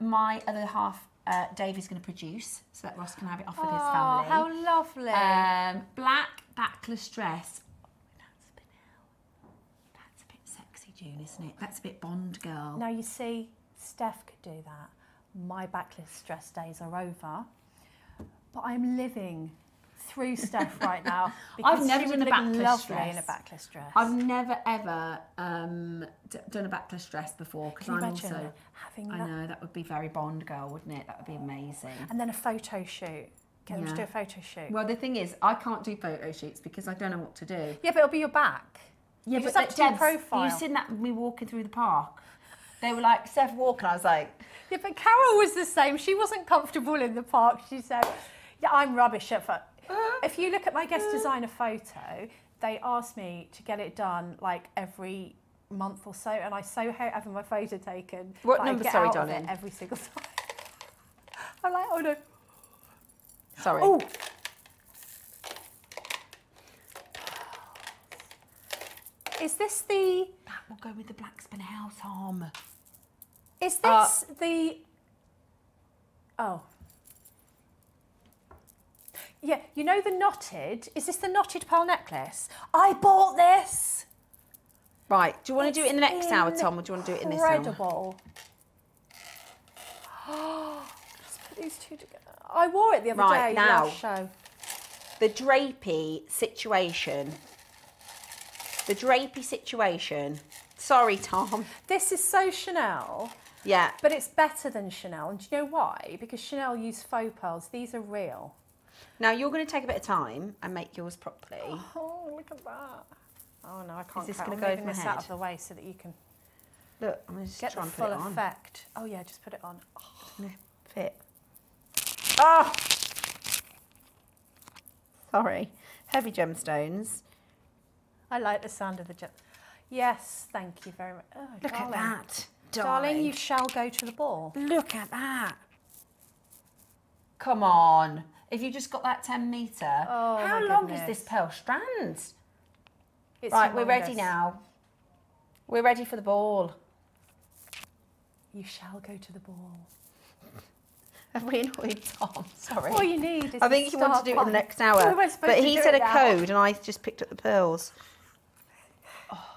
my other half, Davey's going to produce, so that Ross can have it off with his family. Oh, how lovely. Black backless dress. That's a bit sexy, June, isn't it? That's a bit Bond girl. Now, you see, Steph could do that. My backless dress days are over, but I'm living through Steph right now because I've never done a backless dress. In a backless dress. I've never ever done a backless dress before because I'm also having I know that would be very Bond girl, wouldn't it? That would be amazing. And then a photo shoot. Get them to do a photo shoot. Well, the thing is, I can't do photo shoots because I don't know what to do. Yeah, but it'll be your back. Yeah, you but just have to do Debs, profile. You've seen that with me walking through the park. They were like, Steph walking, I was like... Yeah, but Carol was the same. She wasn't comfortable in the park. She said, yeah, I'm rubbish at photo. If you look at my guest designer photo, they asked me to get it done like every month or so, and I so hate having my photo taken. What number, sorry, darling? Every single time. I'm like, oh no. Sorry. Oh. Is this the... That will go with the black spinel, Tom. Is this the... Oh. Yeah, you know the knotted? Is this the knotted pearl necklace? I bought this! Right, do you want to do it in the next hour, Tom, or do you want to do it in this hour? Incredible. Let's put these two together. I wore it the other day now. last show. the drapey situation. The drapey situation. Sorry, Tom. This is so Chanel. Yeah. But it's better than Chanel. And do you know why? Because Chanel use faux pearls. These are real. Now, you're going to take a bit of time and make yours properly. Oh, look at that. Oh, no, I can't. Is this I'm going to go over my this head? out of the way so that you can Look, I'm going to get try the and put full it on. effect. Oh, yeah, just put it on. Oh. Fit. Oh! Sorry. Heavy gemstones. I like the sound of the gem. Yes, thank you very much. Oh, Look darling. at that. Darling, you shall go to the ball. Look at that. Come on. If you just got that 10 metre, Oh, how my long goodness. is this pearl strand? It's Right, we're ready humongous. now. We're ready for the ball. You shall go to the ball. Have we annoyed Tom? Sorry. All you need is I think a he wanted to do it in the next hour. We weren't supposed But to he do said it a now. code and I just picked up the pearls. Oh.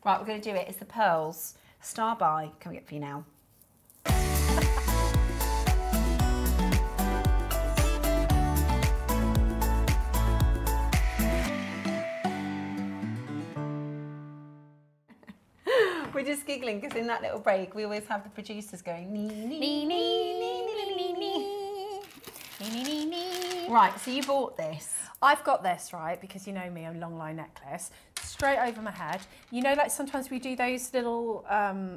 Right, we're going to do it. It's the pearls. Star by coming up for you now. We're just giggling because in that little break we always have the producers going nee, nee, nee, nee, nee, nee, nee. Right, so you bought this. I've got this, right, because you know me, a long line necklace, straight over my head. You know, like sometimes we do those little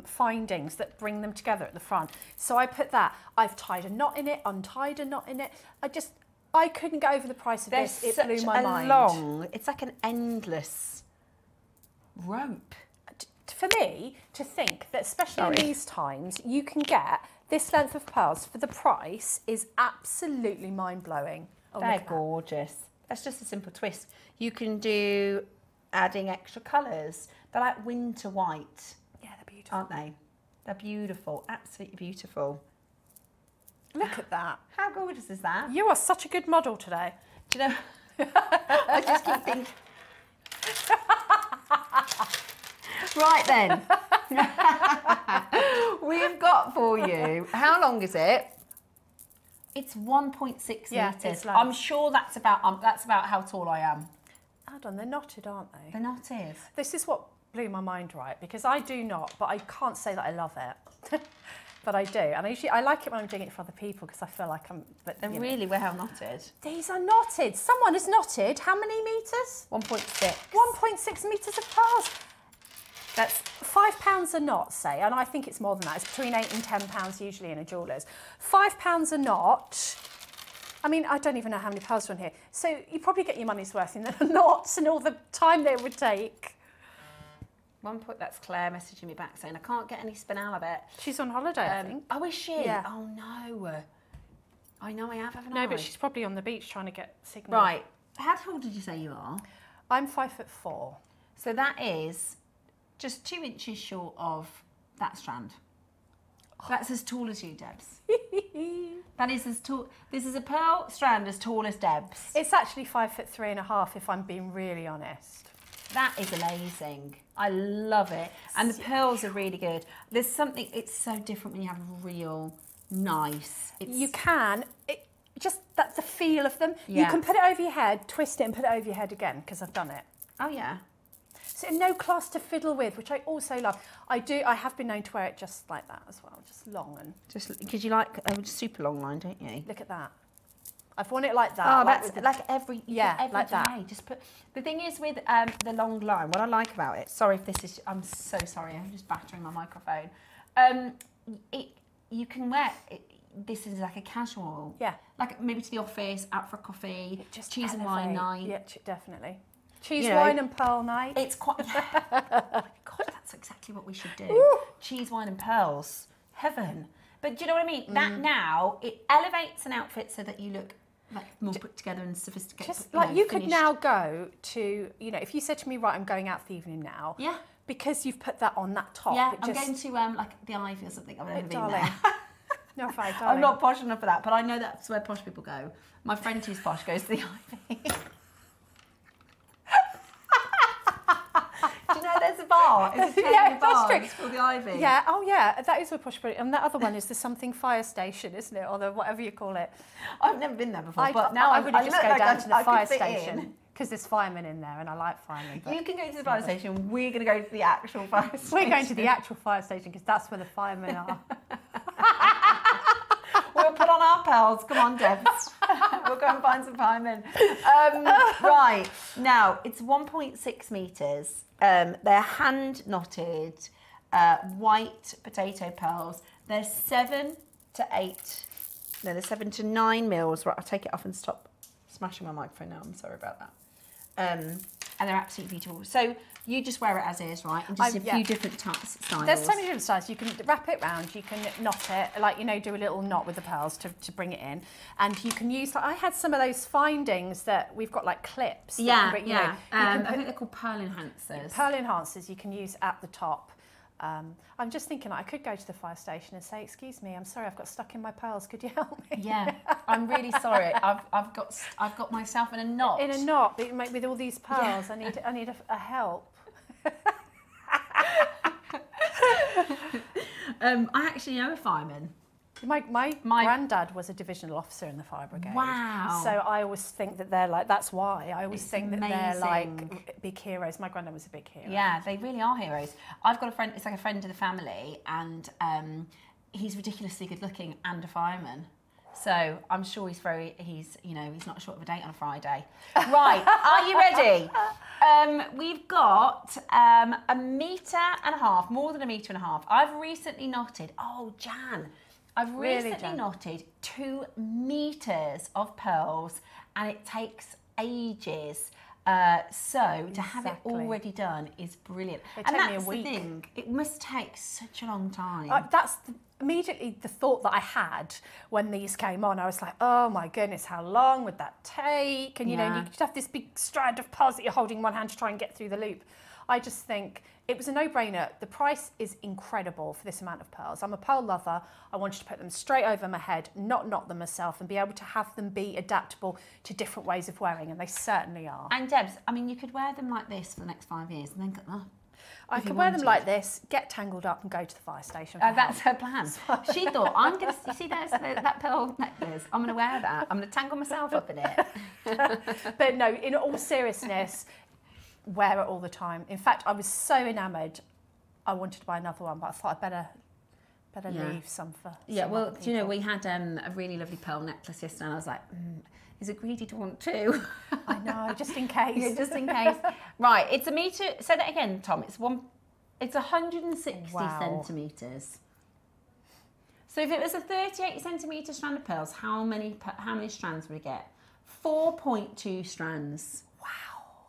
findings that bring them together at the front. So I put that. I've tied a knot in it, untied a knot in it. I couldn't get over the price of this. It blew my mind. It's like an endless rope. For me, to think that especially in these times, you can get this length of pearls for the price is absolutely mind-blowing. Oh, They're gorgeous. That's just a simple twist. You can do adding extra colours. They're like winter white. Yeah, they're beautiful. Aren't they? They're beautiful, absolutely beautiful. Look at that. How gorgeous is that? You are such a good model today. Do you know, I just keep thinking. Right then, we've got for you, how long is it? It's 1.6 Yeah, metres. it's like- I'm sure that's about how tall I am. Hold on, they're knotted, aren't they? They're knotted. This is what blew my mind, right? Because I do not, but I can't say that I love it. But I do. And I like it when I'm doing it for other people because I feel like I'm... But, They're really well knotted. These are knotted. Someone has knotted how many metres? 1.6. 1.6 metres of pearls. That's £5 a knot, say, and I think it's more than that. It's between £8 and £10 usually in a jeweller's. £5 a knot. I mean, I don't even know how many pearls are in here. So you probably get your money's worth in the knots and all the time they would take. That's Claire messaging me back saying I can't get any spinel of it. She's on holiday, I think. Oh, is she? Yeah. Oh no. I know I have, haven't I? No, but she's probably on the beach trying to get signal. Right. How tall did you say you are? I'm 5'4". So that is just 2 inches short of that strand. That's as tall as you, Debs. That is as tall. This is a pearl strand as tall as Debs. It's actually 5'3.5" if I'm being really honest. That is amazing. I love it. And the pearls are really good. There's something, it's so different when you have real nice. You can, just that's the feel of them. Yeah. You can put it over your head, twist it and put it over your head again, because I've done it. Oh yeah. So no clasp to fiddle with, which I also love. I have been known to wear it just like that as well, just long and... Just because you like a super long line, don't you? Look at that. I've worn it like that. Oh, like that's with like every like day. that. Just put. The thing is with the long line, what I like about it. Sorry if this is. I'm so sorry. I'm just battering my microphone. You can wear it. This is like a casual. Yeah. Like maybe to the office, out for a coffee, Just cheese and wine elevate. night. Yeah, definitely. Cheese, You know, wine and pearl night. It's quite. God, that's exactly what we should do. Cheese, wine, and pearls. Heaven. But do you know what I mean? That now it elevates an outfit so that you look like more put together and sophisticated. Just like you could now go to, you know, if you said to me, right, I'm going out for the evening now. Yeah. Because you've put that on that top. Yeah, it I'm just, going to like the Ivy or something. I've never been darling. there. No, fine, darling. I'm not posh enough for that, but I know that's where posh people go. My friend who's posh goes to the Ivy. Do you know there's a bar bar. It's a Yeah, bar. that's true. It's called the Ivy. Yeah, oh yeah, that is a posh brilliant. And that other one is the something fire station, isn't it? Or the whatever you call it. I've never been there before, but now I would just look go like down to the I fire could fit station. in. Because there's firemen in there and I like firemen. You can go to the fire station, we're going to go to the actual fire station. We're going to the actual fire station because that's where the firemen are. We'll put on our pearls. Come on, Debs. We'll go and find some firemen. Right, now it's 1.6 metres. They're hand knotted white potato pearls. They're 7 to 9 mils. Right, I'll take it off and stop smashing my microphone now. I'm sorry about that. And they're absolutely beautiful. So you just wear it as is, right? And just a few different styles. There's so many different styles. You can wrap it round, you can knot it, like, you know, do a little knot with the pearls to bring it in. And you can use, like, I had some of those findings that we've got, like, clips. Yeah, that, yeah. I think they're called pearl enhancers. Pearl enhancers you can use at the top. I'm just thinking I could go to the fire station and say, excuse me, I'm sorry, I've got stuck in my pearls. Could you help me? Yeah, I'm really sorry. I've got myself in a knot. In a knot with all these pearls. Yeah. I need a help. I actually know a fireman. My granddad was a divisional officer in the fire brigade. Wow. So I always think that they're like, that's why. I always think that they're like big heroes. My granddad was a big hero. Yeah, they really are heroes. I've got a friend, it's like a friend of the family, and he's ridiculously good looking and a fireman. So I'm sure he's not short of a date on a Friday. Right, are you ready? We've got 1.5 meters, more than 1.5 meters. I've recently knotted, I've recently knotted 2 meters of pearls, and it takes ages. So to have it already done is brilliant. It took me a week. The thing. It must take such a long time. That's immediately the thought that I had when these came on. I was like, oh my goodness, how long would that take? And you know, you just have this big strand of pearls that you're holding in one hand to try and get through the loop. I just think it was a no-brainer. The price is incredible for this amount of pearls. I'm a pearl lover. I wanted to put them straight over my head, not knot them myself, and be able to have them be adaptable to different ways of wearing, and they certainly are. And Debs, I mean, you could wear them like this for the next 5 years and then go, I could wear them like this, get tangled up and go to the fire station. That's her plan. She thought, I'm going to, see that pearl necklace, I'm going to wear that. I'm going to tangle myself up in it. But no, in all seriousness, wear it all the time. In fact, I was so enamoured, I wanted to buy another one, but I thought I'd better leave some for well, do you know, we had a really lovely pearl necklace yesterday, and I was like, is it greedy to want 2? I know, just in case. Yeah, just in case. Right, it's 1 meter. Say that again, Tom. It's 160 centimetres. So if it was a 38 centimetre strand of pearls, how many strands would we get? 4.2 strands. Wow.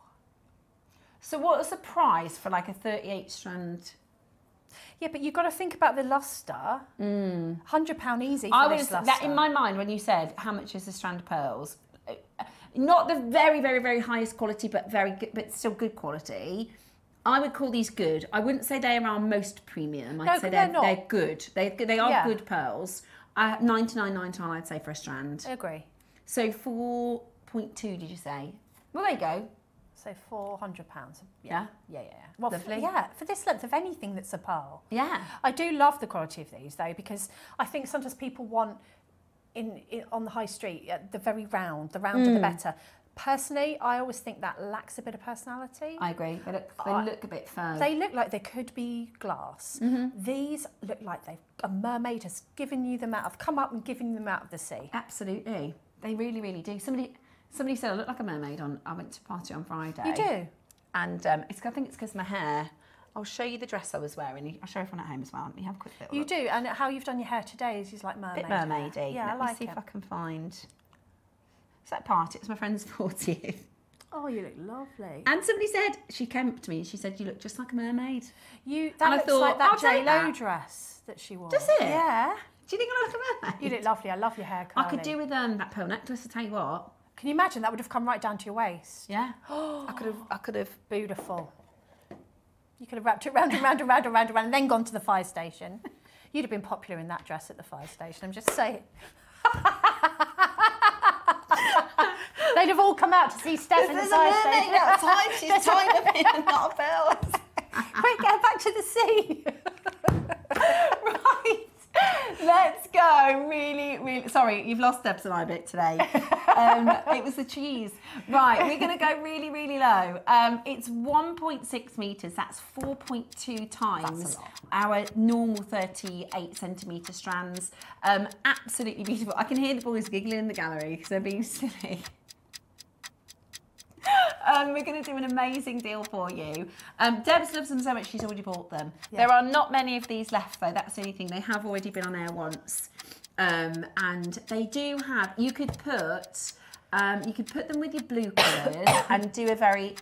So what's the price for like a 38 strand? Yeah, but you've got to think about the lustre. £100 easy for this lustre. That in my mind, when you said how much is a strand of pearls, not the very, very, very highest quality, but very good, but still good quality. I would call these good. I wouldn't say they are our most premium. I'd say they're good. They are good pearls. 99.99, I'd say, for a strand. I agree. So 4.2, did you say? Well, there you go. So £400. Yeah? Yeah. Well, for this length of anything that's a pearl. Yeah. I do love the quality of these, though, because I think sometimes people want, on the high street, the very round, the rounder the better. Personally, I always think that lacks a bit of personality. I agree. They look a bit firm. They look like they could be glass. These look like a mermaid has given you them come up and given you them out of the sea. Absolutely. They really, really do. Somebody said I look like a mermaid I went to a party on Friday. You do? And I think it's because of my hair. I'll show you the dress I was wearing. I'll show everyone at home as well. Let me have a quick little look. You do, and how you've done your hair today is just like mermaid. Bit mermaidy. Yeah, Let me see if I can find. It's that party. It's my friend's 40th. Oh, you look lovely. And somebody said, she came up to me and she said, you look just like a mermaid. That looks like that J-Lo dress that she wore. Does it? Yeah. Do you think I look like a mermaid? You look lovely. I love your hair, Carly. I could do with that pearl necklace, I tell you what. Can you imagine? That would have come right down to your waist. Yeah. I could have. Beautiful. You could have wrapped it round and round and round and round and round and then gone to the fire station. You'd have been popular in that dress at the fire station, I'm just saying. They'd have all come out to see Steph in the fire station. Outside. She's tying up in not a pearl. Quick, get back to the sea. Right. Let's go. Really. Sorry, you've lost Debs and I a bit today. It was the cheese. Right, we're going to go really low. It's 1.6 metres. That's 4.2 times our normal 38 centimetre strands. Absolutely beautiful. I can hear the boys giggling in the gallery because they're being silly. We're going to do an amazing deal for you. Debs loves them so much she's already bought them. Yeah. There are not many of these left though, that's the only thing. They have already been on air once. And they do have, you could put them with your blue colours and do a very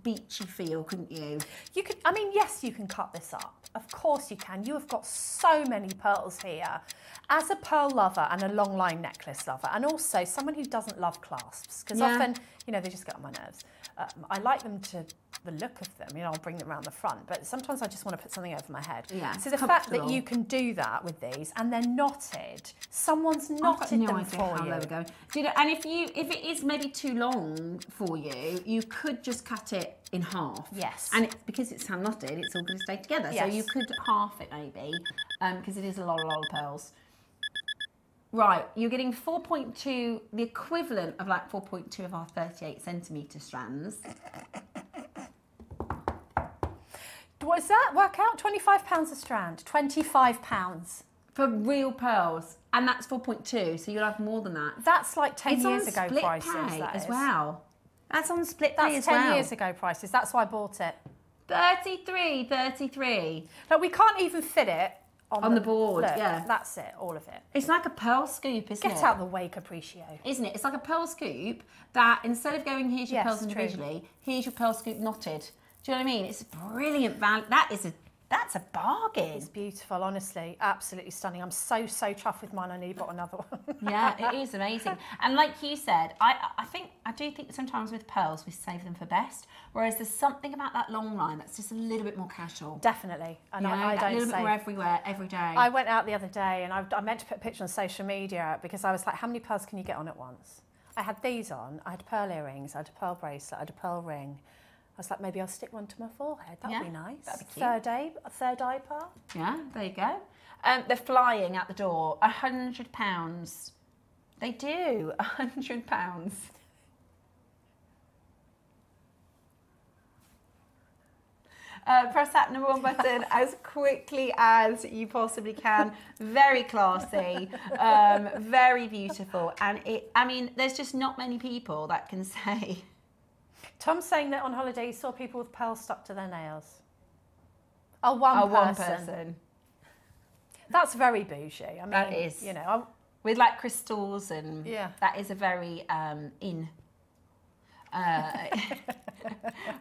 beachy feel, couldn't you? You could, I mean, yes, you can cut this up. Of course you can. You have got so many pearls here. As a pearl lover and a long line necklace lover, and also someone who doesn't love clasps, because often, you know, they just get on my nerves. I like them to the look of them, you know, I'll bring them around the front, but sometimes I just want to put something over my head. Yeah, so the fact that you can do that with these and they're knotted, someone's knotted them for you. Do you know, and if it is maybe too long for you, you could just cut it in half. Yes. And because it's hand knotted, it's all going to stay together. Yes. So you could half it maybe, because it is a lot of pearls. Right, you're getting 4.2, the equivalent of like 4.2 of our 38 centimetre strands. What does that work out? £25 a strand. £25. For real pearls. And that's 4.2, so you'll have more than that. That's like 10 years ago split prices. Pay that as is. well. That's on split pay That's as well. 10 years ago prices. That's why I bought it. 33. No, we can't even fit it on the board. Look, yeah. That's it, all of it. It's like a pearl scoop, isn't it? Get out the way, Capriccio. Isn't it? It's like a pearl scoop that instead of going, here's your pearls individually, here's your pearl scoop knotted. Do you know what I mean? It's a brilliant value. That's a bargain. It's beautiful, honestly. Absolutely stunning. I'm so chuffed with mine. I nearly bought another one. Yeah, it is amazing. And like you said, I do think sometimes with pearls we save them for best, whereas there's something about that long line that's just a little bit more casual. Definitely. And you know, I don't a little bit more everywhere, every day. I went out the other day and I meant to put a picture on social media because I was like, how many pearls can you get on at once? I had these on. I had pearl earrings. I had a pearl bracelet. I had a pearl ring. I was like, maybe I'll stick one to my forehead. That would be nice. That'd be cute. A third eye pearl. Yeah, there you go. They're flying out the door. £100. They do. £100. Press that number 1 button as quickly as you possibly can. Very classy, very beautiful, and I mean, there's just not many people that can say. Tom's saying that on holiday he saw people with pearls stuck to their nails. Oh, one person. That's very bougie. I mean, that is. You know, with like crystals and that is a very in.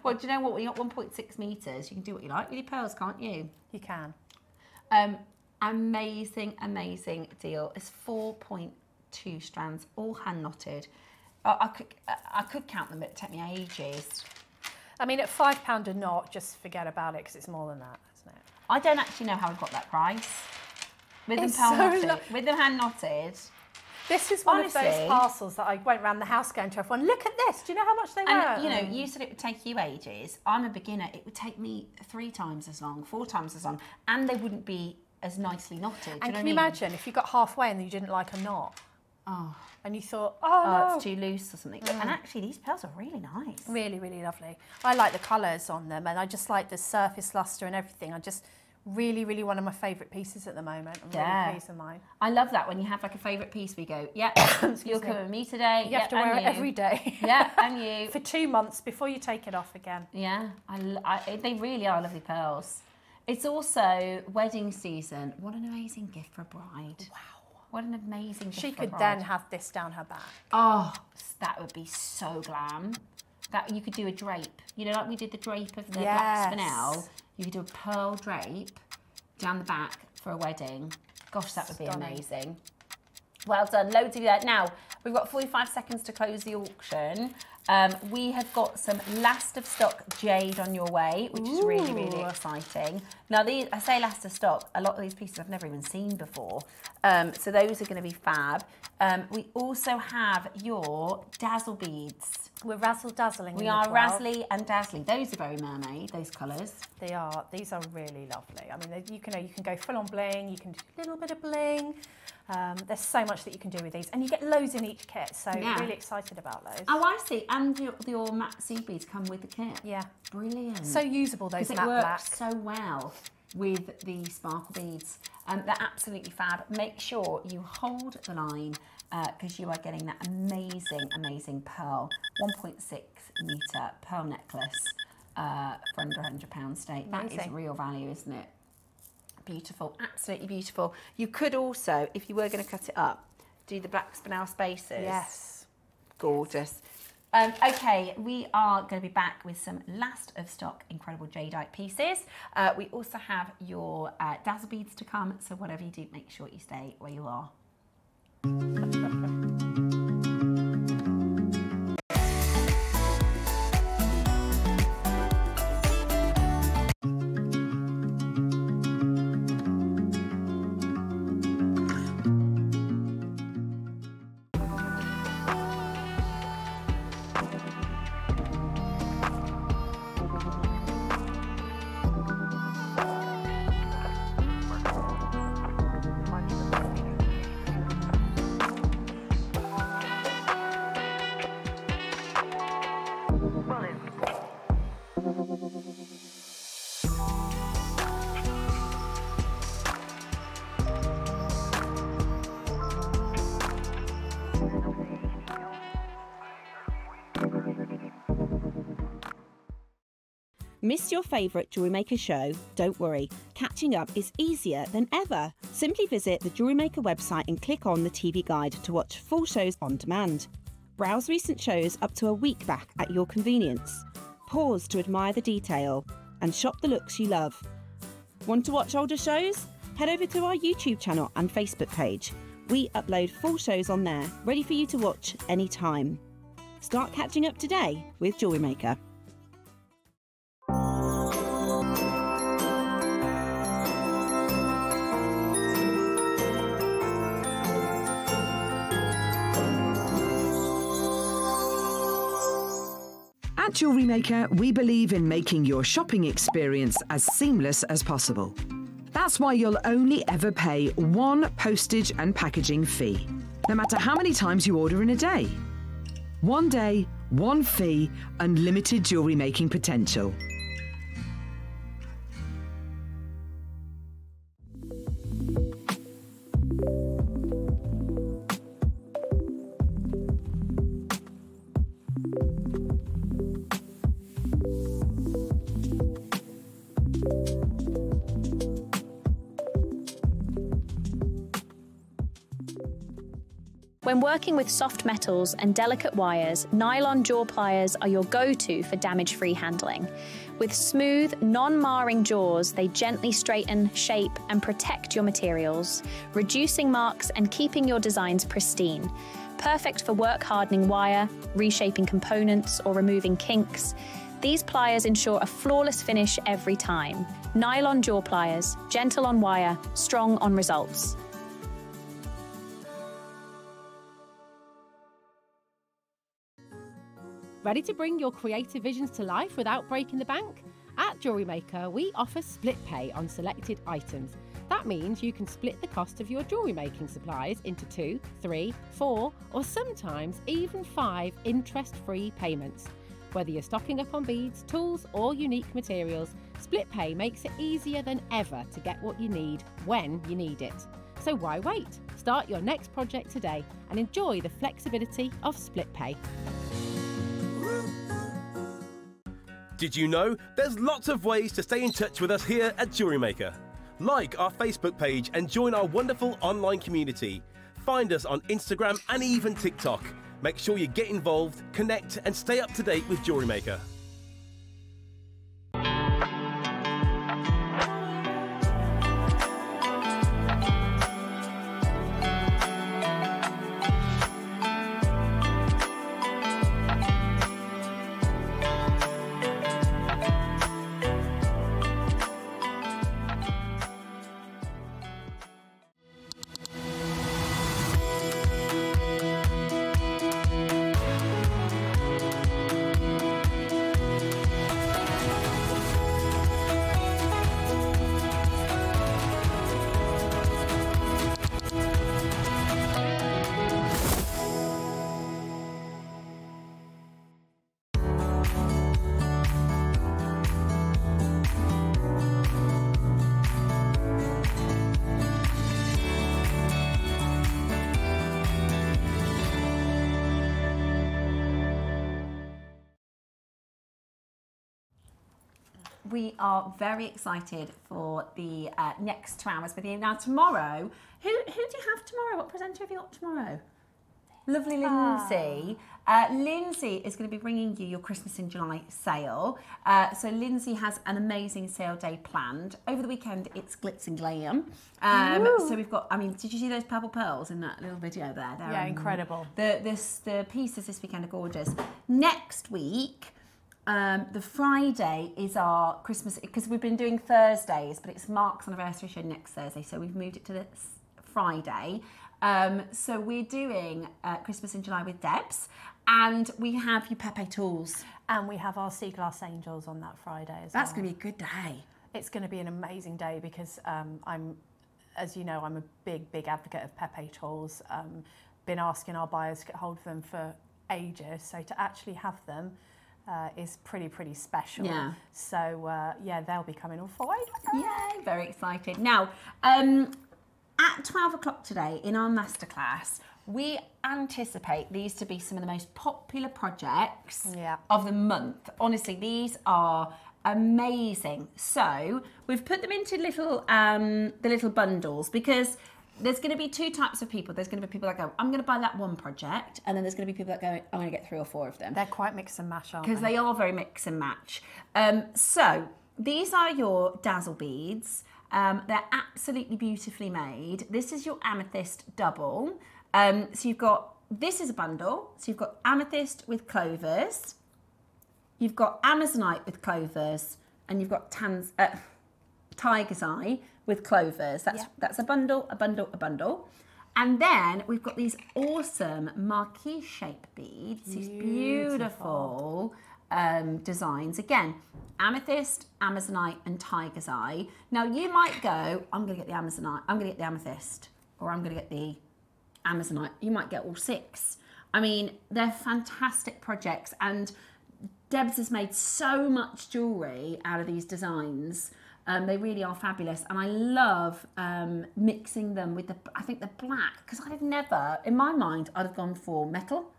Well, do you know what? When you're at 1.6 metres, you can do what you like with your pearls, can't you? You can. Amazing deal. It's 4.2 strands, all hand knotted. I could count them, but it'd take me ages. I mean, at £5 a knot, just forget about it because it's more than that, isn't it? I don't actually know how I got that price. With them knotted, with them hand knotted. This is one of those parcels that I went around the house going to everyone, look at this, do you know how much they were? And you know, you said it would take you ages. I'm a beginner. It would take me 3 times as long, 4 times as long, and they wouldn't be as nicely knotted. And can you imagine if you got halfway and you didn't like a knot? Oh. And you thought, no. It's too loose or something. And actually, these pearls are really nice. Really, really lovely. I like the colours on them, and I just like the surface lustre and everything. I just really, really one of my favourite pieces at the moment. I'm really pleased with mine. I love that when you have like a favourite piece. We go, yeah, you're coming with me today. You have to wear it every day. Yeah, and you for 2 months before you take it off again. Yeah, they really are lovely pearls. It's also wedding season. What an amazing gift for a bride. Wow. What an amazing gift She for a could bride. then have this down her back. Oh, that would be so glam. That you could do a drape. You know, like we did the drape of the black spinel. You could do a pearl drape down the back for a wedding. Gosh, that would be amazing. Well done, loads of you there. Now, we've got 45 seconds to close the auction. We have got some last of stock jade on your way, which is really, really exciting. Now, I say last of stock, a lot of these pieces I've never even seen before. So those are going to be fab. We also have your dazzle beads. We're razzle-dazzling. We are razzly and dazzly. Those are very mermaid, those colours. They are. These are really lovely. I mean, you can go full on bling, you can do a little bit of bling. There's so much that you can do with these, and you get loads in each kit, so really excited about those. Oh, I see. And your matte seed beads come with the kit. Yeah. Brilliant. So usable, those matte black. It works so well with the sparkle beads. They're absolutely fab. Make sure you hold the line because you are getting that amazing, amazing pearl, 1.6 metre pearl necklace for under £100 stake. That is real value, isn't it? Beautiful, absolutely beautiful. You could also, if you were going to cut it up, do the black spinel spaces. Yes. Gorgeous. Okay, we are going to be back with some last of stock incredible jadeite pieces. We also have your dazzle beads to come, so whatever you do, make sure you stay where you are. Missed your favourite Jewellery Maker show? Don't worry, catching up is easier than ever. Simply visit the Jewellery Maker website and click on the TV guide to watch full shows on demand. Browse recent shows up to a week back at your convenience. Pause to admire the detail and shop the looks you love. Want to watch older shows? Head over to our YouTube channel and Facebook page. We upload full shows on there, ready for you to watch anytime. Start catching up today with Jewellery Maker. At Jewellery Maker, we believe in making your shopping experience as seamless as possible. That's why you'll only ever pay one postage and packaging fee, no matter how many times you order in a day. One day, one fee, unlimited jewellery making potential. When working with soft metals and delicate wires, nylon jaw pliers are your go-to for damage-free handling. With smooth, non-marring jaws, they gently straighten, shape, and protect your materials, reducing marks and keeping your designs pristine. Perfect for work-hardening wire, reshaping components, or removing kinks. These pliers ensure a flawless finish every time. Nylon jaw pliers, gentle on wire, strong on results. Ready to bring your creative visions to life without breaking the bank? At Jewellery Maker, we offer split pay on selected items. That means you can split the cost of your jewellery making supplies into 2, 3, 4, or sometimes even 5 interest-free payments. Whether you're stocking up on beads, tools, or unique materials, split pay makes it easier than ever to get what you need when you need it. So why wait? Start your next project today and enjoy the flexibility of split pay. Did you know there's lots of ways to stay in touch with us here at Jewellery Maker? Like our Facebook page and join our wonderful online community. Find us on Instagram and even TikTok. Make sure you get involved, connect and stay up to date with Jewellery Maker. we are very excited for the next 2 hours with you. Now tomorrow, who do you have tomorrow? What presenter have you got tomorrow? Lovely Lindsay. Lindsay is going to be bringing you your Christmas in July sale. So Lindsay has an amazing sale day planned. Over the weekend, it's glitz and glam. So we've got, I mean, did you see those purple pearls in that little video there? They're, yeah, incredible. The pieces this weekend are gorgeous. Next week, the Friday is our Christmas, because we've been doing Thursdays, but it's Mark's anniversary show next Thursday, so we've moved it to this Friday. So we're doing Christmas in July with Debs, and we have your Pepe tools. And we have our sea glass angels on that Friday as That's well. going to be a good day. It's going to be an amazing day because as you know, I'm a big advocate of Pepe tools. Been asking our buyers to get hold of them for ages, so to actually have them is pretty special. Yeah. So yeah, they'll be coming on Friday. Yay, very excited. Now, at 12 o'clock today in our masterclass, we anticipate these to be some of the most popular projects of the month. Honestly, these are amazing. So we've put them into little the little bundles, because there's going to be two types of people. There's going to be people that go, I'm going to buy that one project, and then there's going to be people that go, I'm going to get 3 or 4 of them. They're quite mix and match, aren't they? Because they are very mix and match. So these are your dazzle beads. They're absolutely beautifully made. This is your amethyst double. So you've got, this is a bundle. So you've got amethyst with clovers. You've got amazonite with clovers, and you've got tiger's eye with clovers. That's a bundle, a bundle, a bundle. And then we've got these awesome marquee shape beads, these beautiful designs. Again, amethyst, amazonite, and tiger's eye. Now you might go, I'm going to get the amazonite, I'm going to get the amethyst, or I'm going to get the amazonite. You might get all 6. I mean, they're fantastic projects, and Debs has made so much jewellery out of these designs. They really are fabulous, and I love mixing them with I think the black, because I'd never, in my mind, I'd have gone for metal.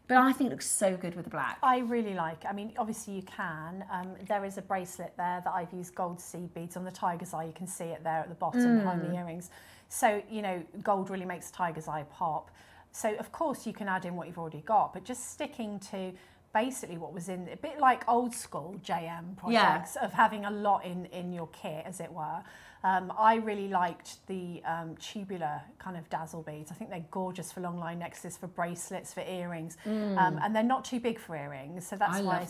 But I think it looks so good with the black. I really like, I mean, obviously you can. There is a bracelet there that I've used gold seed beads on the tiger's eye. You can see it there at the bottom behind the earrings. So, you know, gold really makes tiger's eye pop. So, of course, you can add in what you've already got, but just sticking to basically what was in, a bit like old school JM projects of having a lot in your kit, as it were. I really liked the tubular kind of dazzle beads. I think they're gorgeous for long line necklaces, for bracelets, for earrings, and they're not too big for earrings. So that's why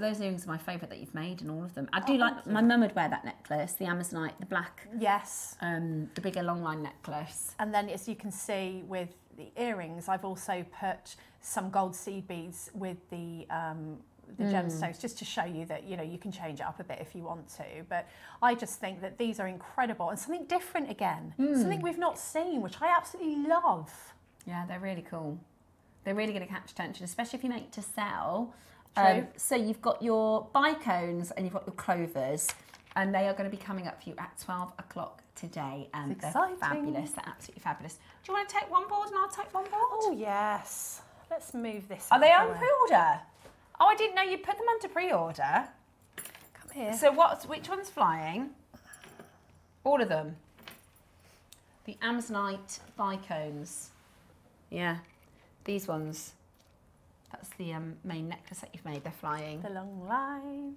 those earrings are my favourite that you've made, and all of them. I do like. My mum would wear that necklace, the amazonite, the black. Yes. The bigger long line necklace. And then, as you can see with the earrings, I've also put some gold seed beads with the gemstones, just to show you that, you know, you can change it up a bit if you want to. But I just think that these are incredible, and something different again, something we've not seen, which I absolutely love. Yeah, they're really cool. They're really going to catch attention, especially if you make to sell. True. So you've got your bicones and you've got your clovers, and they are going to be coming up for you at 12 o'clock today, and they're fabulous. They're absolutely fabulous. Do you want to take one board and I'll take one board? Oh yes. Let's move this. Are they on pre-order? Oh, I didn't know you put them onto pre-order. Come here. So which one's flying? All of them. The Amazonite bicones. Yeah, these ones. That's the main necklace that you've made. They're flying. The long line.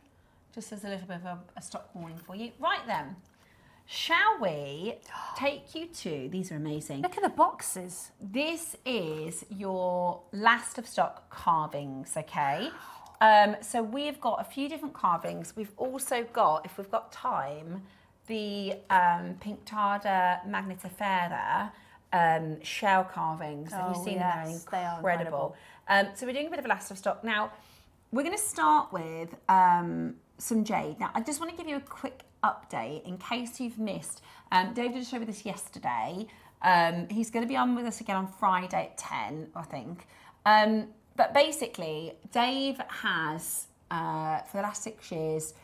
Just as a little bit of a stock warning for you. Right then, shall we take you to, these are amazing. Look at the boxes. This is your last of stock carvings, okay? So we've got a few different carvings. We've also got, if we've got time, the Pink Tarda Magnetifera shell carvings. Have you seen them? They are incredible. So we're doing a bit of a last of stock. Now, we're going to start with some jade. Now, I just want to give you a quick update in case you've missed. Dave did a show with us yesterday. He's going to be on with us again on Friday at 10, I think. But basically, Dave has, for the last 6 years,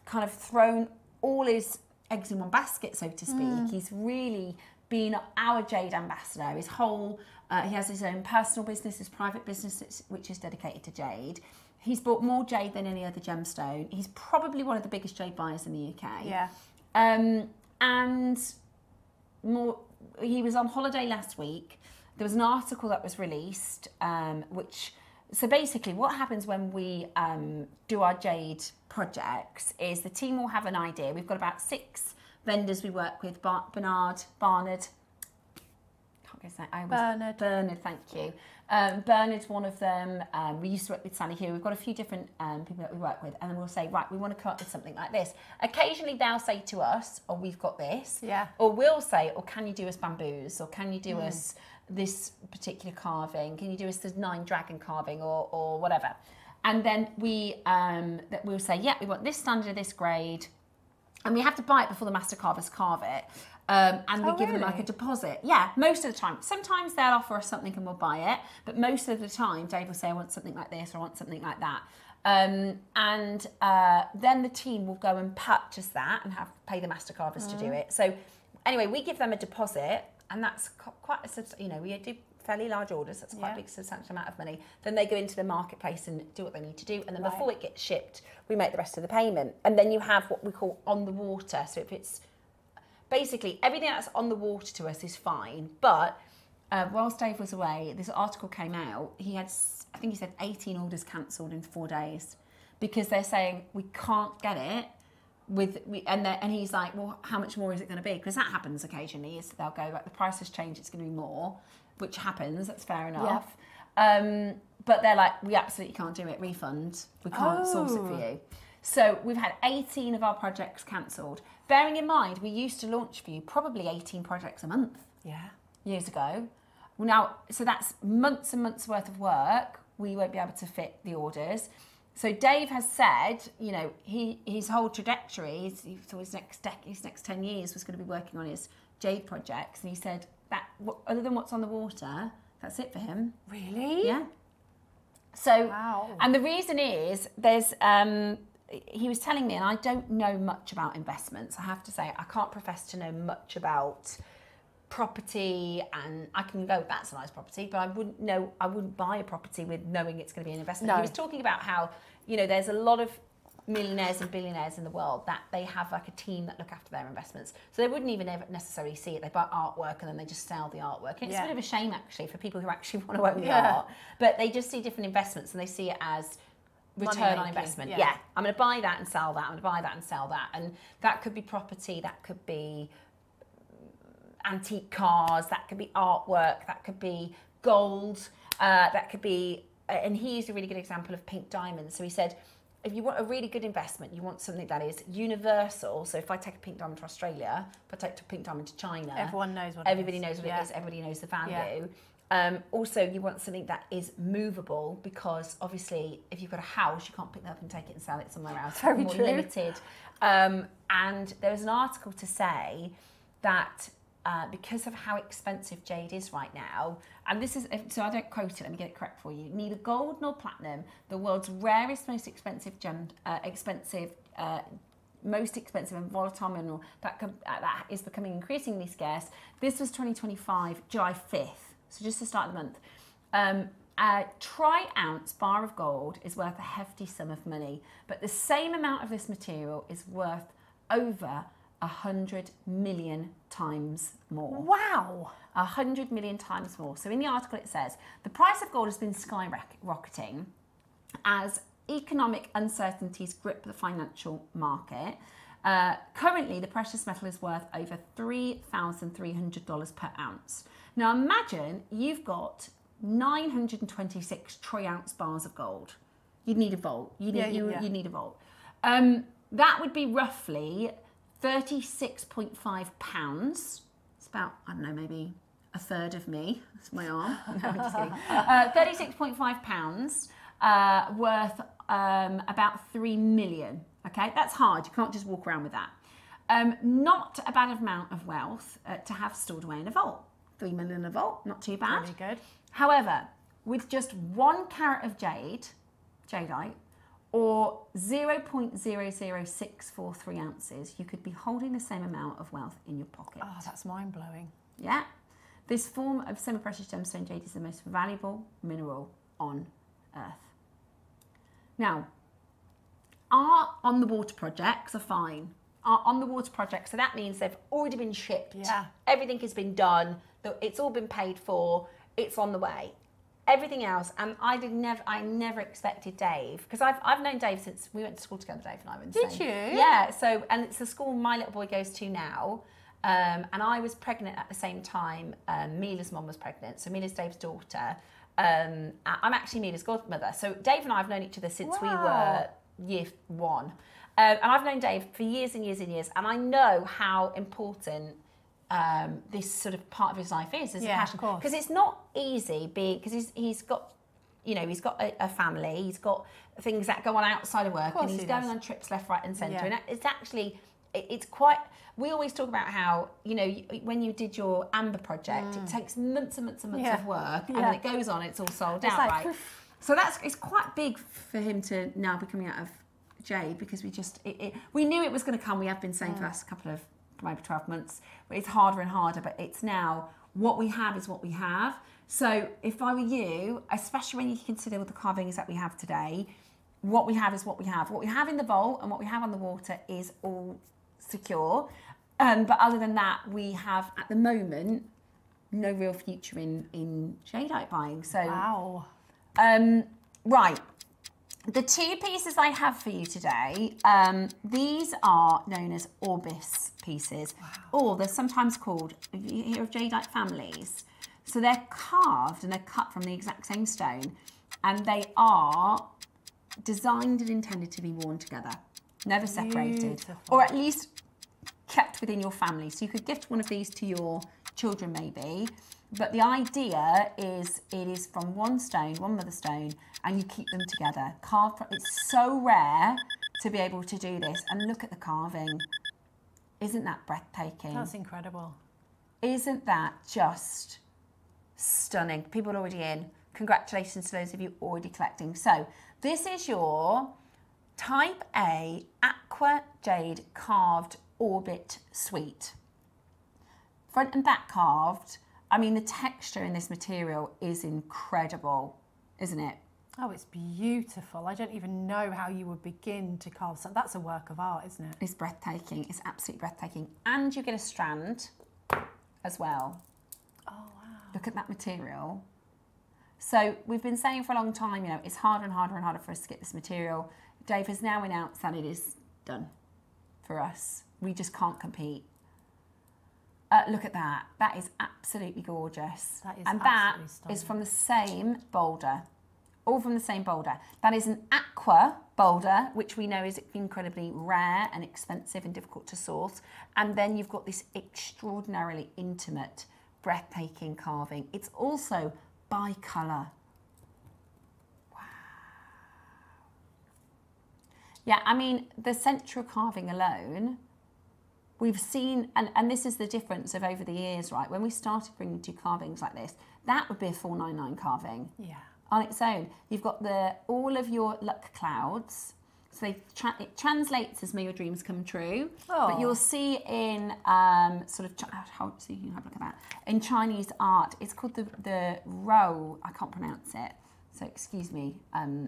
kind of thrown all his eggs in one basket, so to speak. He's really been our jade ambassador. His whole, he has his own personal business, his private business, which is dedicated to jade. He's bought more jade than any other gemstone. He's probably one of the biggest jade buyers in the UK. Yeah. And more, he was on holiday last week. There was an article that was released, so basically what happens when we do our jade projects is the team will have an idea. We've got about 6 vendors we work with, Bernard, Bernard, thank you. Bernard's one of them. We used to work with Sally here. We've got a few different people that we work with, and then we'll say, right, we want to come up with something like this. Occasionally they'll say to us, oh, we've got this. Yeah. Or we'll say, oh, can you do us bamboos? Or can you do us this particular carving? Can you do us this 9 dragon carving or whatever? And then we'll say, yeah, we want this standard, this grade. And we have to buy it before the master carvers carve it. And we give them like a deposit. Yeah, most of the time. Sometimes they'll offer us something and we'll buy it. But most of the time, Dave will say, I want something like this or I want something like that. Then the team will go and purchase that and pay the master carvers to do it. So anyway, we give them a deposit, and that's quite a, we do fairly large orders. That's quite a big, substantial amount of money. Then they go into the marketplace and do what they need to do. And then before it gets shipped, we make the rest of the payment. And then you have what we call on the water. So if it's basically everything that's on the water to us is fine. But whilst Dave was away, this article came out. He had, I think he said 18 orders cancelled in 4 days because they're saying we can't get it. And he's like, well, how much more is it going to be? Because that happens occasionally. Is they'll go, like, the price has changed, it's going to be more, which happens. That's fair enough. Yeah. But they're like, we absolutely can't do it. Refund. We can't source it for you. So we've had 18 of our projects cancelled. Bearing in mind, we used to launch for you probably 18 projects a month. Yeah. Years ago. Well, now, so that's months and months worth of work. We won't be able to fit the orders. So Dave has said, his whole trajectory, he thought his next 10 years was going to be working on his jade projects. And he said that other than what's on the water, that's it for him. Really? Yeah. So, and the reason is there's, he was telling me, and I don't know much about investments. I have to say, I can't profess to know much about property, and I can go, that's a nice property, but I wouldn't buy a property with knowing it's going to be an investment. No. He was talking about how, there's a lot of millionaires and billionaires in the world that they have like a team that look after their investments. So they wouldn't even ever necessarily see it. They buy artwork and then they just sell the artwork. And it's a bit of a shame actually for people who actually want to own the art, but they just see different investments and they see it as return on investment. Yeah. I'm going to buy that and sell that. I'm going to buy that and sell that. And that could be property, that could be antique cars, that could be artwork, that could be gold, that could be, and he used a really good example of pink diamonds. So he said, if you want a really good investment, you want something that is universal. So if I take a pink diamond to Australia, if I take a pink diamond to China, everyone knows what everybody knows what it is, everybody knows the value. Yeah. Also, you want something that is movable, because obviously if you've got a house, you can't pick that up and take it and sell it somewhere else. Very more true. Limited. And there was an article to say that because of how expensive jade is right now, and this is, so I don't quote it, let me get it correct for you. Neither gold nor platinum, the world's rarest, most expensive most expensive and volatile mineral that is becoming increasingly scarce. This was 2025, July 5th, so just to start the month. A tri-ounce bar of gold is worth a hefty sum of money, but the same amount of this material is worth over 100 million times more. Wow! 100 million times more. So in the article it says, the price of gold has been skyrocketing as economic uncertainties grip the financial market. Currently, the precious metal is worth over $3,300 per ounce. Now imagine you've got 926 tri-ounce bars of gold. You'd need a vault. You need a vault. That would be roughly 36.5 pounds. It's about, I don't know, maybe a third of me. That's my arm. No, I'm just kidding. 36.5 pounds worth about 3 million. Okay, that's hard. You can't just walk around with that. Not a bad amount of wealth to have stored away in a vault. 3 million in a vault, not too bad. Really good. However, with just 1 carat of jadeite, or 0.00643 ounces, you could be holding the same amount of wealth in your pocket. Oh, that's mind-blowing. Yeah. This form of semi-precious gemstone jade is the most valuable mineral on Earth. Now, our on the water projects are fine. Our on the water projects, so that means they've already been shipped. Yeah. Everything has been done. It's all been paid for. It's on the way. Everything else, and I never expected Dave, because I've known Dave since we went to school together, Dave and I. Did you? Yeah. So, and it's the school my little boy goes to now. And I was pregnant at the same time. Mila's mum was pregnant, so Mila's Dave's daughter. I'm actually Mila's godmother. So Dave and I have known each other since we were year 1. And I've known Dave for years and years and years, and I know how important this sort of part of his life is as a passion. Because it's not easy being, because he's got, you know, he's got a family, he's got things that go on outside of work, and he's going on trips left, right and centre. And it's actually, it's quite, we always talk about how, you know, when you did your Amber project, it takes months and months and months of work, and then it goes on, it's all sold out, like, right? So it's quite big for him to now be coming out of Jade, because we knew it was going to come. We have been saying for the last couple of maybe 12 months, but it's harder and harder. But it's now, what we have is what we have. So if I were you, especially when you consider all the carvings that we have today, what we have is what we have. What we have in the vault and what we have on the water is all secure. But other than that, we have at the moment no real future in jadeite buying. So wow. Right. The 2 pieces I have for you today, these are known as Orbis pieces, or they're sometimes called, you hear of jadeite families. So they're carved and they're cut from the exact same stone, and they are designed and intended to be worn together, never separated, Beautiful. or at least kept within your family. So you could gift one of these to your children maybe, but the idea is it is from one stone, one mother stone, and you keep them together. Carved, it's so rare to be able to do this, and look at the carving. Isn't that breathtaking? That's incredible. Isn't that just stunning? People are already in. Congratulations to those of you already collecting. So this is your Type A Aqua Jade Carved Orbit Suite. Front and back carved. I mean, the texture in this material is incredible, isn't it? Oh, it's beautiful. I don't even know how you would begin to carve something. That's a work of art, isn't it? It's breathtaking. It's absolutely breathtaking. And you get a strand as well. Oh, wow. Look at that material. So we've been saying for a long time, you know, it's harder and harder and harder for us to get this material. Dave has now announced that it is done for us. We just can't compete. Look at that. That is absolutely gorgeous. That is and that stunning. is from the same boulder. All from the same boulder. That is an aqua boulder, which we know is incredibly rare and expensive and difficult to source. And then you've got this extraordinarily intimate, breathtaking carving. It's also bi-colour. Wow. Yeah, I mean, the central carving alone, we've seen, and this is the difference of over the years, right? When we started bringing 2 carvings like this, that would be a 499 carving. Yeah. On its own. You've got all of your luck clouds. So it translates as may your dreams come true. Oh. But you'll see in so you can have a look at that. In Chinese art, it's called the Rou. I can't pronounce it. So excuse me.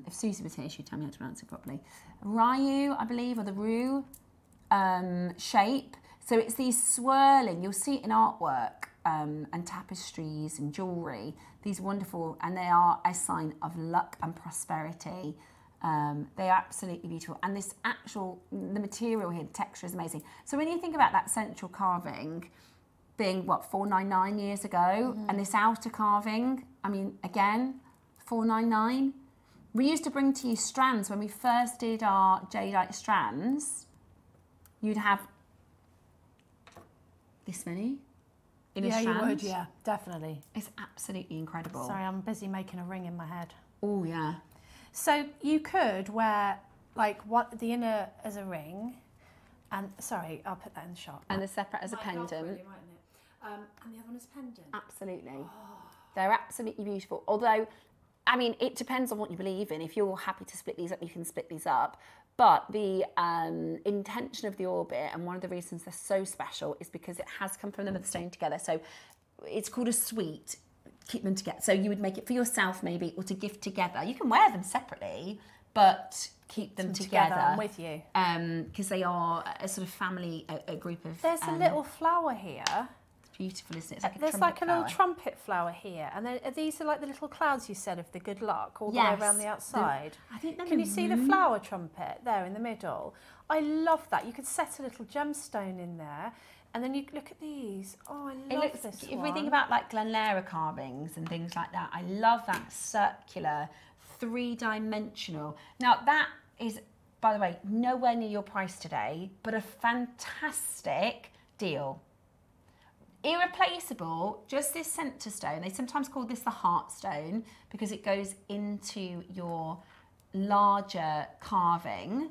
If Susie was here, she'd tell me how to pronounce it properly. Ryu, I believe, or the Rue shape. So it's these swirling, you'll see it in artwork and tapestries and jewellery, these wonderful, and they are a sign of luck and prosperity. They are absolutely beautiful. And this the material here, the texture is amazing. So when you think about that central carving being, what, 499 years ago, and this outer carving, I mean, again, 499. We used to bring to you strands when we first did our jadeite strands. You'd have this many in a strand. Yeah, you would, yeah, definitely. It's absolutely incredible. Sorry, I'm busy making a ring in my head. Oh, yeah. So you could wear, like, the inner as a ring, and, sorry, I'll put that in the shot. And the separate as a pendant. Really, mightn't it? And the other one is a pendant. Absolutely. Oh. They're absolutely beautiful. Although, I mean, it depends on what you believe in. If you're happy to split these up, you can split these up. But the intention of the orbit, and one of the reasons they're so special, is because it has come from the mother stone together. So it's called a suite. Keep them together. So you would make it for yourself maybe, or to gift together. You can wear them separately, but keep them together. I'm with you. Because they are a sort of family, a group of... There's a little flower here. It's beautiful, isn't it? It's like There's like a little trumpet flower here. And then these are like the little clouds you said of the good luck all the way around the outside. I think Can you see the flower trumpet there in the middle? I love that. You could set a little gemstone in there. And then you look at these. Oh, I love this If we think about like Glenlara carvings and things like that, I love that circular, three-dimensional. Now that is, by the way, nowhere near your price today, but a fantastic deal. Irreplaceable, just this centre stone. They sometimes call this the heart stone because it goes into your larger carving.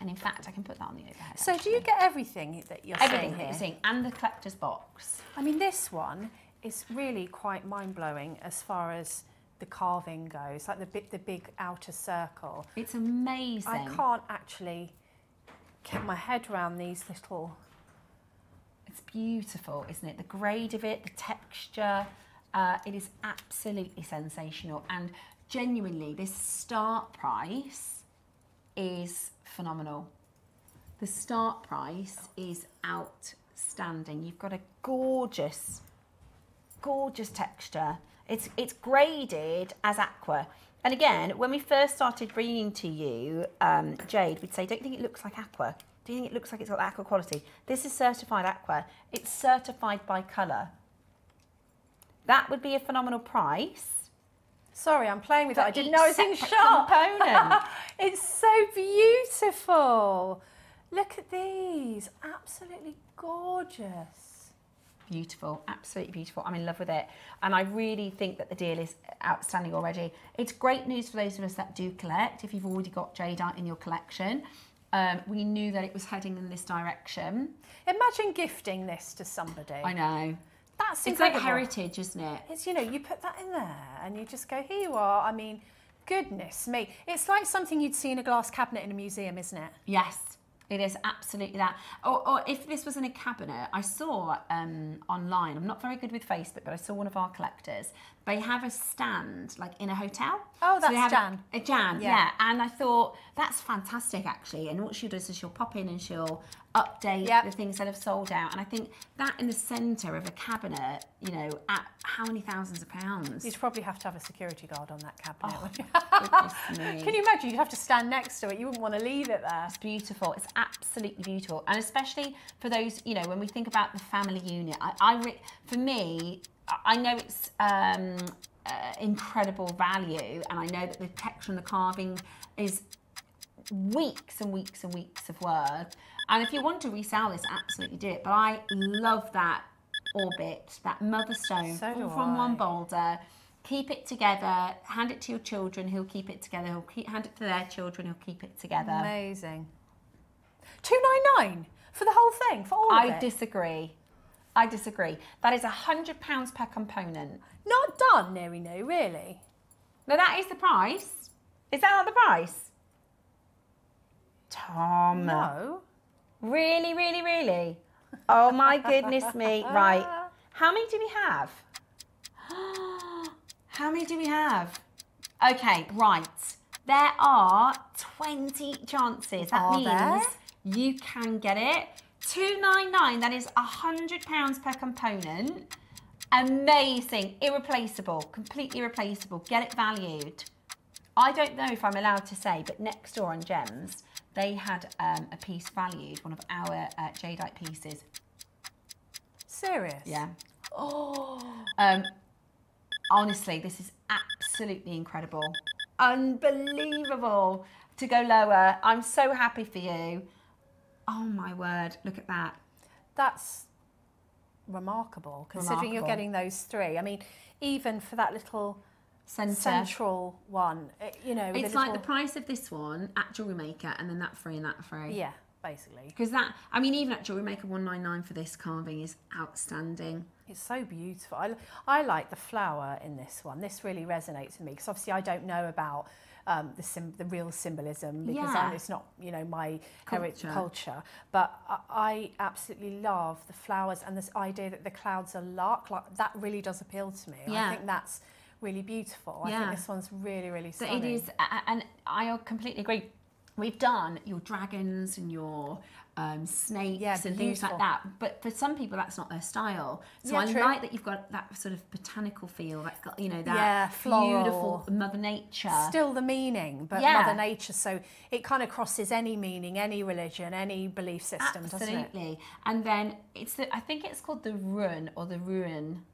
And in fact, I can put that on the overhead. So do you get everything that you're seeing here? Everything that you're seeing, and the collector's box. I mean, this one is really quite mind-blowing as far as the carving goes, like the big outer circle. It's amazing. I can't actually get my head around these little... It's beautiful, isn't it? The grade of it, the texture, it is absolutely sensational. And genuinely, this start price is phenomenal. The start price is outstanding. You've got a gorgeous, gorgeous texture. It's graded as aqua. And again, when we first started bringing to you jade, we'd say, don't you think it looks like aqua? Do you think it looks like it's got aqua quality? This is certified aqua. It's certified by colour. That would be a phenomenal price. Sorry, I'm playing with it. I didn't know it was in shop. Component. It's so beautiful. Look at these. Absolutely gorgeous. Beautiful, absolutely beautiful. I'm in love with it. And I really think that the deal is outstanding already. It's great news for those of us that do collect. If you've already got jadeite in your collection, we knew that it was heading in this direction. Imagine gifting this to somebody. I know. That's it's like incredible. heritage, isn't it? It's, you know, you put that in there and you just go, here you are. I mean, goodness me. It's like something you'd see in a glass cabinet in a museum, isn't it? Yes, it is absolutely that. Or if this was in a cabinet, I saw online, I'm not very good with Facebook, but I saw one of our collectors. They have a stand, like in a hotel. Oh, that's so Jan. A Jan, yeah. And I thought, that's fantastic, actually. And what she does is she'll pop in and she'll update the things that have sold out. And I think that in the centre of a cabinet, you know, at how many thousands of pounds? You'd probably have to have a security guard on that cabinet. Oh, goodness me. Can you imagine? You'd have to stand next to it. You wouldn't want to leave it there. It's beautiful. It's absolutely beautiful. And especially for those, you know, when we think about the family unit, for me, I know it's incredible value, and I know that the texture and the carving is weeks and weeks and weeks of work. And if you want to resell this, absolutely do it. But I love that orbit, that mother stone, all from one boulder. Keep it together, hand it to your children, he'll keep it together, hand it to their children, he'll keep it together. Amazing. $299 for the whole thing, for all of it? I disagree. I disagree. That is £100 per component. Not done, Neri, no, really? No, that is the price. Is that not the price? Tom. No. Really, really, really? Oh my goodness me. Right. How many do we have? How many do we have? Okay, right. There are 20 chances. That means you can get it. $299, that is £100 per component. Amazing, irreplaceable, completely irreplaceable. Get it valued. I don't know if I'm allowed to say, but next door on Gems, they had a piece valued, one of our jadeite pieces. Serious? Yeah. Oh. Honestly, this is absolutely incredible. Unbelievable to go lower. I'm so happy for you. Oh my word, look at that. That's remarkable, considering you're getting those three. I mean, even for that little central one, you know. It's like the price of this one at Jewellery Maker and then that free and that free. Yeah, basically. Because that, I mean, even at Jewellery Maker, $199 for this carving is outstanding. It's so beautiful. I like the flower in this one. This really resonates with me because obviously I don't know about the real symbolism because it's not, you know, my culture. But I absolutely love the flowers and this idea that the clouds are luck. Like, that really does appeal to me. Yeah. I think that's really beautiful. I Yeah. think this one's really, really So stunning. it is, and I completely agree. We've done your dragons and your snakes and things like that, but for some people that's not their style. So Yeah, I true. like that you've got that sort of botanical feel, that you know, that Yeah, floral. beautiful Mother Nature. Still the meaning, but Yeah. Mother Nature, so it kind of crosses any meaning, any religion, any belief system, doesn't it? Absolutely. And then I think it's called the Run or the Ruin.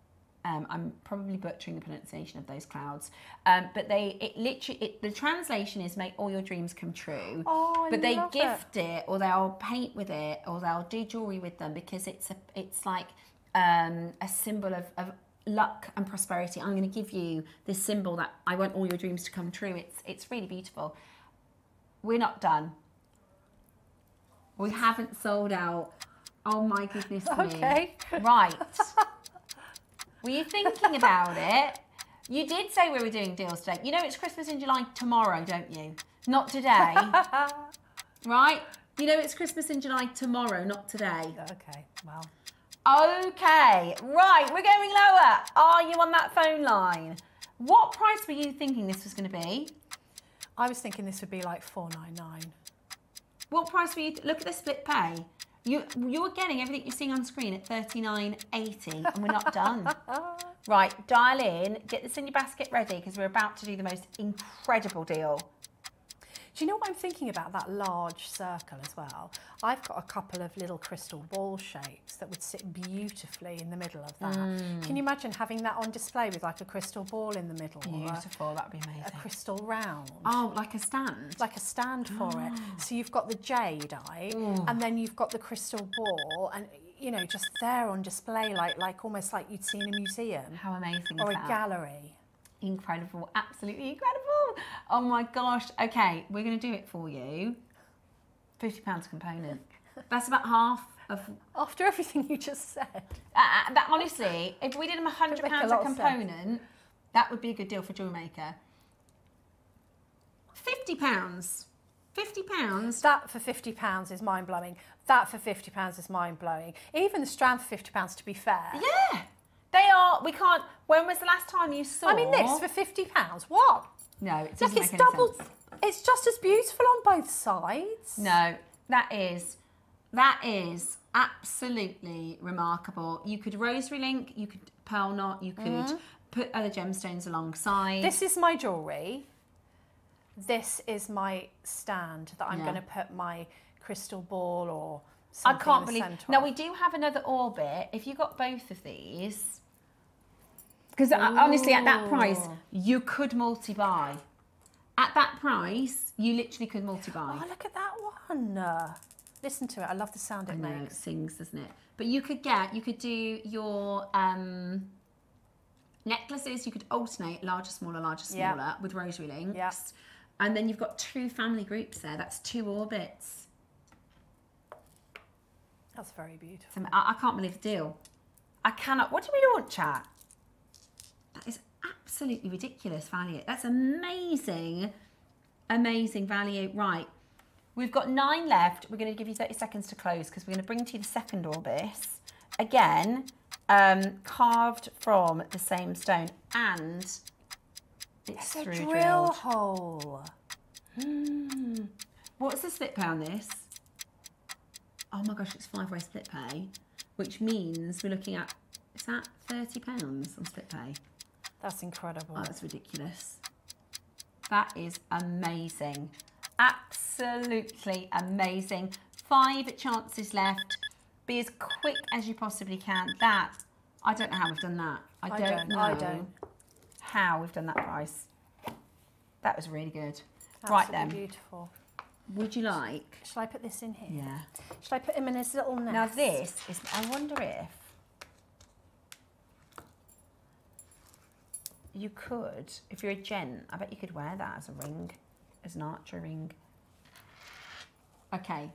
I'm probably butchering the pronunciation of those clouds, but the translation is make all your dreams come true. Oh, I but they love gift it, or they'll paint with it, or they'll do jewelry with them because it's like a symbol of luck and prosperity. I'm going to give you this symbol that I want all your dreams to come true. It's really beautiful. We're not done. We haven't sold out. Oh my goodness me. Okay. Right. Were you thinking about it? You did say we were doing deals today. You know it's Christmas in July tomorrow, don't you? Not today. Right? You know it's Christmas in July tomorrow, not today. Okay, well. Okay, right, we're going lower. Are you on that phone line? What price were you thinking this was going to be? I was thinking this would be like $4.99. What price were you? Look at the split pay. You're getting everything you're seeing on screen at $39.80, and we're not done. Right, dial in, get this in your basket ready, because we're about to do the most incredible deal. Do you know what I'm thinking about, that large circle as well? I've got a couple of little crystal ball shapes that would sit beautifully in the middle of that. Can you imagine having that on display with like a crystal ball in the middle? Beautiful, that'd be amazing. A crystal round. Oh, like a stand? Like a stand for it. So you've got the jadeite, and then you've got the crystal ball, and you know, just there on display, like almost like you'd see in a museum. How amazing or is a that? gallery. Incredible, absolutely incredible. Oh my gosh. Okay, we're going to do it for you. £50 component. That's about half of... After everything you just said. That honestly, if we did them £100 a component, that would be a good deal for Jewellery Maker. £50. £50. That for £50 is mind-blowing. That for £50 is mind-blowing. Even the strand for £50, to be fair. Yeah. They are, we can't, when was the last time you saw? I mean, this for £50, what? No, it doesn't Look, it's make any double, sense. it's just as beautiful on both sides. No, that is absolutely remarkable. You could rosary link, you could pearl knot, you could put other gemstones alongside. This is my jewellery. This is my stand that I'm going to put my crystal ball or something I can't in the believe. centre Now of. we do have another orbit. If you got both of these, because honestly, at that price, you could multi-buy. At that price, you literally could multi-buy. Oh, look at that one. Listen to it. I love the sound it makes. It sings, doesn't it? But you could do your necklaces. You could alternate larger, smaller with rosary links. Yeah. And then you've got 2 family groups there. That's 2 orbits. That's very beautiful. I can't believe the deal. I cannot. What did we launch at? That is absolutely ridiculous value. That's amazing, amazing value. Right, we've got 9 left. We're going to give you 30 seconds to close because we're going to bring to you the second orbis. Again, carved from the same stone, and it's a through drill drilled. hole. What's the split pay on this? Oh my gosh, it's 5-way split pay, which means we're looking at, is that £30 on split pay? That's incredible. Oh, that's ridiculous. That is amazing. Absolutely amazing. 5 chances left. Be as quick as you possibly can. That, I don't know how we've done that. I don't know how we've done that price. That was really good. Absolutely right then. Beautiful. Would you like? Shall I put this in here? Yeah. Shall I put him in his little nest? Now this is, I wonder if you could, if you're a gent, I bet you could wear that as a ring, as an archer ring. Okay.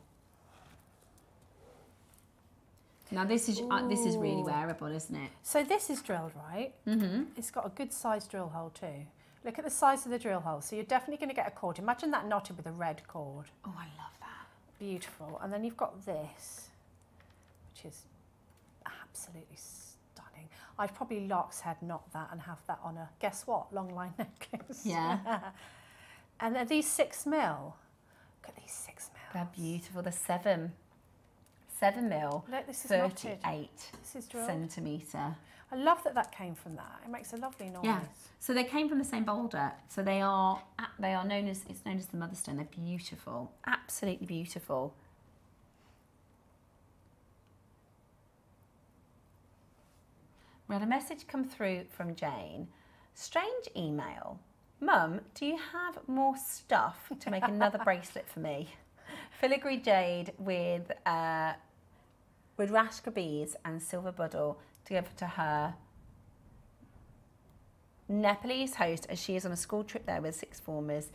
Now this is really wearable, isn't it? So this is drilled, right? Mm-hmm. It's got a good sized drill hole too. Look at the size of the drill hole. So you're definitely going to get a cord. Imagine that knotted with a red cord. Oh, I love that. Beautiful. And then you've got this, which is absolutely stunning. stunning. I'd probably lock's head knot that and have that on a, guess what, long line necklace. Yeah. And are these 6 mil? Look at these 6 mil. They're beautiful. They're 7 mil, Look, this is 38 knotted. This is drilled. centimetre. I love that that came from that. It makes a lovely noise. Yeah. So they came from the same boulder. So they are known as, it's known as the Motherstone. They're beautiful, absolutely beautiful. We had a message come through from Jane. Strange email. Mum, do you have more stuff to make another bracelet for me? Filigree jade with Rashka beads and silver buddle to give to her Nepalese host as she is on a school trip there with 6th formers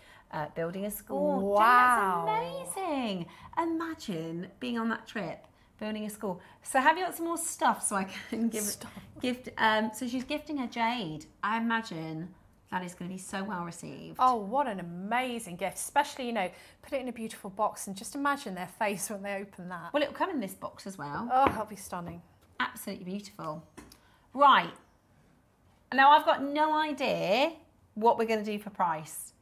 building a school. Wow. Jane, that's amazing. Imagine being on that trip, building a school. So have you got some more stuff so I can gift? So she's gifting her jade. I imagine that is going to be so well received. Oh, what an amazing gift. Especially, you know, put it in a beautiful box and just imagine their face when they open that. Well, it'll come in this box as well. Oh, that'll be stunning. Absolutely beautiful. Right. Now, I've got no idea what we're going to do for price.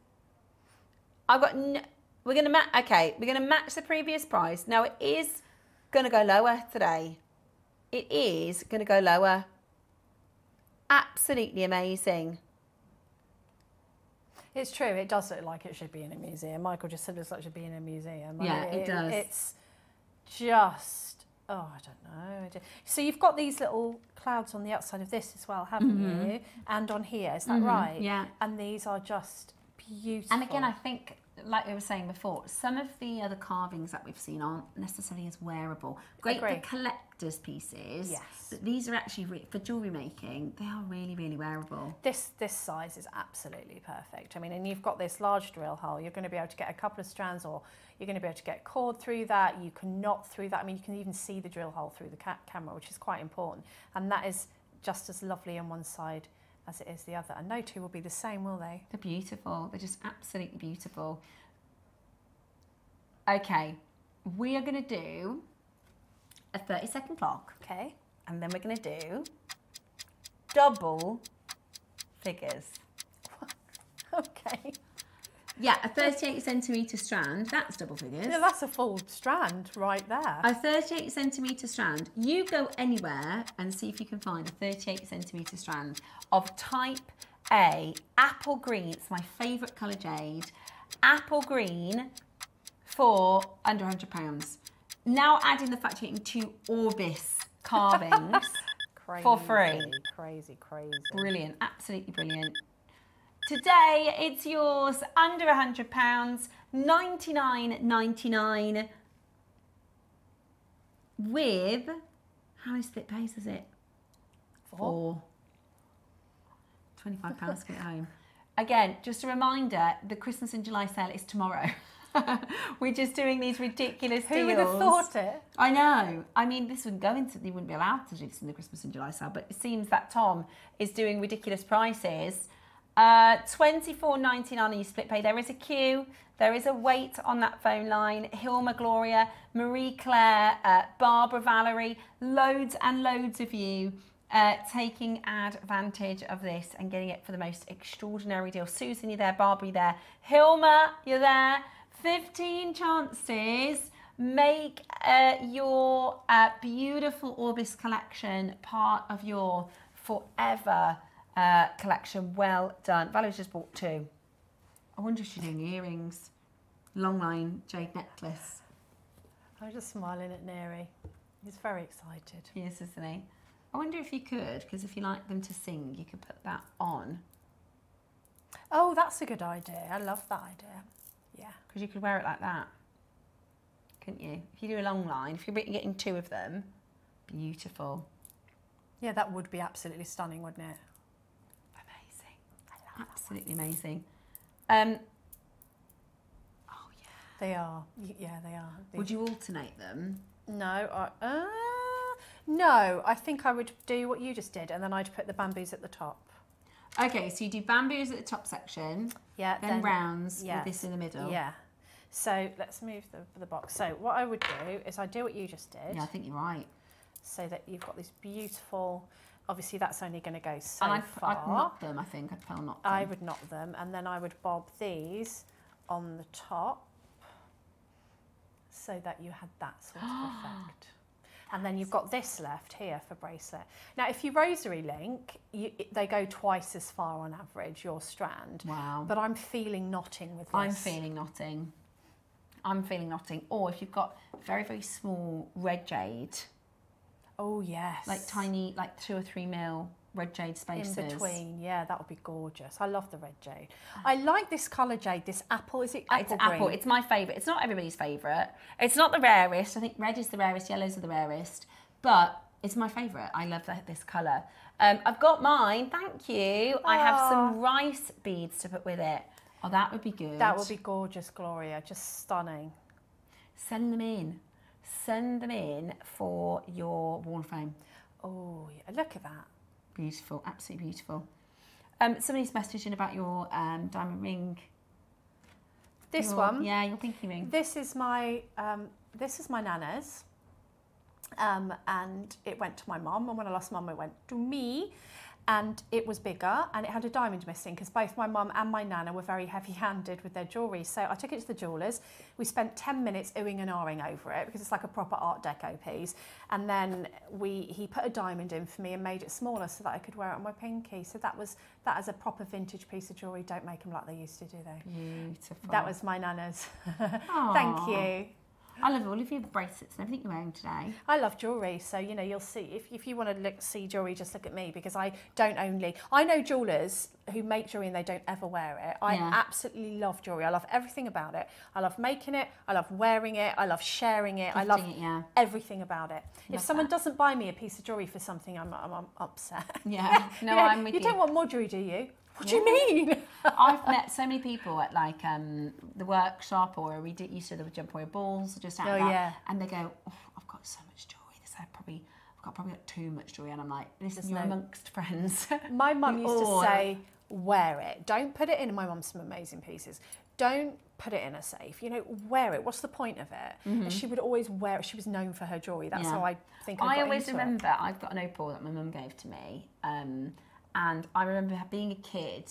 I've got no, we're going to match the previous price. Now, it is going to go lower today. It is going to go lower. Absolutely amazing. It's true, it does look like it should be in a museum. Michael just said it looks like it should be in a museum. Yeah, it does. It's just, oh, I don't know. So you've got these little clouds on the outside of this as well, haven't you? And on here, is that right? Yeah. And these are just beautiful. And again, I think, like we were saying before, some of the other carvings that we've seen aren't necessarily as wearable. Great for collector's pieces. Yes. But these are actually, for jewellery making, they are really, really wearable. This size is absolutely perfect. I mean, and you've got this large drill hole. You're going to be able to get a couple of strands, or you're going to be able to get cord through that. You can knot through that. I mean, you can even see the drill hole through the camera, which is quite important. And that is just as lovely on one side as it is the other. And no two will be the same, will they? They're beautiful. They're just absolutely beautiful. Okay, we are going to do a 30-second clock. Okay. And then we're going to do double figures. Okay. Yeah, a 38 centimetre strand, that's double figures. Yeah, that's a full strand right there. A 38 centimetre strand. You go anywhere and see if you can find a 38 centimetre strand of type A, apple green. It's my favourite colour jade. Apple green for under £100. Now adding the fact you're getting 2 Orbis carvings for free. Crazy. Brilliant, absolutely brilliant. Today, it's yours under £100, $99.99 with, how many split pays is it? 4. £25 to get home. Again, just a reminder, the Christmas in July sale is tomorrow. We're just doing these ridiculous deals. Who would have thought it? I know. I mean, this would go into, they wouldn't be allowed to do this in the Christmas in July sale, but it seems that Tom is doing ridiculous prices. $24.99 on your split pay. There is a queue. There is a wait on that phone line. Hilma Gloria, Marie Claire, Barbara Valerie, loads and loads of you taking advantage of this and getting it for the most extraordinary deal. Susan, you're there. Barbara, you're there. Hilma, you're there. 15 chances. Make your beautiful Orbis collection part of your forever collection. Well done. Valerie's just bought 2. I wonder if she's doing earrings. Long line jade necklace. I'm just smiling at Neri. He's very excited. He is, isn't he? I wonder if you could, because if you like them to sing, you could put that on. Oh, that's a good idea. I love that idea. Yeah. Because you could wear it like that, couldn't you? If you do a long line, if you're getting 2 of them, beautiful. Yeah, that would be absolutely stunning, wouldn't it? Absolutely amazing. Oh, yeah. They are. Yeah, they are. Would you alternate them? No. No, I think I would do what you just did, and then I'd put the bamboos at the top. Okay, so you do bamboos at the top section, then rounds with this in the middle. Yeah. So let's move the box. So what I would do is I'd do what you just did. Yeah, I think you're right. So that you've got this beautiful obviously that's only going to go so and far. I'd knot them, I think. I'd pearl knot them. I would knot them, and then I would bob these on the top so that you had that sort of effect. And then you've got this left here for bracelet. Now, if you rosary link, they go twice as far on average, your strand. Wow. But I'm feeling knotting with this. I'm feeling knotting. I'm feeling knotting. Or if you've got very, very small red jade. Oh, yes. Like tiny, like 2 or 3 mil red jade spaces. In between, yeah, that would be gorgeous. I love the red jade. I like this colour jade, this apple, is it apple It's apple, it's my favourite. It's not everybody's favourite. It's not the rarest. I think red is the rarest, yellows are the rarest. But it's my favourite. I love this colour. I've got mine, thank you. I have some rice beads to put with it. Oh, that would be good. That would be gorgeous, Gloria, just stunning. Send them in. Send them in for your wall frame. Oh, yeah, look at that. Beautiful, absolutely beautiful. Somebody's messaging about your diamond ring. This one? Yeah, your pinky ring. This is my nana's. And it went to my mum, and when I lost mum, it went to me. And it was bigger, and it had a diamond missing because both my mum and my nana were very heavy-handed with their jewellery. So I took it to the jewellers. We spent 10 minutes oohing and ahhing over it because it's like a proper Art Deco piece. And then he put a diamond in for me and made it smaller so that I could wear it on my pinky. So that is a proper vintage piece of jewellery. Don't make them like they used to, do they? Beautiful. That was my nana's. Thank you. I love all of your bracelets and everything you're wearing today. I love jewellery, so you know you'll see if you want to see jewellery, just look at me because I know jewellers who make jewellery and they don't ever wear it. I absolutely love jewellery. I love everything about it. I love making it. I love wearing it. I love sharing it. I love everything about it. If someone doesn't buy me a piece of jewellery for something, I'm upset. Yeah, no, I'm with you. You don't want more jewellery, do you? What do you mean? I've met so many people at like the workshop, or we used to do the jump away balls just out of that, and they go, oh, I've got so much jewellery. I've probably got too much jewellery, and I'm like, listen, you're amongst friends. My mum used to say, wear it. Don't put it in. My mum's some amazing pieces. Don't put it in a safe. You know, wear it. What's the point of it? And she would always wear it. She was known for her jewellery. That's how I think I always remember. I've got an opal that my mum gave to me. And I remember being a kid,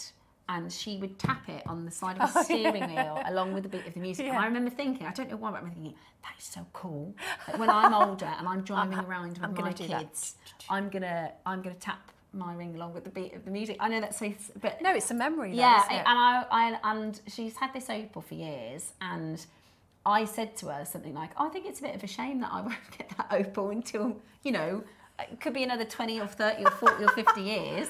and she would tap it on the side of the steering wheel along with the beat of the music. And I remember thinking, I don't know why, but I remember thinking, that is so cool. Like when I'm older and I'm driving around with my kids, I'm gonna tap my ring along with the beat of the music. I know that's so, but no, it's a memory. Yeah, though, isn't and it? and she's had this opal for years, and I said to her something like, I think it's a bit of a shame that I won't get that opal until, you know, it could be another 20 or 30 or 40 or 50 years,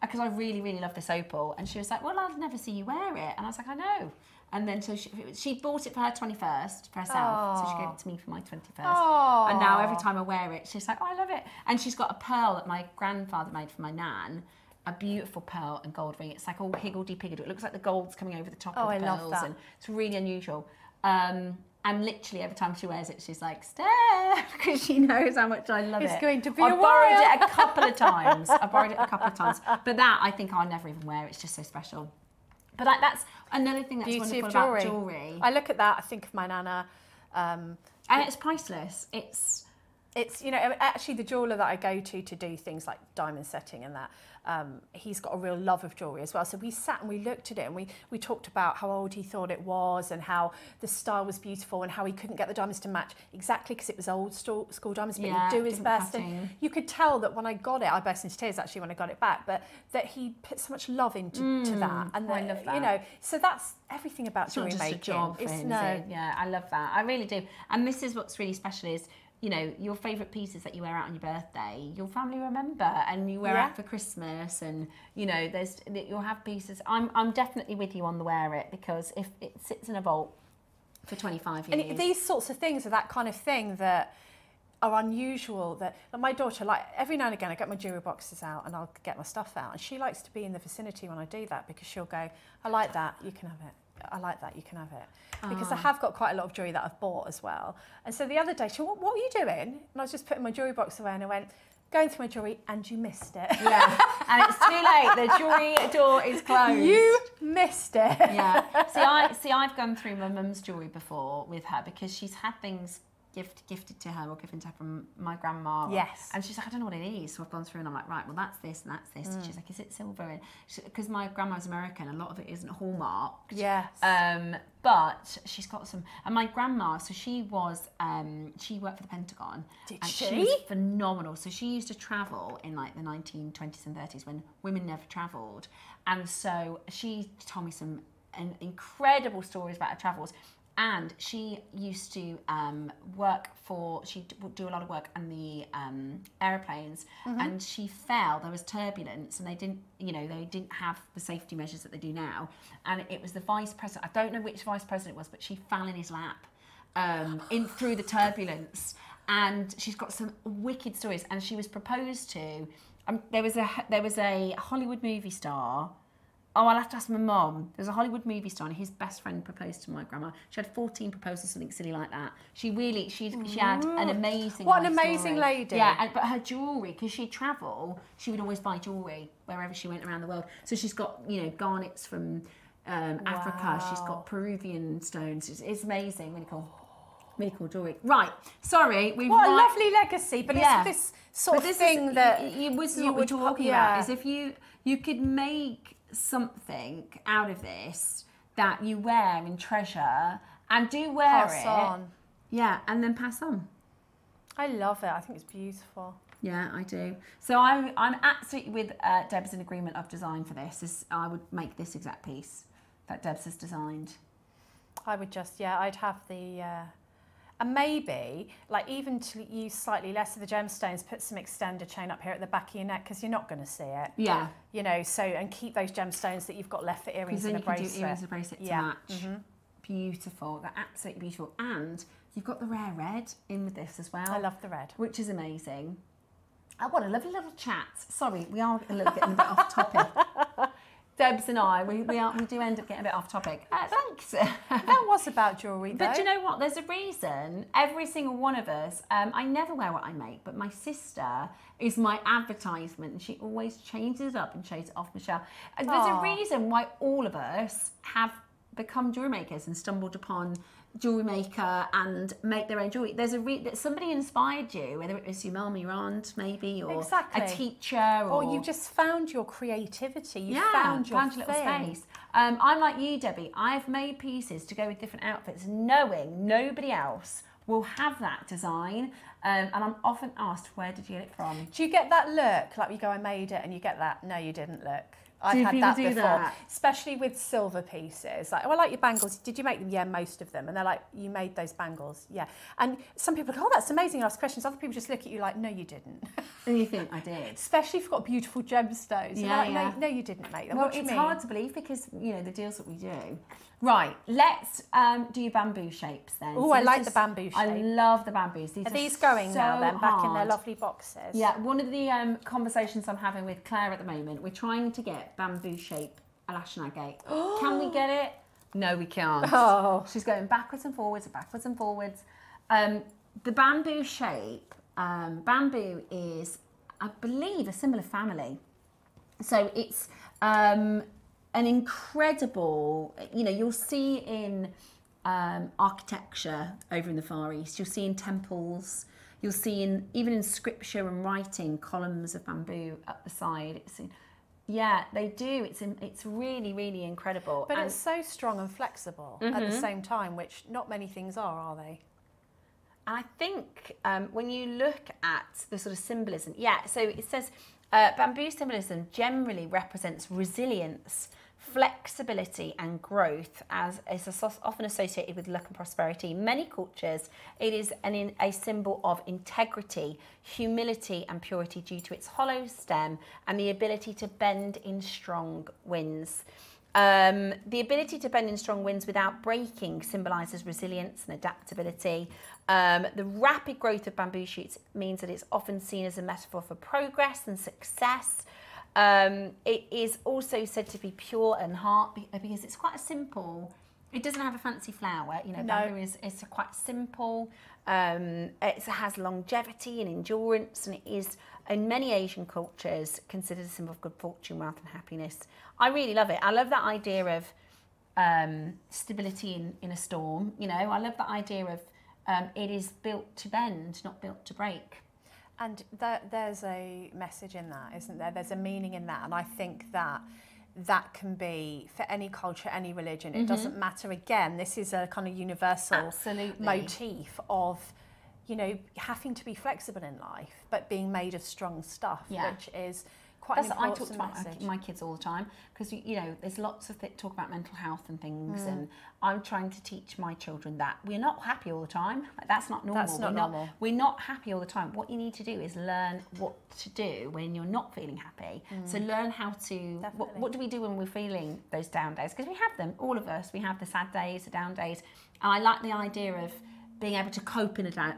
because I really, really love this opal. And she was like, well, I'll never see you wear it. And I was like, I know. And then so she bought it for her 21st for herself. So she gave it to me for my 21st. And now every time I wear it, she's like, oh, I love it. And she's got a pearl that my grandfather made for my nan, a beautiful pearl and gold ring. It's like all higgledy-piggledy. It looks like the gold's coming over the top of the pearls. Love that. And it's really unusual. And literally every time she wears it, she's like, Steph, because she knows how much I love it. It's going to be I've borrowed it a couple of times. But that, I think I'll never even wear. It's just so special. But that's another thing that's Beauty wonderful of about jewellery. I look at that, I think of my nana. And it's priceless. It's, you know, actually the jeweller that I go to do things like diamond setting and that, he's got a real love of jewellery as well. So we sat and we looked at it and we talked about how old he thought it was and how the style was beautiful and how he couldn't get the diamonds to match exactly because it was old school diamonds, but he'd do his best. And you could tell that when I got it, I burst into tears actually when I got it back, but that he put so much love into that. And I love that. You know, so that's everything about jewellery not making. Just a job for him, yeah, I love that. I really do. And this is what's really special is, you know, your favourite pieces that you wear out on your birthday, your family remember, and you wear out for Christmas, and you know, you'll have pieces. I'm definitely with you on the wear it, because if it sits in a vault for 25 years. And these sorts of things are that kind of thing that are unusual. That like my daughter, like every now and again, I get my jewellery boxes out and I'll get my stuff out, and she likes to be in the vicinity when I do that because she'll go, I like that, you can have it. I like that, you can have it. Because I have got quite a lot of jewellery that I've bought as well. And so the other day, she went, what are you doing? And I was just putting my jewellery box away and I went, going through my jewellery, and you missed it. Yeah, and it's too late. The jewellery door is closed. You missed it. Yeah. See, I've gone through my mum's jewellery before with her because she's had things gifted to her or given to her from my grandma. Yes. And she's like, I don't know what it is. So I've gone through and I'm like, right, well, that's this and that's this. And she's like, is it silver? Because my grandma's American, a lot of it isn't hallmarked. Yes. But she's got some, and my grandma, so she was, she worked for the Pentagon. Did she was phenomenal. So she used to travel in like the 1920s and 30s when women never travelled. And so she told me some incredible stories about her travels. And she used to work for, she'd do a lot of work on the aeroplanes, and she fell, there was turbulence, and they didn't, you know, they didn't have the safety measures that they do now. And it was the vice president, I don't know which vice president it was, but she fell in his lap through the turbulence. And she's got some wicked stories. And she was proposed to, there was a Hollywood movie star. Oh, I'll have to ask my mum. There's a Hollywood movie star and his best friend proposed to my grandma. She had 14 proposals, something silly like that. She had an amazing What an life amazing story. lady. Yeah, but her jewellery, because she'd travel, she would always buy jewellery wherever she went around the world. So she's got, you know, garnets from Africa. She's got Peruvian stones. It's amazing, really cool. Really cool jewellery. Right, sorry. What a lovely legacy, but it's this sort of thing that you were talking about, is if you could make something out of this that you wear and treasure and do wear pass on. Yeah, and then pass on. I love it. I think it's beautiful. Yeah, I do. So I'm absolutely with Deb's in agreement of design for this. I would make this exact piece that Deb's has designed. I would just, I'd have the and maybe, like, even to use slightly less of the gemstones, put some extender chain up here at the back of your neck, because you're not going to see it. Yeah. You know, so, and keep those gemstones that you've got left for earrings and a bracelet. Because then you can do earrings and a bracelet to match. Beautiful. They're absolutely beautiful. And you've got the rare red in with this as well. I love the red. Which is amazing. Oh, what a lovely little chat. Sorry, we are getting a bit off topic. Debs and I, we do end up getting a bit off topic. Thanks. That was about jewellery, though. But do you know what? There's a reason. Every single one of us, I never wear what I make, but my sister is my advertisement, and she always changes it up and shows it off Michelle. And there's a reason why all of us have become jewellery makers and stumbled upon Jewellery Maker and make their own jewellery. There's that somebody inspired you, whether it was your mum, your aunt, maybe, or a teacher, or you just found your creativity. You found your little space. I'm like you, Debbie. I've made pieces to go with different outfits, knowing nobody else will have that design. And I'm often asked, where did you get it from? Do you get that look, like you go, I made it, and you get that, no, you didn't look? I've had that before, especially with silver pieces. Like, oh, I like your bangles. Did you make them? Yeah, most of them. And they're like, you made those bangles? Yeah. And some people go, oh, that's amazing, and ask questions. Other people just look at you like, no, you didn't. And you think, I did. Especially if you've got beautiful gemstones. Yeah, like, no, you didn't make them. Well, what do you it's mean? hard to believe because, you know, the deals that we do. Right, let's do bamboo shapes then. Oh, I like the bamboo shape. I love the bamboos. Are these going so now then, back in their hard. lovely boxes? Yeah, one of the conversations I'm having with Claire at the moment, we're trying to get bamboo shape Alashna agate. Can we get it? No, we can't. Oh. She's going backwards and forwards and backwards and forwards. The bamboo shape, bamboo is, I believe, a similar family. So it's an incredible, you know, you'll see in architecture over in the Far East, you'll see in temples, you'll see even in scripture and writing, columns of bamboo up the side. Yeah, they do. It's really, really incredible. But it's so strong and flexible at the same time, which not many things are they? And I think when you look at the sort of symbolism, so it says bamboo symbolism generally represents resilience, flexibility and growth, as is often associated with luck and prosperity. In many cultures, it is a symbol of integrity, humility and purity due to its hollow stem and the ability to bend in strong winds. The ability to bend in strong winds without breaking symbolises resilience and adaptability. The rapid growth of bamboo shoots means that it's often seen as a metaphor for progress and success. It is also said to be pure and heart because it's quite a simple. It doesn't have a fancy flower, you know. No. Bamboo is quite simple. It has longevity and endurance, and it is in many Asian cultures considered a symbol of good fortune, wealth, and happiness. I really love it. I love that idea of stability in a storm. You know, I love that idea of It is built to bend, not built to break. And there's a message in that, isn't there? There's a meaning in that, and I think that can be for any culture, any religion. It doesn't matter. Again, this is a kind of universal motif of, you know, having to be flexible in life, but being made of strong stuff, which is quite an important message. I talk to my kids all the time, because, you know, there's lots of talk about mental health and things, and I'm trying to teach my children that we're not happy all the time. Like, that's not normal. That's not normal. We're not happy all the time. What you need to do is learn what to do when you're not feeling happy. So learn how to, what do we do when we're feeling those down days? Because we have them, all of us. We have the sad days, the down days. And I like the idea of being able to cope in a bad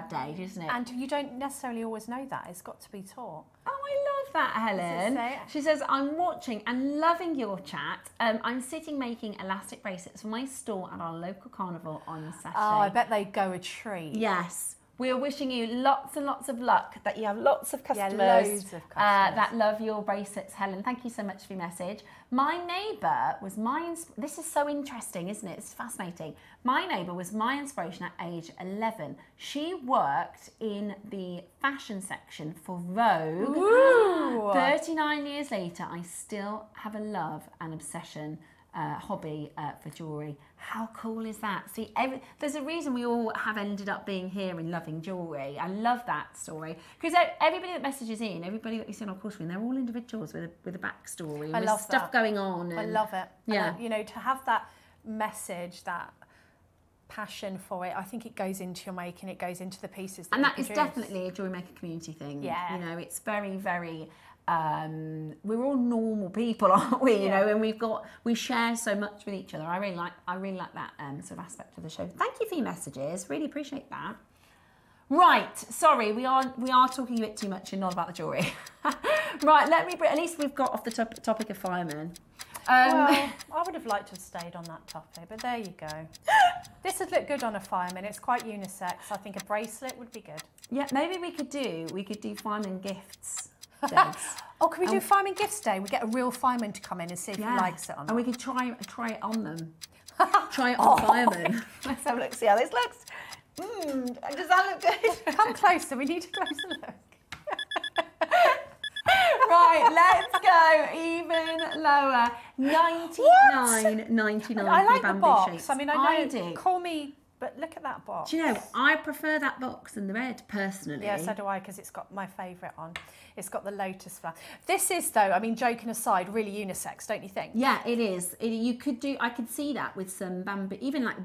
day, isn't it? And you don't necessarily always know that. It's got to be taught. Oh, I love that, Helen. She says, I'm watching and loving your chat. I'm sitting making elastic bracelets for my store at our local carnival on Saturday. Oh, I bet they go a treat. Yes. We're wishing you lots and lots of luck, that you have lots of customers, loads of customers. That love your bracelets, Helen. Thank you so much for your message. My neighbour was this is so interesting, isn't it? It's fascinating. My neighbour was my inspiration at age 11. She worked in the fashion section for Vogue. Ooh. 39 years later, I still have a love and obsession hobby for jewellery. How cool is that? See, there's a reason we all have ended up being here and loving jewellery. I love that story, because everybody that messages in, everybody that we see on our course screen, they're all individuals with a backstory, with stuff going on. I love it. Yeah, and, you know, to have that message, that passion for it, I think it goes into your making, it goes into the pieces that and you that is produce. definitely a Jewellery Maker community thing. Yeah, you know, it's very, very. We're all normal people, aren't we? You know, and we share so much with each other. I really like that sort of aspect of the show. Thank you for your messages. Really appreciate that. Right, sorry, we are talking a bit too much and not about the jewellery. Right, at least we've got off the topic of firemen. Well, I would have liked to have stayed on that topic, but there you go. This would look good on a fireman. It's quite unisex. I think a bracelet would be good. Yeah, maybe we could do fireman gifts. Oh, can we do Fireman Gifts Day? We get a real fireman to come in and see if he likes it or not. And we could try it on them. Try it on firemen. Let's have a look, see how this looks. Does that look good? Come closer, we need a closer look. Right, let's go even lower. $99.99 I like for the bamboo box. shapes. I mean, I know, do. Call me, but look at that box. Do you know, I prefer that box than the red, personally. Yeah, so do I, because it's got my favourite on. It's got the lotus flower. This is, though, I mean, joking aside, really unisex, don't you think? Yeah, it is. I could see that with some bamboo, even like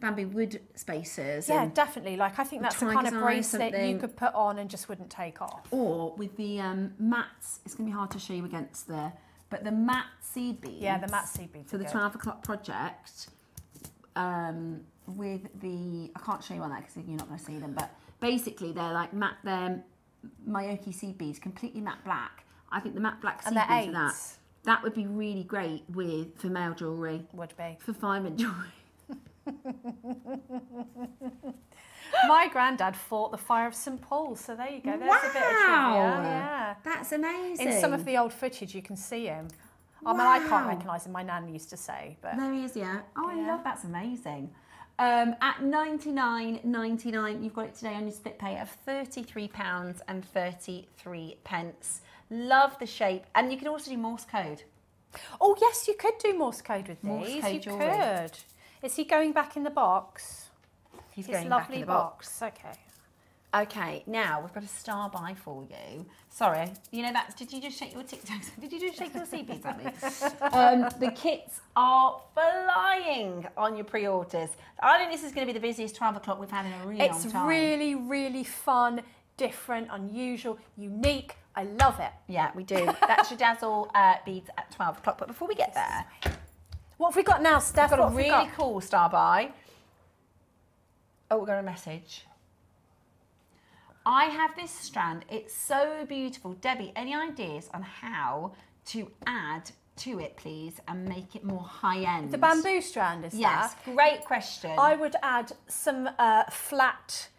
bamboo wood spacers. Yeah, definitely. Like, I think that's the kind of bracelet you could put on and just wouldn't take off. Or with the mats, it's going to be hard to show you against but the matte seed beads. Yeah, the matte seed beads for the 12 o'clock project. With the, I can't show you on that because you're not going to see them, but basically they're like matte, they're Mayoki seed beads, completely matte black. I think the matte black seed beads that would be really great for male jewellery. Would be. For fireman jewellery. My granddad fought the fire of St Paul's, so there you go. There's a bit of trivia. Yeah. That's amazing. In some of the old footage, you can see him. I mean, I can't recognise him. My nan used to say, but there he is. Yeah. Oh, I love. That's amazing. At $99.99, you've got it today on your split pay of £33.33. Love the shape, and you can also do Morse code. Oh yes, you could do Morse code with these. Morse code jewellery. Could. Is he going back in the box? He's going back in the box. Okay. Okay, now we've got a star buy for you. Sorry, you know that. Did you just shake your TikToks? Did you just shake your CPs at me? The kits are flying on your pre-orders. I think this is going to be the busiest 12 o'clock we've had in a really long time. It's really, really fun, different, unusual, unique. I love it. Yeah, we do. That's your Dazzle beads at 12 o'clock. But before we get there, what have we got now, Steph? We've got a really cool star buy. Oh, we've got a message. I have this strand. It's so beautiful. Debbie, any ideas on how to add to it, please, and make it more high-end? The bamboo strand, is that? Yes, great question. I would add some flat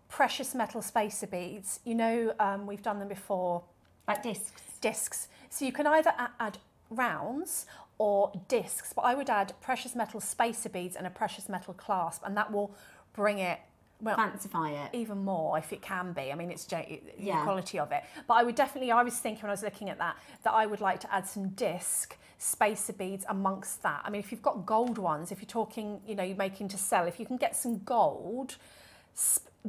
precious metal spacer beads. You know, we've done them before. Like discs? Discs. So you can either add rounds or discs, but I would add precious metal spacer beads and a precious metal clasp, and that will bring it fancify it. Even more if it can be. I mean, it's the Yeah. quality of it. But I would definitely, I was thinking when I was looking at that I would like to add some disc spacer beads amongst that. I mean, if you've got gold ones, if you're talking, you know, you're making to sell, if you can get some gold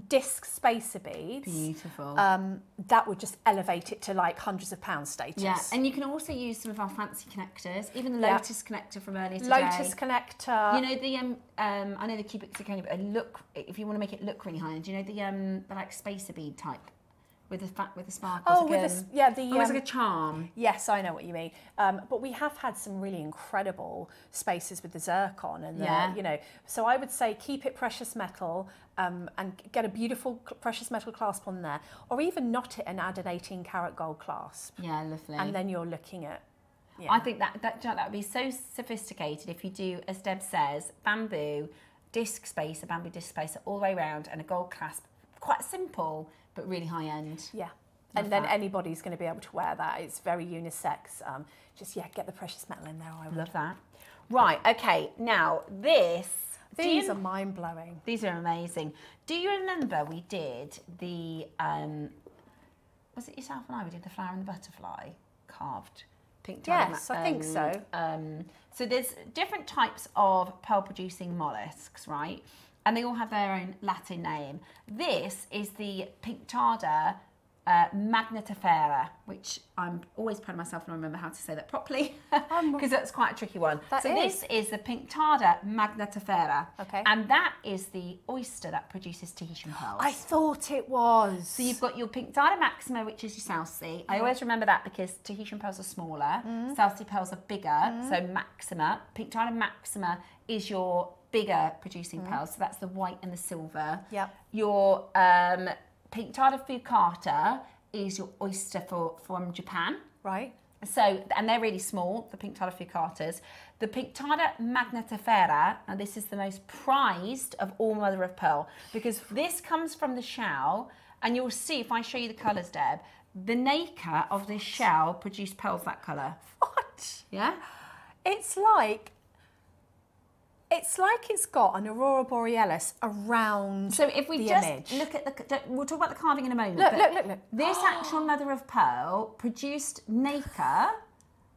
disc spacer beads, beautiful, that would just elevate it to like hundreds of pounds status. Yeah, and you can also use some of our fancy connectors, even the Lotus connector from earlier today. Lotus connector. You know the I know the cubic zirconia, but if you want to make it look really high end, you know the like spacer bead type with the sparkles. Oh, again. with the almost like a charm. Yes, I know what you mean. But we have had some really incredible spacers with the zircon and the, you know. So I would say keep it precious metal and get a beautiful precious metal clasp on there, or even knot it and add an 18-karat gold clasp. Yeah, lovely. And then you're looking at. I think that would be so sophisticated if you do, as Deb says, bamboo disc spacer, bamboo disc spacer all the way around, and a gold clasp. Quite simple, but really high end. Yeah. And then anybody's going to be able to wear that. It's very unisex. Just, get the precious metal in there. I would. Love that. Right, okay. Now, these are mind-blowing. These are amazing. Do you remember we did the, was it yourself and I? We did the flower and the butterfly carved pink tie. Yes, I think so. So there's different types of pearl-producing mollusks, right? And they all have their own Latin name. This is the Pinctada magnetifera, which I'm always proud of myself and I remember how to say that properly, because that's quite a tricky one. This is the Pinctada magnetifera, and that is the oyster that produces Tahitian pearls. I thought it was. So you've got your Pinctada maxima, which is your South Sea. I always remember that because Tahitian pearls are smaller, South Sea pearls are bigger, so maxima. Pinctada maxima is your bigger producing pearls, so that's the white and the silver. Yep. Your Pinctada fucata is your oyster from Japan. Right. So, and they're really small, the Pinctada fucatas. The Pinctada magnetifera, and this is the most prized of all mother of pearl, because this comes from the shell, and you'll see, if I show you the colours, Deb, the nacre of this shell produced pearls that colour. What? Yeah? It's like it's got an aurora borealis around. So if we the just image. look at we'll talk about the carving in a moment. Look. This actual mother of pearl produced nacre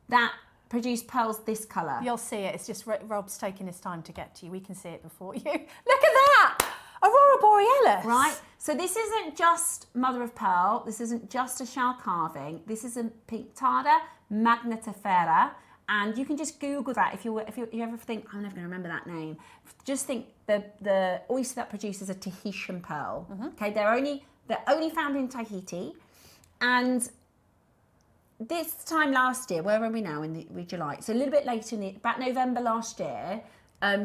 that produced pearls this colour. You'll see it. It's just Rob's taking his time to get to you. We can see it before you. Look at that! Aurora borealis. Right. So this isn't just mother of pearl. This isn't just a shell carving. This is a Pinctada magnetifera. And you can just Google that if you ever think, I'm never going to remember that name. Just think the oyster that produces a Tahitian pearl. Okay, they're only found in Tahiti. And this time last year, where are we now with July? So a little bit later about November last year,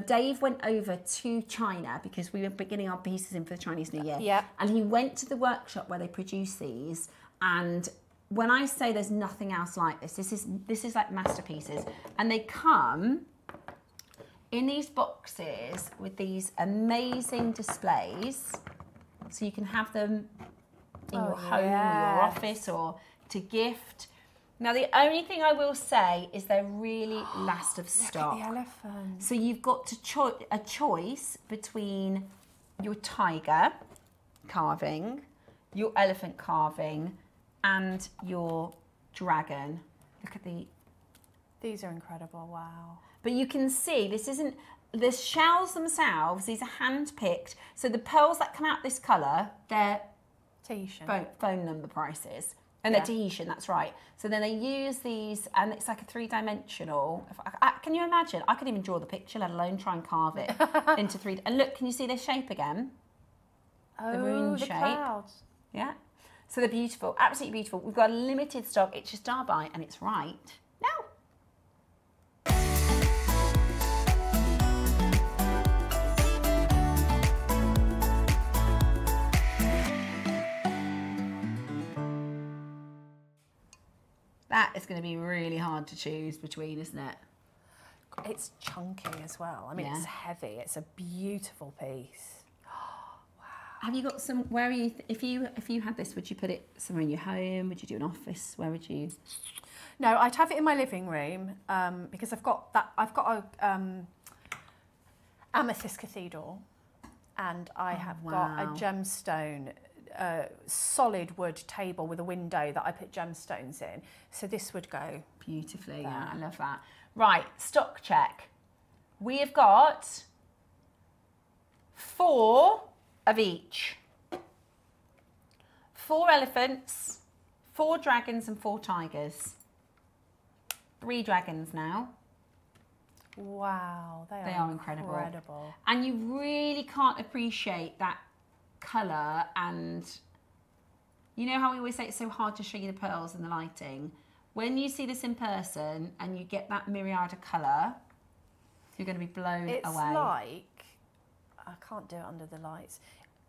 Dave went over to China because we were beginning our pieces in for the Chinese New Year. Yeah. And he went to the workshop where they produce these, and when I say there's nothing else like this, this is like masterpieces, and they come in these boxes with these amazing displays, so you can have them in your home or your office or to gift. Now the only thing I will say is they're really last of stock. Look at the elephant. So you've got a choice between your tiger carving, your elephant carving, and your dragon. Look at these are incredible, wow. But you can see this isn't, the shells themselves, these are hand-picked. So the pearls that come out this colour, they're Tahitian. Phone number prices. And they're Tahitian, that's right. So then they use these, and it's like a three-dimensional. Can you imagine? I couldn't even draw the picture, let alone try and carve it into three. And look, can you see this shape again? Oh, the rune shape. Clouds. Yeah. So they're beautiful, absolutely beautiful. We've got a limited stock. It's just our buy, and it's right now. That is going to be really hard to choose between, isn't it? It's chunky as well. I mean, it's heavy. It's a beautiful piece. Have you got some? Where are you? If you had this, would you put it somewhere in your home? Would you do an office? Where would you? No, I'd have it in my living room because I've got a amethyst cathedral, and I have got a gemstone solid wood table with a window that I put gemstones in. So this would go beautifully. Yeah, I love that. Right, stock check. We have got 4 of each. 4 elephants, 4 dragons and 4 tigers. 3 dragons now. Wow, they are incredible. And you really can't appreciate that colour, and you know how we always say it's so hard to show you the pearls in the lighting? When you see this in person and you get that myriad of colour, you're going to be blown away. It's like, I can't do it under the lights.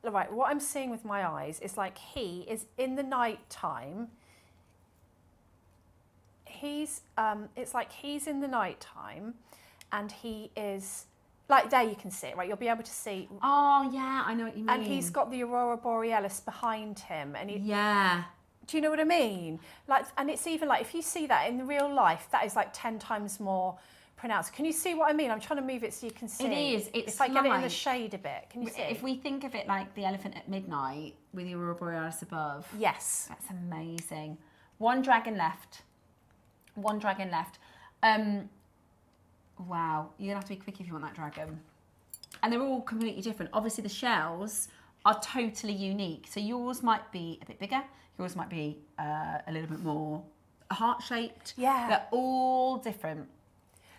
Right, what I'm seeing with my eyes is like he is in the night time. It's like he's in the night time, and he is like, there you can see it, right? You'll be able to see. Oh yeah, I know what you mean. And he's got the Aurora Borealis behind him, and yeah. Do you know what I mean? Like, and it's even like, if you see that in real life, that is like 10 times more pronounced. Can you see what I mean? I'm trying to move it so you can see. It is. It's if I get it in the shade a bit, can you see? If we think of it like the elephant at midnight with the Aurora Borealis above. Yes. That's amazing. 1 dragon left. 1 dragon left. Wow, you're gonna have to be quick if you want that dragon. And they're all completely different. Obviously the shells are totally unique. So yours might be a bit bigger, yours might be a little bit more heart-shaped. Yeah. They're all different.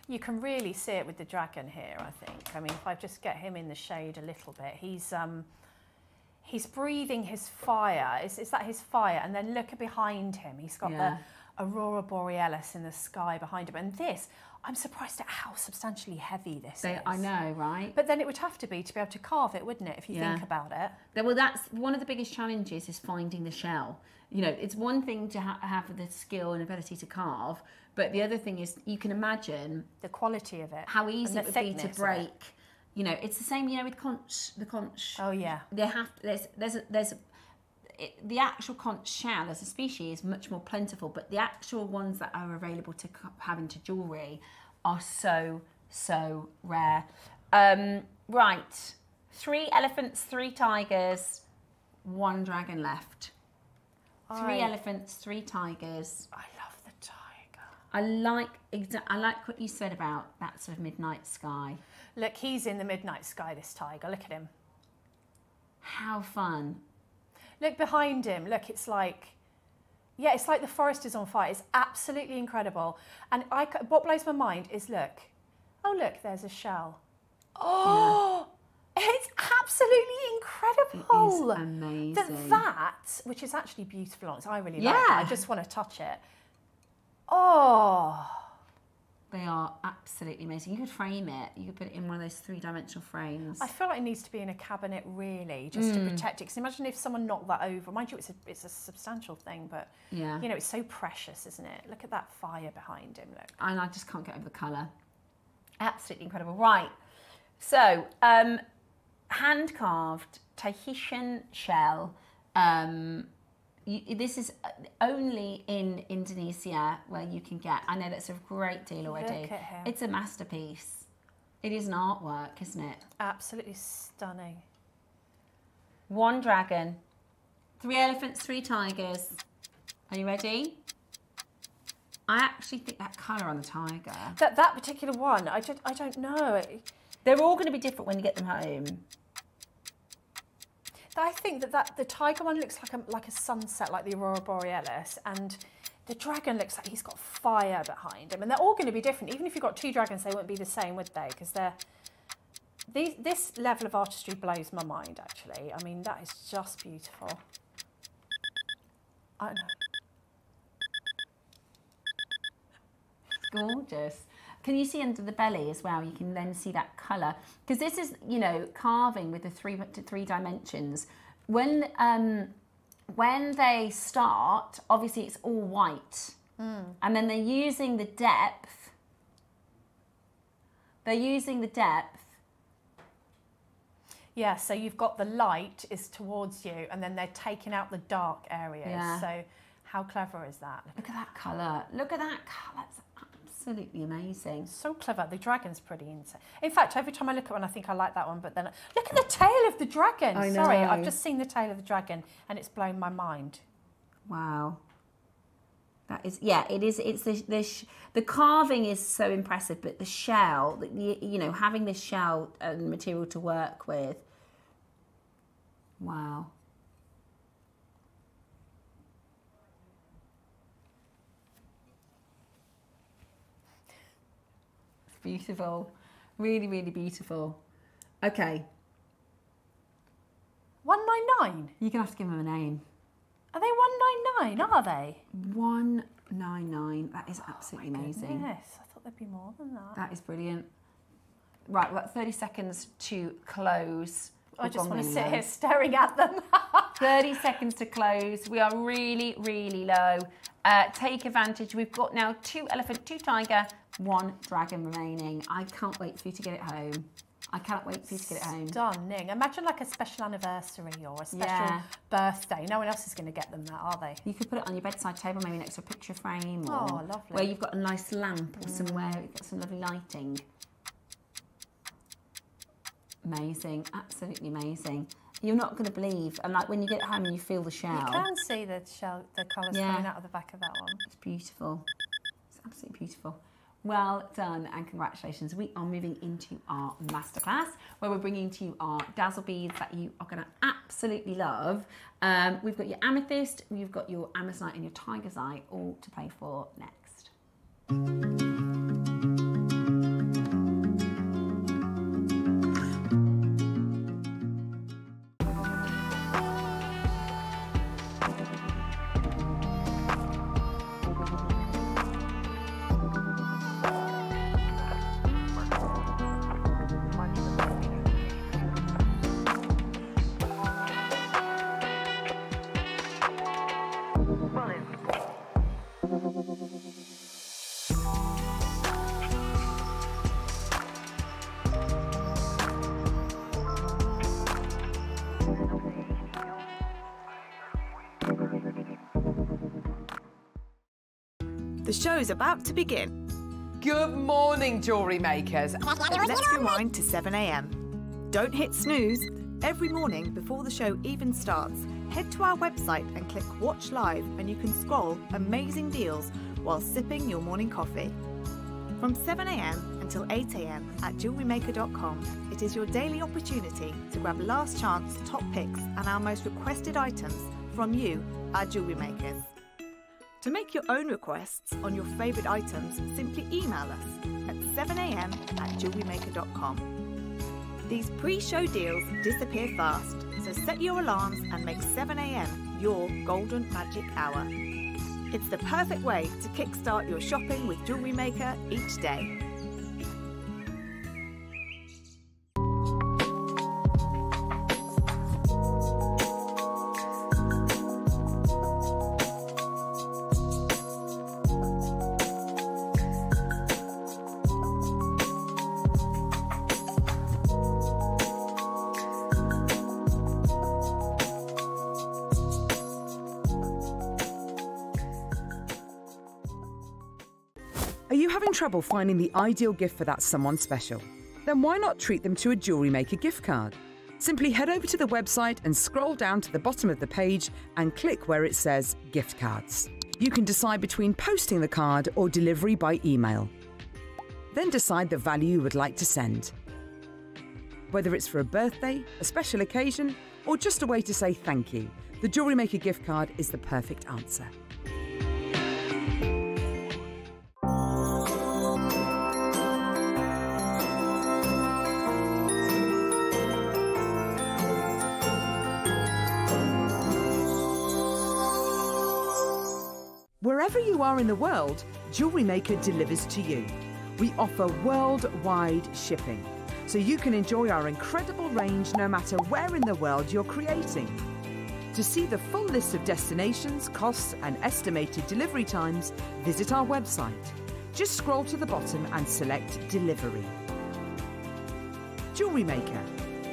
You can really see it with the dragon here, I think. I mean, if I just get him in the shade a little bit, he's breathing his fire. Is that his fire? And then look behind him. He's got the Aurora Borealis in the sky behind him. And this, I'm surprised at how substantially heavy this is. I know, right? But then it would have to be able to carve it, wouldn't it, if you think about it? Well, that's one of the biggest challenges, is finding the shell. You know, it's one thing to have the skill and ability to carve, but the other thing is, you can imagine the quality of it, how easy it would be to break. You know, it's the same, you know, with conch, the conch. Oh yeah. The actual conch shell as a species is much more plentiful, but the actual ones that are available to have into jewellery are so rare. Right, 3 elephants, 3 tigers, 1 dragon left. 3 elephants, 3 tigers. I love the tiger. I like what you said about that sort of midnight sky. Look, he's in the midnight sky, this tiger. Look at him. How fun. Look behind him. Look, it's like, yeah, it's like the forest is on fire. It's absolutely incredible. And what blows my mind is, look. Oh, look, there's a shell. Oh, it's absolutely incredible. It is amazing. That, which is actually beautiful, I really like it. I just want to touch it. Oh. They are absolutely amazing. You could frame it. You could put it in one of those 3-dimensional frames. I feel like it needs to be in a cabinet, really, just to protect it. Because imagine if someone knocked that over. Mind you, it's a substantial thing, but you know, it's so precious, isn't it? Look at that fire behind him. Look. And I just can't get over the colour. Absolutely incredible. Right. So, hand-carved Tahitian shell. This is only in Indonesia where you can get. I know that's a great deal already. Look at him. It's a masterpiece. It is an artwork, isn't it? Absolutely stunning. 1 dragon, 3 elephants, 3 tigers. Are you ready? I actually think that colour on the tiger. That particular one, I don't know. They're all going to be different when you get them home. I think that the tiger one looks like a sunset, like the Aurora Borealis, and the dragon looks like he's got fire behind him. And they're all going to be different. Even if you've got 2 dragons, they won't be the same, would they? Because this level of artistry blows my mind, actually. I mean, that is just beautiful. I know. It's gorgeous. Can you see under the belly as well? You can then see that colour. Because this is, you know, carving with the 3 dimensions. When they start, obviously it's all white. And then they're using the depth. Yeah, so you've got the light is towards you, and then they're taking out the dark areas. Yeah. So how clever is that? Look at that colour. Look at that colour. It's Absolutely amazing. So clever. The dragon's pretty insane. In fact, every time I look at one, I think I like that one, but then look at the tail of the dragon. I know. Sorry, I've just seen the tail of the dragon and it's blown my mind. Wow. That is, yeah, it is. It's the carving is so impressive, but the shell, you know, having this shell and material to work with. Wow. It's beautiful. Really, really beautiful. Okay. 199? You're going to have to give them a name. Are they 199? Are they? 199. That is absolutely amazing. Yes, I thought there'd be more than that. That is brilliant. Right, we've got 30 seconds to close. I just want to sit here staring at them. 30 seconds to close. We are really, really low. Take advantage. We've got now 2 elephant, 2 tiger, 1 dragon remaining. I can't wait for you to get it home. I can't wait for you to get it home. Stunning. Imagine like a special anniversary or a special birthday. No one else is going to get them that, are they? You could put it on your bedside table, maybe next to a picture frame. Or lovely. Where you've got a nice lamp or somewhere you've got some lovely lighting. Amazing. Absolutely amazing. You're not going to believe. And like when you get it home and you feel the shell. You can see the shell, the colours coming out of the back of that one. It's beautiful. It's absolutely beautiful. Well done and congratulations. We are moving into our masterclass where we're bringing to you our dazzle beads that you are going to absolutely love. We've got your amethyst, we've got your amazonite and your tiger's eye all to play for next. The show's about to begin. Good morning, jewellery makers. Let's rewind to 7 a.m. Don't hit snooze. Every morning before the show even starts, head to our website and click Watch Live and you can scroll amazing deals while sipping your morning coffee. From 7 a.m. until 8 a.m. at JewelleryMaker.com, it is your daily opportunity to grab last chance top picks and our most requested items from you, our jewellery makers. To make your own requests on your favourite items, simply email us at 7 a.m. at JewelleryMaker.com. These pre-show deals disappear fast, so set your alarms and make 7 a.m. your golden magic hour. It's the perfect way to kickstart your shopping with Jewellery Maker each day. Are you having trouble finding the ideal gift for that someone special? Then why not treat them to a Jewellery Maker gift card? Simply head over to the website and scroll down to the bottom of the page and click where it says Gift Cards. You can decide between posting the card or delivery by email. Then decide the value you would like to send. Whether it's for a birthday, a special occasion, or just a way to say thank you, the Jewellery Maker gift card is the perfect answer. Wherever you are in the world, Jewellery Maker delivers to you. We offer worldwide shipping, so you can enjoy our incredible range no matter where in the world you're creating. To see the full list of destinations, costs and estimated delivery times, visit our website. Just scroll to the bottom and select Delivery. Jewellery Maker,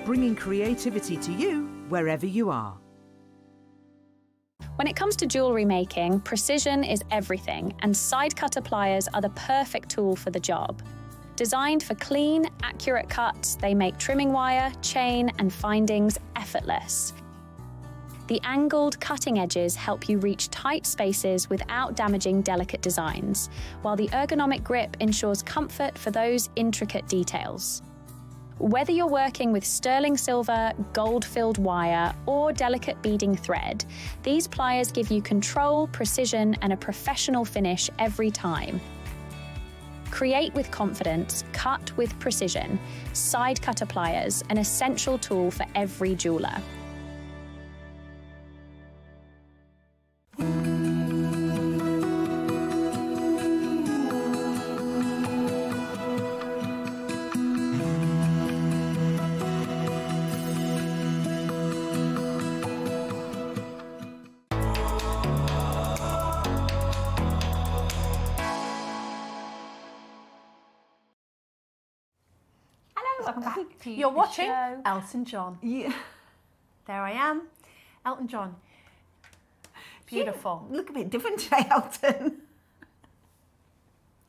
bringing creativity to you wherever you are. When it comes to jewellery making, precision is everything, and side cutter pliers are the perfect tool for the job. Designed for clean, accurate cuts, they make trimming wire, chain, and findings effortless. The angled cutting edges help you reach tight spaces without damaging delicate designs, while the ergonomic grip ensures comfort for those intricate details. Whether you're working with sterling silver, gold-filled wire, or delicate beading thread, these pliers give you control, precision, and a professional finish every time. Create with confidence, cut with precision. Side cutter pliers, an essential tool for every jeweller. Welcome back to You're the watching show. Elton John. Yeah. There I am, Elton John. Beautiful. You look a bit different today, Elton.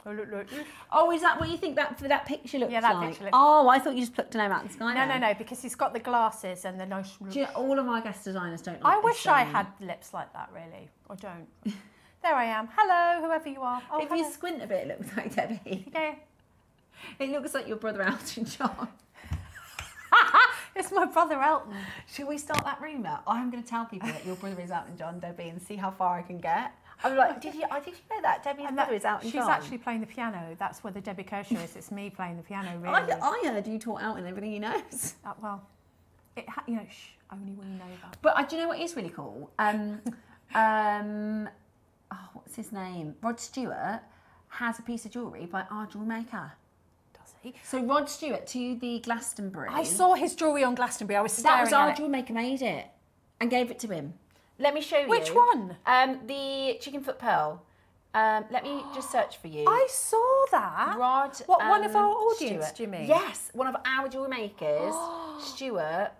I look like this. Oh, is that what you think that picture looks like? Yeah, that picture looks. Oh, I thought you just plucked a name out of the sky. No, because he's got the glasses and the nice. Do you know, all of our guest designers don't. I Like wish this I thing. had lips like that, really. I don't. There I am. Hello, whoever you are. Oh, If hello. you squint a bit, it looks like Debbie. Yeah. It looks like your brother Elton John. It's my brother Elton. Should we start that rumour? I'm going to tell people that your brother is Elton John, Debbie, and see how far I can get. I'm like, did you know that Debbie's brother is Elton John? She's actually playing the piano. That's where the Debbie Kershaw is. It's me playing the piano, really. I heard you taught Elton everything he knows. Well, you know, only when you know that. But do you know what is really cool? What's his name? Rod Stewart has a piece of jewellery by our jewellery maker. Does he? So Rod Stewart to the Glastonbury. I saw his jewellery on Glastonbury. I was staring That was our at it. jewellery maker made it and gave it to him. Let me show you. Which one? The chicken foot pearl. Let me just search for you. I saw that. Rod. What, one of our audience, Stewart. do you mean? Yes, one of our jewellery makers. Stuart.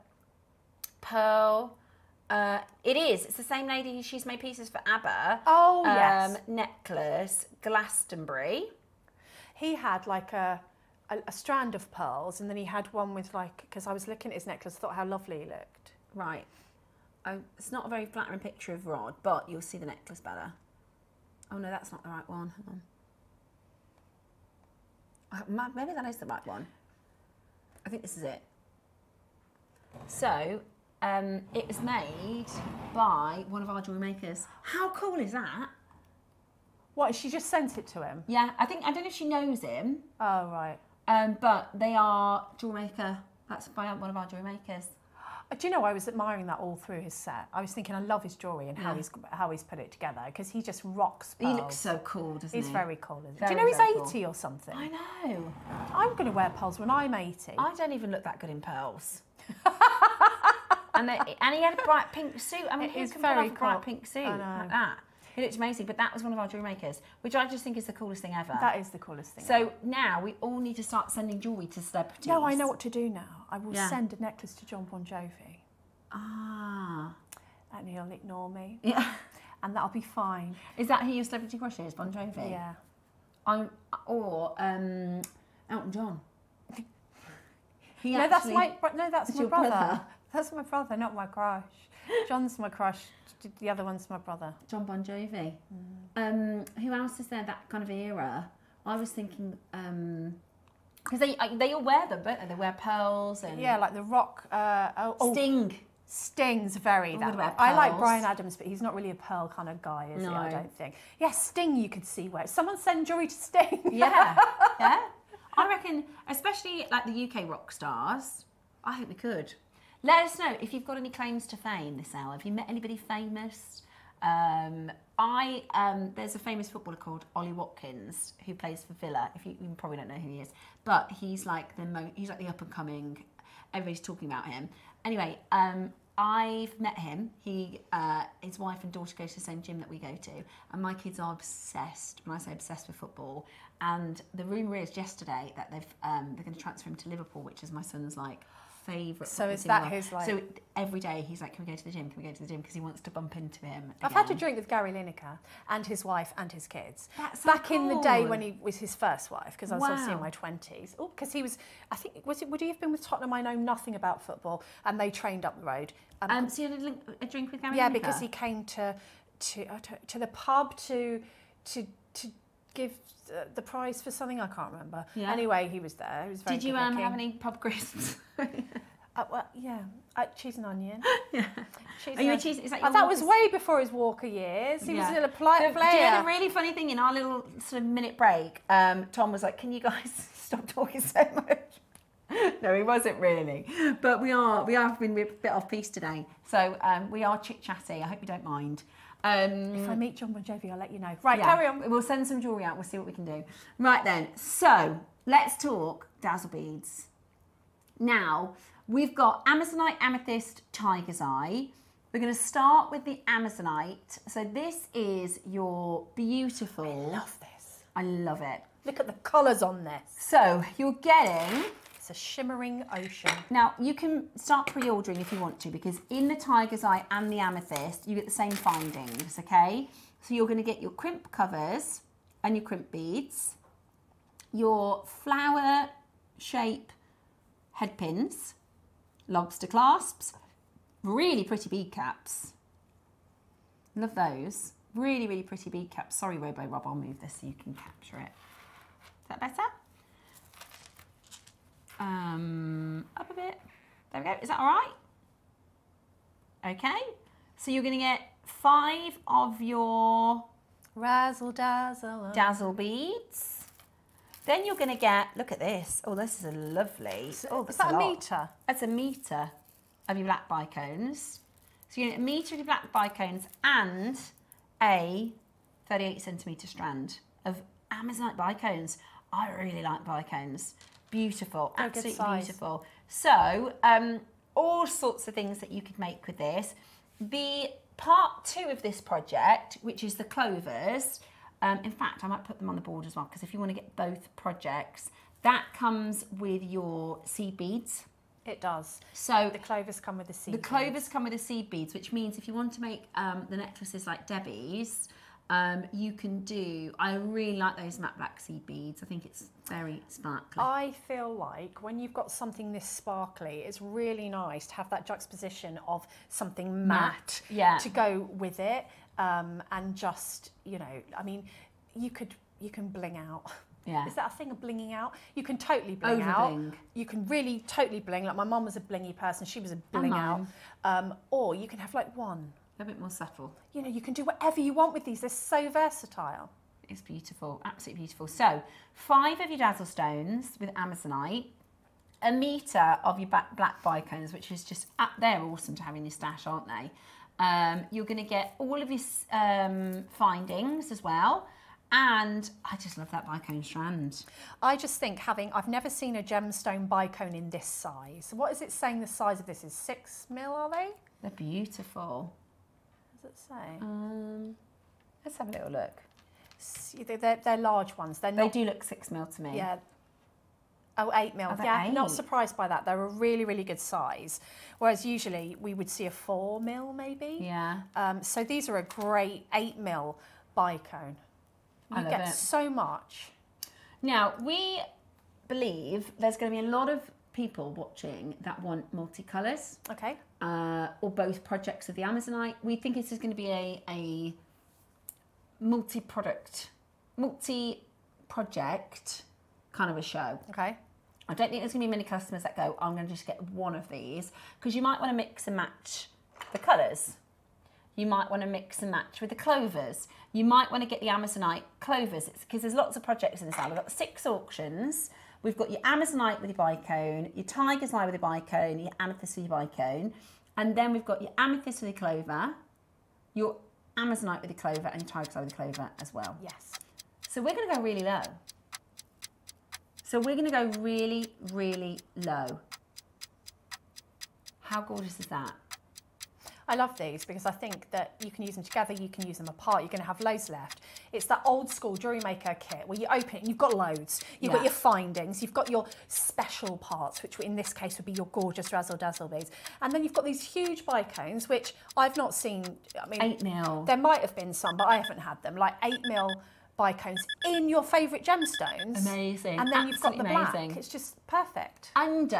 Pearl. It is. It's the same lady. She's made pieces for ABBA. Oh, yes. Necklace. Glastonbury. He had like a strand of pearls, and then he had one with like, because I was looking at his necklace, thought how lovely he looked. Right. It's not a very flattering picture of Rod, but you'll see the necklace better. Oh no, that's not the right one. Hang on. Maybe that is the right one. I think this is it. So, it was made by one of our jewellery makers. How cool is that? What, she just sent it to him? Yeah, I don't know if she knows him. Oh, right. But they are jewellery maker. That's by one of our jewellery makers. Do you know, I was admiring that all through his set. I was thinking, I love his jewellery and how he's put it together, because he just rocks pearls. He looks so cool, doesn't he? He's very cool, isn't he? Very, Do you know he's very 80 cool. or something? I know. I'm going to wear pearls when I'm 80. I don't even look that good in pearls. and he had a bright pink suit. I mean, who can pull off a bright pink suit like that? He looked amazing, but that was one of our jewellery makers, which I just think is the coolest thing ever. That is the coolest thing So now we all need to start sending jewellery to celebrities. No, I know what to do now. I will Yeah. send a necklace to John Bon Jovi. Ah. And he'll ignore me. Yeah. And that'll be fine. Is that who your celebrity crush is, Bon Jovi? Yeah. Or Elton John. That's my your brother. That's my brother, not my crush. John's my crush. The other one's my brother. John Bon Jovi. Who else is there that kind of era? I was thinking, because they all wear them, don't they? They wear pearls and Yeah, like the rock. Sting. Sting's very What that. about I like pearls? Brian Adams, but he's not really a pearl kind of guy, is he? I don't think. Yeah, Sting you could see where. Someone send jewellery to Sting. Yeah, yeah. I reckon, especially like the UK rock stars, I think we could. Let us know if you've got any claims to fame this hour. Have you met anybody famous? There's a famous footballer called Ollie Watkins who plays for Villa. You probably don't know who he is, but he's like the up and coming. Everybody's talking about him. Anyway, I've met him. His wife and daughter go to the same gym that we go to, and my kids are obsessed. When I say obsessed with football, and the rumour is yesterday that they're going to transfer him to Liverpool, which is my son's like favourite. So is football that team. his, like... So every day he's like, can we go to the gym? Can we go to the gym? Because he wants to bump into him again. I've had a drink with Gary Lineker and his wife and his kids. That's so Back in the day cool. when he was his first wife, because I was obviously in Wow. my 20s. Oh, because he was, I think, would he have been with Tottenham? I know nothing about football. And they trained up the road. So you had a drink with Gary Yeah, Lineker? because he came to the pub to give the prize for something I can't remember. Yeah. Anyway, he was there. He was very Did you good-looking. have any pub crisps? Well, yeah, cheese and onion. Yeah. Cheese Are you a and cheese? onion. Is that your that was Walker's? way before his Walker years. He was Yeah. still a polite player. Do you know the really funny thing in our little sort of minute break? Tom was like, "Can you guys stop talking so much?" No, he wasn't really, but we have been a bit off piece today, so we are chit chatty. I hope you don't mind. If I meet John Bon Jovi, I'll let you know. Right, yeah, carry on. We'll send some jewellery out. We'll see what we can do. Right then, so let's talk dazzle beads. Now, we've got Amazonite, Amethyst, Tiger's Eye. We're going to start with the Amazonite. So this is your beautiful... I love this. I love it. Look at the colours on this. So you're getting... It's a shimmering ocean. Now, you can start pre-ordering if you want to, because in the Tiger's Eye and the Amethyst, you get the same findings, okay? So you're going to get your crimp covers and your crimp beads, your flower shape head pins, lobster clasps, really pretty bead caps. Love those. Really, really pretty bead caps. Sorry, Robo Rob, I'll move this so you can capture it. Is that better? Up a bit. There we go. Is that all right? Okay. So you're going to get 5 of your razzle dazzle beads. Then you're going to get, look at this. Oh, this is a lovely. Is that's that a lot. metre? That's a metre of your black bicones. So you're going to get a metre of your black bicones and a 38 centimetre strand of Amazonite bicones. I really like bicones. Beautiful, They're a good absolutely size. beautiful. So, all sorts of things that you could make with this. The part 2 of this project, which is the clovers, in fact, I might put them on the board as well, because if you want to get both projects, that comes with your seed beads. It does. So the clovers come with the seed beads. The clovers come with the seed beads, which means if you want to make the necklaces like Debbie's, you can do, I really like those matte black seed beads. I think it's very sparkly. I feel like when you've got something this sparkly, it's really nice to have that juxtaposition of something matte yeah. to go with it. And just, you know, I mean, you can bling out. Yeah. Is that a thing of blinging out? You can totally bling out. Over-bling. You can really totally bling. Like my mum was a blingy person. She was a bling out. Or you can have like one. A bit more subtle. You know, you can do whatever you want with these. They're so versatile. It's beautiful, absolutely beautiful. So 5 of your dazzle stones with Amazonite, a metre of your black bicones, which is just, they're awesome to have in your stash, aren't they? You're going to get all of your findings as well. And I just love that bicone strand. I just think I've never seen a gemstone bicone in this size. What is it saying the size of this is? 6 mil, are they? They're beautiful. What does it say? Let's have a little look. They're large ones. They do look 6 mil to me. Yeah. Oh, 8 mil. Yeah, 8? Not surprised by that. They're a really, really good size. Whereas usually we would see a 4 mil maybe. Yeah. So these are a great 8 mil bicone. You get so much. Now, we believe there's going to be a lot of people watching that want multicolours. Okay. Or both projects of the Amazonite. We think this is going to be a multi-project kind of a show. Okay. I don't think there's going to be many customers that go, I'm going to just get one of these, because you might want to mix and match the colours. You might want to mix and match with the clovers. You might want to get the Amazonite clovers, because there's lots of projects in this now. We've got 6 auctions. We've got your Amazonite with your bicone, your Tiger's Eye with your bicone, your Amethyst with your bicone, and then we've got your Amethyst with your clover, your Amazonite with your clover, and your Tiger's Eye with your clover as well. Yes. So we're going to go really low. So we're going to go really, really low. How gorgeous is that? I love these because I think that you can use them together, you can use them apart, you're going to have loads left. It's that old school Jewellery Maker kit where you open it and you've got loads. You've got your findings, you've got your special parts, which in this case would be your gorgeous razzle dazzle beads. And then you've got these huge bicones, which I've not seen, I mean, 8 mil. There might have been some, but I haven't had them, like 8 mil bicones in your favourite gemstones. Amazing. And then you've got the black. Amazing. It's just perfect. Under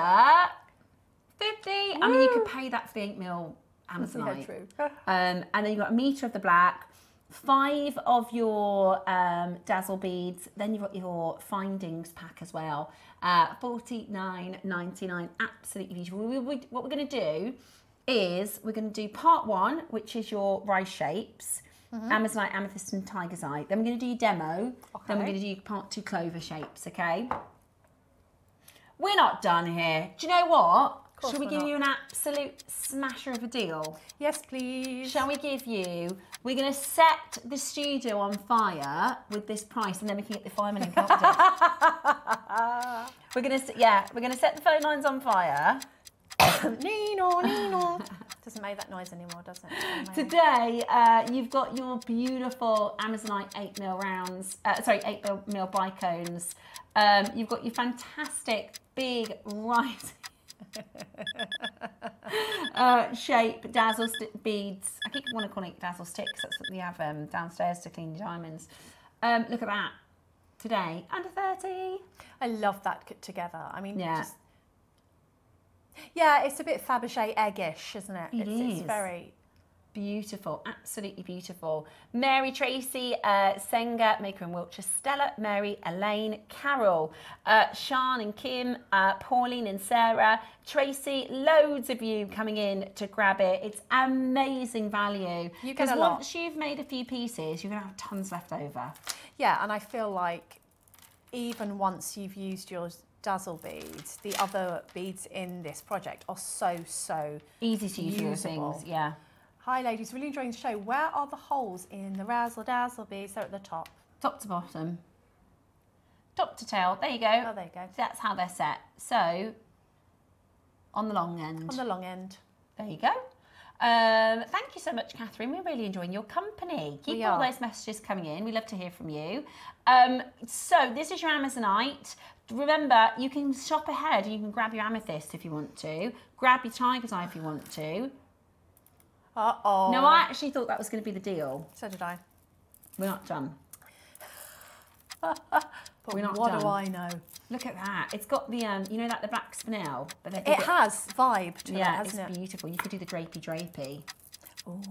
50. I mean, you could pay that for the 8 mil Amazonite. Yeah, true. And then you've got a metre of the black, 5 of your dazzle beads, then you've got your findings pack as well. $49.99, absolutely beautiful. What we're going to do is we're going to do part 1, which is your rice shapes, Amazonite, amethyst and tiger's eye. Then we're going to do your demo, then we're going to do part 2 clover shapes, okay? We're not done here. Do you know what? Shall we give you an absolute smasher of a deal? Yes, please. Shall we give you... We're going to set the studio on fire with this price, and then we can get the fireman in confidence. We're going to set the phone lines on fire. Nino, Nino. Doesn't make that noise anymore, does it? Today, you've got your beautiful Amazonite 8 mil rounds, 8 mil bicones. You've got your fantastic big rice shape dazzle beads. I keep want to call it dazzle sticks. That's what we have downstairs to clean your diamonds. Look at that. Today, under 30. I love that together. I mean, yeah. Yeah, it's a bit Fabergé eggish, isn't it? It's very beautiful, absolutely beautiful. Mary, Tracy, Senga, Maker in Wiltshire, Stella, Mary, Elaine, Carol, Sian and Kim, Pauline and Sarah, Tracy, loads of you coming in to grab it. It's amazing value. You get a lot. Once you've made a few pieces, you're going to have tons left over. Yeah, and I feel like even once you've used your dazzle beads, the other beads in this project are so easy to use your things. Yeah. Hi ladies, really enjoying the show. Where are the holes in the razzle dazzle beads? They're at the top. Top to bottom. Top to tail. There you go. Oh, there you go. That's how they're set. So, on the long end. On the long end. There you go. Thank you so much, Catherine. We're really enjoying your company. Keep all those messages coming in. We love to hear from you. So this is your Amazonite. Remember, you can shop ahead. You can grab your amethyst if you want to. Grab your tiger's eye if you want to. Uh-oh. No, I actually thought that was going to be the deal. So did I. We're not done. But we're not what done. do I know? Look at that. It's got the, you know, like the black spinel. But it has vibe to it, hasn't it? It's beautiful. You could do the drapey. Oh.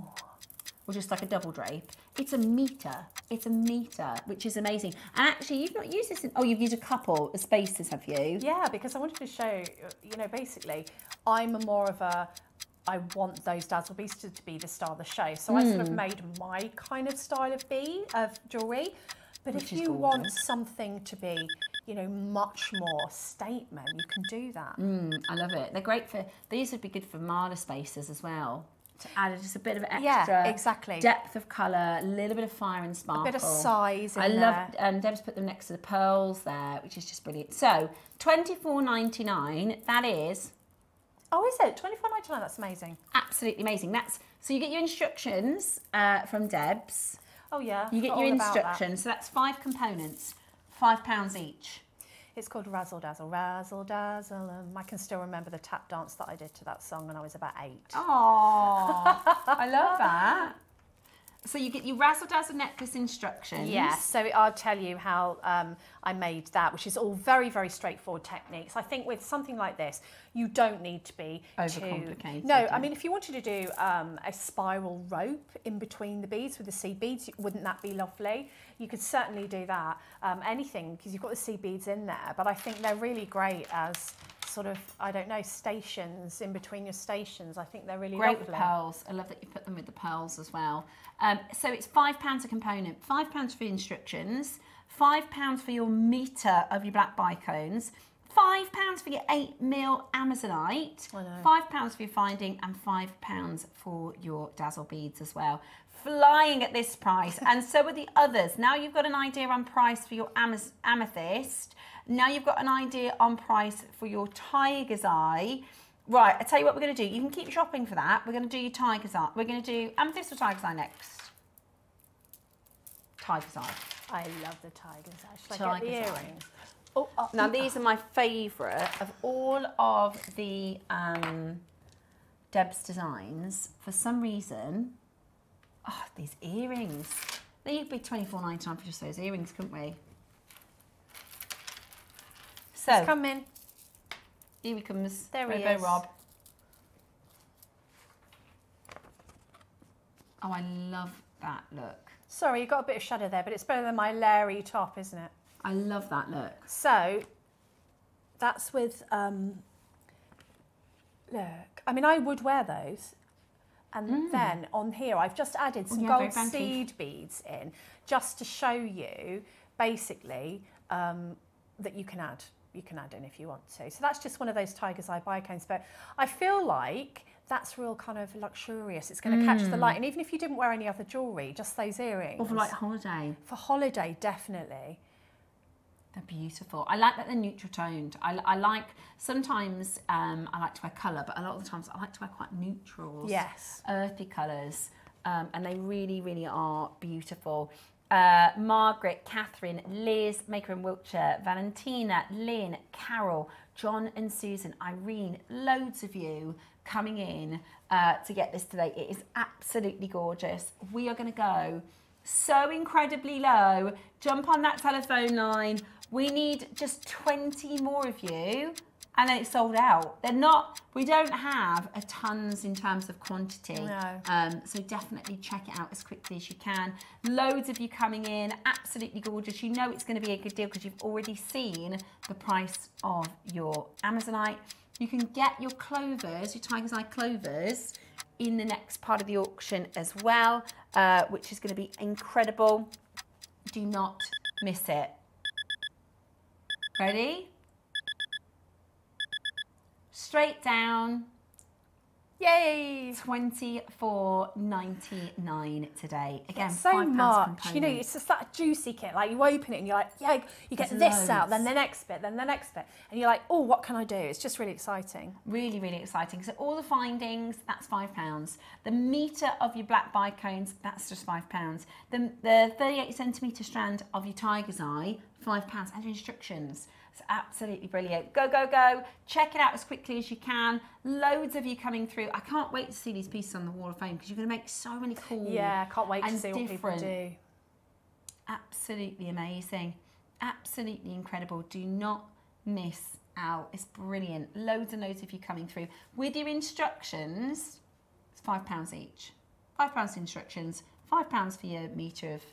Or just like a double drape. It's a metre. It's a metre, which is amazing. And actually, you've not used this oh, you've used a couple of spaces, have you? Yeah, because I wanted to show, you know, basically, I'm more of a, I want those dazzle beads to be the star of the show. So I sort of made my kind of style of jewellery. But if you want something to be, you know, much more statement, you can do that. I love it. They're great for, these would be good for Marder spaces as well. To add just a bit of extra depth of colour, a little bit of fire and sparkle. A bit of size in I there. love, Deb's put them next to the pearls there, which is just brilliant. So, $24.99, that is... Oh, is it? $24.99, that's amazing. Absolutely amazing. That's so you get your instructions from Deb's. Oh, yeah. You get your instructions. So that's 5 components, £5 each. It's called Razzle Dazzle, Razzle Dazzle. I can still remember the tap dance that I did to that song when I was about 8. Oh, I love that. So you get your Razzle Dazzle necklace instructions. Yes, so I'll tell you how I made that, which is all very, very straightforward techniques. I think with something like this, you don't need to be overcomplicated. No, I mean, if you wanted to do a spiral rope in between the beads with the seed beads, wouldn't that be lovely? You could certainly do that. Anything, because you've got the seed beads in there, but I think they're really great as sort of, I don't know, stations in between your stations. I think they're really great lovely. With pearls. I love that you put them with the pearls as well. So it's £5 a component, £5 for instructions, £5 for your metre of your black bicones, £5 for your 8 mil Amazonite, £5 for your finding, and £5 for your dazzle beads as well. Flying at this price, and so are the others. Now you've got an idea on price for your amethyst. Now you've got an idea on price for your tiger's eye. Right, I tell you what we're going to do. You can keep shopping for that. We're going to do your tiger's eye. We're going to do amethyst or tiger's eye next. Tiger's eye. I love the tiger's eye. Should I get the earrings? Oh, now these are my favourite of all of the Deb's designs. For some reason, oh, these earrings. They could be $24.99 for just those earrings, couldn't we? So, he's coming. Here he comes. There he Robo is. Rob. Oh, I love that look. Sorry, you got a bit of shadow there, but it's better than my Larry top, isn't it? I love that look. So, that's with, look, I mean, I would wear those. And then on here, I've just added some gold seed beads in, just to show you, basically, that you can add in if you want to. So that's just one of those tiger's eye bicones, but I feel like that's real kind of luxurious. It's going to catch the light, and even if you didn't wear any other jewellery, just those earrings. Or for like holiday. For holiday, definitely. They're beautiful. I like that they're neutral toned. I like, sometimes I like to wear colour, but a lot of the times I like to wear quite neutrals. Yes. Earthy colours, and they really, really are beautiful. Margaret, Catherine, Liz, Maker in Wiltshire, Valentina, Lynn, Carol, John and Susan, Irene, loads of you coming in to get this today. It is absolutely gorgeous. We are going to go so incredibly low. Jump on that telephone line. We need just 20 more of you, and then it's sold out. They're not, we don't have a tons in terms of quantity. No. So definitely check it out as quickly as you can. Loads of you coming in, absolutely gorgeous. You know it's going to be a good deal because you've already seen the price of your Amazonite. You can get your clovers, your tiger's eye clovers, in the next part of the auction as well, which is going to be incredible. Do not miss it. Ready? Straight down. Yay! $24.99 today. Again, so £5 much. component. You know, it's just that juicy kit. Like you open it and you're like, yeah, you get There's this out, loads. then the next bit, then the next bit, and you're like, oh, what can I do? It's just really exciting. Really, really exciting. So all the findings, that's £5. The metre of your black bicones, that's just £5. The 38 centimetre strand of your tiger's eye, £5. And your instructions. It's absolutely brilliant. Go, go, go. Check it out as quickly as you can. Loads of you coming through. I can't wait to see these pieces on the Wall of Fame because you're going to make so many cool. Yeah, I can't wait to and see what people do. Absolutely amazing. Absolutely incredible. Do not miss out. It's brilliant. Loads and loads of you coming through. With your instructions, it's £5 each. £5 instructions, £5 for your metre of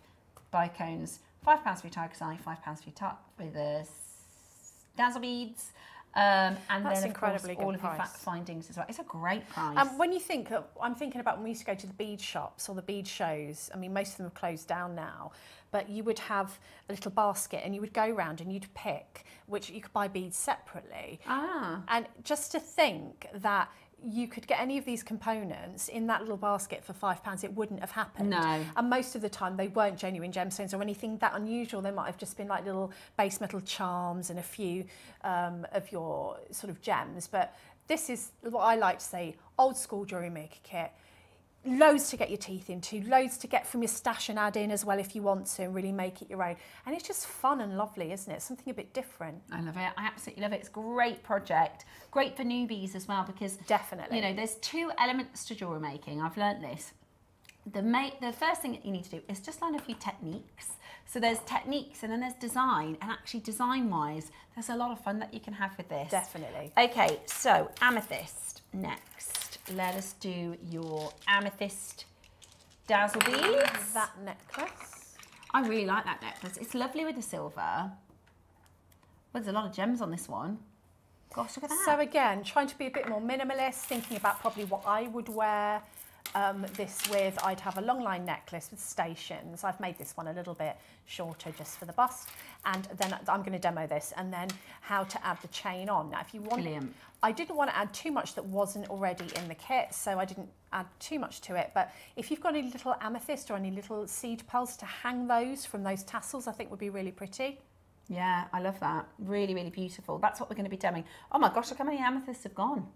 bicones, £5 for your tiger's eye, £5 for your the dazzle beads, and That's then of course incredibly all good of your price. fact findings as well. It's a great price. When you think of, I'm thinking about when we used to go to the bead shops or the bead shows. I mean, most of them have closed down now, but you would have a little basket and you would go around and you'd pick, which you could buy beads separately. And just to think that you could get any of these components in that little basket for £5, it wouldn't have happened. No. And most of the time they weren't genuine gemstones or anything that unusual. They might have just been like little base metal charms and a few of your sort of gems. But this is what I like to say, old school jewellery maker kit. Loads to get your teeth into, loads to get from your stash and add in as well if you want to and really make it your own. And it's just fun and lovely, isn't it? Something a bit different. I love it. I absolutely love it. It's a great project. Great for newbies as well because definitely, you know, there's two elements to jewellery making. I've learnt this. The first thing that you need to do is just learn a few techniques. So there's techniques and then there's design, and actually design-wise, there's a lot of fun that you can have with this. Definitely. Okay, so amethyst next. Let us do your amethyst dazzle beads. That necklace. I really like that necklace. It's lovely with the silver. Well, there's a lot of gems on this one. Gosh, look at that. So again, trying to be a bit more minimalist, thinking about probably what I would wear this with. I'd have a long line necklace with stations. I've made this one a little bit shorter just for the bust. And then I'm going to demo this and then how to add the chain on. Now, if you want, brilliant. I didn't want to add too much that wasn't already in the kit, so I didn't add too much to it. But if you've got any little amethyst or any little seed pearls to hang those from those tassels, I think would be really pretty. Yeah, I love that. Really, really beautiful. That's what we're going to be demoing. Oh my gosh, look how many amethysts have gone.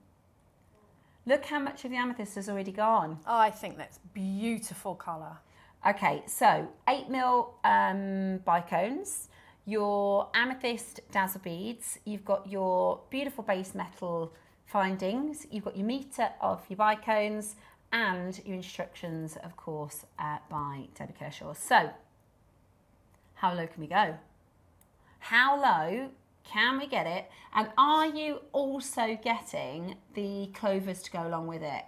Look how much of the amethyst has already gone. Oh, I think that's beautiful colour. Okay, so 8mm bicones, your amethyst dazzle beads, you've got your beautiful base metal findings, you've got your meter of your bicones, and your instructions, of course, by Debbie Kershaw. So, how low can we go? How low can we get it? And are you also getting the clovers to go along with it?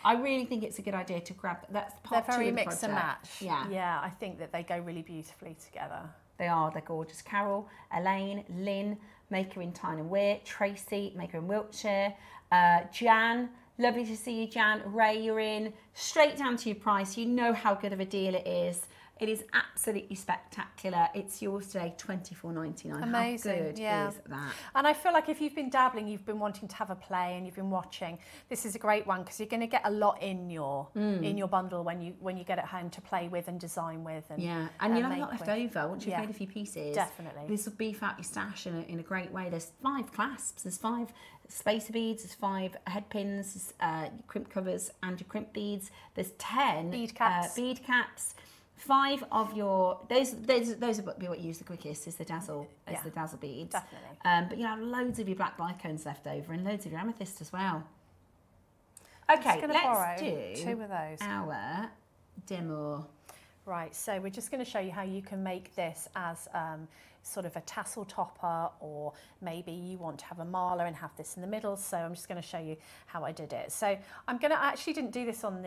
I really think it's a good idea to grab, that's part They're very two of the mix and project. match. Yeah. Yeah, I think that they go really beautifully together. They are, they're gorgeous. Carol, Elaine, Lynn, Maker in Tyne and Weir, Tracy, Maker in Wiltshire, Jan, lovely to see you, Jan. Ray, you're in. Straight down to your price. You know how good of a deal it is. It is absolutely spectacular. It's yours today, $24.99. Amazing. How good is that? And I feel like if you've been dabbling, you've been wanting to have a play and you've been watching, this is a great one because you're going to get a lot in your bundle when you get it home to play with and design with. And, yeah, and you'll have a lot left over once you've made a few pieces. Definitely. This will beef out your stash in a great way. There's 5 clasps, there's 5 spacer beads, there's 5 head pins, crimp covers and your crimp beads. There's 10 bead caps. 5 of your those will be what you use the quickest is the dazzle the dazzle beads. Definitely. But you'll have loads of your black bicones left over and loads of your amethyst as well. Okay, let's do 2 of those. Our demo. Right, so we're just going to show you how you can make this as sort of a tassel topper, or maybe you want to have a mala and have this in the middle. So I'm just going to show you how I did it. So I actually didn't do this on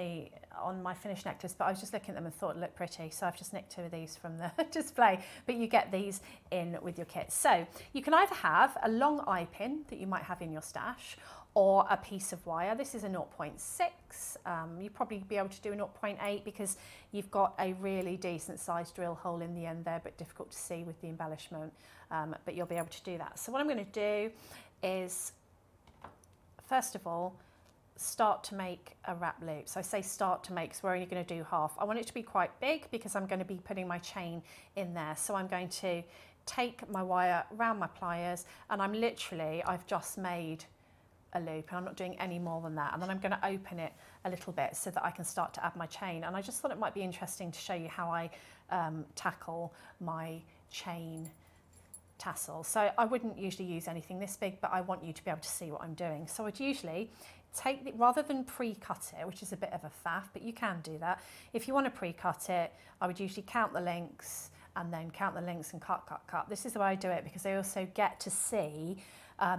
my finished necklace, but I was just looking at them and thought it looked pretty. So I've just nicked 2 of these from the display, but you get these in with your kit. So you can either have a long eye pin that you might have in your stash, or a piece of wire. This is a 0.6. You'd probably be able to do a 0.8 because you've got a really decent sized drill hole in the end there, but difficult to see with the embellishment, but you'll be able to do that. So what I'm going to do is, first of all, start to make a wrap loop. So I say start to make because we're only going to do half. I want it to be quite big because I'm going to be putting my chain in there. So I'm going to take my wire around my pliers, and I've just made a loop and I'm not doing any more than that, and then I'm going to open it a little bit so that I can start to add my chain. And I just thought it might be interesting to show you how I tackle my chain tassel. So I wouldn't usually use anything this big, but I want you to be able to see what I'm doing. So I'd usually take rather than pre-cut it, which is a bit of a faff, but you can do that. If you want to pre-cut it, I would usually count the links and then count the links and cut. This is the way I do it because I also get to see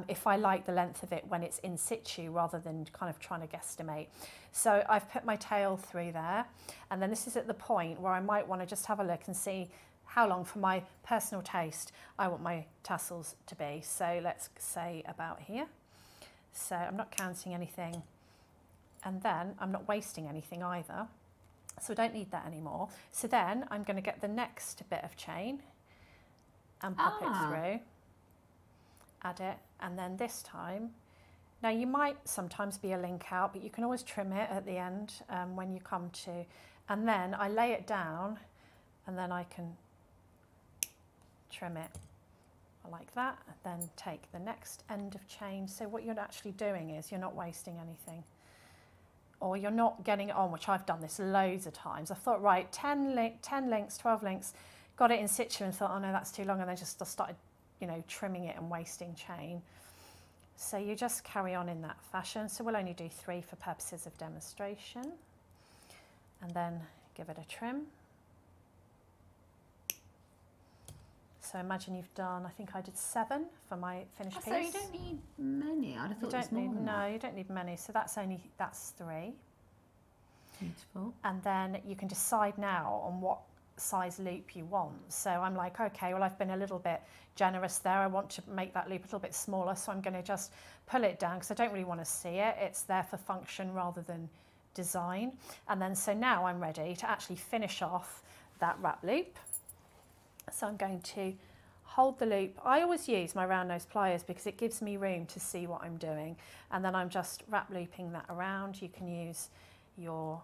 if I like the length of it when it's in situ rather than kind of trying to guesstimate. So I've put my tail through there, and then this is at the point where I might want to just have a look and see how long, for my personal taste, I want my tassels to be. So let's say about here. So I'm not counting anything, and then I'm not wasting anything either. So I don't need that anymore. So then I'm going to get the next bit of chain and pop it through, add it, and then this time, now you might sometimes be a link out, but you can always trim it at the end when you come to, and then I lay it down and then I can trim it like that, then take the next end of chain. So what you're actually doing is you're not wasting anything, or you're not getting it on, which I've done this loads of times. I thought, right, 10 links, 12 links, got it in situ and thought, oh no, that's too long, and then just started, you know, trimming it and wasting chain. So you just carry on in that fashion. So we'll only do 3 for purposes of demonstration, and then give it a trim. So imagine you've done, I think I did 7 for my finished piece. So you don't need many. I'd have thought it was more than that. No, you don't need many. So that's 3. Beautiful. And then you can decide now on what size loop you want. So I'm like, okay, well, I've been a little bit generous there. I want to make that loop a little bit smaller, so I'm going to just pull it down because I don't really want to see it. It's there for function rather than design. And then so now I'm ready to actually finish off that wrap loop. So I'm going to hold the loop. I always use my round nose pliers because it gives me room to see what I'm doing. And then I'm just wrap looping that around. You can use your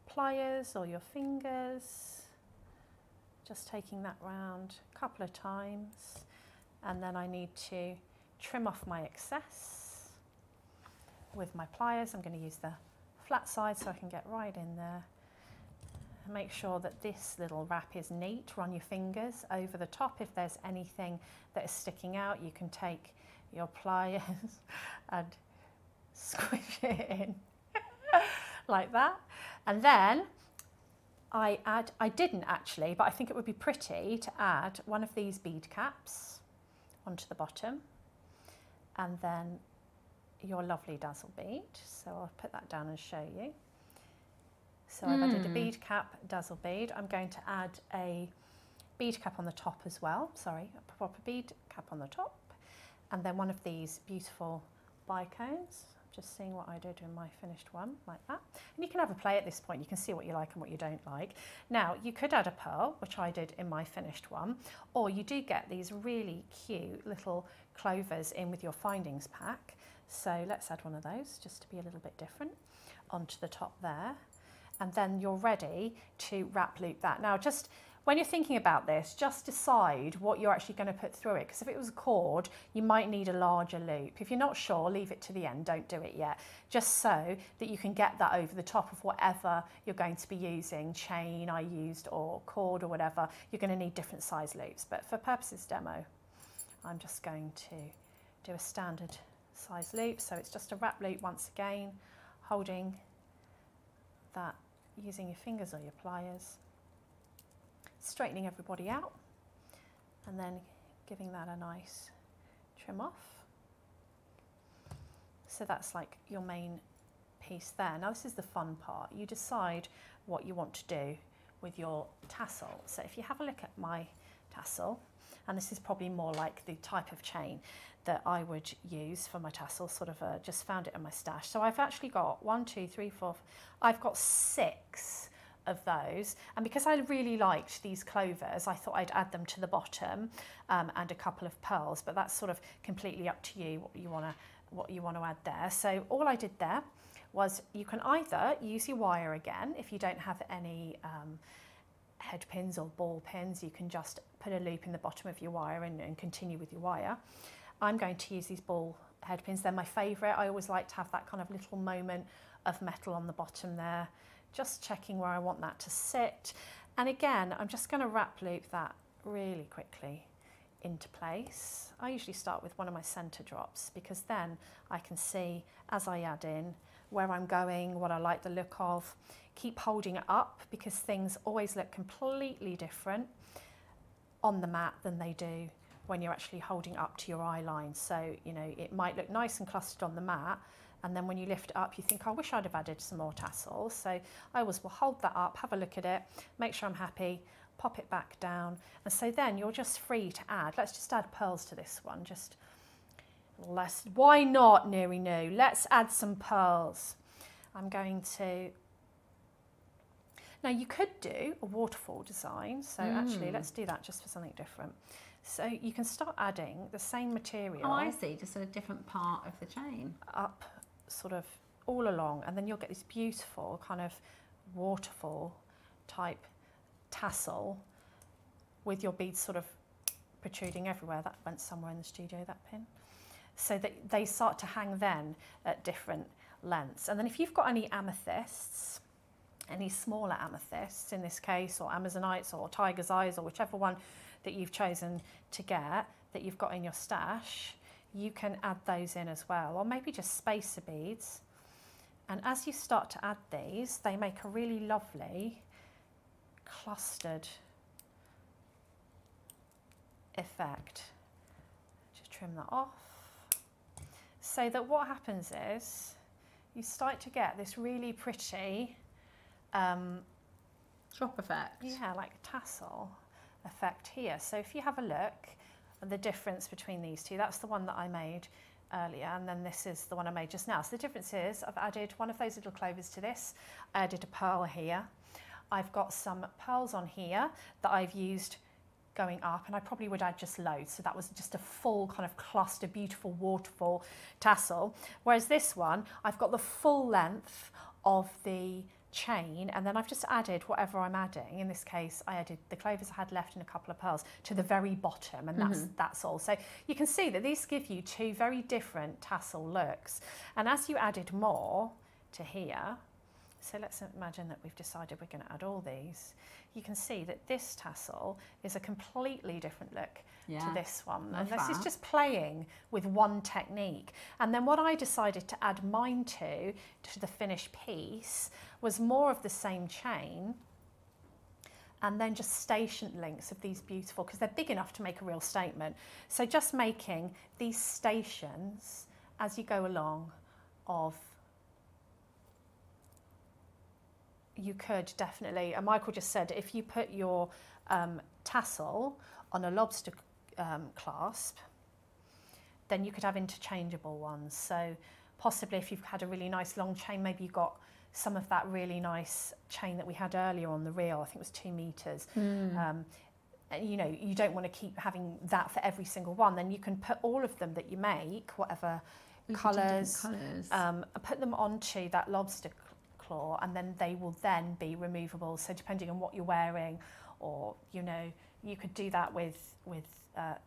pliers or your fingers, just taking that round a couple of times. And then I need to trim off my excess. with my pliers. I'm going to use the flat side so I can get right in there. And make sure that this little wrap is neat. Run your fingers over the top. If there's anything that is sticking out, you can take your pliers and squish it in like that. And then I didn't actually, but I think it would be pretty to add one of these bead caps onto the bottom, and then your lovely dazzle bead. So I'll put that down and show you. So I've added a bead cap, dazzle bead. I'm going to add a bead cap on the top as well. Sorry, a proper bead cap on the top. And then one of these beautiful bicones. Just seeing what I did in my finished one, like that. And you can have a play at this point. You can see what you like and what you don't like. Now, you could add a pearl, which I did in my finished one, or you do get these really cute little clovers in with your findings pack. So let's add one of those just to be a little bit different onto the top there. And then you're ready to wrap loop that. Now, just when you're thinking about this, just decide what you're actually going to put through it. Because if it was a cord, you might need a larger loop. If you're not sure, leave it to the end. Don't do it yet. Just so that you can get that over the top of whatever you're going to be using, chain I used or cord or whatever. You're going to need different size loops. But for purposes demo, I'm just going to do a standard size loop. So it's just a wrap loop once again, holding that using your fingers or your pliers, straightening everybody out, and then giving that a nice trim off. So that's like your main piece there. Now this is the fun part. You decide what you want to do with your tassel. So if you have a look at my tassel, and this is probably more like the type of chain that I would use for my tassel, sort of just found it in my stash. So I've actually got 1, 2, 3, 4, I've got 6 of those, and because I really liked these clovers, I thought I'd add them to the bottom, and a couple of pearls, but that's sort of completely up to you what you want to add there. So all I did there was, you can either use your wire again. If you don't have any head pins or ball pins, you can just put a loop in the bottom of your wire and continue with your wire. I'm going to use these ball head pins. They're my favourite. I always like to have that kind of little moment of metal on the bottom there, just checking where I want that to sit. And again, I'm just going to wrap loop that really quickly into place. I usually start with one of my centre drops, because then I can see as I add in where I'm going, what I like the look of. Keep holding it up, because things always look completely different on the mat than they do when you're actually holding up to your eye line. So, you know, it might look nice and clustered on the mat, and then when you lift it up, you think, I wish I'd have added some more tassels. So I always will hold that up, have a look at it, make sure I'm happy, pop it back down. And so then you're just free to add. Let's just add pearls to this one. Just less, why not, Neri No? Let's add some pearls. I'm going to, now you could do a waterfall design. So actually, let's do that just for something different. So you can start adding the same material. Oh, I see, just a different part of the chain. Up sort of all along, and then you'll get this beautiful kind of waterfall type tassel with your beads sort of protruding everywhere. That went somewhere in the studio, that pin. So that they start to hang then at different lengths. And then if you've got any amethysts, any smaller amethysts in this case, or amazonites or tiger's eyes, or whichever one that you've chosen to get, that you've got in your stash, you can add those in as well, or maybe just spacer beads. And as you start to add these, they make a really lovely clustered effect. Just trim that off. So that what happens is, you start to get this really pretty drop effect. Yeah, like tassel effect here. So if you have a look at the difference between these two, that's the one that I made earlier, and then this is the one I made just now. So the difference is, I've added one of those little clovers to this. I added a pearl here. I've got some pearls on here that I've used going up, and I probably would add just loads. So that was just a full kind of cluster, beautiful waterfall tassel. Whereas this one, I've got the full length of the chain, and then I've just added whatever I'm adding. In this case, I added the clovers I had left and a couple of pearls to the very bottom, and that's all. So you can see that these give you two very different tassel looks. And as you added more to here, so let's imagine that we've decided we're going to add all these. You can see that this tassel is a completely different look to this one. And this is just playing with one technique. And then what I decided to add mine to the finished piece was more of the same chain, and then just station links of these beautiful, because they're big enough to make a real statement. So just making these stations as you go along of, you could definitely, and Michael just said, if you put your tassel on a lobster clasp, then you could have interchangeable ones. So possibly if you've had a really nice long chain, maybe you've got some of that really nice chain that we had earlier on the reel, I think it was 2 meters. And, you know, you don't want to keep having that for every single one, then you can put all of them that you make, whatever colours, put them onto that lobster claw, and then they will then be removable. So depending on what you're wearing, or you know, you could do that with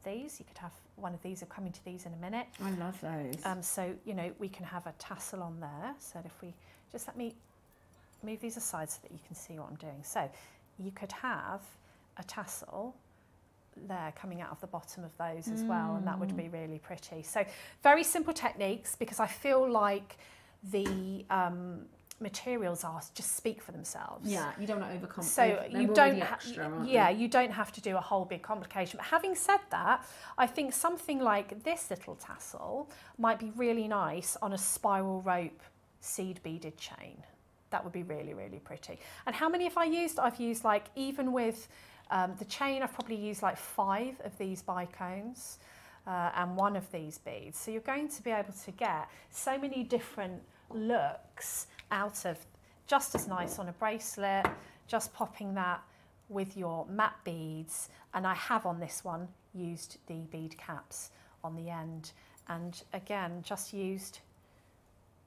these. You could have one of these. I'll come into these in a minute. I love those. So you know, we can have a tassel on there. So if we just let me move these aside so that you can see what I'm doing. So you could have a tassel there coming out of the bottom of those as well, and that would be really pretty. So very simple techniques, because I feel like the materials just speak for themselves. Yeah, you don't want to overcomplicate. So you don't you don't have to do a whole big complication. But having said that, I think something like this little tassel might be really nice on a spiral rope seed beaded chain. That would be really, really pretty. And how many have I used? I've used, like, even with the chain, I've probably used like 5 of these bicones and 1 of these beads. So you're going to be able to get so many different looks out of, just as nice on a bracelet, just popping that with your matte beads. And I have on this one used the bead caps on the end, and again just used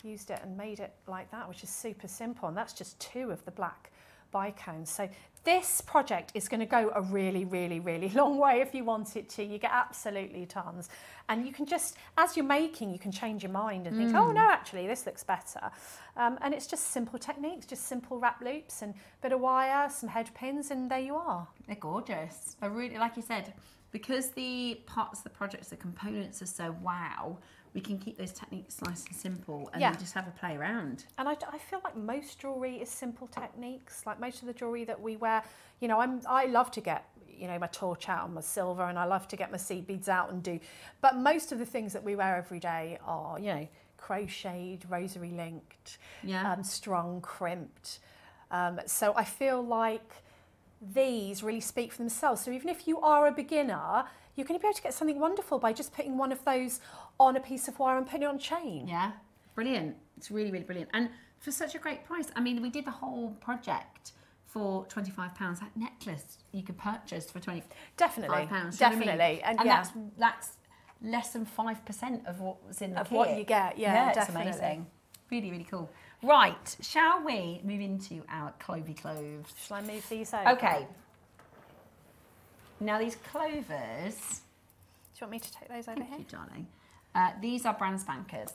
it and made it like that, which is super simple. And that's just 2 of the black bicones. So this project is going to go a really, really, really long way if you want it to. You get absolutely tons. And you can just, as you're making, you can change your mind and think, oh no, actually this looks better. And it's just simple techniques, just simple wrap loops and a bit of wire, some head pins, and there you are. They're gorgeous. I really, like you said, because the parts of the projects, the components are so wow, we can keep those techniques nice and simple, and then just have a play around. And I feel like most jewellery is simple techniques. Like most of the jewellery that we wear, you know, I love to get, you know, my torch out on my silver, and I love to get my seed beads out and do, but most of the things that we wear every day are, you know, crocheted, rosary linked, strung, crimped. So I feel like these really speak for themselves. So even if you are a beginner, you're going to be able to get something wonderful by just putting one of those on a piece of wire and putting it on chain. Yeah, brilliant. It's really, really brilliant. And for such a great price. I mean, we did the whole project for £25. That necklace you could purchase for £25. Definitely, definitely. I mean? And that's less than 5% of what was in the kit. What you get, yeah, it's definitely. amazing. Really, really cool. Right, shall we move into our clovey cloves? Shall I move these over? Okay. Now these clovers... Do you want me to take those over here? Thank you, darling. These are brand spankers.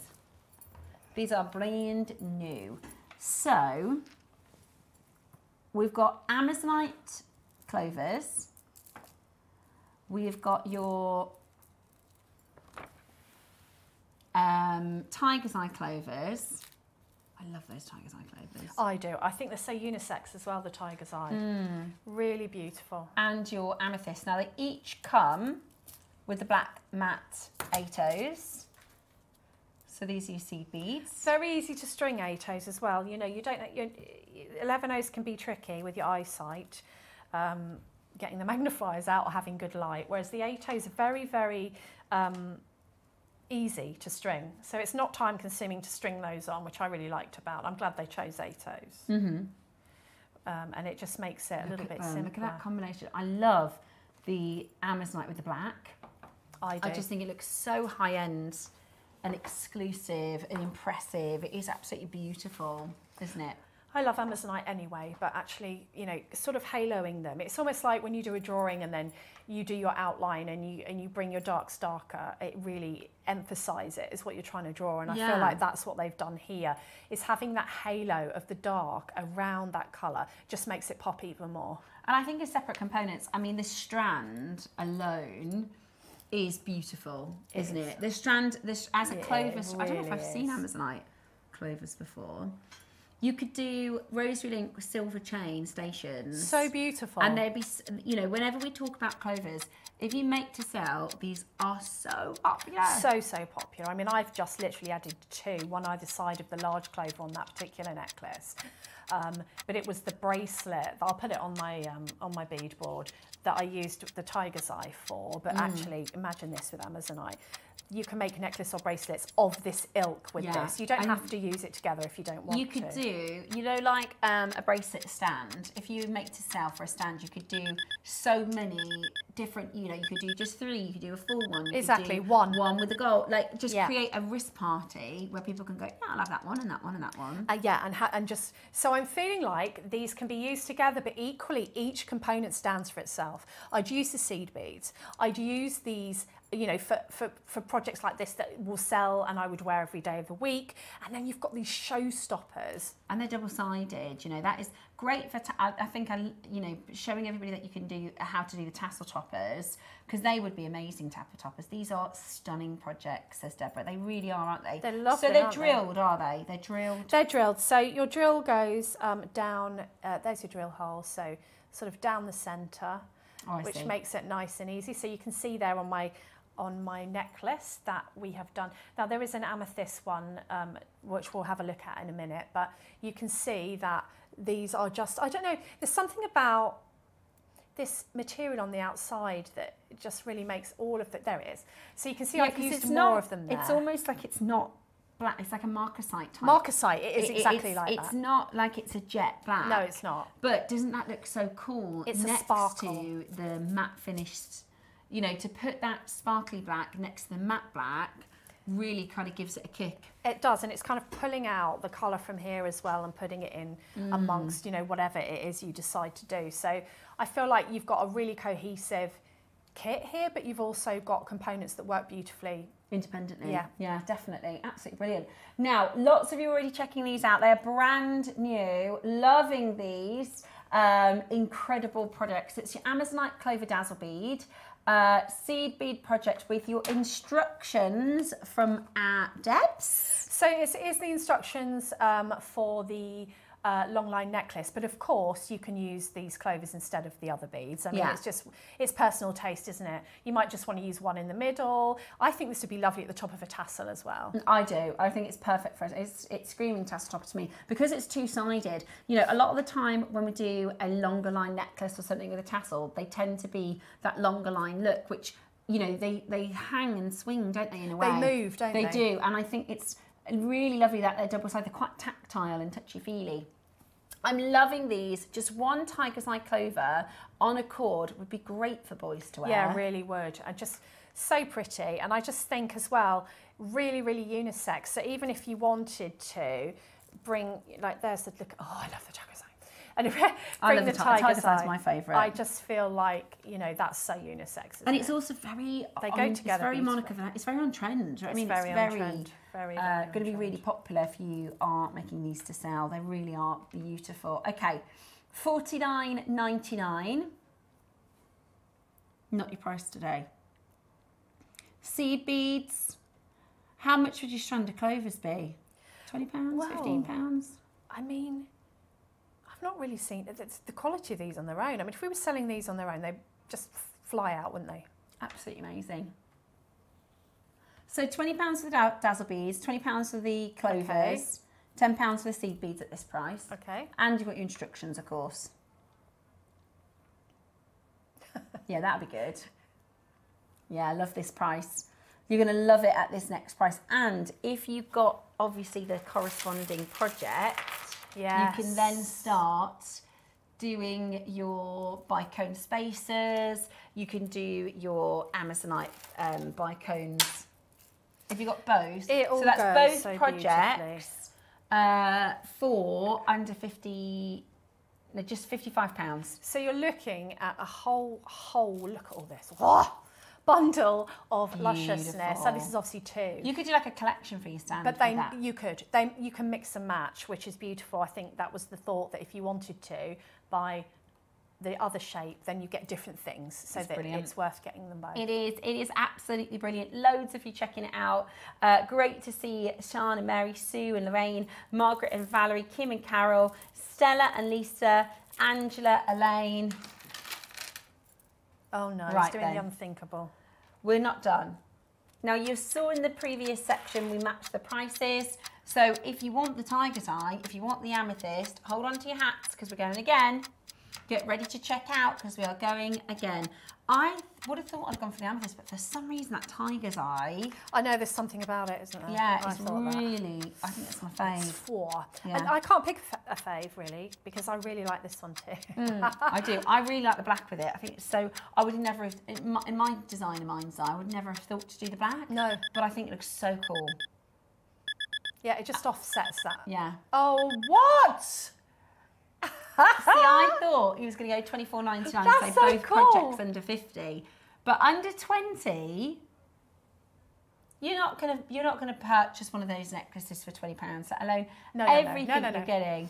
These are brand new. So, we've got Amazonite clovers. We've got your tiger's eye clovers. I love those tiger's eye clovers. I do. I think they're so unisex as well, the tiger's eye. Really beautiful. And your amethyst. Now they each come with the black matte 8/0s. So these are your seed beads. Very easy to string 8/0s as well. You know, you don't. 11/0s can be tricky with your eyesight, getting the magnifiers out or having good light. Whereas the 8/0s are very, very easy to string. So it's not time consuming to string those on, which I really liked about. I'm glad they chose 8/0s. And it just makes it a little bit simpler. Look at that combination. I love the Amazonite with the black. I do. I just think it looks so high end and exclusive and impressive. It is absolutely beautiful, isn't it? I love Amazonite anyway, but actually, you know, sort of haloing them. It's almost like when you do a drawing and then you do your outline and you bring your darks darker, it really emphasises what you're trying to draw. And I feel like that's what they've done here, is having that halo of the dark around that colour just makes it pop even more. And I think as separate components, I mean, this strand alone is beautiful, isn't it? The strand, this as a clover, I don't know if I've seen Amazonite clovers before. You could do rosary link with silver chain stations. So beautiful. And they'd be, you know, whenever we talk about clovers, if you make to sell, these are so popular. So popular. I mean, I've just literally added 2, one either side of the large clover on that particular necklace. But it was the bracelet, I'll put it on my bead board, that I used the tiger's eye for. But actually, imagine this with Amazonite. You can make a necklace or bracelets of this ilk with this. You don't have to use it together if you don't want to. You could do, you know, like a bracelet stand. If you make to sell for a stand, you could do so many different, you know, you could do just 3, you could do a full one. Exactly, one with the gold. Like, just create a wrist party where people can go, yeah, I'll have that one and that one and that one. And just, so I'm feeling like these can be used together, but equally each component stands for itself. I'd use the seed beads. I'd use these, you know, for projects like this that will sell and I would wear every day of the week. And then you've got these showstoppers. And they're double-sided, you know, that is great for, I think, you know, showing everybody that you can do how to do the tassel toppers, because they would be amazing tassel toppers. These are stunning projects, says Deborah. They really are, aren't they? They're lovely, so they're drilled, are they? They're drilled? They're drilled. So your drill goes down, there's your drill hole, so sort of down the centre, which makes it nice and easy. So you can see there on my necklace that we have done. Now there is an amethyst one, which we'll have a look at in a minute, but you can see that these are just, I don't know, there's something about this material on the outside that just really makes all of it, there it is. So you can see I've used more of them there. It's almost like it's not black, it's like a marcasite type. Marcasite, it is exactly like that. It's not like it's a jet black. No, it's not. But doesn't that look so cool? It's next a sparkle. to the matte finished, you know, to put that sparkly black next to the matte black really kind of gives it a kick. It does, and it's kind of pulling out the colour from here as well and putting it in amongst, you know, whatever it is you decide to do. So I feel like you've got a really cohesive kit here, but you've also got components that work beautifully independently. Yeah, definitely. Absolutely brilliant. Now, lots of you are already checking these out. They're brand new, loving these. Incredible products. It's your Amazonite Clover Dazzle Bead. Seed bead project with your instructions from Debs. So it is the instructions for the long line necklace, but of course you can use these clovers instead of the other beads. I mean, it's personal taste, isn't it? You might just want to use one in the middle. I think this would be lovely at the top of a tassel as well. I do. I think it's perfect for it. It's screaming tassel topper to me because it's two-sided. You know, a lot of the time when we do a longer line necklace or something with a tassel, they tend to be that longer line look, which, you know, they hang and swing, don't they, in a way? They move, don't they? They do, and I think it's really lovely that they're double-sided. They're quite tactile and touchy-feely. I'm loving these. Just one tiger's eye clover on a cord would be great for boys to wear. Yeah, really would. And just so pretty. And I just think as well, really, really unisex. So even if you wanted to bring, like there's the look, oh, I love the tiger's eye. And I love the tiger's eye. My favourite. I just feel like, you know, that's so unisex. And it's also very, they go together. It's very Monica, it's very on trend. I mean, it's very on trend. Going to be really popular if you are making these to sell. They really are beautiful. Okay, $49.99. Not your price today. Seed beads. How much would your strand of clovers be? £20, well, £15? I mean, I've not really seen the quality of these on their own. I mean, if we were selling these on their own, they'd just fly out, wouldn't they? Absolutely amazing. So £20 for the dazzle beads, £20 for the clovers, £10 for the seed beads at this price. Okay. And you've got your instructions, of course. Yeah, that'd be good. Yeah, I love this price. You're going to love it at this next price. And if you've got, obviously, the corresponding project, you can then start doing your bicone spacers. You can do your Amazonite bicones. If you've got both, it all so that's goes both so projects for under 50, no, just £55. So you're looking at a whole, look at all this. Bundle of lusciousness. So this is obviously 2. You could do like a collection for your stand. But you can mix and match, which is beautiful. I think that was the thought, that if you wanted to buy the other shape, then you get different things. So that it's worth getting them both. It is absolutely brilliant. Loads of you checking it out. Great to see Sean and Mary, Sue and Lorraine, Margaret and Valerie, Kim and Carol, Stella and Lisa, Angela, Elaine. Oh no, right, he's doing the unthinkable. We're not done. Now you saw in the previous section we matched the prices. So if you want the tiger's eye, if you want the amethyst, hold on to your hats because we're going again. Get ready to check out because we are going again. I would have thought I'd gone for the amethyst, but for some reason that tiger's eye. I know there's something about it, isn't there? Yeah, it's really, I think it's my fave. It's 4. Yeah. And I can't pick a fave really, because I really like this one too. I do. I really like the black with it. I think it's so, I would never have, in my designer mind's eye, I would never have thought to do the black. No. But I think it looks so cool. Yeah, it just offsets that. Yeah. Oh, what? See, I thought he was going to go $24.99, so both projects under 50, but under 20, you're not going to purchase one of those necklaces for £20, let alone everything you're getting.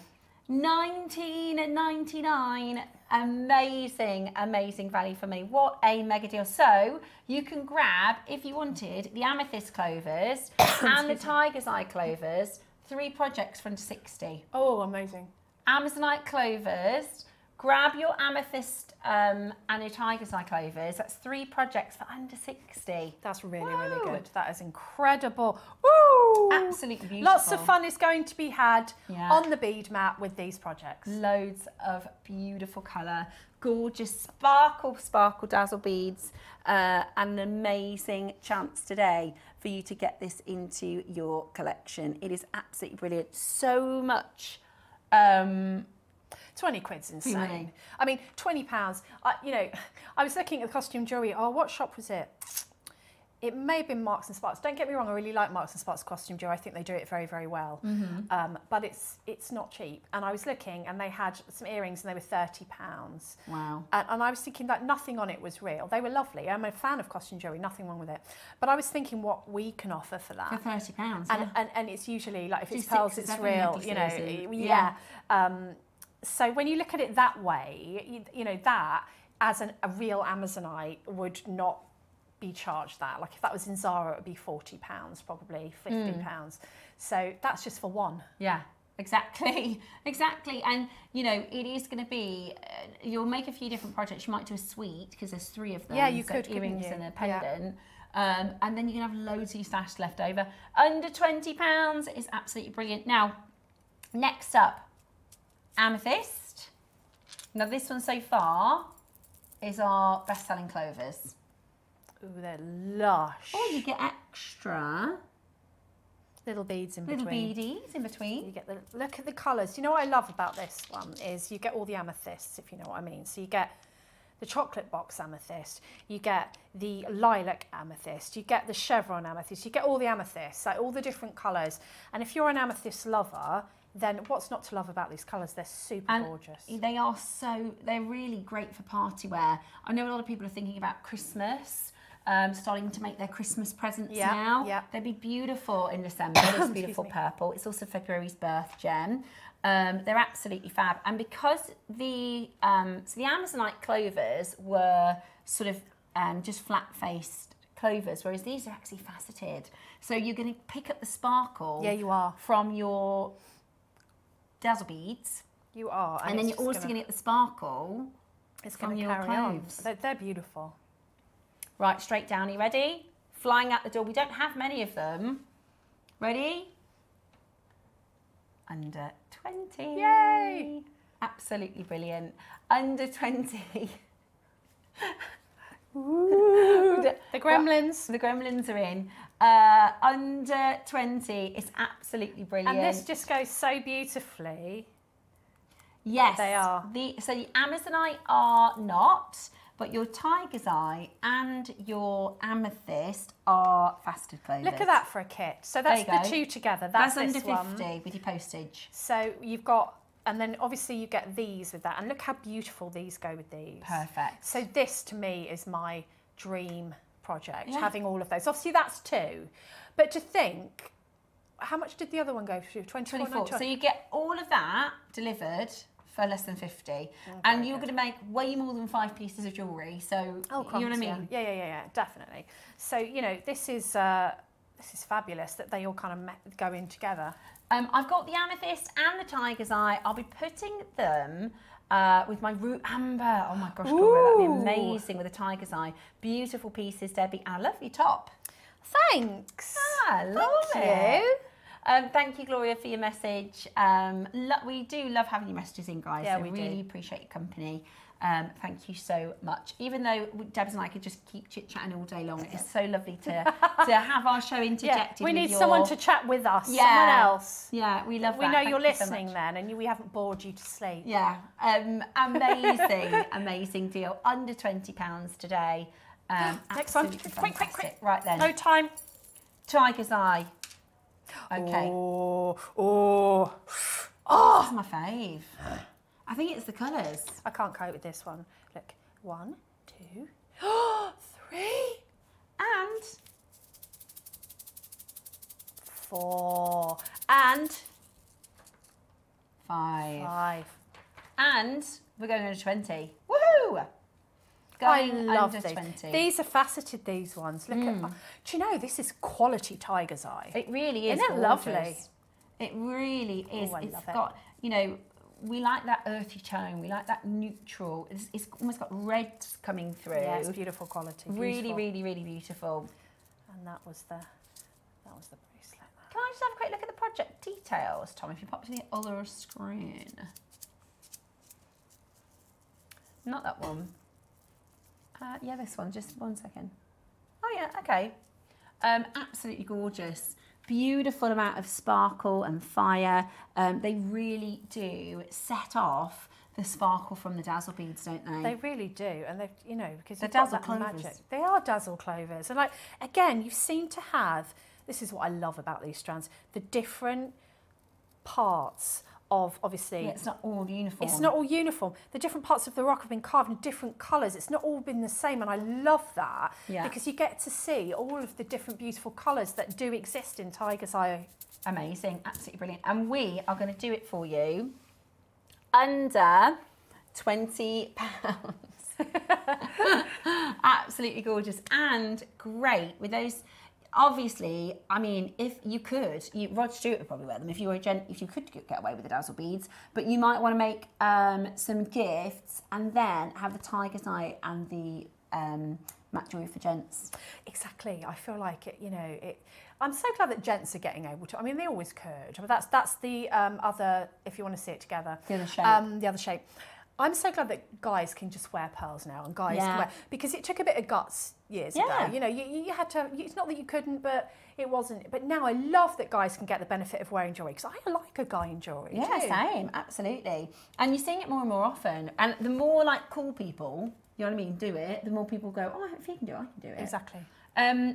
$19.99, amazing value for money. What a mega deal! So you can grab, if you wanted, the amethyst clovers and the tiger's eye clovers, 3 projects for under 60. Oh, amazing. Amazonite clovers, grab your amethyst and your tiger's eye clovers. That's 3 projects for under 60. That's really good. That is incredible. Woo! Absolutely beautiful. Lots of fun is going to be had on the bead mat with these projects. Loads of beautiful colour, gorgeous sparkle dazzle beads, and an amazing chance today for you to get this into your collection. It is absolutely brilliant. So much. 20 quid's insane. I mean, £20. You know, I was looking at the costume jewellery. Oh, what shop was it? It may have been Marks and Sparks. Don't get me wrong, I really like Marks and Sparks costume jewellery. I think they do it very, very well. But it's not cheap. And I was looking, and they had some earrings, and they were £30. Wow. And I was thinking that nothing on it was real. They were lovely. I'm a fan of costume jewellery, nothing wrong with it. But I was thinking what we can offer for that. For £30, and it's usually, like, if it's pearls, it's real, you know. So when you look at it that way, you know, that as a real Amazonite would not be charged that. Like if that was in Zara, it would be £40 probably, £50. So that's just for one. Yeah, exactly. And you know, it is going to be, you'll make a few different projects. You might do a suite because there's 3 of them. Yeah, you so could, earrings and a pendant. And then you can have loads of your stash left over. Under £20 is absolutely brilliant. Now, next up, amethyst. Now this one so far is our best-selling clovers. Ooh, they're lush. Oh, you get extra little beads in between. Little beadies in between. You get the, look at the colours. You know what I love about this one is you get all the amethysts, if you know what I mean. So you get the chocolate box amethyst, you get the lilac amethyst, you get the chevron amethyst, you get all the amethysts, like all the different colours. And if you're an amethyst lover, then what's not to love about these colours? They're super gorgeous. They are they're really great for party wear. I know a lot of people are thinking about Christmas, starting to make their Christmas presents now. Yeah. They'd be beautiful in December. This beautiful purple. It's also February's birth gem. They're absolutely fab. And because the Amazonite clovers were sort of just flat-faced clovers, whereas these are actually faceted. So you're going to pick up the sparkle. Yeah, you are. From your dazzle beads. You are. And then you're also going to get the sparkle from your cloves. They're beautiful. Right, straight down. Are you ready? Flying out the door. We don't have many of them. Ready? Under 20. Yay! Absolutely brilliant. Under 20. The gremlins. The gremlins are in. Under 20. It's absolutely brilliant. And this just goes so beautifully. Yes. They are. So the Amazonite are not. but your tiger's eye and your amethyst are faceted clovers. Look at that for a kit. So that's the two together. That's under this 50 one. with your postage. So you've got, and then obviously you get these with that. And look how beautiful these go with these. Perfect. So this to me is my dream project, having all of those. Obviously that's 2. But to think, how much did the other one go for? 24. So you get all of that delivered for less than 50, and you're going to make way more than 5 pieces of jewellery. So you know what I mean? Yeah, definitely. So you know, this is fabulous that they all kind of go in together. I've got the amethyst and the tiger's eye. I'll be putting them with my root amber. Oh my gosh, Gloria, that'd be amazing with a tiger's eye. Beautiful pieces, Debbie, and a lovely top. Thanks. Love it. Thank you, Gloria, for your message. We do love having your messages in, guys. Yeah, so we really appreciate your company. Thank you so much. Even though Debs and I could just keep chit-chatting all day long, it's so lovely to have our show interjected. We need someone to chat with us, someone else. Yeah, we love that. We know Thank you're you so listening much. then, and we haven't bored you to sleep. Yeah, amazing, amazing deal. Under £20 today. Next one. Quick. Right then. No time. Tiger's eye. Okay. Oh. This is my fave. I think it's the colours. I can't cope with this one. Look, 1, 2, 3, and 4, and 5. And we're going under 20. Woohoo! I love under these. 20. These are faceted, these ones. Look at, do you know, this is quality tiger's eye. It really is. Isn't it lovely? It really is. Oh, I It's love it. got, you know, we like that earthy tone. We like that neutral. It's almost got reds coming through. Yeah, it's beautiful quality. Really, really, really beautiful. And that was the bracelet. Can I just have a quick look at the project details, Tom, if you pop to the other screen? Not that one. Yeah, this one, just 1 second. Oh yeah, okay. Absolutely gorgeous. Beautiful amount of sparkle and fire. They really do set off the sparkle from the dazzle beads, don't they? They really do, and they, you know, because They're you've got dazzle that clovers. magic. They are dazzle clovers, and like again, you seem to have. This is what I love about these strands: the different parts of obviously. Yeah, it's not all uniform. It's not all uniform. The different parts of the rock have been carved in different colours. It's not all been the same, and I love that because you get to see all of the different beautiful colours that do exist in tiger's eye. Amazing, absolutely brilliant. And we are going to do it for you under £20. Absolutely gorgeous and great with those. Obviously, I mean, if you could, Rod Stewart would probably wear them if you were if you could get away with the dazzle beads. But you might want to make some gifts and then have the tiger's eye and the matte jewellery for gents. Exactly. I feel like it. You know, I'm so glad that gents are getting able to. I mean, they always could, but that's the other. If you want to see it together, the other shape. The other shape. I'm so glad that guys can just wear pearls now, and guys can wear, because it took a bit of guts years ago. You know, you had to. It's not that you couldn't, but it wasn't. But now I love that guys can get the benefit of wearing jewellery, because I like a guy in jewellery. Yeah, too. same, absolutely. And you're seeing it more and more often. And the more like cool people, you know what I mean, do it, the more people go, oh, if he can do it, I can do it. Exactly.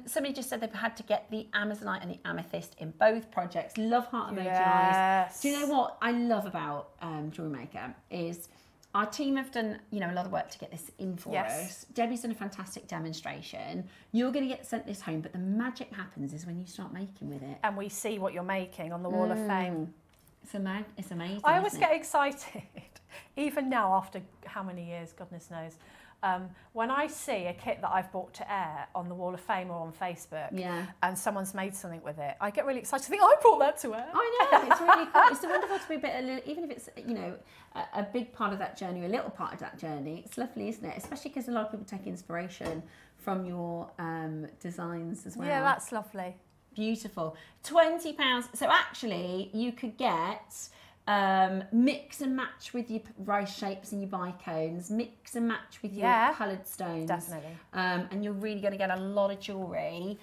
Somebody just said they've had to get the Amazonite and the amethyst in both projects. Love heart emoji eyes. Yes. Do you know what I love about Jewellery Maker is our team have done, you know, a lot of work to get this in for us. Debbie's done a fantastic demonstration. You're going to get sent this home, but the magic happens is when you start making with it. And we see what you're making on the Wall of Fame. It's amazing. I always get excited, even now after how many years, goodness knows. When I see a kit that I've brought to air on the Wall of Fame or on Facebook, and someone's made something with it, I get really excited to think, I brought that to air. I know, it's really cool. It's wonderful to be a bit, even if it's, you know, a big part of that journey, a little part of that journey. It's lovely, isn't it? Especially because a lot of people take inspiration from your designs as well. Yeah, that's lovely. Beautiful. £20. So actually, you could get mix and match with your rice shapes and your bicones, mix and match with your coloured stones. Definitely. And you're really going to get a lot of jewellery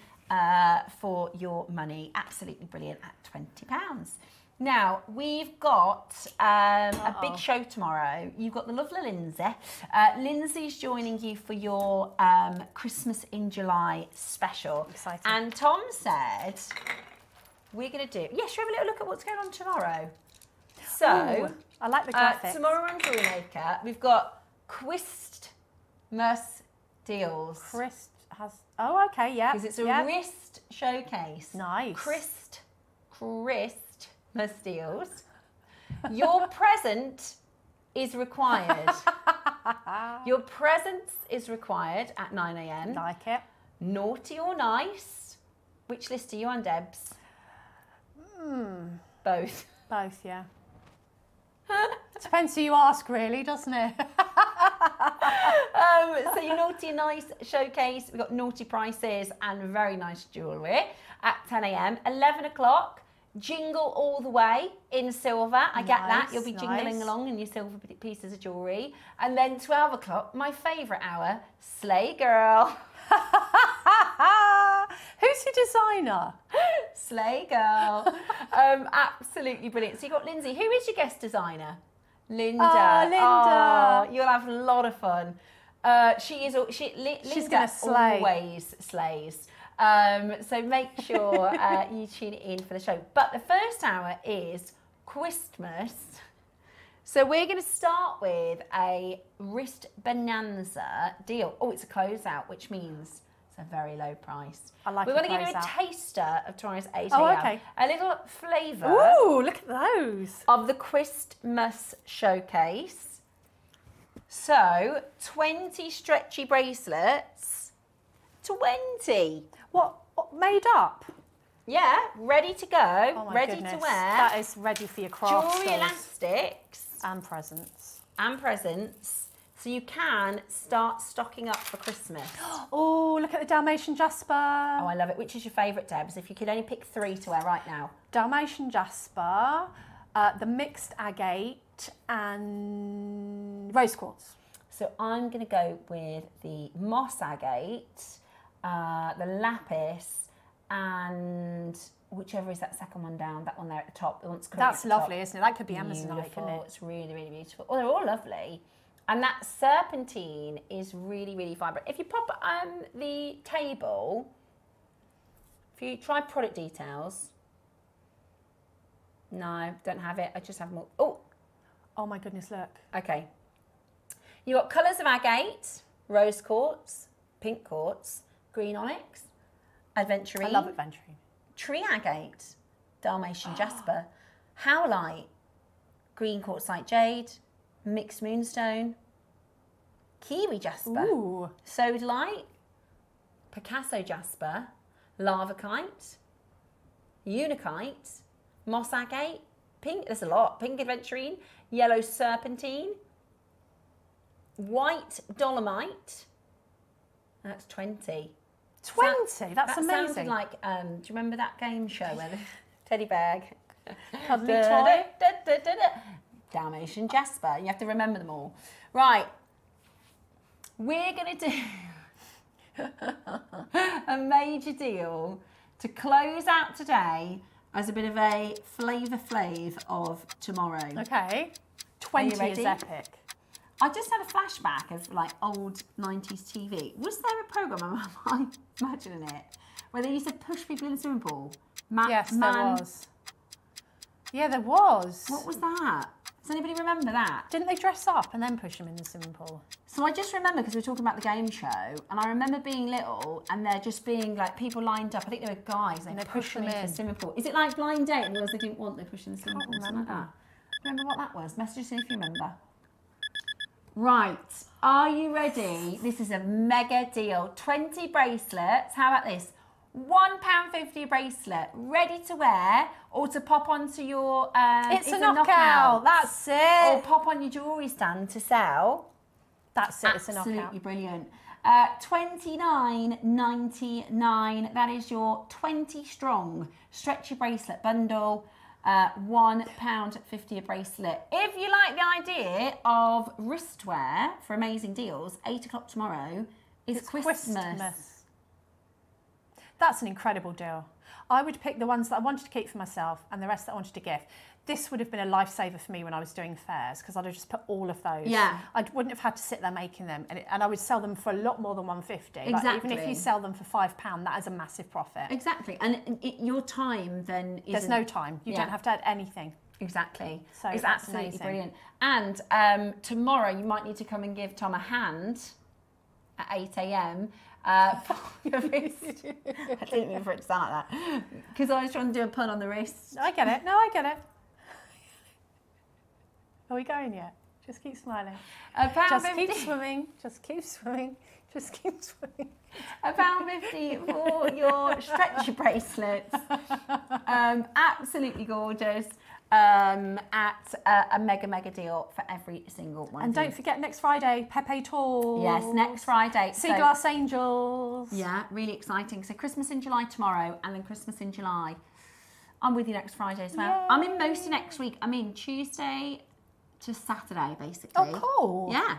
for your money. Absolutely brilliant at £20. Now, we've got a big show tomorrow. You've got the lovely Lindsay. Lindsay's joining you for your Christmas in July special. Exciting. And Tom said we're going to do... Yeah, should we have a little look at what's going on tomorrow? So, ooh, I like the graphics. Tomorrow on Jewellery Maker, we've got Christmas deals. Christ has... Oh, okay, yeah. Because it's a wrist showcase. Nice. Christmas deals. Your present is required. Your presence is required at 9 a.m. Like it. Naughty or nice? Which list are you on, Debs? Both. Both, yeah. Depends who you ask, really, doesn't it? So your naughty and nice showcase, we've got naughty prices and very nice jewellery at 10 a.m. 11 o'clock, jingle all the way in silver. I get that. You'll be jingling along in your silver pieces of jewellery. And then 12 o'clock, my favourite hour, Slay Girl. Who's your designer? Slay Girl. Absolutely brilliant. So you've got Lindsay. Who is your guest designer? Linda. Oh, Linda. Oh, you'll have a lot of fun. She's going to slay. Always slays. So make sure you tune in for the show. But the first hour is Christmas. So we're going to start with a wrist bonanza deal. Oh, it's a closeout, which means it's a very low price. I like. We want to give you a taster of tomorrow's 8 a.m. Oh, okay. A little flavour. Ooh, look at those. Of the Christmas showcase. So 20 stretchy bracelets. 20. What made up? Yeah, ready to go, oh my ready goodness. to wear. That is ready for your craft. Jewellery elastics. And presents. And presents. So you can start stocking up for Christmas. Oh, look at the Dalmatian Jasper. Oh, I love it. Which is your favourite, Debs? If you could only pick 3 to wear right now. Dalmatian Jasper, the mixed agate, and rose quartz. So I'm going to go with the moss agate, the lapis, and whichever is that second one down, that one there at the top. That's lovely, isn't it? That could be Amazonite, couldn't it? It's really, really beautiful. Oh, they're all lovely. And that serpentine is really, really vibrant. If you pop the table, if you try product details, no, don't have it. I just have more. Oh my goodness, look. Okay. You've got colours of agate, rose quartz, pink quartz, green onyx, adventurine. I love adventurine. Tree agate, Dalmatian jasper, howlite, green quartzite jade, mixed moonstone, kiwi jasper, sodalite, Picasso jasper, lavakite, unikite, moss agate, pink, there's a lot, pink adventurine, yellow serpentine, white dolomite, that's 20. 20? That's that amazing. Sounded like, do you remember that game show where the teddy bag? Cuddly toy? Dalmatian Jasper. You have to remember them all. Right. We're going to do a major deal to close out today as a bit of a flavour flav of tomorrow. Okay. 20 is epic. I just had a flashback of like old 90s TV. Was there a programme, am I imagining it, where they used to push people in the swimming pool? Yes, there was. Yeah, there was. What was that? Does anybody remember that? Didn't they dress up and then push them in the swimming pool? So I just remember, because we were talking about the game show, and I remember being little and there just being like people lined up. I think they were guys, and they pushed them into the swimming pool. Is it like Blind Date and the ones they didn't want, they pushed in the swimming pool? Something like that. Remember what that was? Message us if you remember. Right, are you ready? This is a mega deal. 20 bracelets. How about this? £1.50 a bracelet, ready to wear or to pop onto your... it's a knockout. That's it. Or pop on your jewellery stand to sell. That's it. It's a knockout. Absolutely brilliant. £29.99. That is your 20 strong stretchy bracelet bundle. £1.50 a bracelet. If you like the idea of wristwear for amazing deals, 8 o'clock tomorrow is Christmas. That's an incredible deal. I would pick the ones that I wanted to keep for myself and the rest that I wanted to gift. This would have been a lifesaver for me when I was doing fairs because I'd have just put all of those. Yeah. I wouldn't have had to sit there making them, and I would sell them for a lot more than $150. Exactly. Like, even if you sell them for £5, that is a massive profit. Exactly, and your time then isn't... There's no time. You don't have to add anything. Exactly. So it's that's absolutely amazing. brilliant. And tomorrow you might need to come and give Tom a hand at 8 a.m. I didn't mean for it to sound like that because I was trying to do a pun on the wrist. I get it. No, I get it. Are we going yet? Just keep smiling. Just keep swimming. Just keep swimming. Just keep swimming. £1.50 for your stretchy bracelets. Absolutely gorgeous. At a mega deal for every single one. And don't forget next Friday, Pepe Tours. Yes, next Friday. Sea Glass Angels. Yeah, really exciting. So Christmas in July tomorrow, and then Christmas in July. I'm with you next Friday as well. Yay. I'm in most of next week. I'm in Tuesday to Saturday, basically. Oh, cool. Yeah.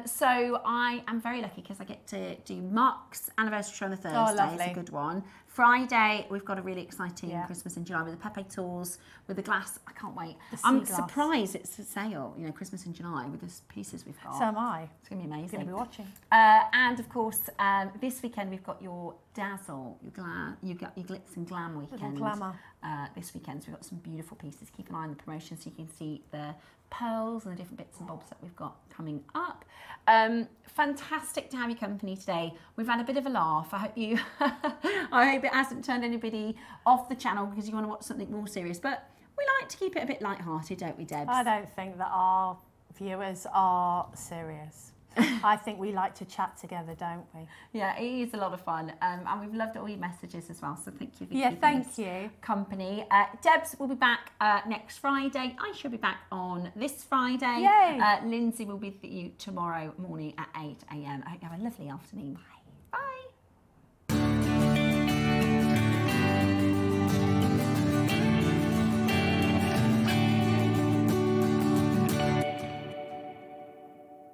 So I am very lucky because I get to do Mark's anniversary show on a Thursday. Oh, lovely. It's a good one. Friday, we've got a really exciting Christmas in July with the Pepe Tours, with the glass. I can't wait. I'm surprised it's a sale, you know, Christmas in July with the pieces we've got. So am I. It's going to be amazing. I'm going to be watching. And of course, this weekend we've got your Dazzle, your Glitz and Glam weekend. Little glamour. This weekend, so we've got some beautiful pieces. Keep an eye on the promotion so you can see the pearls and the different bits and bobs that we've got coming up. Fantastic to have your company today. We've had a bit of a laugh. I hope it hasn't turned anybody off the channel because you want to watch something more serious. But we like to keep it a bit light-hearted, don't we, Debs? I don't think that our viewers are serious. I think we like to chat together, don't we? Yeah, it is a lot of fun. And we've loved all your messages as well. So thank you for keeping us company. Debs will be back next Friday. I shall be back on this Friday. Yay! Lindsay will be with you tomorrow morning at 8 a.m. I hope you have a lovely afternoon. Bye.